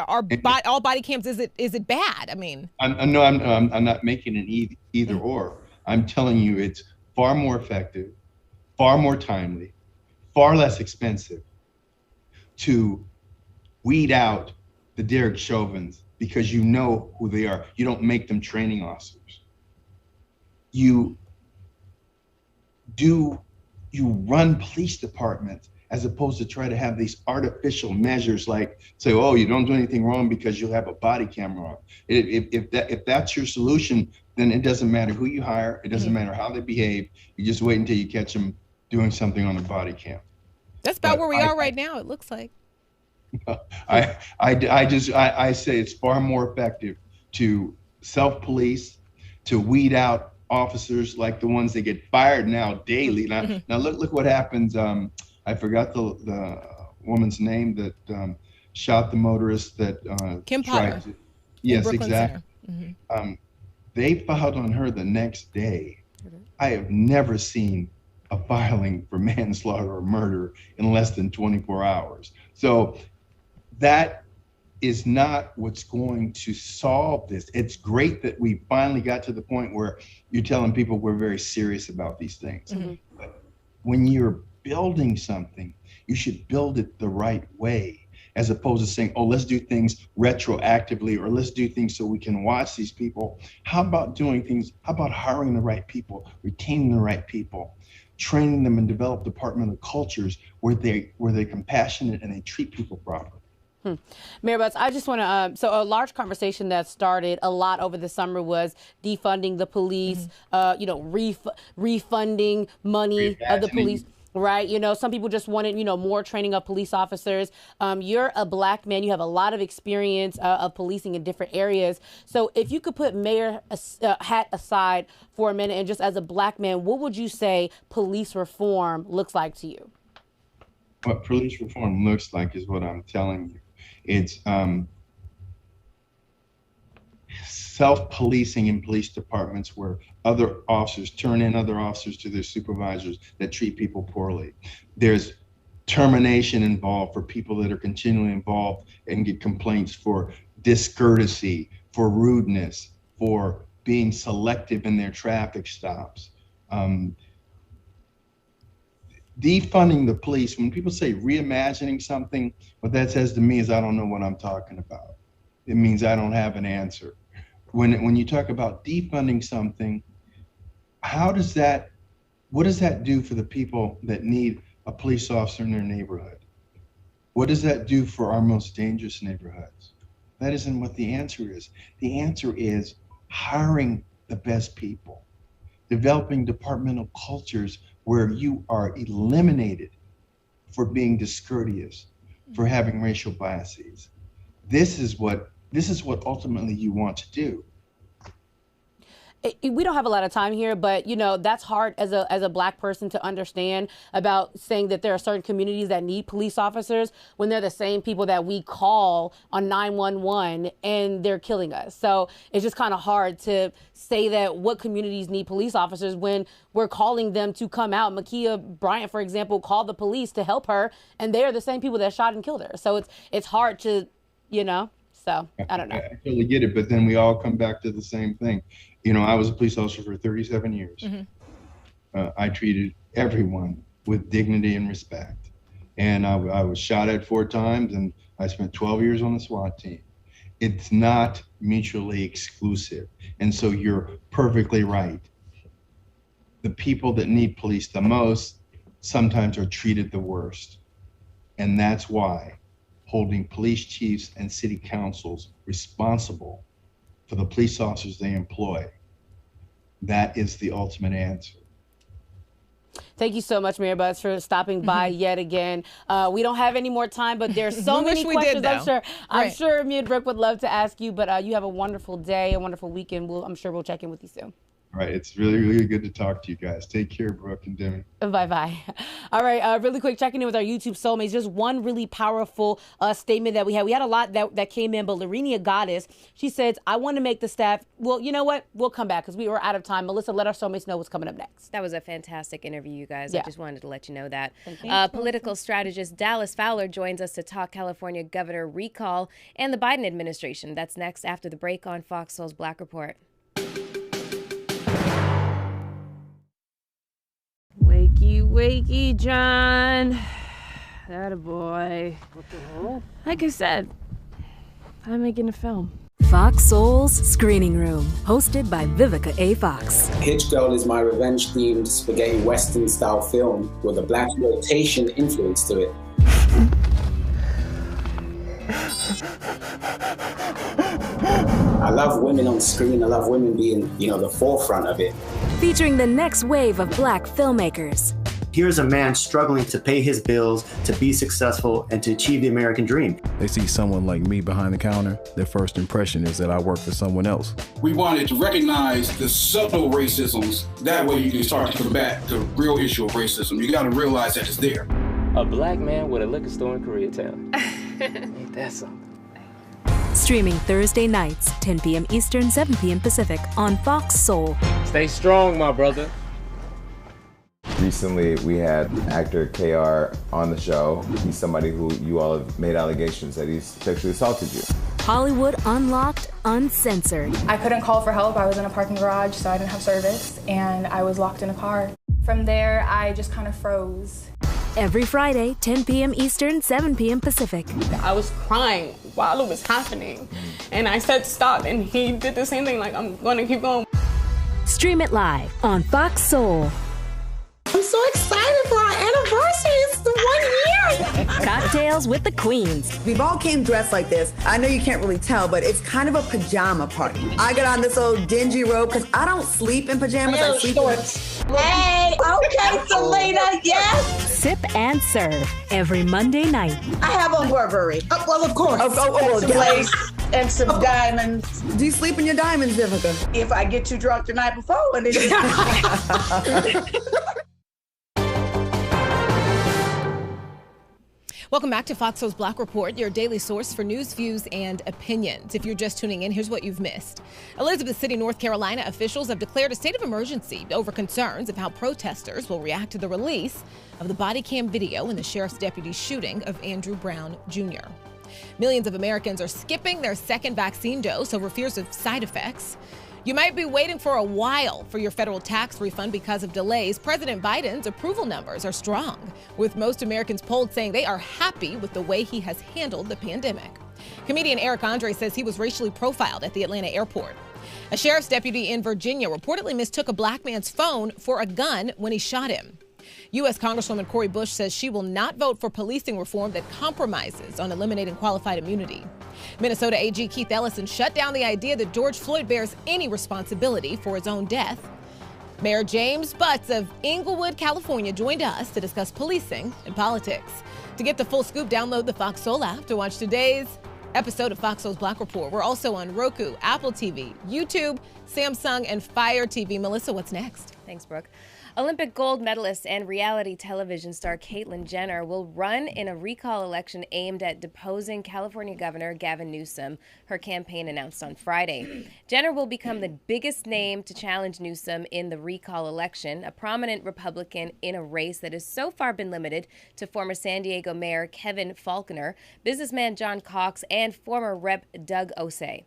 Speaker 2: All body cams, is it bad? I mean,
Speaker 11: I'm not making an either or. I'm telling you, it's far more effective, far more timely, far less expensive to weed out the Derek Chauvins because you know who they are. You don't make them training officers. You run police departments as opposed to try to have these artificial measures like say, oh, you don't do anything wrong because you'll have a body camera on. If that's your solution, then it doesn't matter who you hire. It doesn't matter how they behave. You just wait until you catch them doing something on a body cam.
Speaker 2: That's about where we are right now, it looks like.
Speaker 11: I say it's far more effective to self-police, to weed out officers like the ones that get fired now daily. Now look what happens. I forgot the woman's name that shot the motorist that
Speaker 2: Kim Potter.
Speaker 11: Yes, exactly. They filed on her the next day. I have never seen a filing for manslaughter or murder in less than 24 hours. So that is not what's going to solve this. It's great that we finally got to the point where you're telling people we're very serious about these things. But when you're building something, you should build it the right way, as opposed to saying, oh, let's do things retroactively, or let's do things so we can watch these people. How about doing things, how about hiring the right people, retaining the right people, training them and develop departmental cultures where they're compassionate and they treat people properly.
Speaker 8: Mayor Butts, I just want to, so a large conversation that started a lot over the summer was defunding the police, refunding money of the police. Right. Some people just wanted, more training of police officers. You're a black man. You have a lot of experience of policing in different areas. So if you could put mayor hat aside for a minute and just as a black man, what would you say police reform looks like to you?
Speaker 11: What police reform looks like is what I'm telling you. It's self-policing in police departments where other officers turn in other officers to their supervisors that treat people poorly. There's termination involved for people that are continually involved and get complaints for discourtesy, for rudeness, for being selective in their traffic stops. Defunding the police, when people say reimagining something, what that says to me is I don't know what I'm talking about. It means I don't have an answer. When you talk about defunding something, what does that do for the people that need a police officer in their neighborhood? What does that do for our most dangerous neighborhoods? That isn't what the answer is. The answer is hiring the best people, developing departmental cultures where you are eliminated for being discourteous, for having racial biases. This is what ultimately you want to do.
Speaker 8: We don't have a lot of time here, but that's hard as a black person to understand about saying that there are certain communities that need police officers when they're the same people that we call on 911 and they're killing us. So it's just kind of hard to say that what communities need police officers when we're calling them to come out. Ma'Khia Bryant, for example, called the police to help her, and they are the same people that shot and killed her. So it's hard to, So I don't know.
Speaker 11: I totally get it, but then we all come back to the same thing. I was a police officer for 37 years. I treated everyone with dignity and respect. And I was shot at 4 times, and I spent 12 years on the SWAT team. It's not mutually exclusive. And so you're perfectly right. The people that need police the most sometimes are treated the worst. And that's why holding police chiefs and city councils responsible for the police officers they employ, that is the ultimate answer.
Speaker 8: Thank you so much, Mayor Butts, for stopping by yet again. We don't have any more time, but there's so many questions I'm sure me and Brooke would love to ask you, but you have a wonderful day, a wonderful weekend. I'm sure we'll check in with you soon.
Speaker 11: All right. It's really, really good to talk to you guys. Take care, Brooke and Demi.
Speaker 8: Bye-bye. All right. Really quick, checking in with our YouTube soulmates. Just one really powerful statement that we had. We had a lot that came in, but Larinia Goddess, she says, I want to make the staff. Well, you know what? We'll come back because we were out of time. Melissa, let our soulmates know what's coming up next.
Speaker 12: That was a fantastic interview, you guys.
Speaker 8: Yeah.
Speaker 12: I just wanted to let you know that.
Speaker 8: Political
Speaker 12: strategist Dallas Fowler joins us to talk California governor recall and the Biden administration. That's next after the break on Fox Soul's Black Report.
Speaker 13: Wakey, John. That a boy. What the hell? Like I said, I'm making a film.
Speaker 4: Fox Soul's Screening Room, hosted by Vivica A. Fox.
Speaker 5: Hitch Girl is my revenge-themed spaghetti western-style film with a black exploitation influence to it. I love women on screen. I love women being, the forefront of it.
Speaker 4: Featuring the next wave of black filmmakers.
Speaker 19: Here's a man struggling to pay his bills, to be successful, and to achieve the American dream.
Speaker 21: They see someone like me behind the counter, their first impression is that I work for someone else.
Speaker 22: We wanted to recognize the subtle racisms. That way you can start to combat the real issue of racism. You gotta realize that it's there.
Speaker 23: A black man with a liquor store in Koreatown. Ain't that something?
Speaker 4: Streaming Thursday nights, 10 p.m. Eastern, 7 p.m. Pacific on Fox Soul.
Speaker 23: Stay strong, my brother.
Speaker 24: Recently, we had actor KR on the show. He's somebody who you all have made allegations that he's sexually assaulted you.
Speaker 4: Hollywood Unlocked, Uncensored.
Speaker 27: I couldn't call for help. I was in a parking garage, so I didn't have service, and I was locked in a car. From there, I just kind of froze.
Speaker 4: Every Friday, 10 p.m. Eastern, 7 p.m. Pacific.
Speaker 28: I was crying while it was happening, and I said stop, and he did the same thing, like, I'm gonna keep going.
Speaker 4: Stream it live on Fox Soul.
Speaker 18: I'm so excited for our anniversary. It's the 1 year.
Speaker 4: Cocktails with the Queens.
Speaker 17: We've all came dressed like this. I know you can't really tell, but it's kind of a pajama party. I got on this old dingy robe because I don't sleep in pajamas. I sleep
Speaker 18: shorts. Hey, okay, Selena, yes.
Speaker 4: Sip and serve every Monday night.
Speaker 18: I have on Burberry. Oh, well, of course. Some lace and some diamonds.
Speaker 17: Do you sleep in your diamonds, Vivica?
Speaker 18: If I get too drunk the night before, and then
Speaker 2: Welcome back to Fox Soul's Black Report, your daily source for news, views, and opinions. If you're just tuning in, here's what you've missed. Elizabeth City, North Carolina officials have declared a state of emergency over concerns of how protesters will react to the release of the body cam video in the sheriff's deputy shooting of Andrew Brown Jr. Millions of Americans are skipping their second vaccine dose over fears of side effects. You might be waiting for a while for your federal tax refund because of delays. President Biden's approval numbers are strong, with most Americans polled saying they are happy with the way he has handled the pandemic. Comedian Eric Andre says he was racially profiled at the Atlanta airport. A sheriff's deputy in Virginia reportedly mistook a black man's phone for a gun when he shot him. U.S. Congresswoman Cori Bush says she will not vote for policing reform that compromises on eliminating qualified immunity. Minnesota AG Keith Ellison shut down the idea that George Floyd bears any responsibility for his own death. Mayor James Butts of Inglewood, California, joined us to discuss policing and politics. To get the full scoop, download the Fox Soul app to watch today's episode of Fox Soul's Black Report. We're also on Roku, Apple TV, YouTube, Samsung, and Fire TV. Melissa, what's next?
Speaker 12: Thanks, Brooke. Olympic gold medalist and reality television star Caitlyn Jenner will run in a recall election aimed at deposing California Governor Gavin Newsom, her campaign announced on Friday. Jenner will become the biggest name to challenge Newsom in the recall election, a prominent Republican in a race that has so far been limited to former San Diego Mayor Kevin Faulconer, businessman John Cox, and former Rep. Doug Ose.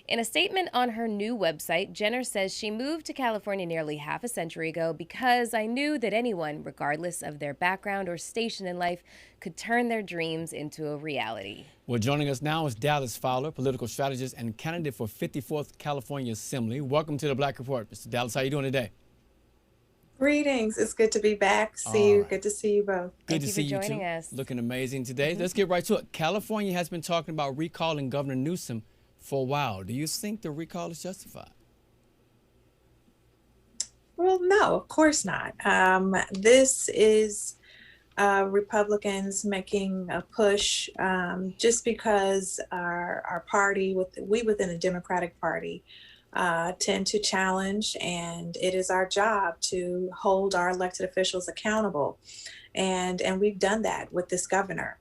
Speaker 12: In a statement on her new website, Jenner says she moved to California nearly half a century ago because I knew that anyone, regardless of their background or station in life, could turn their dreams into a reality.
Speaker 1: Well, joining us now is Dallas Fowler, political strategist and candidate for 54th California Assembly. Welcome to the Black Report. Mr. Dallas, how are you doing today?
Speaker 29: Greetings. It's good to be back. Good to see you both.
Speaker 1: Good to see you too. Looking amazing today. Let's get right to it. California has been talking about recalling Governor Newsom for a while. Do you think the recall is justified?
Speaker 29: Well, no, of course not. This is Republicans making a push just because our party, we within the Democratic Party, tend to challenge, and it is our job to hold our elected officials accountable. And we've done that with this governor.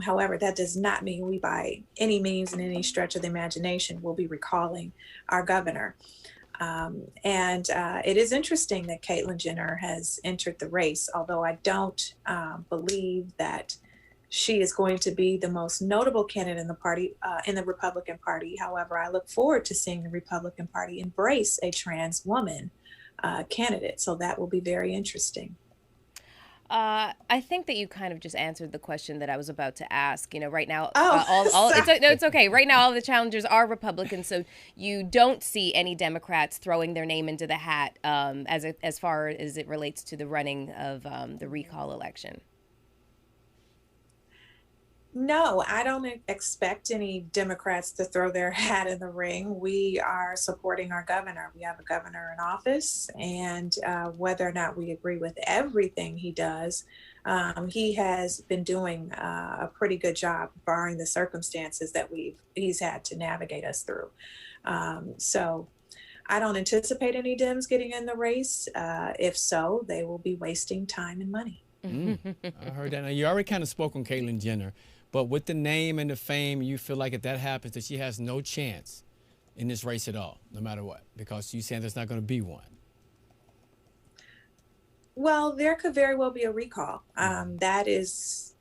Speaker 29: However, that does not mean we, by any means and any stretch of the imagination, will be recalling our governor. It is interesting that Caitlyn Jenner has entered the race, although I don't believe that she is going to be the most notable candidate in the party, in the Republican Party. However, I look forward to seeing the Republican Party embrace a trans woman candidate. So that will be very interesting.
Speaker 12: I think that you kind of just answered the question that I was about to ask. You know, right now,
Speaker 29: sorry.
Speaker 12: it's okay. Right now, all the challengers are Republicans, so you don't see any Democrats throwing their name into the hat as far as it relates to the running of the recall election.
Speaker 29: No, I don't expect any Democrats to throw their hat in the ring. We are supporting our governor. We have a governor in office, and whether or not we agree with everything he does, he has been doing a pretty good job, barring the circumstances that he's had to navigate us through. So I don't anticipate any Dems getting in the race. If so, they will be wasting time and money.
Speaker 1: I heard that. Now, you already kind of spoke on Caitlyn Jenner. But with the name and the fame, you feel like if that happens, that she has no chance in this race at all, no matter what, because you're saying there's not going to be one.
Speaker 29: Well, there could very well be a recall. That is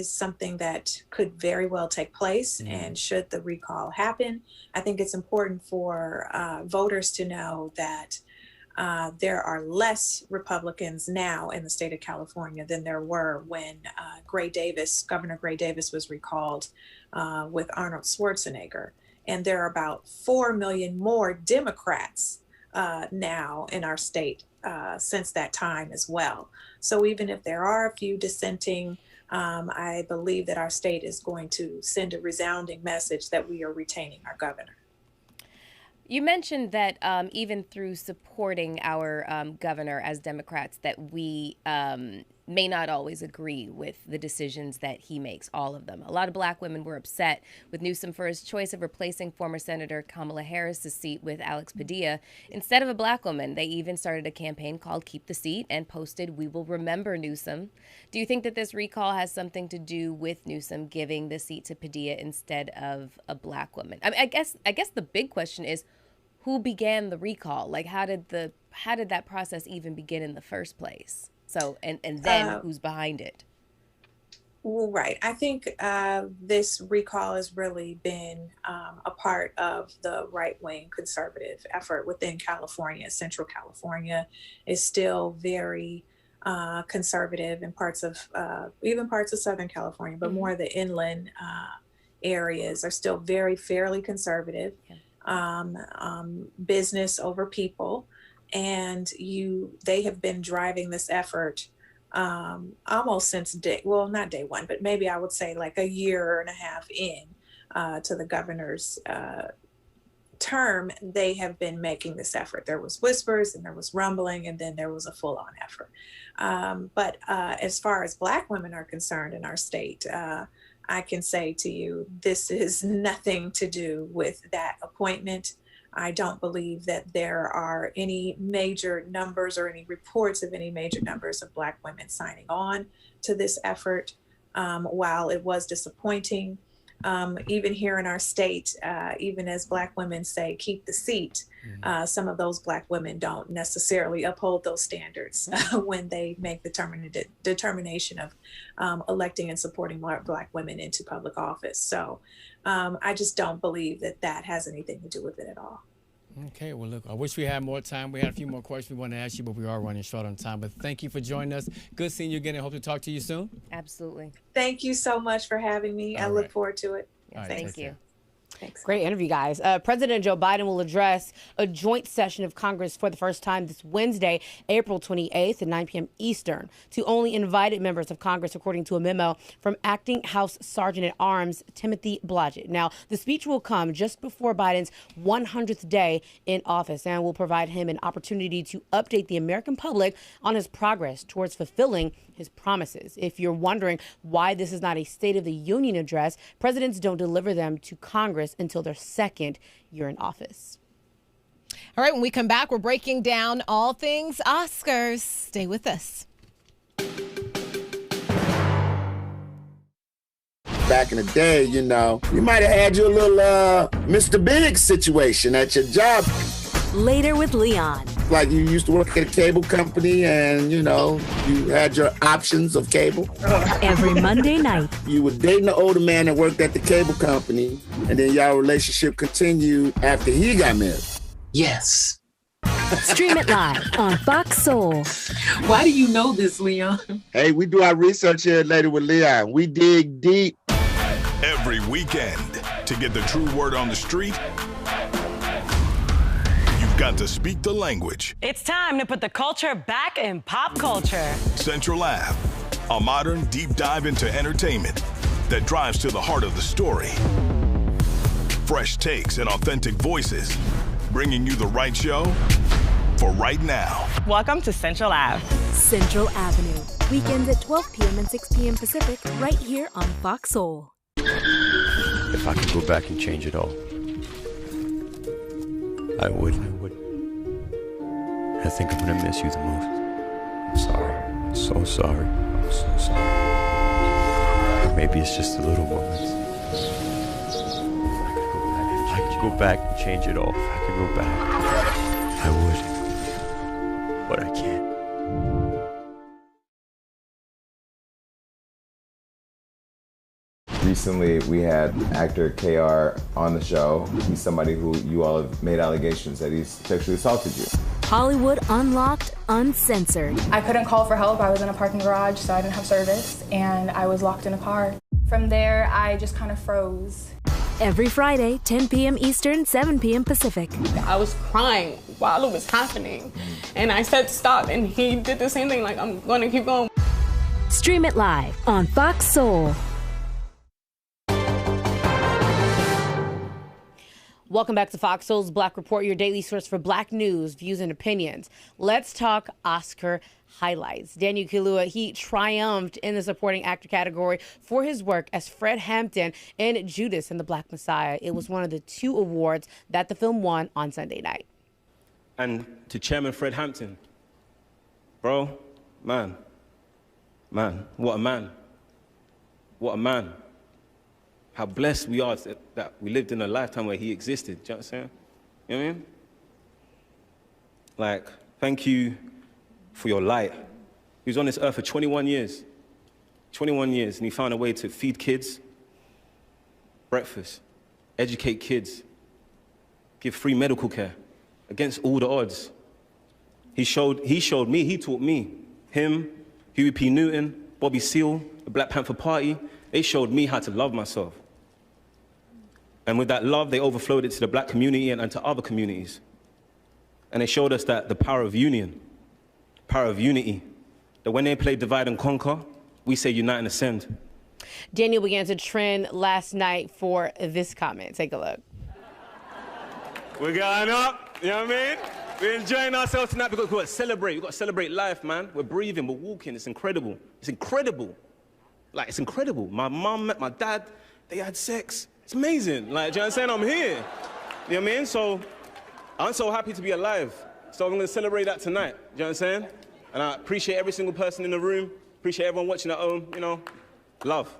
Speaker 29: something that could very well take place. And should the recall happen, I think it's important for voters to know that there are less Republicans now in the state of California than there were when Governor Gray Davis was recalled with Arnold Schwarzenegger. And there are about 4 million more Democrats now in our state since that time as well. So even if there are a few dissenting, I believe that our state is going to send a resounding message that we are retaining our governor.
Speaker 12: You mentioned that even through supporting our governor as Democrats, that we may not always agree with the decisions that he makes, all of them. A lot of black women were upset with Newsom for his choice of replacing former Senator Kamala Harris's seat with Alex Padilla. Instead of a black woman, they even started a campaign called Keep the Seat and posted, "We will remember Newsom." Do you think that this recall has something to do with Newsom giving the seat to Padilla instead of a black woman? I mean, I guess the big question is, who began the recall? Like, how did that process even begin in the first place? So, and then who's behind it?
Speaker 29: Well, right. I think this recall has really been a part of the right-wing conservative effort within California. Central California is still very conservative in parts of, even parts of Southern California, but more the inland areas are still fairly conservative. Business over people. And they have been driving this effort almost since not day one, but maybe I would say like a year and a half in to the governor's term. They have been making this effort. There was whispers and there was rumbling, and then there was a full-on effort. But as far as black women are concerned in our state, I can say to you, this is nothing to do with that appointment. I don't believe that there are any major numbers or any reports of any major numbers of black women signing on to this effort. While it was disappointing, even here in our state, even as black women say, keep the seat, some of those black women don't necessarily uphold those standards when they make the determination of electing and supporting black women into public office. So I just don't believe that has anything to do with it at all.
Speaker 1: Okay, well, look, I wish we had more time. We had a few more questions we wanted to ask you, but we are running short on time. But thank you for joining us. Good seeing you again, and hope to talk to you soon.
Speaker 12: Absolutely.
Speaker 29: Thank you so much for having me. I look forward to it.
Speaker 1: Right,
Speaker 12: thank you.
Speaker 29: Thanks.
Speaker 8: Great interview, guys. President Joe Biden will address a joint session of Congress for the first time this Wednesday, April 28th at 9 p.m. Eastern, to only invited members of Congress, according to a memo from Acting House Sergeant-at-Arms Timothy Blodgett. Now, the speech will come just before Biden's 100th day in office and will provide him an opportunity to update the American public on his progress towards fulfilling his promises. If you're wondering why this is not a State of the Union address, presidents don't deliver them to Congress until their second year in office.
Speaker 2: All right, when we come back, we're breaking down all things Oscars. Stay with us.
Speaker 7: Back in the day, you might have had you a little Mr. Big situation at your job.
Speaker 4: Later with Leon.
Speaker 7: Like you used to work at a cable company and, you had your options of cable.
Speaker 4: Every Monday night.
Speaker 7: You were dating an older man that worked at the cable company, and then y'all relationship continued after he got married.
Speaker 18: Yes.
Speaker 4: Stream it live on Fox Soul.
Speaker 18: Why do you know this, Leon?
Speaker 7: Hey, we do our research here later with Leon. We dig deep.
Speaker 3: Every weekend, to get the true word on the street, you've got to speak the language.
Speaker 9: It's time to put the culture back in pop culture.
Speaker 3: Central Ave, a modern deep dive into entertainment that drives to the heart of the story. Fresh takes and authentic voices, bringing you the right show for right now.
Speaker 9: Welcome to Central Ave.
Speaker 4: Central Avenue. Weekends at 12 p.m. and 6 p.m. Pacific, right here on Fox Soul.
Speaker 10: If I could go back and change it all, I would. I think I'm gonna miss you the most. I'm sorry. I'm so sorry. I'm so sorry. Maybe it's just the little moments. If I could go back and change it all, if I could go back, I would. But I can't.
Speaker 24: Recently, we had actor KR on the show. He's somebody who you all have made allegations that he's sexually assaulted you.
Speaker 4: Hollywood Unlocked, Uncensored.
Speaker 27: I couldn't call for help. I was in a parking garage, so I didn't have service, and I was locked in a car. From there, I just kind of froze.
Speaker 4: Every Friday, 10 p.m. Eastern, 7 p.m. Pacific.
Speaker 28: I was crying while it was happening, and I said stop, and he did the same thing, like, I'm gonna keep going.
Speaker 4: Stream it live on Fox Soul.
Speaker 8: Welcome back to Fox Soul's Black Report, your daily source for Black news, views, and opinions. Let's talk Oscar highlights. Daniel Kaluuya, he triumphed in the supporting actor category for his work as Fred Hampton in Judas and the Black Messiah. It was one of the 2 awards that the film won on Sunday night.
Speaker 14: And to Chairman Fred Hampton, bro, man, what a man. What a man. How blessed we are that we lived in a lifetime where he existed. Do you know what I'm saying? You know what I mean? Like, thank you for your light. He was on this earth for 21 years. 21 years, and he found a way to feed kids, breakfast, educate kids, give free medical care against all the odds. He showed me, he taught me. Him, Huey P. Newton, Bobby Seale, the Black Panther Party, they showed me how to love myself. And with that love, they overflowed it to the Black community and to other communities. And they showed us that the power of union, power of unity, that when they play divide and conquer, we say unite and ascend.
Speaker 8: Daniel began to trend last night for this comment. Take a look.
Speaker 14: We're going up, you know what I mean? We're enjoying ourselves tonight because we've got to celebrate. We've got to celebrate life, man. We're breathing, we're walking. It's incredible. It's incredible. Like, it's incredible. My mom met my dad. They had sex. It's amazing. Like, do you know what I'm saying? I'm here. You know what I mean? So, I'm so happy to be alive. So I'm going to celebrate that tonight. Do you know what I'm saying? And I appreciate every single person in the room. Appreciate everyone watching at home. You know, love.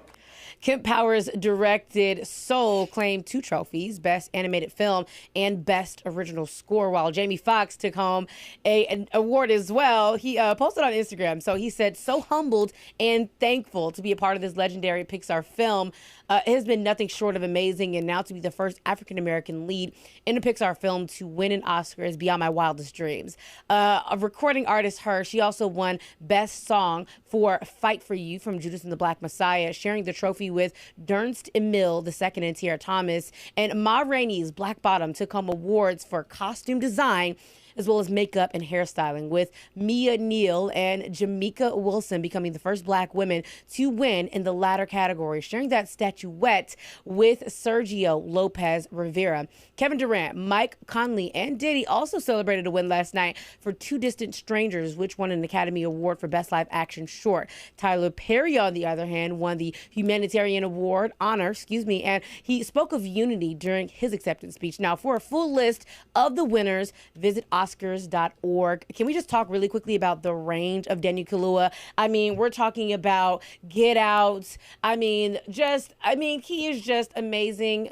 Speaker 8: Kemp Powers directed Soul claimed 2 trophies, Best Animated Film and Best Original Score, while Jamie Foxx took home an award as well. He posted on Instagram. So he said, so humbled and thankful to be a part of this legendary Pixar film. It has been nothing short of amazing, and now to be the first African-American lead in a Pixar film to win an Oscar is beyond my wildest dreams. A recording artist, her, she also won Best Song for Fight for You from Judas and the Black Messiah, sharing the trophy with Ernst Emil II and Tiara Thomas. And Ma Rainey's Black Bottom took home awards for costume design as well as makeup and hairstyling, with Mia Neal and Jamaica Wilson becoming the first Black women to win in the latter category, sharing that statuette with Sergio Lopez Rivera. Kevin Durant, Mike Conley, and Diddy also celebrated a win last night for Two Distant Strangers, which won an Academy Award for Best Live Action Short. Tyler Perry, on the other hand, won the Humanitarian Award, and he spoke of unity during his acceptance speech. Now, for a full list of the winners, visit Oscars.org. Can we just talk really quickly about the range of Daniel Kaluuya? I mean, we're talking about Get Out. He is just amazing.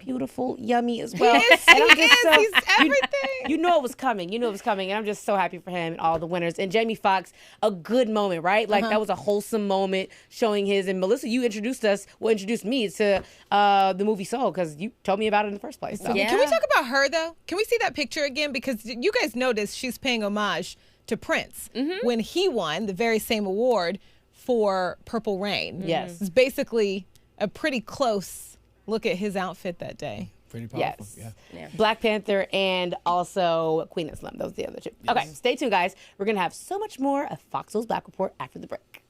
Speaker 8: beautiful, yummy as well.
Speaker 2: He's everything.
Speaker 8: You know it was coming. You know it was coming. And I'm just so happy for him and all the winners. And Jamie Foxx, a good moment, right? Like that was a wholesome moment showing his. And Melissa, you introduced me to the movie Soul because you told me about it in the first place. So.
Speaker 2: Can we talk about her though? Can we see that picture again? Because you guys noticed she's paying homage to Prince when he won the very same award for Purple Rain.
Speaker 8: Yes.
Speaker 2: It's basically a pretty close look at his outfit that day.
Speaker 1: Pretty powerful.
Speaker 8: Yes. Yeah. Black Panther and also Queen and Slim. Those are the other two. Yes. Okay, stay tuned, guys. We're going to have so much more of Fox Soul's Black Report after the break.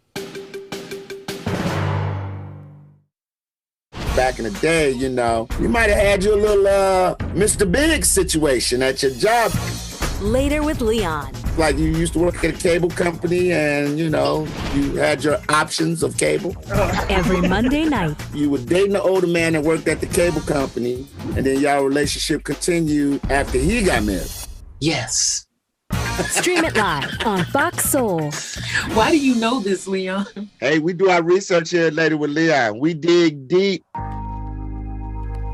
Speaker 7: Back in the day, you know, you might have had your little Mr. Big situation at your job.
Speaker 4: Later with Leon.
Speaker 7: Like you used to work at a cable company and, you know, you had your options of cable.
Speaker 4: Every Monday night.
Speaker 7: You were dating an older man that worked at the cable company, and then y'all relationship continued after he got married.
Speaker 18: Yes.
Speaker 4: Stream it live on Fox Soul.
Speaker 18: Why do you know this, Leon?
Speaker 7: Hey, we do our research here Later with Leon. We dig deep.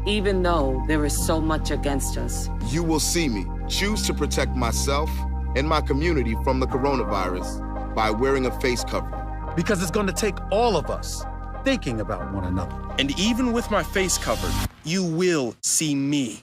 Speaker 5: Even though there is so much against us,
Speaker 6: you will see me choose to protect myself and my community from the coronavirus by wearing a face covering.
Speaker 11: Because it's going to take all of us thinking about one another.
Speaker 13: And even with my face covered, you will see me.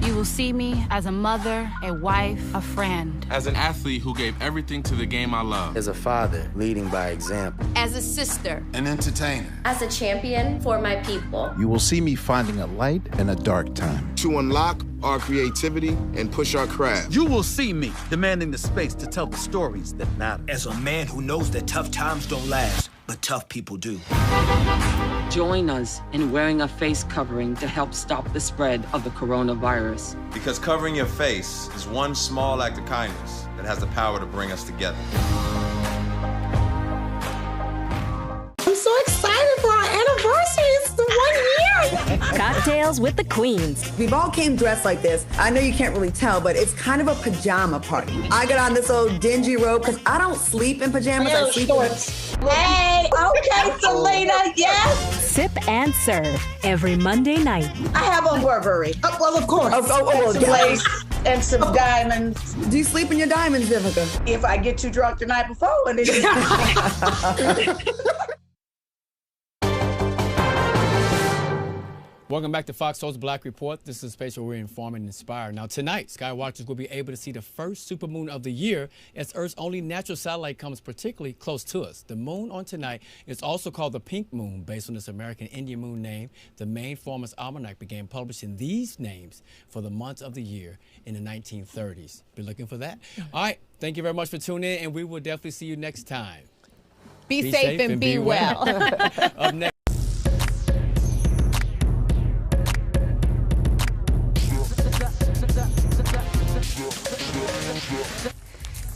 Speaker 15: You will see me as a mother, a wife, a friend.
Speaker 16: As an athlete who gave everything to the game I love.
Speaker 20: As a father, leading by example.
Speaker 15: As a sister.
Speaker 16: An entertainer.
Speaker 25: As a champion for my people.
Speaker 21: You will see me finding a light in a dark time.
Speaker 6: To unlock our creativity and push our craft.
Speaker 11: You will see me demanding the space to tell the stories that matter.
Speaker 26: As a man who knows that tough times don't last, but tough people do.
Speaker 5: Join us in wearing a face covering to help stop the spread of the coronavirus.
Speaker 30: Because covering your face is one small act of kindness that has the power to bring us together.
Speaker 18: I'm so excited for our anniversary. It's the 1 year.
Speaker 4: Cocktails with the Queens.
Speaker 17: We've all came dressed like this. I know you can't really tell, but it's kind of a pajama party. I got on this old dingy robe because I don't sleep in pajamas. I sleep
Speaker 18: shorts. Hey, okay, Selena, yes.
Speaker 4: Sip and serve every Monday night.
Speaker 18: I have on Burberry. Oh, well, of course. Some lace and some diamonds.
Speaker 17: Do you sleep in your diamonds, Vivica?
Speaker 18: If I get too drunk the night before, and then
Speaker 1: Welcome back to Fox Soul's Black Report. This is a space where we inform and inspire. Now tonight, sky watchers will be able to see the first supermoon of the year as Earth's only natural satellite comes particularly close to us. The moon on tonight is also called the pink moon based on its American Indian moon name. The Maine Farmer's Almanac began publishing these names for the months of the year in the 1930s. Be looking for that. All right, thank you very much for tuning in, and we will definitely see you next time.
Speaker 2: Be safe and be well.
Speaker 1: Up next.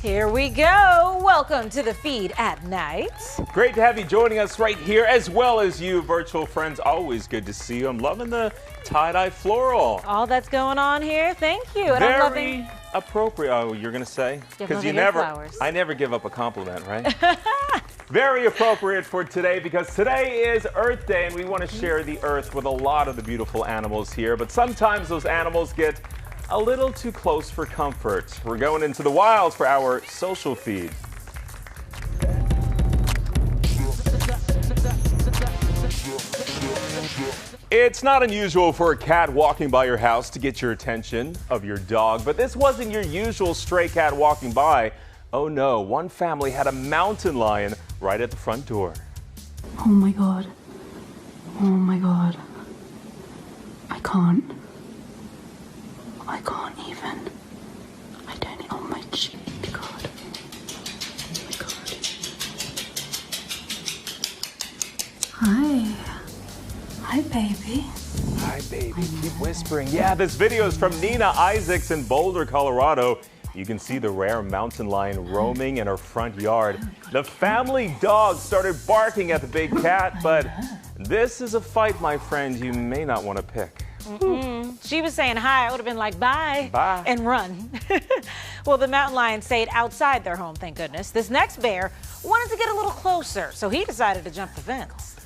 Speaker 31: Here we go. Welcome to the feed at night.
Speaker 32: Great to have you joining us right here, as well as you virtual friends. Always good to see you. I'm loving the tie-dye floral.
Speaker 31: All that's going on here. Thank you. And I'm loving
Speaker 32: appropriate. Oh, you're gonna say?
Speaker 31: Because you never. Flowers.
Speaker 32: I never give up a compliment, right? Very appropriate for today, because today is Earth Day, and we want to share the Earth with a lot of the beautiful animals here. But sometimes those animals get a little too close for comfort. We're going into the wild for our social feed. It's not unusual for a cat walking by your house to get your attention of your dog, but this wasn't your usual stray cat walking by. Oh no, one family had a mountain lion right at the front door.
Speaker 33: Oh my God. Oh my God. I can't even. I don't, oh my cheek, God. Oh my God. Hi. Hi, baby.
Speaker 32: Hi, baby. Keep whispering. Yeah, this video is from Nina Isaacs in Boulder, Colorado. You can see the rare mountain lion roaming in her front yard. The family dog started barking at the big cat, but this is a fight, my friend, you may not want to pick.
Speaker 31: She was saying hi. I would have been like, bye.
Speaker 32: Bye.
Speaker 31: And run. Well, the mountain lion stayed outside their home, thank goodness. This next bear wanted to get a little closer, so he decided to jump the fence.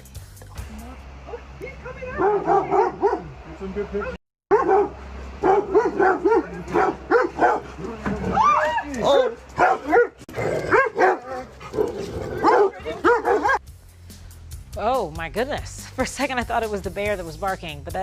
Speaker 32: Some good pictures. Oh.
Speaker 31: Oh my goodness. For a second I thought it was the bear that was barking, but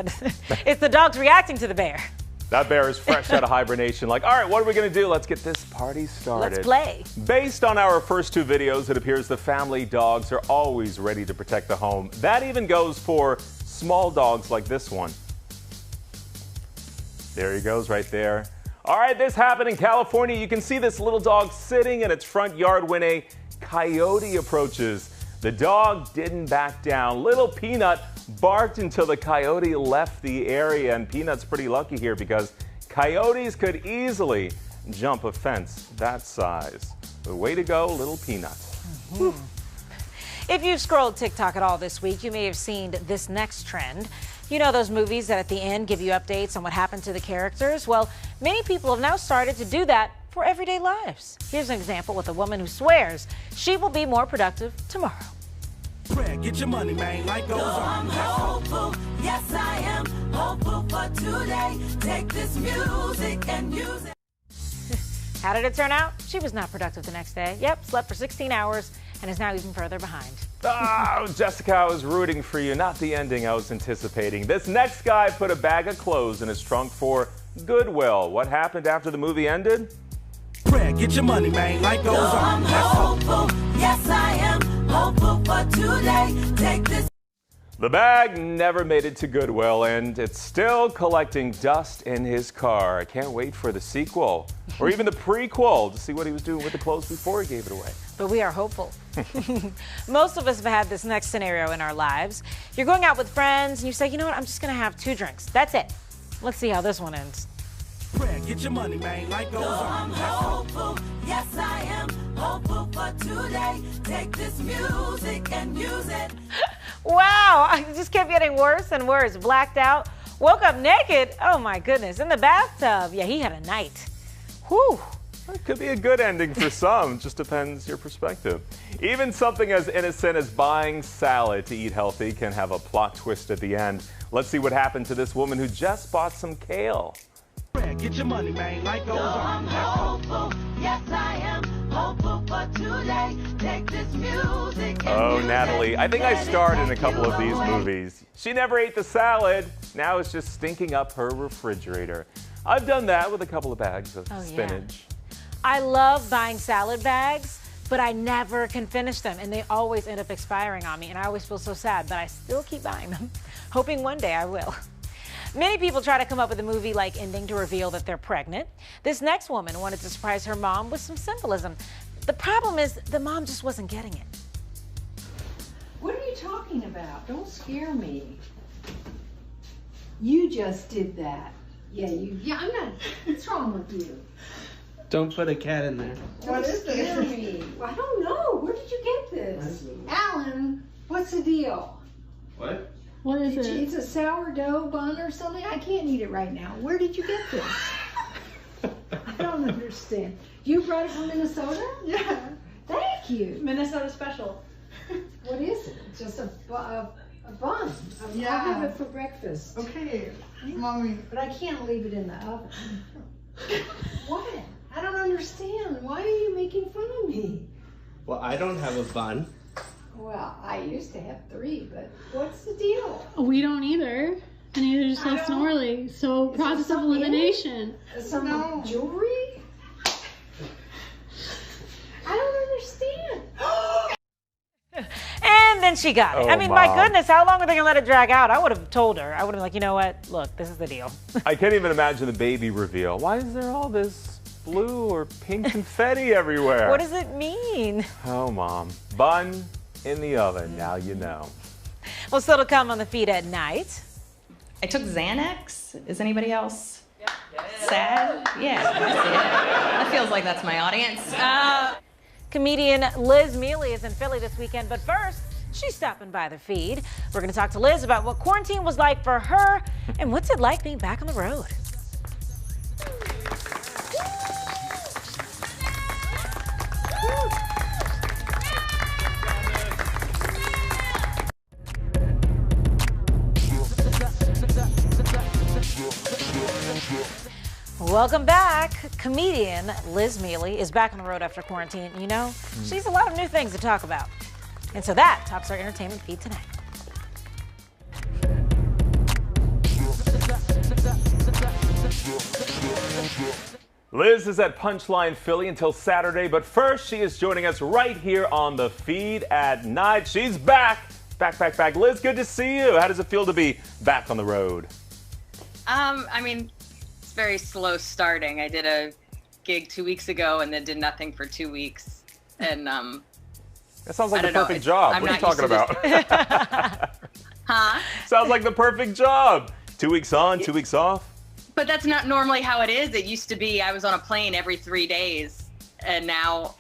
Speaker 31: it's the dogs reacting to the bear.
Speaker 32: That bear is fresh out of hibernation. Like, all right, what are we going to do? Let's get this party started.
Speaker 31: Let's play.
Speaker 32: Based on our first two videos, it appears the family dogs are always ready to protect the home. That even goes for small dogs like this one. There he goes right there. All right, this happened in California. You can see this little dog sitting in its front yard when a coyote approaches. The dog didn't back down. Little Peanut barked until the coyote left the area, and Peanut's pretty lucky here because coyotes could easily jump a fence that size. But way to go, Little Peanut.
Speaker 31: Mm-hmm. If you've scrolled TikTok at all this week, you may have seen this next trend. You know those movies that at the end give you updates on what happened to the characters? Well, many people have now started to do that for everyday lives. Here's an example with a woman who swears she will be more productive tomorrow.
Speaker 26: Get your money, man. Life goes on.
Speaker 3: I'm hopeful, yes I am hopeful for today. Take this music and use it.
Speaker 31: How did it turn out? She was not productive the next day. Yep, slept for 16 hours and is now even further behind.
Speaker 32: Oh, Jessica, I was rooting for you, not the ending I was anticipating. This next guy put a bag of clothes in his trunk for Goodwill. What happened after the movie ended?
Speaker 26: Get your money, man. Life goes on.
Speaker 3: I'm hopeful, yes I am hopeful for today. Take this.
Speaker 32: The bag never made it to Goodwill, and it's still collecting dust in his car. I can't wait for the sequel, or even the prequel, to see what he was doing with the clothes before he gave it away.
Speaker 31: But we are hopeful. Most of us have had this next scenario in our lives. You're going out with friends, and you say, you know what, I'm just going to have 2 drinks. That's it. Let's see how this one ends.
Speaker 26: Get your money, man. Life goes on.
Speaker 3: I'm hopeful, yes I am hopeful for today. Take this music and use it.
Speaker 31: Wow, I just kept getting worse and worse. Blacked out, woke up naked. Oh my goodness, in the bathtub. Yeah, he had a night. Whew.
Speaker 32: It could be a good ending for some, just depends your perspective. Even something as innocent as buying salad to eat healthy can have a plot twist at the end. Let's see what happened to this woman who just bought some kale.
Speaker 26: Get your money, man. Life goes on.
Speaker 3: I'm hopeful, yes I am hopeful for today. Take this music and
Speaker 32: Oh, Natalie, I think I starred in a couple of these movies. She never ate the salad. Now it's just stinking up her refrigerator. I've done that with a couple of bags of spinach.
Speaker 31: Yeah. I love buying salad bags, but I never can finish them, and they always end up expiring on me, and I always feel so sad, but I still keep buying them, hoping one day I will. Many people try to come up with a movie-like ending to reveal that they're pregnant. This next woman wanted to surprise her mom with some symbolism. The problem is the mom just wasn't getting it.
Speaker 8: What are you talking about? Don't scare me. You just did that. Yeah, I'm not. What's wrong with you?
Speaker 9: Don't put a cat in there.
Speaker 8: What is this? Me. I don't know. Where did you get this? Alan, what's the deal?
Speaker 9: What?
Speaker 8: What is it? It's a sourdough bun or something. I can't eat it right now. Where did you get this? I don't understand. You brought it from Minnesota? Yeah. Thank you.
Speaker 10: Minnesota special.
Speaker 8: What is it? Just a bun. I'll have it for breakfast.
Speaker 10: Okay, Mommy.
Speaker 8: But I can't leave it in the oven. What? I don't understand. Why are you making fun of me?
Speaker 9: Well, I don't have a bun.
Speaker 8: Well, I used to have 3, but what's the deal?
Speaker 10: We don't either. And neither does Snorley. So process of elimination.
Speaker 8: Some jewelry? I don't understand.
Speaker 31: And then she got it.
Speaker 32: Oh,
Speaker 31: I mean,
Speaker 32: Mom.
Speaker 31: my goodness, how long were they gonna let it drag out? I would have told her. I would have been like, you know what? Look, this is the deal.
Speaker 32: I can't even imagine the baby reveal. Why is there all this blue or pink confetti everywhere?
Speaker 31: What does it mean?
Speaker 32: Oh, Mom. Bun in the oven, now you know.
Speaker 31: Well, still to come on the feed at night.
Speaker 12: I took Xanax. Is anybody else sad? Yeah, I see it. That feels like that's my audience.
Speaker 31: Comedian Liz Mealy is in Philly this weekend, but first, she's stopping by the feed. We're going to talk to Liz about what quarantine was like for her and what's it like being back on the road. Welcome back. Comedian Liz Mealy is back on the road after quarantine. You know, she's a lot of new things to talk about. And so that tops our entertainment feed tonight.
Speaker 32: Liz is at Punchline Philly until Saturday, but first she is joining us right here on the feed at night. She's back. Back. Liz, good to see you. How does it feel to be back on the road?
Speaker 7: I mean, it's very slow starting. I did a gig 2 weeks ago and then did nothing for 2 weeks. And
Speaker 32: that sounds like the perfect job. What are you talking about?
Speaker 7: Huh?
Speaker 32: Sounds like the perfect job. 2 weeks on, 2 weeks off.
Speaker 7: But that's not normally how it is. It used to be I was on a plane every 3 days, and now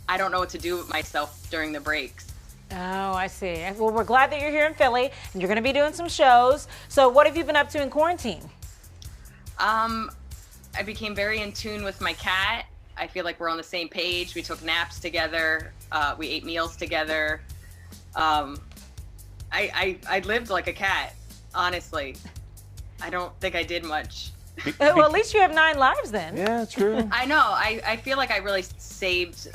Speaker 7: I don't know what to do with myself during the breaks.
Speaker 31: Oh, I see. Well, we're glad that you're here in Philly, and you're going to be doing some shows. So what have you been up to in quarantine?
Speaker 7: I became very in tune with my cat. I feel like we're on the same page. We took naps together. We ate meals together. I lived like a cat, honestly. I don't think I did much.
Speaker 31: Well, at least you have 9 lives then.
Speaker 32: Yeah, true.
Speaker 7: I know. I feel like I really saved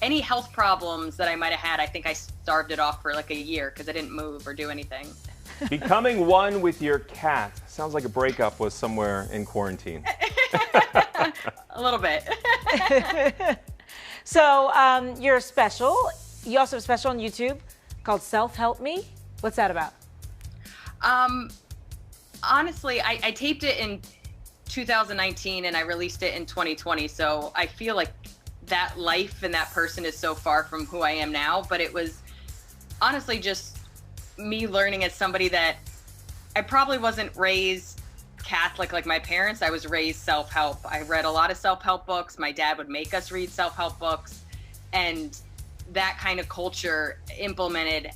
Speaker 7: any health problems that I might have had. I think I starved it off for like a year because I didn't move or do anything.
Speaker 32: Becoming one with your cat. Sounds like a breakup was somewhere in quarantine.
Speaker 7: A little bit.
Speaker 31: So you're special. You also have a special on YouTube called Self Help Me. What's that about?
Speaker 7: Honestly, I taped it in 2019 and I released it in 2020. So I feel like that life and that person is so far from who I am now. But it was honestly just me learning as somebody that I probably wasn't raised Catholic like my parents. I was raised self-help. I read a lot of self-help books. My dad would make us read self-help books. And that kind of culture implemented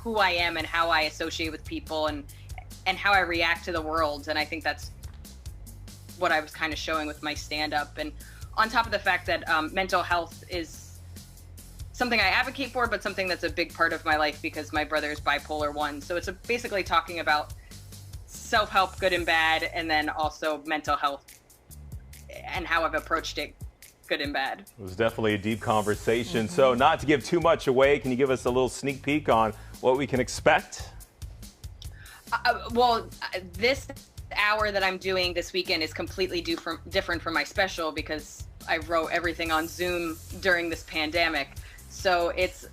Speaker 7: who I am and how I associate with people and how I react to the world. And I think that's what I was kind of showing with my stand-up. And on top of the fact that mental health is something I advocate for, but something that's a big part of my life because my brother is bipolar 1. So it's basically talking about self-help, good and bad, and then also mental health and how I've approached it, good and bad.
Speaker 32: It was definitely a deep conversation. So not to give too much away, can you give us a little sneak peek on what we can expect?
Speaker 7: Well, this hour that I'm doing this weekend is completely different from my special because I wrote everything on Zoom during this pandemic. So it's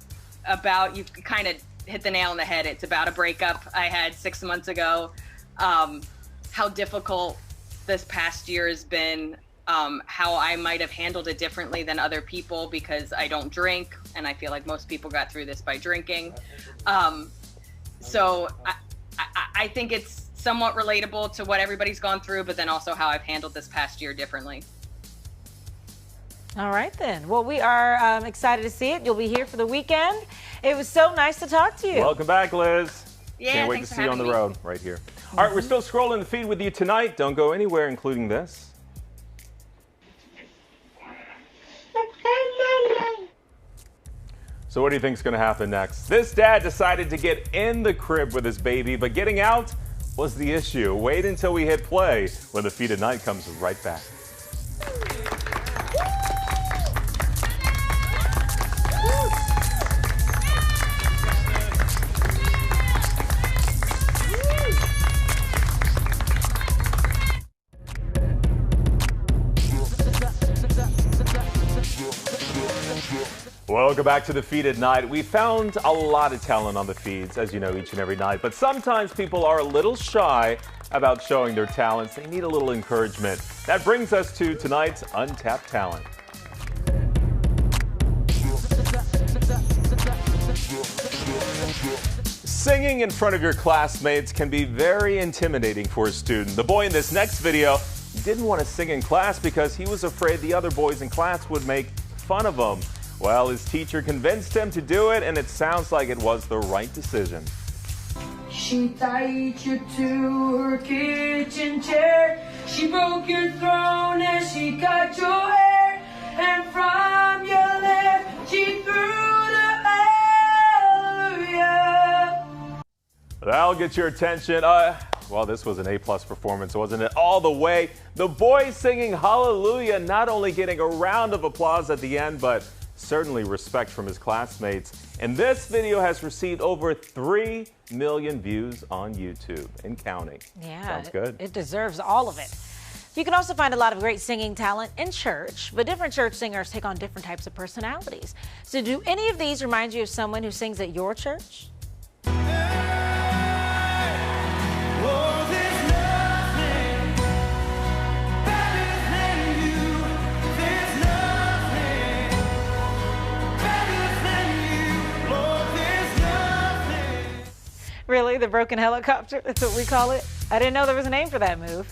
Speaker 7: about, you kind of hit the nail on the head. It's about a breakup I had 6 months ago, how difficult this past year has been, how I might have handled it differently than other people because I don't drink, and I feel like most people got through this by drinking. So I think it's somewhat relatable to what everybody's gone through, but then also how I've handled this past year differently.
Speaker 31: All right, then. Well, we are excited to see it. You'll be here for the weekend. It was so nice to talk to you.
Speaker 32: Welcome back, Liz.
Speaker 7: Yeah,
Speaker 32: can't wait to see you on the road right here. All right, we're still scrolling the feed with you tonight. Don't go anywhere, including this. So what do you think is going to happen next? This dad decided to get in the crib with his baby, but getting out was the issue. Wait until we hit play when the feed at night comes right back. Welcome back to the feed at night. We found a lot of talent on the feeds, as you know, each and every night. But sometimes people are a little shy about showing their talents. They need a little encouragement. That brings us to tonight's Untapped Talent. Singing in front of your classmates can be very intimidating for a student. The boy in this next video didn't want to sing in class because he was afraid the other boys in class would make fun of him. Well, his teacher convinced him to do it, and it sounds like it was the right decision.
Speaker 3: She tied you to her kitchen chair. She broke your throne and she cut your hair. And from your lip, she threw the hallelujah.
Speaker 32: That'll get your attention. Well, this was an A-plus performance, wasn't it? All the way. The boys singing Hallelujah, not only getting a round of applause at the end, but certainly respect from his classmates. And this video has received over 3 million views on YouTube and counting.
Speaker 31: Yeah,
Speaker 32: sounds good.
Speaker 31: It deserves all of it. You can also find a lot of great singing talent in church, but different church singers take on different types of personalities. So do any of these remind you of someone who sings at your church? Really? The broken helicopter? That's what we call it? I didn't know there was a name for that move.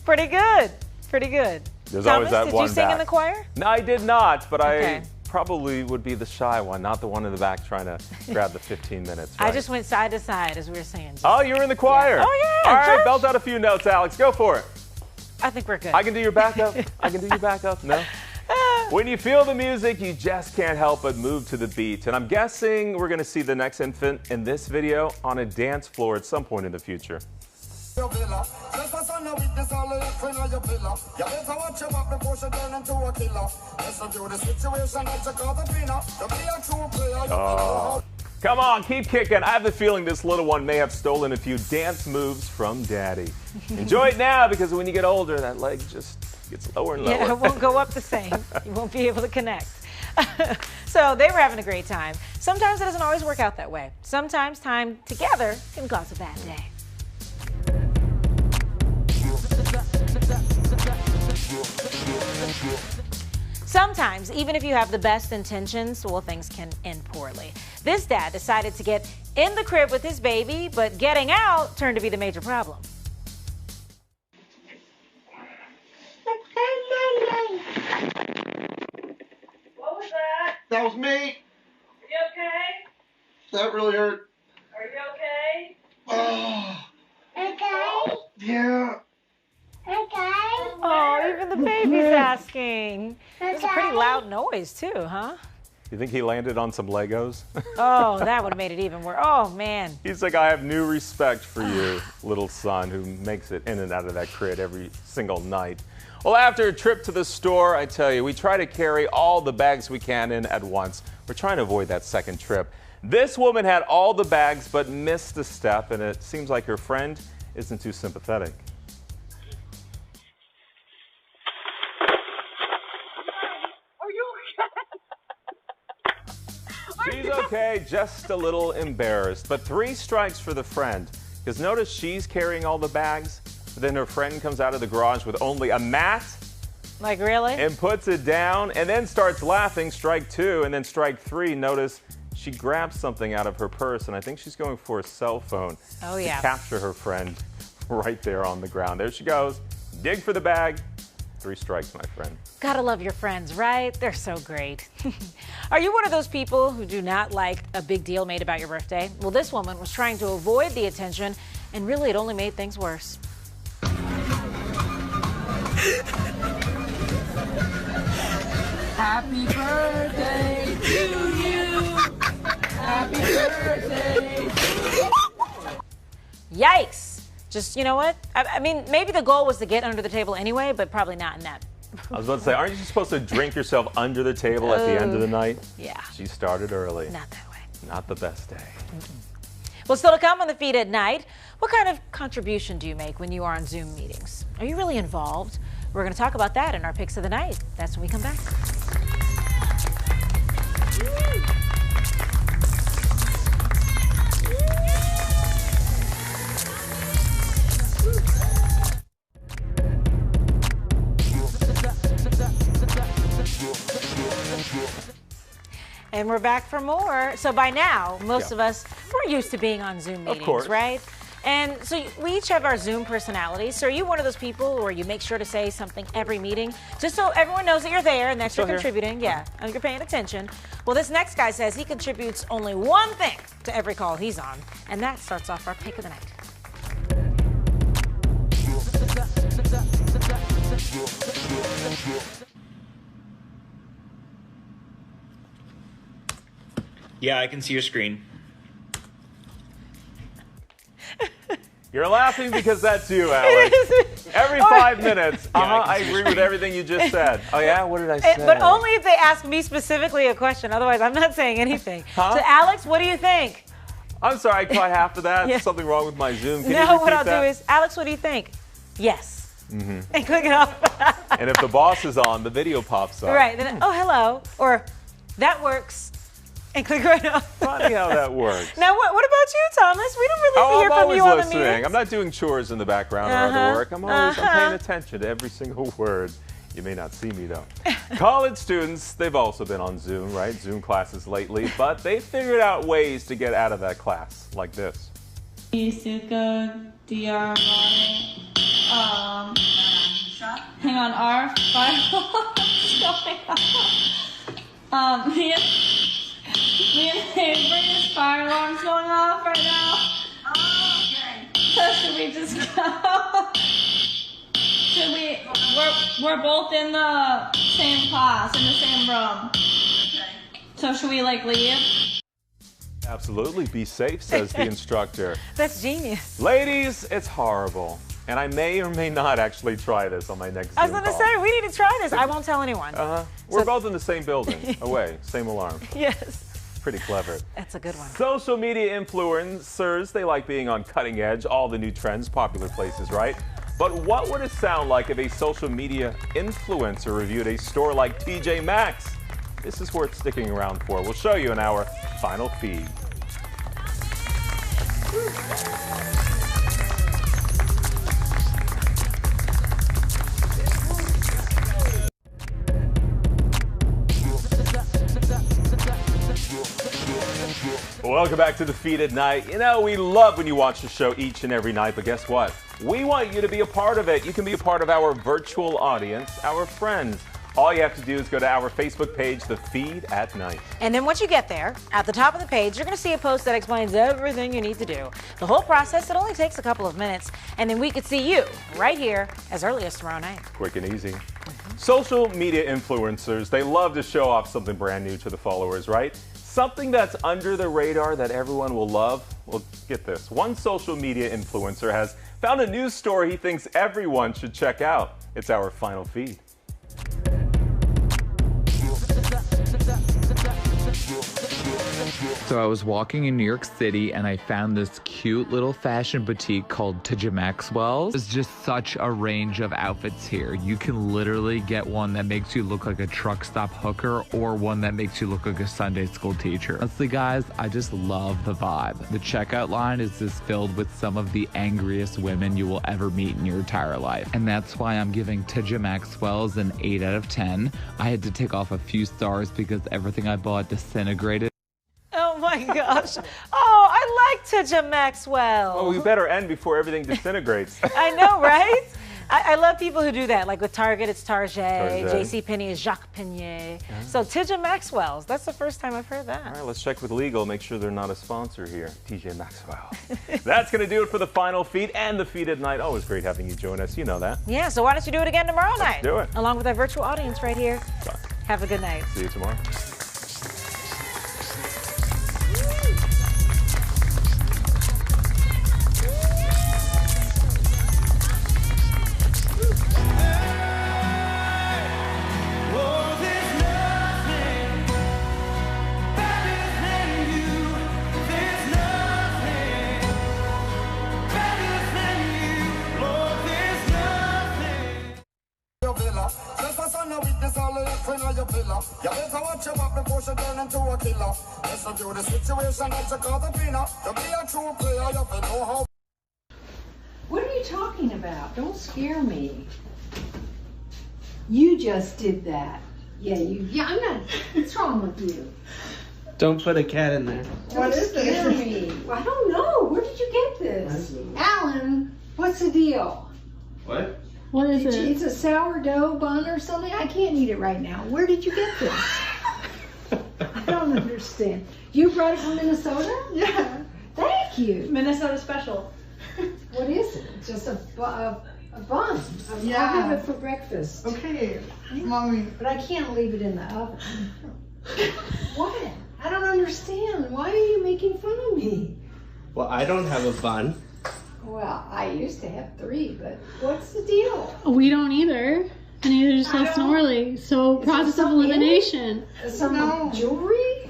Speaker 31: Pretty good. Pretty good.
Speaker 32: There's
Speaker 31: Thomas,
Speaker 32: always that
Speaker 31: did
Speaker 32: one
Speaker 31: you sing
Speaker 32: back.
Speaker 31: in the choir?
Speaker 32: No, I did not, but
Speaker 31: Okay.
Speaker 32: I probably would be the shy one, not the one in the back trying to grab the 15 minutes. Right?
Speaker 31: I just went side to side as we were singing.
Speaker 32: Oh, you were in the choir.
Speaker 31: Yeah. Oh, yeah.
Speaker 32: All right,
Speaker 31: church.
Speaker 32: belt out a few notes, Alex. Go for it.
Speaker 31: I think we're good.
Speaker 32: I can do your backup. I can do your backup. No? When you feel the music, you just can't help but move to the beat. And I'm guessing we're going to see the next infant in this video on a dance floor at some point in the future. Oh. Come on, keep kicking. I have the feeling this little one may have stolen a few dance moves from Daddy. Enjoy it now, because when you get older, that leg just gets lower and lower.
Speaker 31: Yeah, it won't go up the same. You won't be able to connect. So they were having a great time. Sometimes it doesn't always work out that way. Sometimes time together can cause a bad day. Sometimes, even if you have the best intentions, well, things can end poorly. This dad decided to get in the crib with his baby, but getting out turned to be the major problem.
Speaker 13: What was that?
Speaker 14: That was me.
Speaker 13: Are you okay?
Speaker 14: That really hurt.
Speaker 13: Are you okay?
Speaker 14: Oh,
Speaker 13: Okay.
Speaker 14: yeah.
Speaker 13: Okay.
Speaker 31: Oh, even the baby's asking. It was a pretty loud noise, too, huh?
Speaker 32: You think he landed on some Legos?
Speaker 31: Oh, that would have made it even worse. Oh, man.
Speaker 32: He's like, I have new respect for you, little son, who makes it in and out of that crib every single night. Well, after a trip to the store, I tell you, we try to carry all the bags we can in at once. We're trying to avoid that second trip. This woman had all the bags but missed a step, and it seems like her friend isn't too sympathetic. She's okay, just a little embarrassed. But 3 strikes for the friend. Because notice she's carrying all the bags, but then her friend comes out of the garage with only a mat.
Speaker 31: Like, really?
Speaker 32: And puts it down and then starts laughing. Strike 2. And then strike 3, notice she grabs something out of her purse, and I think she's going for a cell phone.
Speaker 31: Oh, yeah.
Speaker 32: To capture her friend right there on the ground. There she goes. Dig for the bag. 3 strikes, my friend.
Speaker 31: Gotta love your friends, right? They're so great. Are you one of those people who do not like a big deal made about your birthday? Well, this woman was trying to avoid the attention, and really it only made things worse.
Speaker 3: Happy birthday to you. Happy birthday.
Speaker 31: Yikes. Just, you know what? I mean, maybe the goal was to get under the table anyway, but probably not in that.
Speaker 32: I was about to say, aren't you supposed to drink yourself under the table at the end of the night?
Speaker 31: Yeah.
Speaker 32: She started early.
Speaker 31: Not that way.
Speaker 32: Not the best day.
Speaker 31: Well, still to come on the feed at night, what kind of contribution do you make when you are on Zoom meetings? Are you really involved? We're going to talk about that in our picks of the night. That's when we come back. And we're back for more. So by now, most of us, we're used to being on Zoom meetings,
Speaker 32: course.
Speaker 31: right? And so we each have our Zoom personalities. So are you one of those people where you make sure to say something every meeting, just so everyone knows that you're there and that you're contributing? Yeah, and you're paying attention. Well, this next guy says he contributes only one thing to every call he's on, and that starts off our pick of the night.
Speaker 15: Yeah, I can see your screen.
Speaker 32: You're laughing because that's you, Alex. Every 5 minutes. I agree with everything you just said. Oh, yeah? What did I say?
Speaker 31: But only if they ask me specifically a question. Otherwise, I'm not saying anything.
Speaker 32: Huh?
Speaker 31: So, Alex, what do you think?
Speaker 32: I'm sorry, I caught half of that.
Speaker 31: Yeah.
Speaker 32: Something wrong with my Zoom. Can you
Speaker 31: No,
Speaker 32: repeat
Speaker 31: what I'll
Speaker 32: that?
Speaker 34: Mm-hmm.
Speaker 31: do is, Alex, what do you think? Yes. And click it off.
Speaker 32: And if the boss is on, the video pops up.
Speaker 31: Right. Then, oh, hello. Or, that works. And click right off.
Speaker 32: Funny how that works.
Speaker 31: Now, what about you, Thomas? We don't really hear
Speaker 32: I'm
Speaker 31: from
Speaker 32: always
Speaker 31: you on the
Speaker 32: listening.
Speaker 31: meetings.
Speaker 32: I'm not doing chores in the background or other work. I'm paying attention to every single word. You may not see me, though. College students, they've also been on Zoom, right? Zoom classes lately, but they figured out ways to get out of that class, like this.
Speaker 13: Isuka, DR, hang on, R, me and Britain's fire alarm's going off right now. So should we just go? Should we? We're both in the same class, in the same room. So should we like leave?
Speaker 32: Absolutely, be safe, says the instructor.
Speaker 31: That's genius.
Speaker 32: Ladies, it's horrible. And I may or may not actually try this on my next
Speaker 31: I was
Speaker 32: Zoom
Speaker 31: going to
Speaker 32: call.
Speaker 31: say, we need to try this. I won't tell anyone.
Speaker 32: We're both in the same building, away, same alarm.
Speaker 31: Yes.
Speaker 32: Pretty clever.
Speaker 31: That's a good one.
Speaker 32: Social media influencers, they like being on cutting edge, all the new trends, popular places, right? But what would it sound like if a social media influencer reviewed a store like TJ Maxx? This is worth sticking around for. We'll show you in our final feed. Welcome back to The Feed at Night. You know, we love when you watch the show each and every night, but guess what? We want you to be a part of it. You can be a part of our virtual audience, our friends. All you have to do is go to our Facebook page, The Feed at Night.
Speaker 31: And then once you get there, at the top of the page, you're going to see a post that explains everything you need to do. The whole process, it only takes a couple of minutes, and then we could see you right here as early as tomorrow night.
Speaker 32: Quick and easy. Social media influencers, they love to show off something brand new to the followers, right? Something that's under the radar that everyone will love. Well, get this. One social media influencer has found a news story he thinks everyone should check out. It's our final feed.
Speaker 6: So I was walking in New York City and I found this cute little fashion boutique called TJ Maxwell's. There's just such a range of outfits here. You can literally get one that makes you look like a truck stop hooker or one that makes you look like a Sunday school teacher. Honestly, guys, I just love the vibe. The checkout line is just filled with some of the angriest women you will ever meet in your entire life. And that's why I'm giving TJ Maxwell's an 8 out of 10. I had to take off a few stars because everything I bought disintegrated.
Speaker 31: Oh my gosh. Oh, I like TJ Maxwell.
Speaker 32: Oh, we better end before everything disintegrates.
Speaker 31: I know, right? I love people who do that. Like with Target, it's Target.
Speaker 32: Target.
Speaker 31: JCPenney is Jacques Penney. So TJ Maxwell's, that's the first time I've heard that.
Speaker 32: All right, let's check with legal, make sure they're not a sponsor here. TJ Maxwell. That's going to do it for the final feed and the feed at night. Always great having you join us. You know that.
Speaker 31: Yeah, so why don't you do it again tomorrow night?
Speaker 32: do it.
Speaker 31: Along with our virtual audience right here. Have a good night.
Speaker 32: See you tomorrow.
Speaker 8: What are you talking about? Don't scare me. You just did that. Yeah, I'm not. What's wrong with you?
Speaker 9: Don't put a cat in there.
Speaker 8: What is this? Scare me. I don't know. Where did you get this? Alan, what's the deal?
Speaker 9: What?
Speaker 10: What is it?
Speaker 8: It's a sourdough bun or something. I can't eat it right now. Where did you get this? I don't understand. You brought it from Minnesota? Yeah. Thank you.
Speaker 10: Minnesota special.
Speaker 8: What is it? Just a bun.
Speaker 10: Yeah.
Speaker 8: I'll have it for breakfast.
Speaker 10: Okay, Mommy.
Speaker 8: But I can't leave it in the oven. What? I don't understand. Why are you making fun of me?
Speaker 9: Well, I don't have a bun.
Speaker 8: Well, I used to have 3, but what's the deal?
Speaker 10: We don't either. And neither does Seth Snorley. So process of elimination.
Speaker 8: Some jewelry?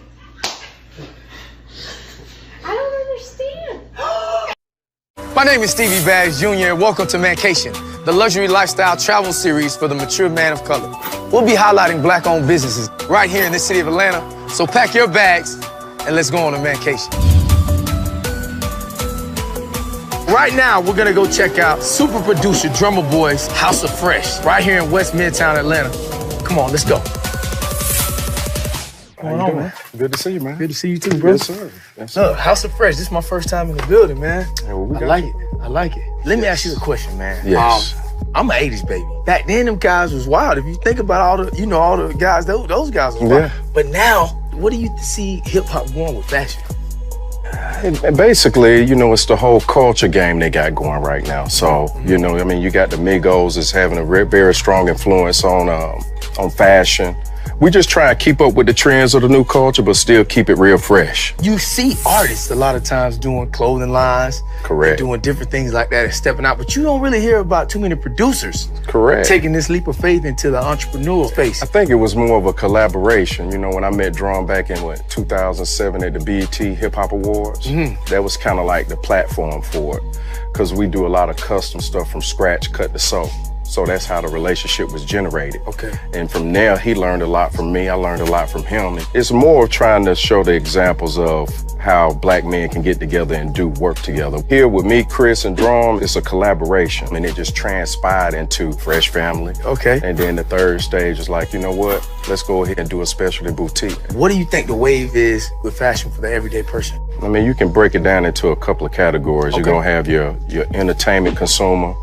Speaker 8: I don't understand.
Speaker 11: My name is Stevie Baggs Jr. and welcome to Mancation, the luxury lifestyle travel series for the mature man of color. We'll be highlighting black-owned businesses right here in this city of Atlanta. So pack your bags and let's go on a Mancation. Right now, we're gonna go check out super producer Drummer Boy's House of Fresh right here in West Midtown Atlanta. Come on, let's go. What's going on, man?
Speaker 15: Good to see you, man.
Speaker 11: Good to see you too, bro.
Speaker 15: Yes, sir. Yes, sir.
Speaker 11: Look, House of Fresh, this is my first time in the building, man.
Speaker 15: Yeah, well,
Speaker 11: I like it. I like it. Let me ask you a question, man.
Speaker 15: Yes.
Speaker 11: I'm an 80s baby. Back then, them guys was wild. If you think about all the guys, those guys was wild.
Speaker 15: Yeah.
Speaker 11: But now, what do you see hip-hop going with fashion?
Speaker 15: And basically, it's the whole culture game they got going right now. So, you got the Migos is having a very strong influence on fashion. We just try and keep up with the trends of the new culture, but still keep it real fresh.
Speaker 11: You see artists a lot of times doing clothing lines.
Speaker 15: Correct.
Speaker 11: Doing different things like that and stepping out, but you don't really hear about too many producers.
Speaker 15: Correct.
Speaker 11: Taking this leap of faith into the entrepreneurial space.
Speaker 15: I think it was more of a collaboration. When I met Drum back in 2007 at the BET Hip Hop Awards, that was kind of like the platform for it, because we do a lot of custom stuff from scratch, cut to sew. So that's how the relationship was generated.
Speaker 11: Okay.
Speaker 15: And from there, he learned a lot from me. I learned a lot from him. It's more of trying to show the examples of how black men can get together and do work together. Here with me, Chris, and Drum, it's a collaboration. And it just transpired into Fresh Family.
Speaker 11: Okay.
Speaker 15: And then the third stage is like, you know what? Let's go ahead and do a specialty boutique.
Speaker 11: What do you think the wave is with fashion for the everyday person?
Speaker 15: I mean, you can break it down into a couple of categories.
Speaker 11: Okay.
Speaker 15: You're gonna have your entertainment consumer,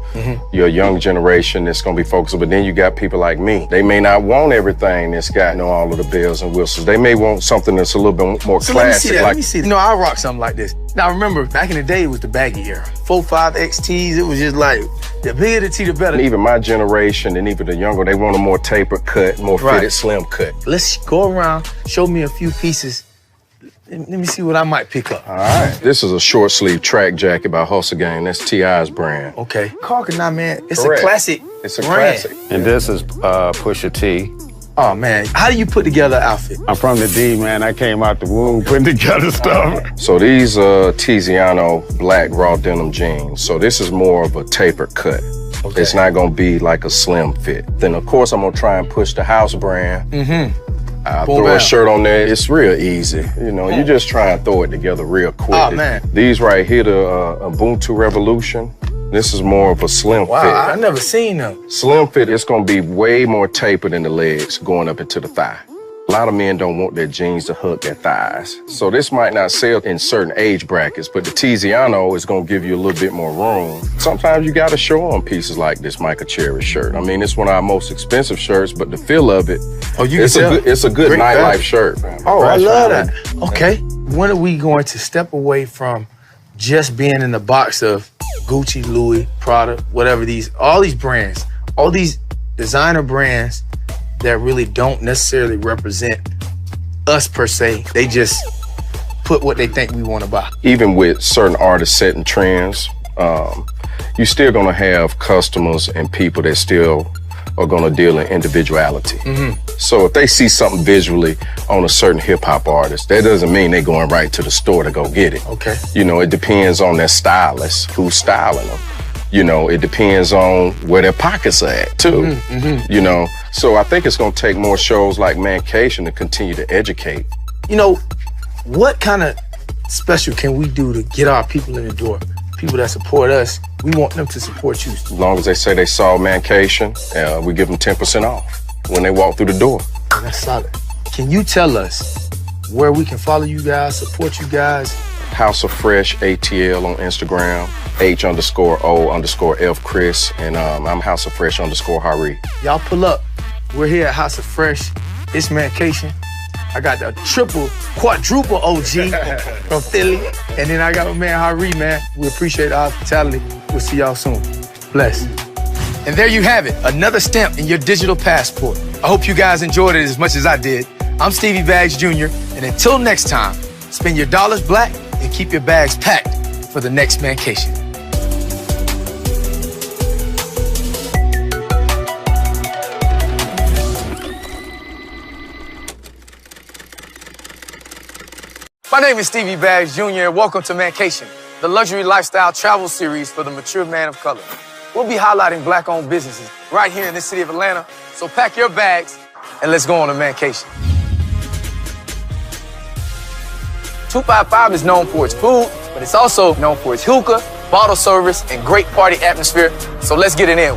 Speaker 15: your young generation that's gonna be focused, but then you got people like me. They may not want everything that's got all of the bells and whistles. They may want something that's a little bit more classic.
Speaker 11: Let me see that. Let me see that. I rock something like this. Now remember, back in the day, it was the baggy era. 4-5 XTs, it was just like, the bigger the T, the better.
Speaker 15: And even my generation and even the younger, they want a more tapered cut, more fitted, slim cut.
Speaker 11: Let's go around, show me a few pieces. Let me see what I might pick up.
Speaker 15: All right. This is a short sleeve track jacket by Hustle Gang. That's T.I.'s brand.
Speaker 11: Okay. Carcanine, man, it's
Speaker 15: Correct.
Speaker 11: a classic
Speaker 15: It's a
Speaker 11: brand.
Speaker 15: classic.
Speaker 16: And this is Pusha T.
Speaker 11: Oh, man. How do you put together an outfit?
Speaker 16: I'm from the D, man. I came out the womb putting together stuff.
Speaker 15: So these are Tiziano black raw denim jeans. So this is more of a tapered cut. Okay. It's not gonna be like a slim fit. Then of course I'm gonna try and push the house brand. I throw a shirt on there. It's real easy. You just try and throw it together real quick.
Speaker 11: Oh, man.
Speaker 15: These right here, the Ubuntu Revolution. This is more of a slim fit.
Speaker 11: Wow, I never seen them.
Speaker 15: Slim fit, it's gonna be way more tapered in the legs going up into the thigh. A lot of men don't want their jeans to hook their thighs. So this might not sell in certain age brackets, but the Tiziano is gonna give you a little bit more room. Sometimes you gotta show them pieces like this Michael Cherry shirt. I mean, it's one of our most expensive shirts, but the feel of it, it's a good nightlife shirt, man.
Speaker 11: Oh, I love that. Okay. When are we going to step away from just being in the box of Gucci, Louis, Prada, whatever all these brands, all these designer brands that really don't necessarily represent us per se. They just put what they think we want to buy.
Speaker 15: Even with certain artists setting trends, you're still gonna have customers and people that still are gonna deal in individuality. So if they see something visually on a certain hip hop artist, that doesn't mean they're going right to the store to go get it.
Speaker 11: Okay.
Speaker 15: It depends on their stylist, who's styling them. It depends on where their pockets are at too. So I think it's gonna take more shows like Mancation to continue to educate.
Speaker 11: What kind of special can we do to get our people in the door? People that support us, we want them to support you.
Speaker 15: As long as they say they saw Mancation, we give them 10% off when they walk through the door.
Speaker 11: That's solid. Can you tell us where we can follow you guys, support you guys?
Speaker 15: House of Fresh ATL on Instagram, H_O_F Chris, and I'm House of Fresh _Hari.
Speaker 11: Y'all pull up. We're here at House of Fresh. It's Mancation. I got the quadruple OG from Philly. And then I got my man Hari, man. We appreciate the hospitality. We'll see y'all soon. Bless. And there you have it, another stamp in your digital passport. I hope you guys enjoyed it as much as I did. I'm Stevie Baggs Jr., and until next time, spend your dollars black and keep your bags packed for the next Mancation. My name is Stevie Baggs Jr. and welcome to Mancation, the luxury lifestyle travel series for the mature man of color. We'll be highlighting black-owned businesses right here in the city of Atlanta, so pack your bags and let's go on to Mancation. 255 is known for its food, but it's also known for its hookah, bottle service, and great party atmosphere, so let's get it in.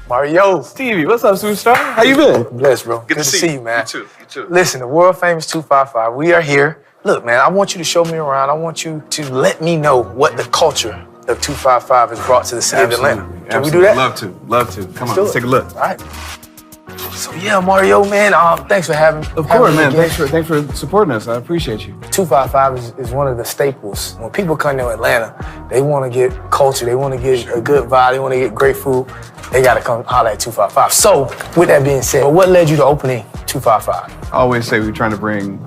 Speaker 11: Mario.
Speaker 9: Stevie, what's up, superstar? How you been?
Speaker 11: Blessed, bro. Good to see you, man.
Speaker 9: You too.
Speaker 11: Listen, the world-famous 255, we are here. Look, man, I want you to show me around. I want you to let me know what the culture of 255 has brought to the city of Atlanta. Can we do that?
Speaker 9: Love to. Come on, let's take a look.
Speaker 11: All right. So yeah, Mario, man, thanks for having me.
Speaker 9: Of course, man. Thanks for supporting us. I appreciate you.
Speaker 11: 255 is one of the staples. When people come to Atlanta, they want to get culture, they want to get a good vibe, they want to get great food. They got to come holler at 255. So with that being said, what led you to opening 255?
Speaker 9: I always say we're trying to bring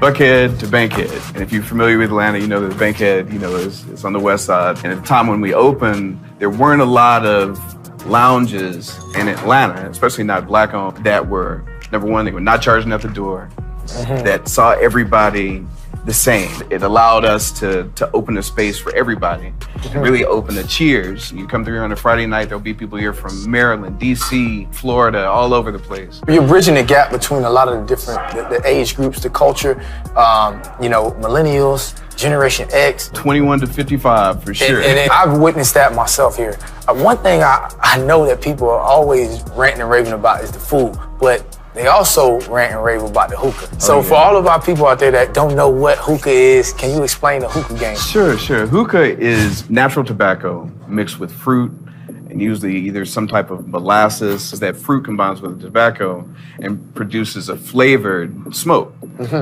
Speaker 9: Buckhead to Bankhead. And if you're familiar with Atlanta, you know that Bankhead, is on the west side. And at the time when we opened, there weren't a lot of lounges in Atlanta, especially not black-owned, that were, number one, they were not charging at the door, that saw everybody the same. It allowed us to open a space for everybody, really open the cheers. You come through here on a Friday night, there'll be people here from Maryland, D.C., Florida, all over the place.
Speaker 11: You're bridging the gap between a lot of the different the age groups, the culture, millennials, Generation X.
Speaker 9: 21 to 55, for sure.
Speaker 11: And I've witnessed that myself here. One thing I know that people are always ranting and raving about is the food, but they also rant and rave about the hookah. So for all of our people out there that don't know what hookah is, can you explain the hookah game?
Speaker 9: Sure. Hookah is natural tobacco mixed with fruit and usually either some type of molasses that fruit combines with the tobacco and produces a flavored smoke.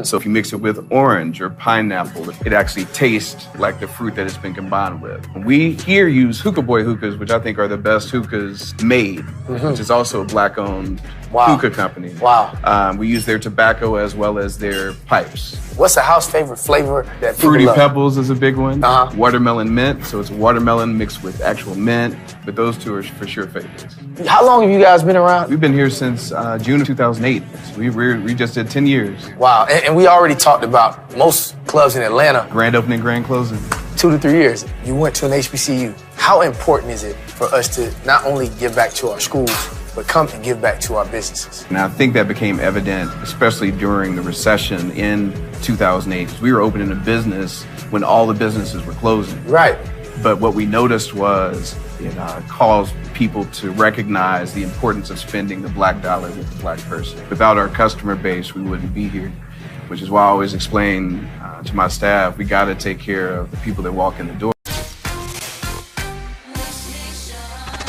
Speaker 9: So if you mix it with orange or pineapple, it actually tastes like the fruit that it's been combined with. We here use Hookah Boy hookahs, which I think are the best hookahs made, which is also a black-owned hookah company.
Speaker 11: Wow.
Speaker 9: We use their tobacco as well as their pipes.
Speaker 11: What's a house favorite flavor that people
Speaker 9: Fruity
Speaker 11: love?
Speaker 9: Pebbles is a big one. Watermelon mint, so it's watermelon mixed with actual mint, but those two are for sure favorites.
Speaker 11: How long have you guys been around?
Speaker 9: We've been here since June of 2008. So we just did 10 years.
Speaker 11: Wow, and we already talked about most clubs in Atlanta.
Speaker 9: Grand opening, grand closing.
Speaker 11: 2 to 3 years. You went to an HBCU. How important is it for us to not only give back to our schools, but come and give back to our businesses?
Speaker 9: And I think that became evident, especially during the recession in 2008, because we were opening a business when all the businesses were closing.
Speaker 11: Right.
Speaker 9: But what we noticed was it caused people to recognize the importance of spending the black dollar with the black person. Without our customer base, we wouldn't be here, which is why I always explain to my staff, we got to take care of the people that walk in the door.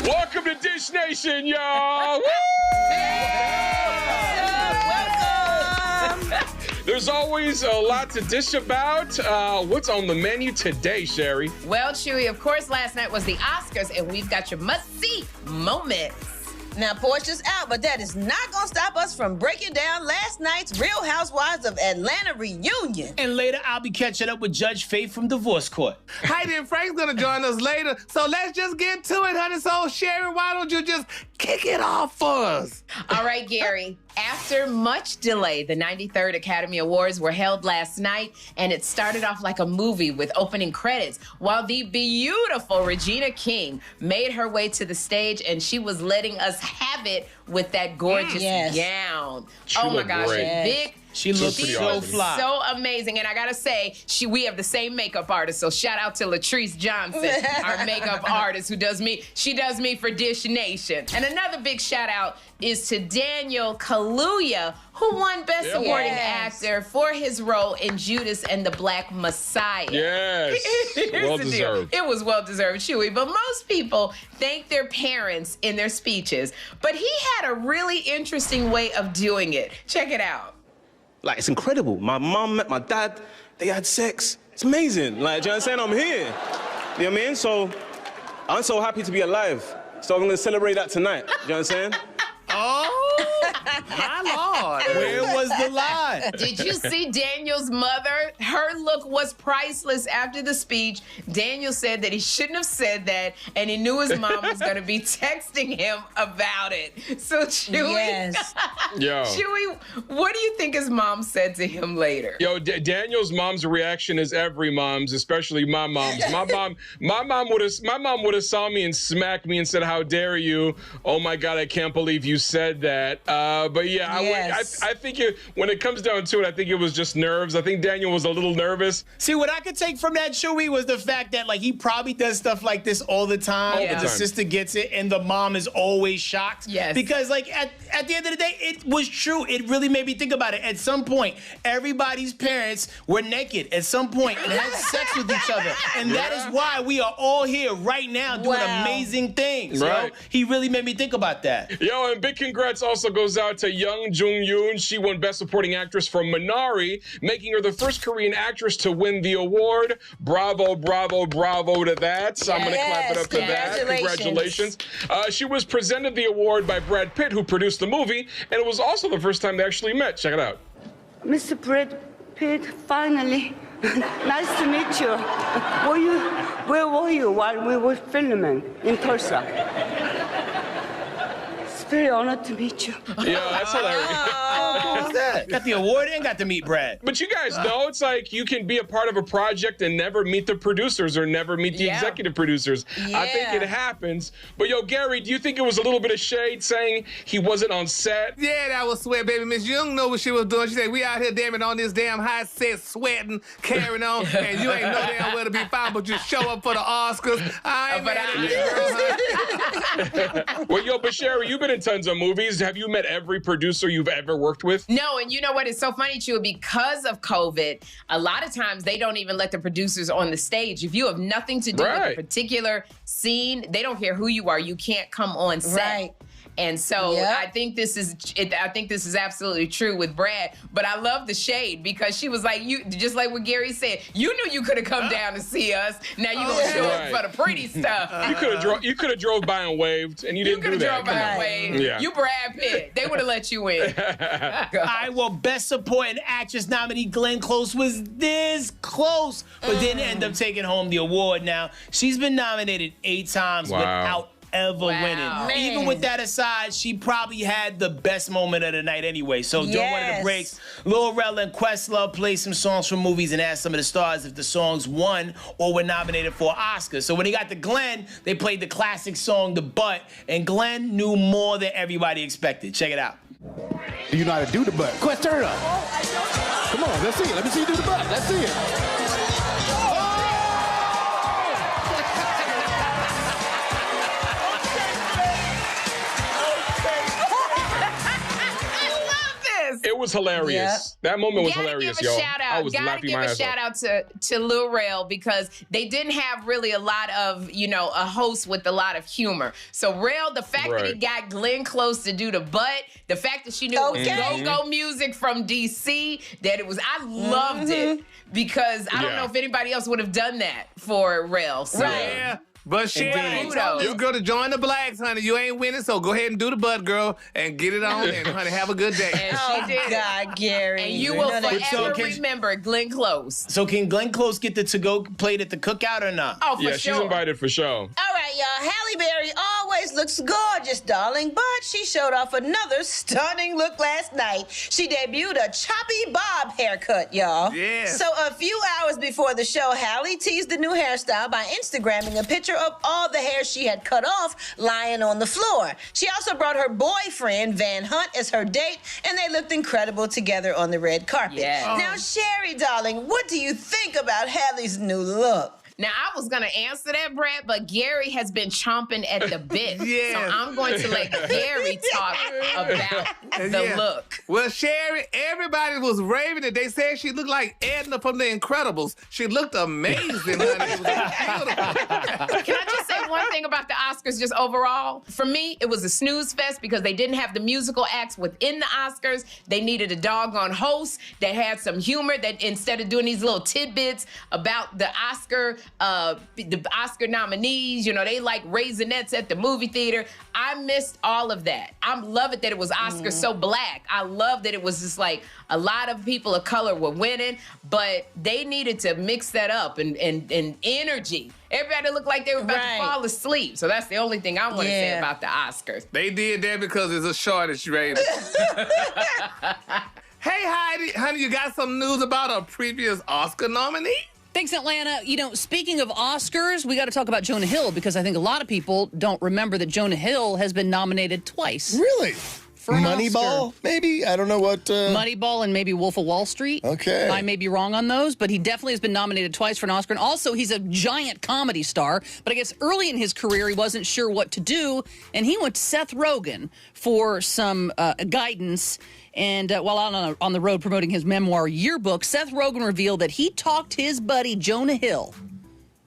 Speaker 4: Welcome to Dish Nation, y'all! There's always a lot to dish about. What's on the menu today, Sherry?
Speaker 5: Well, Chewy, of course, last night was the Oscars, and we've got your must-see moments.
Speaker 19: Now, Portia's out, but that is not gonna stop us from breaking down last night's Real Housewives of Atlanta reunion.
Speaker 20: And later, I'll be catching up with Judge Faith from Divorce Court.
Speaker 21: Heidi and Frank's gonna join us later, so let's just get to it, honey. So, Sherry, why don't you just kick it off for us?
Speaker 5: All right, Gary. After much delay, the 93rd Academy Awards were held last night, and it started off like a movie with opening credits, while the beautiful Regina King made her way to the stage, and she was letting us have it with that gorgeous gown. Oh my gosh, Vic.
Speaker 20: She looks so fly.
Speaker 5: So amazing. And I gotta say, we have the same makeup artist. So shout out to Latrice Johnson, our makeup artist she does me for Dish Nation. And another big shout out is to Daniel Kaluuya, who won Best Supporting Actor for his role in Judas and the Black Messiah.
Speaker 4: Yes, well deserved.
Speaker 5: It was well deserved, Chewy. But most people thank their parents in their speeches. But he had a really interesting way of doing it. Check it out.
Speaker 22: Like, it's incredible. My mom met my dad, they had sex. It's amazing. Like, do you understand? I'm here. You know what I mean? So, I'm so happy to be alive. So I'm gonna celebrate that tonight. Do you understand?
Speaker 20: Oh!
Speaker 21: My Lord.
Speaker 20: Where was the lie?
Speaker 5: Did you see Daniel's mother? Her look was priceless after the speech. Daniel said that he shouldn't have said that, and he knew his mom was going to be texting him about it. So, Chewy,
Speaker 19: Yes.
Speaker 4: Yo.
Speaker 5: Chewy, what do you think his mom said to him later?
Speaker 4: Yo, Daniel's mom's reaction is every mom's, especially my mom's. My mom would have saw me and smacked me and said, "How dare you? Oh my God, I can't believe you said that." But yeah,
Speaker 19: Yes.
Speaker 4: I think when it comes down to it, I think it was just nerves. I think Daniel was a little nervous.
Speaker 20: See, what I could take from that, Chewy, was the fact that like he probably does stuff like this all the time.
Speaker 5: Yeah.
Speaker 20: And the sister gets it, and the mom is always shocked.
Speaker 5: Yes.
Speaker 20: Because like at the end of the day, it was true. It really made me think about it. At some point, everybody's parents were naked at some point and had sex with each other, and that is why we are all here right now doing amazing things.
Speaker 4: Right.
Speaker 20: Yo. He really made me think about that.
Speaker 4: Yo, and big congrats also goes out to Young Jung Yoon. She won Best Supporting Actress for Minari, making her the first Korean actress to win the award. Bravo, bravo, bravo to that. So I'm going to clap it up to that. Congratulations. She was presented the award by Brad Pitt, who produced the movie, and it was also the first time they actually met. Check it out.
Speaker 1: Mr. Brad Pitt, finally. Nice to meet you. Where were you while we were filming in Tulsa? It's very honored to meet you.
Speaker 4: Yeah, that's hilarious.
Speaker 20: What was that? Got the award and got to meet Brad.
Speaker 4: But you guys know it's like you can be a part of a project and never meet the producers or never meet the executive producers. I think it happens. But yo, Gary, do you think it was a little bit of shade saying he wasn't on set?
Speaker 21: Yeah, that was sweat, baby. Miss Young know what she was doing. She said, we out here, damn it, on this damn high set, sweating, carrying on, and you ain't no damn where to be found, but you show up for the Oscars. I ain't mad at you, girl.
Speaker 4: Well, yo, but Sherry, you've been in tons of movies. Have you met every producer you've ever worked with?
Speaker 5: No, and you know what? It's so funny, Chewy, because of COVID, a lot of times they don't even let the producers on the stage. If you have nothing to do with a particular scene, they don't care who you are. You can't come on set.
Speaker 19: Right.
Speaker 5: And so I think this is absolutely true with Brad. But I love the shade because she was like, you just like what Gary said, you knew you could have come down to see us. Now you gonna show up for the pretty stuff.
Speaker 4: You could have drove by and waved, and you didn't do that.
Speaker 5: You could have drove by and waved.
Speaker 4: Yeah.
Speaker 5: You Brad Pitt. They would have let you in.
Speaker 20: All right, well, Best Supporting Actress nominee Glenn Close was this close, but didn't end up taking home the award. Now, she's been nominated 8 times without ever winning.
Speaker 19: Man.
Speaker 20: Even with that aside, she probably had the best moment of the night anyway. So during one of the breaks, Lil Rel and Questlove played some songs from movies and asked some of the stars if the songs won or were nominated for an Oscar. So when he got to Glenn, they played the classic song, The Butt, and Glenn knew more than everybody expected. Check it out.
Speaker 2: Do you know how to do the butt? Quest, turn it up. Come on, let's see it. Let me see you do the butt. Let's see it.
Speaker 4: It was hilarious. That moment was hilarious, yo. I was laughing my ass off.
Speaker 5: Gotta give a shout out to Lil Rel because they didn't have really a lot of, a host with a lot of humor. So Rel, the fact that he got Glenn Close to do the butt, the fact that she knew it was go-go music from DC, I loved it because I don't know if anybody else would have done that for Rel. So.
Speaker 21: Yeah. But Sherry told this girl to join the blacks, honey. You ain't winning, so go ahead and do the butt, girl, and get it on, and honey, have a good day.
Speaker 5: And she did.
Speaker 19: God, Gary.
Speaker 5: And you will forever remember Glenn Close.
Speaker 20: So can Glenn Close get the to-go plate at the cookout or not?
Speaker 5: Oh, for sure.
Speaker 4: Yeah, she's invited for sure.
Speaker 19: All right, y'all. Halle Berry always looks gorgeous, darling, but she showed off another stunning look last night. She debuted a choppy bob haircut, y'all.
Speaker 21: Yeah.
Speaker 19: So a few hours before the show, Halle teased the new hairstyle by Instagramming a picture of all the hair she had cut off lying on the floor. She also brought her boyfriend, Van Hunt, as her date, and they looked incredible together on the red carpet.
Speaker 5: Yeah.
Speaker 19: Now, Sherry, darling, what do you think about Halle's new look?
Speaker 5: Now, I was going to answer that, Brad, but Gary has been chomping at the bit.
Speaker 21: Yeah.
Speaker 5: So I'm going to let Gary talk about the look.
Speaker 21: Well, Sherry, everybody was raving it. They said she looked like Edna from The Incredibles. She looked amazing, honey. It was beautiful.
Speaker 5: Can I just say one thing about the Oscars just overall? For me, it was a snooze fest because they didn't have the musical acts within the Oscars. They needed a doggone host that had some humor, that instead of doing these little tidbits about the Oscar the Oscar nominees. You know, they like Raisinets at the movie theater. I missed all of that. I love it that it was Oscar so black. I love that it was just like a lot of people of color were winning, but they needed to mix that up and energy. Everybody looked like they were about to fall asleep. So that's the only thing I want to say about the Oscars.
Speaker 21: They did that because it's a shortage rating. Hey, Heidi, honey, you got some news about a previous Oscar nominee?
Speaker 7: Thanks, Atlanta. You know, speaking of Oscars, we got to talk about Jonah Hill because I think a lot of people don't remember that Jonah Hill has been nominated twice.
Speaker 12: Really?
Speaker 7: For an
Speaker 12: Moneyball,
Speaker 7: Oscar.
Speaker 12: maybe? I don't know what...
Speaker 7: Moneyball and maybe Wolf of Wall Street.
Speaker 12: Okay.
Speaker 7: I may be wrong on those, but he definitely has been nominated twice for an Oscar. And also, he's a giant comedy star. But I guess early in his career, he wasn't sure what to do. And he went to Seth Rogen for some guidance. And while out on the road promoting his memoir Yearbook, Seth Rogen revealed that he talked his buddy Jonah Hill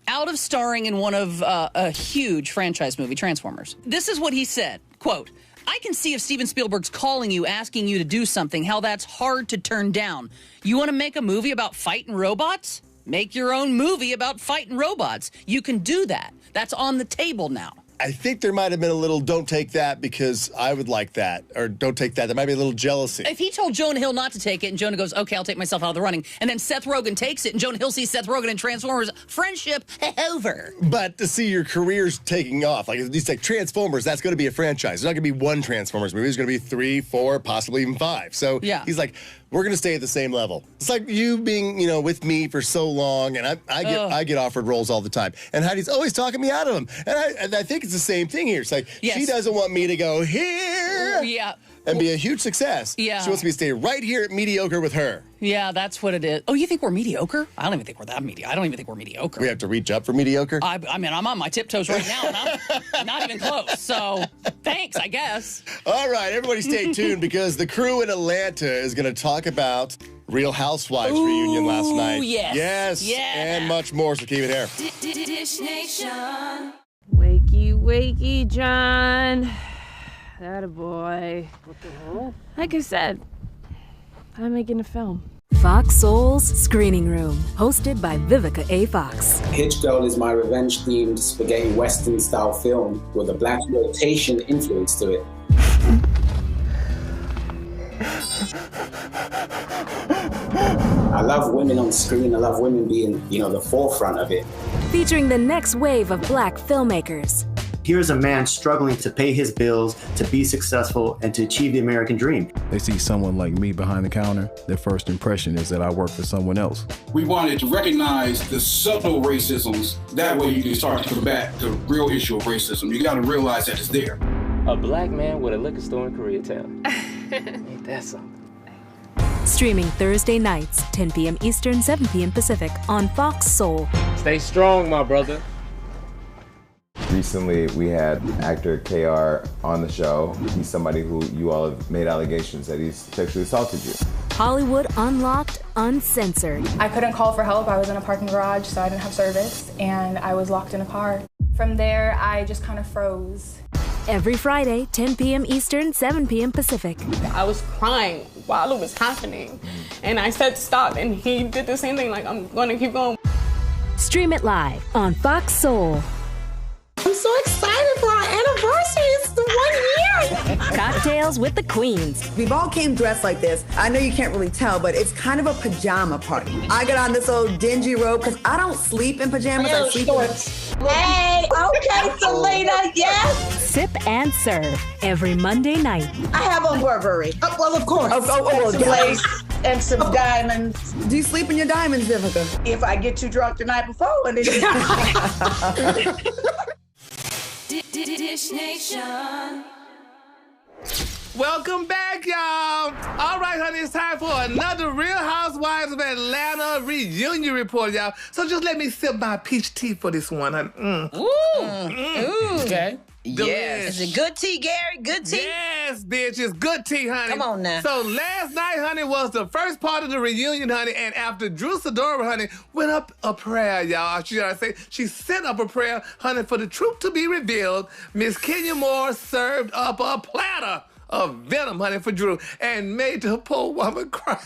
Speaker 7: out of starring in one of a huge franchise movie, Transformers. This is what he said, quote, "I can see if Steven Spielberg's calling you, asking you to do something, how that's hard to turn down. You want to make a movie about fighting robots? Make your own movie about fighting robots. You can do that. That's on the table now."
Speaker 12: I think there might have been a little don't take that because I would like that, or don't take that. There might be a little jealousy.
Speaker 7: If he told Jonah Hill not to take it and Jonah goes, okay, I'll take myself out of the running, and then Seth Rogen takes it and Jonah Hill sees Seth Rogen in Transformers, friendship over.
Speaker 12: But to see your careers taking off, like it's like Transformers, that's going to be a franchise. There's not going to be one Transformers movie. There's going to be 3, 4, possibly even 5. So he's like, we're going to stay at the same level. It's like you being, you know, with me for so long, and I get offered roles all the time. And Heidi's always talking me out of them. And I think it's the same thing here. It's like, she doesn't want me to go here and be a huge success.
Speaker 7: Yeah.
Speaker 12: She wants me to stay right here at mediocre with her.
Speaker 7: Yeah, that's what it is. Oh, you think we're mediocre? I don't even think we're that mediocre. I don't even think we're mediocre.
Speaker 12: We have to reach up for mediocre?
Speaker 7: I mean, I'm on my tiptoes right now, and I'm not even close. So, thanks, I guess.
Speaker 12: All right, everybody stay tuned because the crew in Atlanta is going to talk about Real Housewives reunion last night.
Speaker 31: yes.
Speaker 12: Yes, and much more, so keep it here.
Speaker 31: Dish Nation.
Speaker 13: Wakey, wakey, John. That a boy. What the hell? Like I said, I'm making a film.
Speaker 17: Fox Soul's Screening Room, hosted by Vivica A. Fox.
Speaker 18: Hitch Girl is my revenge-themed spaghetti western-style film with a black exploitation influence to it. I love women on screen. I love women being, you know, the forefront of it.
Speaker 17: Featuring the next wave of black filmmakers.
Speaker 23: Here's a man struggling to pay his bills, to be successful, and to achieve the American dream.
Speaker 24: They see someone like me behind the counter, their first impression is that I work for someone else.
Speaker 25: We wanted to recognize the subtle racisms. That way you can start to combat the real issue of racism. You got to realize that it's there.
Speaker 26: A black man with a liquor store in Koreatown. Ain't that something?
Speaker 17: Streaming Thursday nights, 10 p.m. Eastern, 7 p.m. Pacific on Fox Soul.
Speaker 26: Stay strong, my brother.
Speaker 27: Recently, we had actor KR on the show. He's somebody who you all have made allegations that he's sexually assaulted you.
Speaker 17: Hollywood Unlocked, Uncensored.
Speaker 28: I couldn't call for help. I was in a parking garage, so I didn't have service, and I was locked in a car. From there, I just kind of froze.
Speaker 17: Every Friday, 10 p.m. Eastern, 7 p.m. Pacific.
Speaker 13: I was crying while it was happening, and I said stop, and he did the same thing, like, I'm gonna keep going.
Speaker 17: Stream it live on Fox Soul.
Speaker 29: I'm so excited for our anniversary. It's the 1 year.
Speaker 17: Cocktails with the Queens.
Speaker 30: We've all came dressed like this. I know you can't really tell, but it's kind of a pajama party. I got on this old dingy robe because I don't sleep in pajamas. I sleep in...
Speaker 29: Hey, okay, Selena, yes.
Speaker 17: Sip and serve every Monday night.
Speaker 29: I have on Burberry. Oh, well, of course.
Speaker 30: Some
Speaker 29: lace and some diamonds.
Speaker 30: Do you sleep in your diamonds, Vivica?
Speaker 29: If I get too drunk the night before, and then
Speaker 31: Dish Nation.
Speaker 21: Welcome back, y'all. All right, honey, it's time for another Real Housewives of Atlanta reunion report, y'all. So just let me sip my peach tea for this one, honey.
Speaker 19: Ooh.
Speaker 21: Okay.
Speaker 19: Yes. Is it good tea, Gary? Good tea?
Speaker 21: Yes, bitch. It's good tea, honey.
Speaker 19: Come on now.
Speaker 21: So last night, honey, was the first part of the reunion, honey, and after Drew Sidora, honey, went up a prayer, y'all. She sent up a prayer, honey, for the truth to be revealed. Miss Kenya Moore served up a platter of venom, honey, for Drew and made the poor woman cry.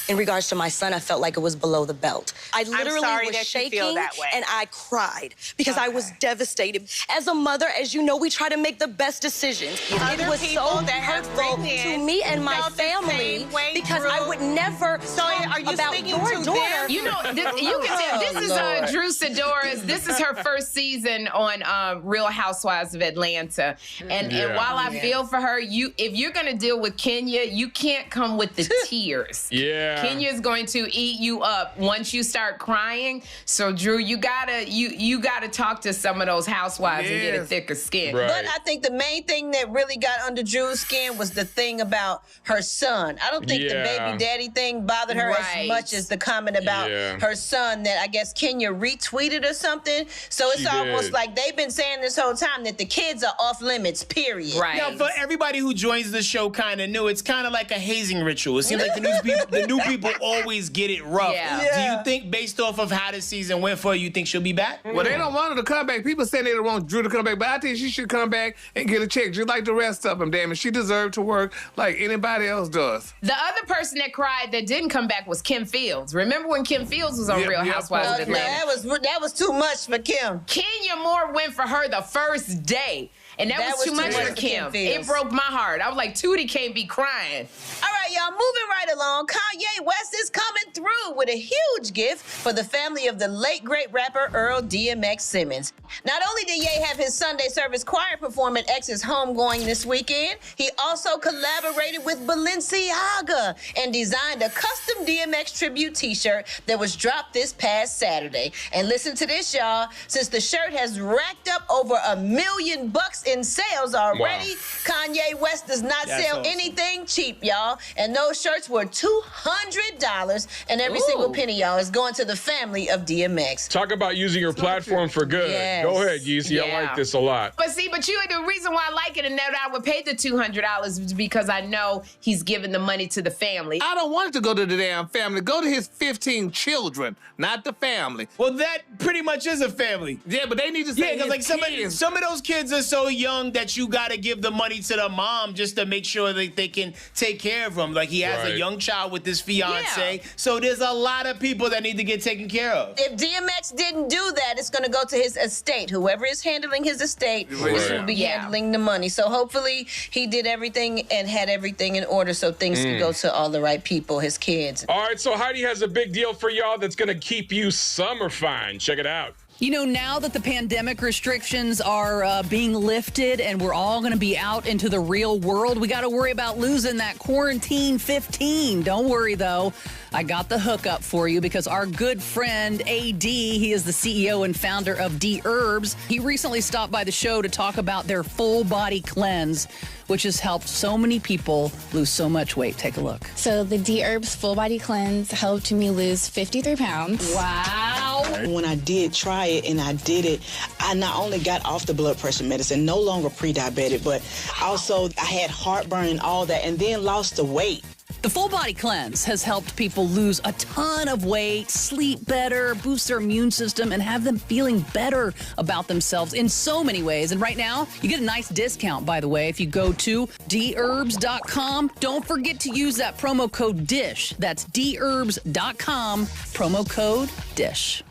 Speaker 1: In regards to my son, I felt like it was below the belt. I literally was shaking and I cried because I was devastated. As a mother, as you know, we try to make the best decisions. It was so hurtful to me and my family because I would never talk about your daughter.
Speaker 5: You know, you can tell this is Drew Sidora's. This is her first season on Real Housewives of Atlanta, and while I feel for her, if you're gonna deal with Kenya, you can't come with the tears. Kenya is going to eat you up once you start crying. So Drew, you gotta talk to some of those housewives and get a thicker skin.
Speaker 19: But I think the main thing that really got under Drew's skin was the thing about her son. I don't think the baby daddy thing bothered her as much as the comment about her son that I guess Kenya retweeted or something. So it's almost like they've been saying this whole time that the kids are off limits, period.
Speaker 20: Now, for everybody who joins the show kind of new, it's kind of like a hazing ritual. It seems like the new people always get it rough. Do you think, based off of how the season went for her, you think she'll be back?
Speaker 21: Well, they don't want her to come back. People saying they don't want Drew to come back, but I think she should come back and get a check just like the rest of them, damn it. She deserved to work like anybody else does.
Speaker 5: The other person that cried that didn't come back was Kim Fields. Remember when Kim Fields was on Real Housewives of Atlanta?
Speaker 19: That was too much for Kim.
Speaker 5: Kenya Moore went for her the first day. And that was too much for Kim. It broke my heart. I was like, Tootie can't be crying.
Speaker 19: All right, y'all, moving right along. Kanye West is coming through with a huge gift for the family of the late, great rapper Earl DMX Simmons. Not only did Ye have his Sunday service choir perform at X's homegoing this weekend, he also collaborated with Balenciaga and designed a custom DMX tribute t-shirt that was dropped this past Saturday. And listen to this, y'all. Since the shirt has racked up over $1 million in sales already, Kanye West does not sell anything cheap, y'all. And those shirts were $200, and every single penny, y'all, is going to the family of DMX.
Speaker 4: Talk about using your platform for good. Go ahead, Yeezy. I like this a lot.
Speaker 5: But see, the reason why I like it and that I would pay the $200 is because I know he's giving the money to the family.
Speaker 21: I don't want it to go to the damn family. Go to his 15 children, not the family.
Speaker 20: Well, that pretty much is a family.
Speaker 21: Yeah, but they need to say
Speaker 20: because some of those kids are so young that you got to give the money to the mom just to make sure that they can take care of him. Like he has a young child with his fiance. So there's a lot of people that need to get taken care of.
Speaker 19: If DMX didn't do that, it's going to go to his estate. Whoever is handling his estate will be handling the money. So hopefully he did everything and had everything in order so things can go to all the right people, his kids.
Speaker 4: All right, so Heidi has a big deal for y'all that's going to keep you summer fine. Check it out.
Speaker 7: You know, now that the pandemic restrictions are being lifted and we're all going to be out into the real world, we got to worry about losing that quarantine 15. Don't worry, though. I got the hookup for you because our good friend AD, he is the CEO and founder of D-Herbs. He recently stopped by the show to talk about their full body cleanse, which has helped so many people lose so much weight. Take a look.
Speaker 3: So the D-Herbs full body cleanse helped me lose 53 pounds.
Speaker 5: Wow.
Speaker 6: When I did try it and I did it, I not only got off the blood pressure medicine, no longer pre-diabetic, but also I had heartburn and all that, and then lost the weight.
Speaker 7: The Full Body Cleanse has helped people lose a ton of weight, sleep better, boost their immune system, and have them feeling better about themselves in so many ways. And right now, you get a nice discount, by the way, if you go to DHerbs.com. Don't forget to use that promo code DISH. That's DHerbs.com, promo code DISH.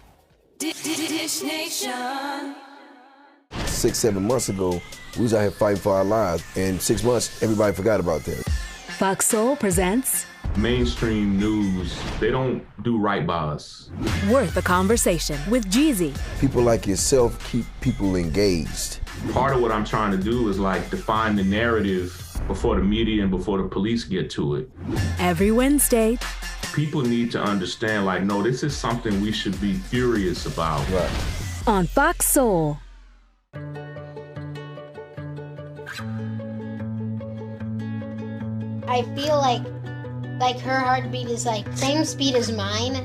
Speaker 8: Dish Nation.
Speaker 9: 6-7 months ago, we was out here fighting for our lives. In 6 months, everybody forgot about that.
Speaker 17: Fox Soul presents
Speaker 10: mainstream news, they don't do right by us.
Speaker 17: Worth a Conversation with Jeezy.
Speaker 9: People like yourself keep people engaged.
Speaker 10: Part of what I'm trying to do is like define the narrative before the media and before the police get to it.
Speaker 17: Every Wednesday.
Speaker 10: People need to understand, like, no, this is something we should be furious about.
Speaker 9: Right.
Speaker 17: On Fox Soul.
Speaker 11: I feel like her heartbeat is like same speed as mine.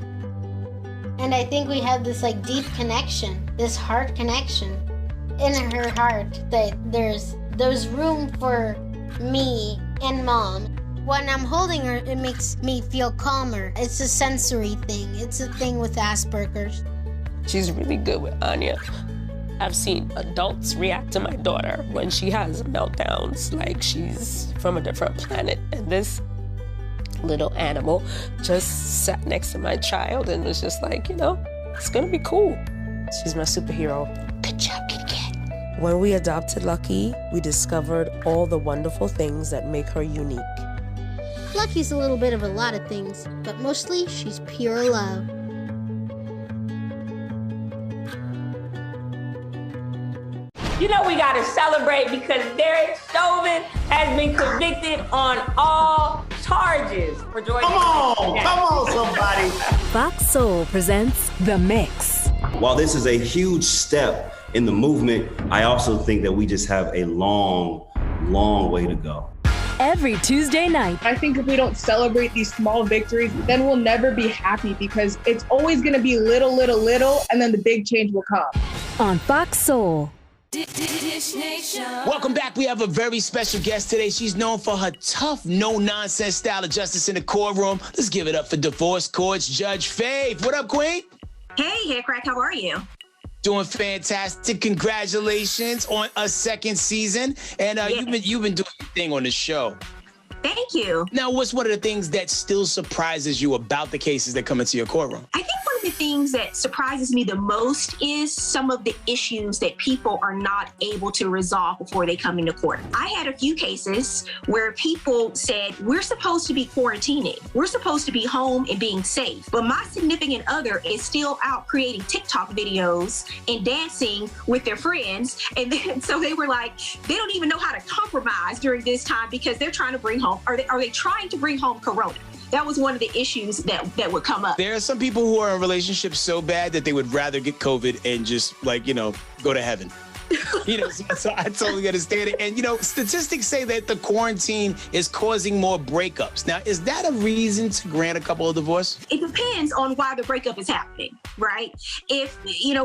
Speaker 11: And I think we have this like deep connection, this heart connection in her heart that there's room for me and mom. When I'm holding her, it makes me feel calmer. It's a sensory thing. It's a thing with Asperger's.
Speaker 14: She's really good with Anya. I've seen adults react to my daughter when she has meltdowns, like she's from a different planet. And this little animal just sat next to my child and was just like, you know, it's gonna be cool. She's my superhero. Good job, kitty cat. When we adopted Lucky, we discovered all the wonderful things that make her unique.
Speaker 11: Lucky's a little bit of a lot of things, but mostly she's pure love.
Speaker 2: You know we gotta celebrate because Derek Chauvin has been convicted on all charges for joining. Come on,
Speaker 12: somebody.
Speaker 17: Fox Soul presents The Mix.
Speaker 15: While this is a huge step in the movement, I also think that we just have a long, long way to go.
Speaker 17: Every Tuesday night.
Speaker 16: I think if we don't celebrate these small victories, then we'll never be happy because it's always going to be little, and then the big change will come.
Speaker 17: On Fox Soul.
Speaker 8: Dish Nation.
Speaker 20: Welcome back. We have a very special guest today. She's known for her tough, no-nonsense style of justice in the courtroom. Let's give it up for Divorce Court's Judge Faith. What up, Queen?
Speaker 18: Hey, Crack, how are you?
Speaker 20: Doing fantastic. Congratulations on a second season. And you've been doing your thing on the show.
Speaker 18: Thank you.
Speaker 20: Now, what's one of the things that still surprises you about the cases that come into your courtroom?
Speaker 18: I think one of the things that surprises me the most is some of the issues that people are not able to resolve before they come into court. I had a few cases where people said, we're supposed to be quarantining. We're supposed to be home and being safe. But my significant other is still out creating TikTok videos and dancing with their friends. And then so they were like, they don't even know how to compromise during this time because they're trying to bring home, are they trying to bring home Corona? That was one of the issues that would come up.
Speaker 20: There are some people who are in relationships so bad that they would rather get COVID and just go to heaven. So I totally understand it. And, statistics say that the quarantine is causing more breakups. Now, is that a reason to grant a couple of divorce?
Speaker 18: It depends on why the breakup is happening, right? If,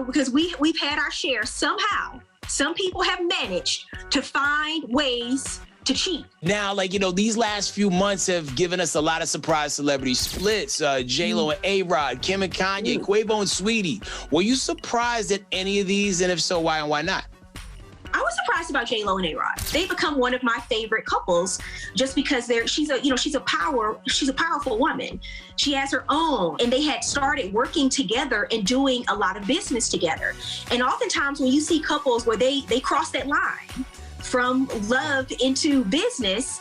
Speaker 18: because we've had our share somehow. Some people have managed to find ways to cheat.
Speaker 20: Now, these last few months have given us a lot of surprise celebrity splits. J-Lo and A-Rod, Kim and Kanye, Quavo and Sweetie. Were you surprised at any of these? And if so, why and why not?
Speaker 18: I was surprised about J-Lo and A-Rod. They become one of my favorite couples just because she's a powerful woman. She has her own, and they had started working together and doing a lot of business together. And oftentimes when you see couples where they cross that line from love into business,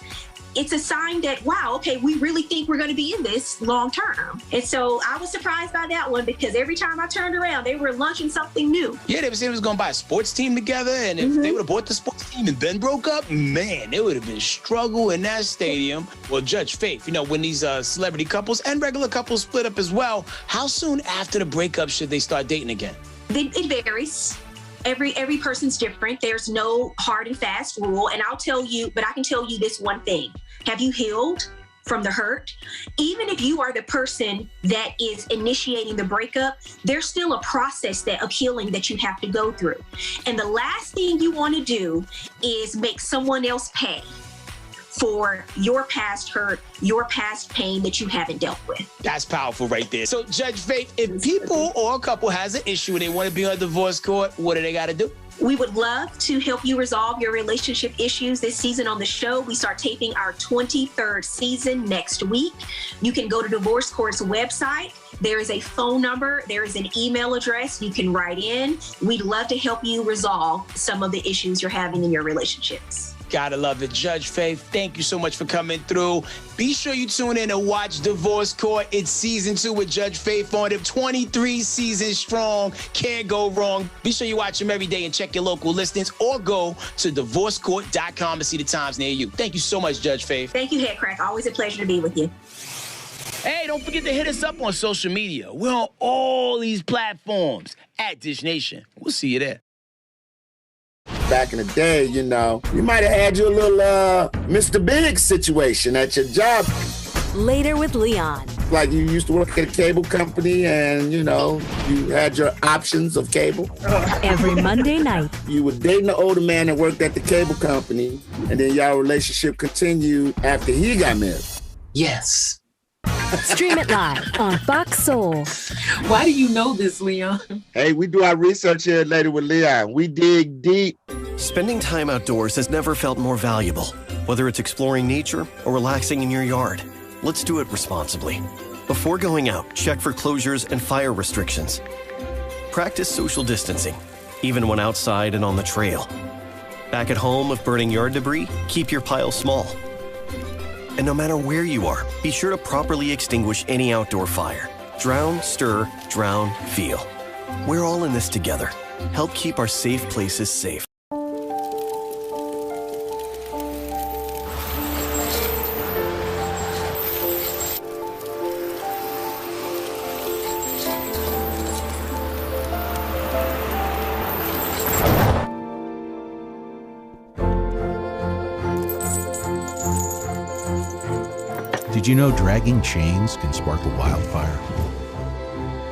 Speaker 18: it's a sign that, wow, okay, we really think we're going to be in this long term. And so I was surprised by that one because every time I turned around, they were launching something new.
Speaker 20: Yeah, they were saying they was going to buy a sports team together, and if they would have bought the sports team and then broke up, man, it would have been struggle in that stadium. Well, Judge Faith, when these celebrity couples and regular couples split up as well, how soon after the breakup should they start dating again?
Speaker 18: It varies. Every person's different. There's no hard and fast rule. And I can tell you this one thing. Have you healed from the hurt? Even if you are the person that is initiating the breakup, there's still a process of healing that you have to go through. And the last thing you want to do is make someone else pay for your past hurt, your past pain that you haven't dealt with.
Speaker 20: That's powerful right there. So, Judge Faith, if people or a couple has an issue and they want to be on divorce court, what do they got to do?
Speaker 18: We would love to help you resolve your relationship issues this season on the show. We start taping our 23rd season next week. You can go to Divorce Court's website. There is a phone number. There is an email address. You can write in. We'd love to help you resolve some of the issues you're having in your relationships.
Speaker 20: Gotta love it. Judge Faith, thank you so much for coming through. Be sure you tune in and watch Divorce Court. It's season 2 with Judge Faith on it. 23 seasons strong. Can't go wrong. Be sure you watch them every day and check your local listings or go to divorcecourt.com to see the times near you. Thank you so much, Judge Faith.
Speaker 18: Thank you, Headcrack. Always a pleasure to be with you.
Speaker 20: Hey, don't forget to hit us up on social media. We're on all these platforms at Dish Nation. We'll see you there.
Speaker 22: Back in the day, you might have had you a little Mr. Big situation at your job.
Speaker 17: Later with Leon.
Speaker 22: Like you used to work at a cable company and, you had your options of cable.
Speaker 17: Every Monday night.
Speaker 22: You were dating an older man that worked at the cable company, and then y'all relationship continued after he got married.
Speaker 23: Yes.
Speaker 17: Stream it live on Fox Soul.
Speaker 23: Why do you know this, Leon?
Speaker 22: Hey, we do our research here Later with Leon. We dig deep.
Speaker 24: Spending time outdoors has never felt more valuable. Whether it's exploring nature or relaxing in your yard,
Speaker 1: let's do it responsibly. Before going out, check for closures and fire restrictions. Practice social distancing, even when outside and on the trail. Back at home, if burning yard debris, keep your pile small. And no matter where you are, be sure to properly extinguish any outdoor fire. Drown, stir, drown, feel. We're all in this together. Help keep our safe places safe.
Speaker 12: Did you know dragging chains can spark a wildfire?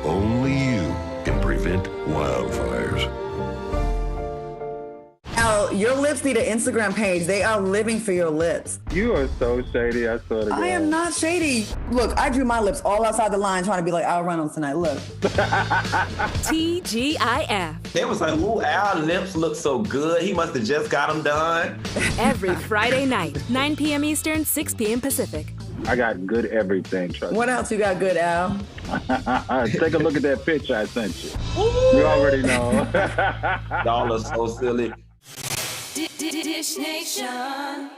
Speaker 13: Only you can prevent wildfires.
Speaker 24: Al, your lips need an Instagram page. They are living for your lips.
Speaker 25: You are so shady, I swear to God.
Speaker 24: I am not shady. Look, I drew my lips all outside the line trying to be like Al Reynolds tonight. Look.
Speaker 17: TGIF.
Speaker 26: They was like, ooh, Al's lips look so good. He must have just got them done.
Speaker 17: Every Friday night, 9 p.m. Eastern, 6 p.m. Pacific.
Speaker 25: I got good everything, trust me.
Speaker 24: What else you got good, Al?
Speaker 25: Take a look at that picture I sent you. You already know.
Speaker 26: Y'all are so silly.
Speaker 8: Dish Nation.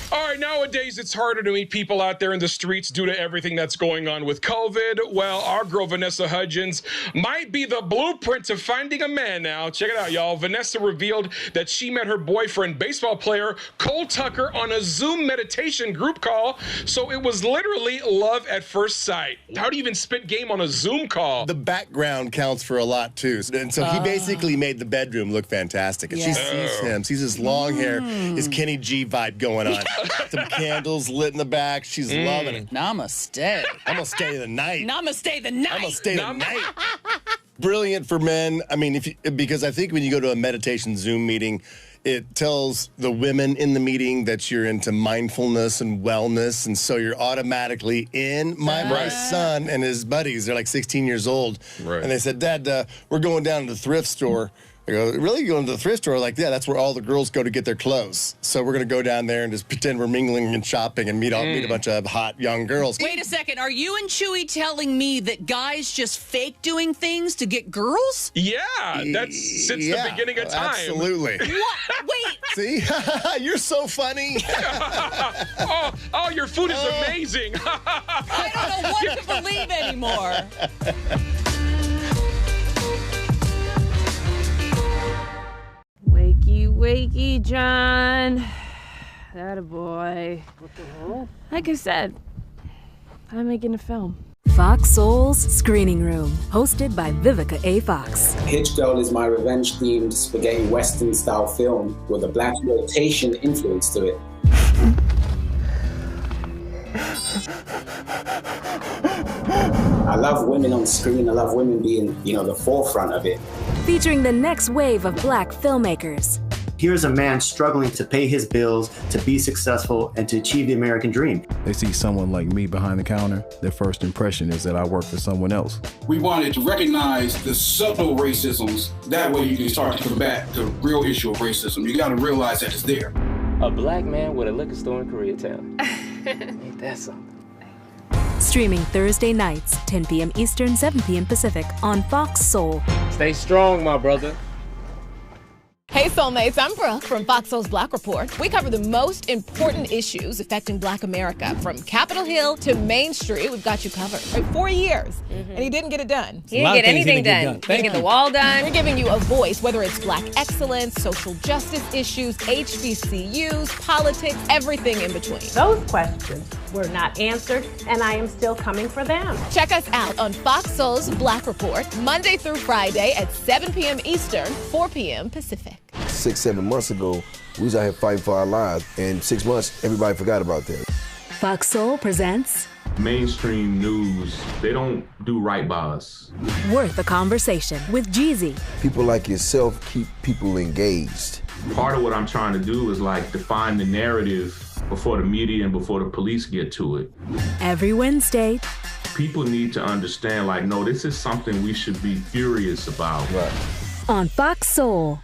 Speaker 4: All right, nowadays it's harder to meet people out there in the streets due to everything that's going on with COVID. Well, our girl Vanessa Hudgens might be the blueprint to finding a man now. Check it out, y'all. Vanessa revealed that she met her boyfriend, baseball player Cole Tucker, on a Zoom meditation group call. So it was literally love at first sight. How do you even spit game on a Zoom call?
Speaker 27: The background counts for a lot, too. And so he basically made the bedroom look fantastic. And she sees him, sees his long hair, his Kenny G vibe going on. Some candles lit in the back. She's loving it.
Speaker 7: Namaste.
Speaker 27: I'm gonna stay the night.
Speaker 7: Namaste the night.
Speaker 27: I'm gonna stay the night. Brilliant for men. I mean, because I think when you go to a meditation Zoom meeting, it tells the women in the meeting that you're into mindfulness and wellness, and so you're automatically in. My son and his buddies, they're like 16 years old, and they said, Dad, we're going down to the thrift store. I go, really? You going to the thrift store? Like, yeah, that's where all the girls go to get their clothes. So we're going to go down there and just pretend we're mingling and shopping and meet a bunch of hot young girls.
Speaker 7: Wait a second. Are you and Chewy telling me that guys just fake doing things to get girls?
Speaker 4: Yeah, that's since the beginning of time.
Speaker 27: Absolutely.
Speaker 7: What? Wait.
Speaker 27: See? You're so funny.
Speaker 4: oh, your food is amazing.
Speaker 7: I don't know what to believe anymore.
Speaker 28: Wakey, John. That a boy. What the hell? Like I said, I'm making a film.
Speaker 17: Fox Soul's Screening Room, hosted by Vivica A. Fox.
Speaker 29: Hitch Girl is my revenge-themed spaghetti western-style film with a black exploitation influence to it. I love women on screen. I love women being, the forefront of it.
Speaker 17: Featuring the next wave of black filmmakers.
Speaker 30: Here's a man struggling to pay his bills, to be successful, and to achieve the American dream.
Speaker 12: They see someone like me behind the counter, their first impression is that I work for someone else.
Speaker 31: We wanted to recognize the subtle racisms. That way you can start to combat the real issue of racism. You got to realize that it's there.
Speaker 32: A black man with a liquor store in Koreatown. Ain't that something?
Speaker 17: Streaming Thursday nights, 10 p.m. Eastern, 7 p.m. Pacific on Fox Soul.
Speaker 32: Stay strong, my brother.
Speaker 33: Hey Soulmates, I'm Brooke from Fox Soul's Black Report. We cover the most important issues affecting Black America. From Capitol Hill to Main Street, we've got you covered. For 4 years, and he didn't get it done.
Speaker 35: He didn't get anything done. He didn't get the wall done.
Speaker 33: We're giving you a voice, whether it's Black excellence, social justice issues, HBCUs, politics, everything in between.
Speaker 2: Those questions were not answered, and I am still coming for them.
Speaker 33: Check us out on Fox Soul's Black Report, Monday through Friday at 7 p.m. Eastern, 4 p.m. Pacific.
Speaker 9: 6-7 months ago, we was out here fighting for our lives. And 6 months, everybody forgot about that.
Speaker 17: Fox Soul presents
Speaker 10: mainstream news. They don't do right by us.
Speaker 17: Worth a Conversation with Jeezy.
Speaker 9: People like yourself keep people engaged.
Speaker 10: Part of what I'm trying to do is define the narrative before the media and before the police get to it.
Speaker 17: Every Wednesday.
Speaker 10: People need to understand, no, this is something we should be furious about.
Speaker 9: Right.
Speaker 17: On Fox Soul.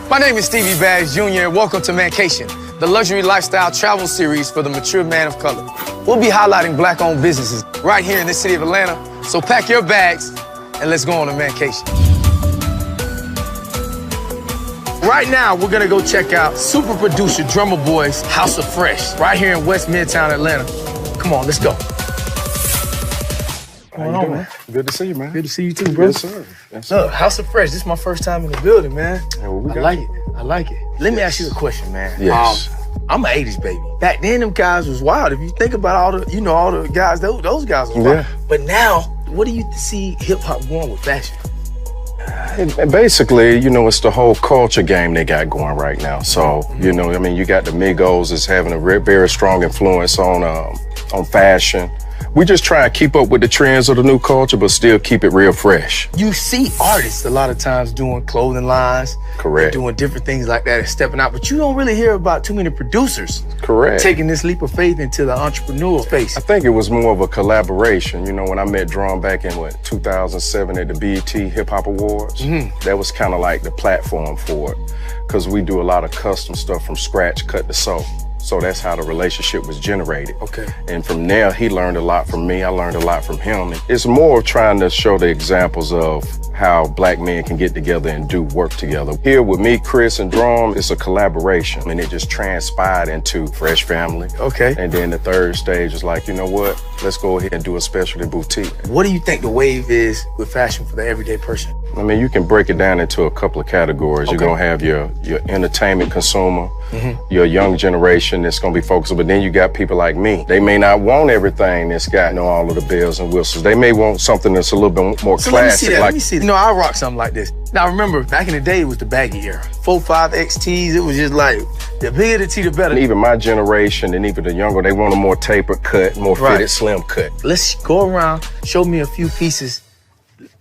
Speaker 36: My name is Stevie Bass Jr. Welcome to Mancation,
Speaker 1: the Luxury Lifestyle Travel Series for the mature man of color. We'll be highlighting black-owned businesses right here in the city of Atlanta. So pack your bags and let's go on a vacation. Right now, we're gonna go check out super producer Drummer Boy's House of Fresh right here in West Midtown Atlanta. Come on, let's go. What's going on, man?
Speaker 3: Good to see you, man.
Speaker 1: Good to see you too, bro.
Speaker 3: Yes, sir. Yes, sir.
Speaker 1: Look, House of Fresh, this is my first time in the building, man.
Speaker 3: Yeah, well,
Speaker 1: I like it. I like it. Let me ask you a question, man.
Speaker 3: Yes.
Speaker 1: I'm an 80s baby. Back then, them guys was wild. If you think about all the guys, those guys was wild.
Speaker 3: Yeah.
Speaker 1: But now, what do you see hip-hop going with fashion?
Speaker 3: And basically, it's the whole culture game they got going right now. So, you got the Migos is having a very strong influence on fashion. We just try and keep up with the trends of the new culture, but still keep it real fresh.
Speaker 1: You see artists a lot of times doing clothing lines.
Speaker 3: Correct.
Speaker 1: Doing different things like that and stepping out, but you don't really hear about too many producers.
Speaker 3: Correct.
Speaker 1: Taking this leap of faith into the entrepreneurial space.
Speaker 3: I think it was more of a collaboration. When I met Drum back in 2007 at the BET Hip Hop Awards, that was kind of like the platform for it, because we do a lot of custom stuff from scratch, cut to sew. So that's how the relationship was generated.
Speaker 1: Okay.
Speaker 3: And from there, he learned a lot from me. I learned a lot from him. It's more of trying to show the examples of how black men can get together and do work together. Here with me, Chris, and Drum, it's a collaboration. And it just transpired into Fresh Family.
Speaker 1: Okay.
Speaker 3: And then the third stage is like, you know what? Let's go ahead and do a specialty boutique.
Speaker 1: What do you think the wave is with fashion for the everyday person?
Speaker 3: You can break it down into a couple of categories.
Speaker 1: Okay.
Speaker 3: You're gonna have your entertainment consumer, your young generation that's gonna be focused, but then you got people like me. They may not want everything that's got all of the bells and whistles. They may want something that's a little bit more classic.
Speaker 1: Let me see that. I rock something like this. Now remember, back in the day, it was the baggy era. 4-5 XTs, it was just like, the bigger the tee, the better.
Speaker 3: And even my generation and even the younger, they want a more tapered cut, more fitted, slim cut.
Speaker 1: Let's go around, show me a few pieces.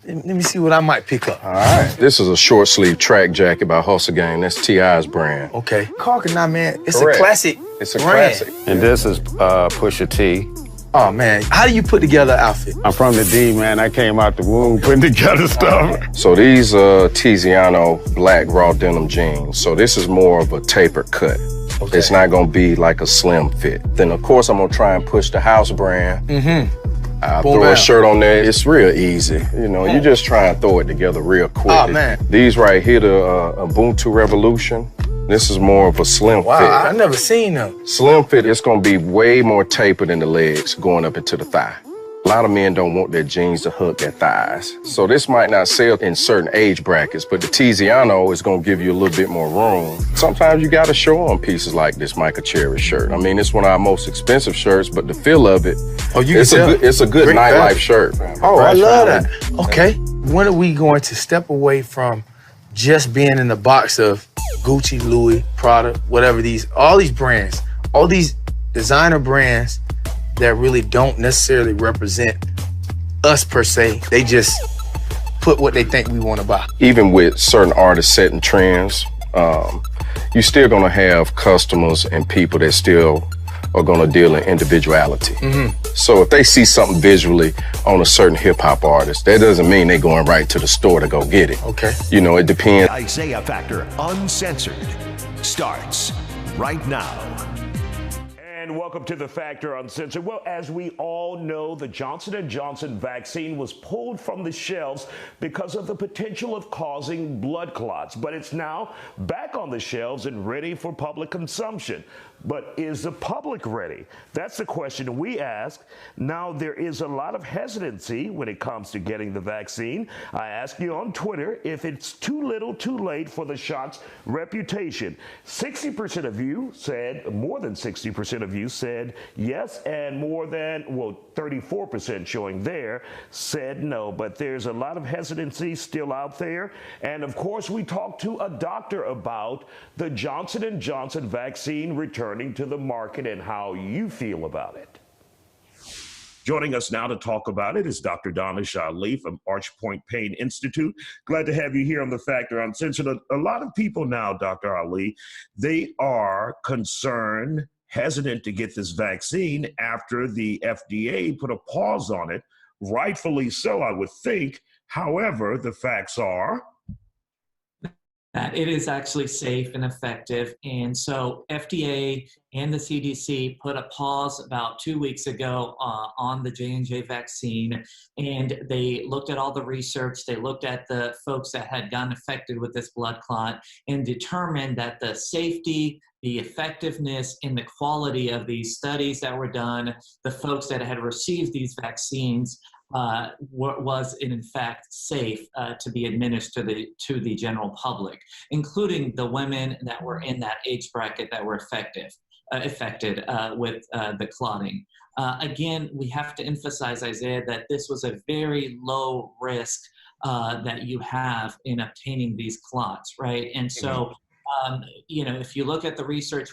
Speaker 1: Let me see what I might pick up.
Speaker 3: All right. This is a short sleeve track jacket by Hustle Gang. That's T.I.'s brand.
Speaker 1: Okay. Carcanine, man, it's
Speaker 3: Correct.
Speaker 1: a classic
Speaker 3: It's a
Speaker 1: brand.
Speaker 3: classic.
Speaker 5: And this is Pusha T.
Speaker 1: Oh, man. How do you put together an outfit?
Speaker 5: I'm from the D, man. I came out the womb putting together stuff.
Speaker 3: So these Tiziano black raw denim jeans. So this is more of a tapered cut. Okay. It's not gonna be like a slim fit. Then of course I'm gonna try and push the house brand. I throw a shirt on there. It's real easy. You just try and throw it together real quick.
Speaker 1: Oh, man.
Speaker 3: These right here, the Ubuntu Revolution. This is more of a slim fit.
Speaker 1: Wow, I never seen them.
Speaker 3: Slim fit, it's gonna be way more tapered in the legs going up into the thigh. A lot of men don't want their jeans to hook their thighs. So this might not sell in certain age brackets, but the Tiziano is gonna give you a little bit more room. Sometimes you gotta show on pieces like this Michael Cherry shirt. It's one of our most expensive shirts, but the feel of it, it's a good nightlife shirt.
Speaker 1: Oh, I love that. Okay, when are we going to step away from just being in the box of Gucci, Louis, Prada, whatever all these brands, all these designer brands that really don't necessarily represent us per se. They just put what they think we want to buy.
Speaker 3: Even with certain artists setting trends, you're still gonna have customers and people that still are gonna deal in individuality. So if they see something visually on a certain hip hop artist, that doesn't mean they're going right to the store to go get it.
Speaker 1: Okay.
Speaker 3: It depends.
Speaker 6: Isaiah Factor Uncensored starts right now.
Speaker 11: And welcome to The Factor Uncensored. Well, as we all know, the Johnson & Johnson vaccine was pulled from the shelves because of the potential of causing blood clots, but it's now back on the shelves and ready for public consumption. But is the public ready? That's the question we ask. Now, there is a lot of hesitancy when it comes to getting the vaccine. I ask you on Twitter if it's too little, too late for the shot's reputation. 60% of you said, more than 60% of you said yes, and more than, 34% showing there said no. But there's a lot of hesitancy still out there. And of course, we talked to a doctor about the Johnson & Johnson vaccine returning to the market and how you feel about it. Joining us now to talk about it is Dr. Danish Ali from Archpoint Pain Institute. Glad to have you here on The Factor Uncensored. A lot of people now, Dr. Ali, they are concerned, hesitant to get this vaccine after the FDA put a pause on it. Rightfully so, I would think. However, the facts are
Speaker 8: that it is actually safe and effective. And so FDA and the CDC put a pause about 2 weeks ago on the J&J vaccine, and they looked at all the research. They looked at the folks that had gotten affected with this blood clot and determined that the safety, the effectiveness, and the quality of these studies that were done, the folks that had received these vaccines, was in fact safe to be administered to the general public, including the women that were in that age bracket that were affected with the clotting. Again, we have to emphasize, Isaiah, that this was a very low risk that you have in obtaining these clots, right? And so, you know, if you look at the research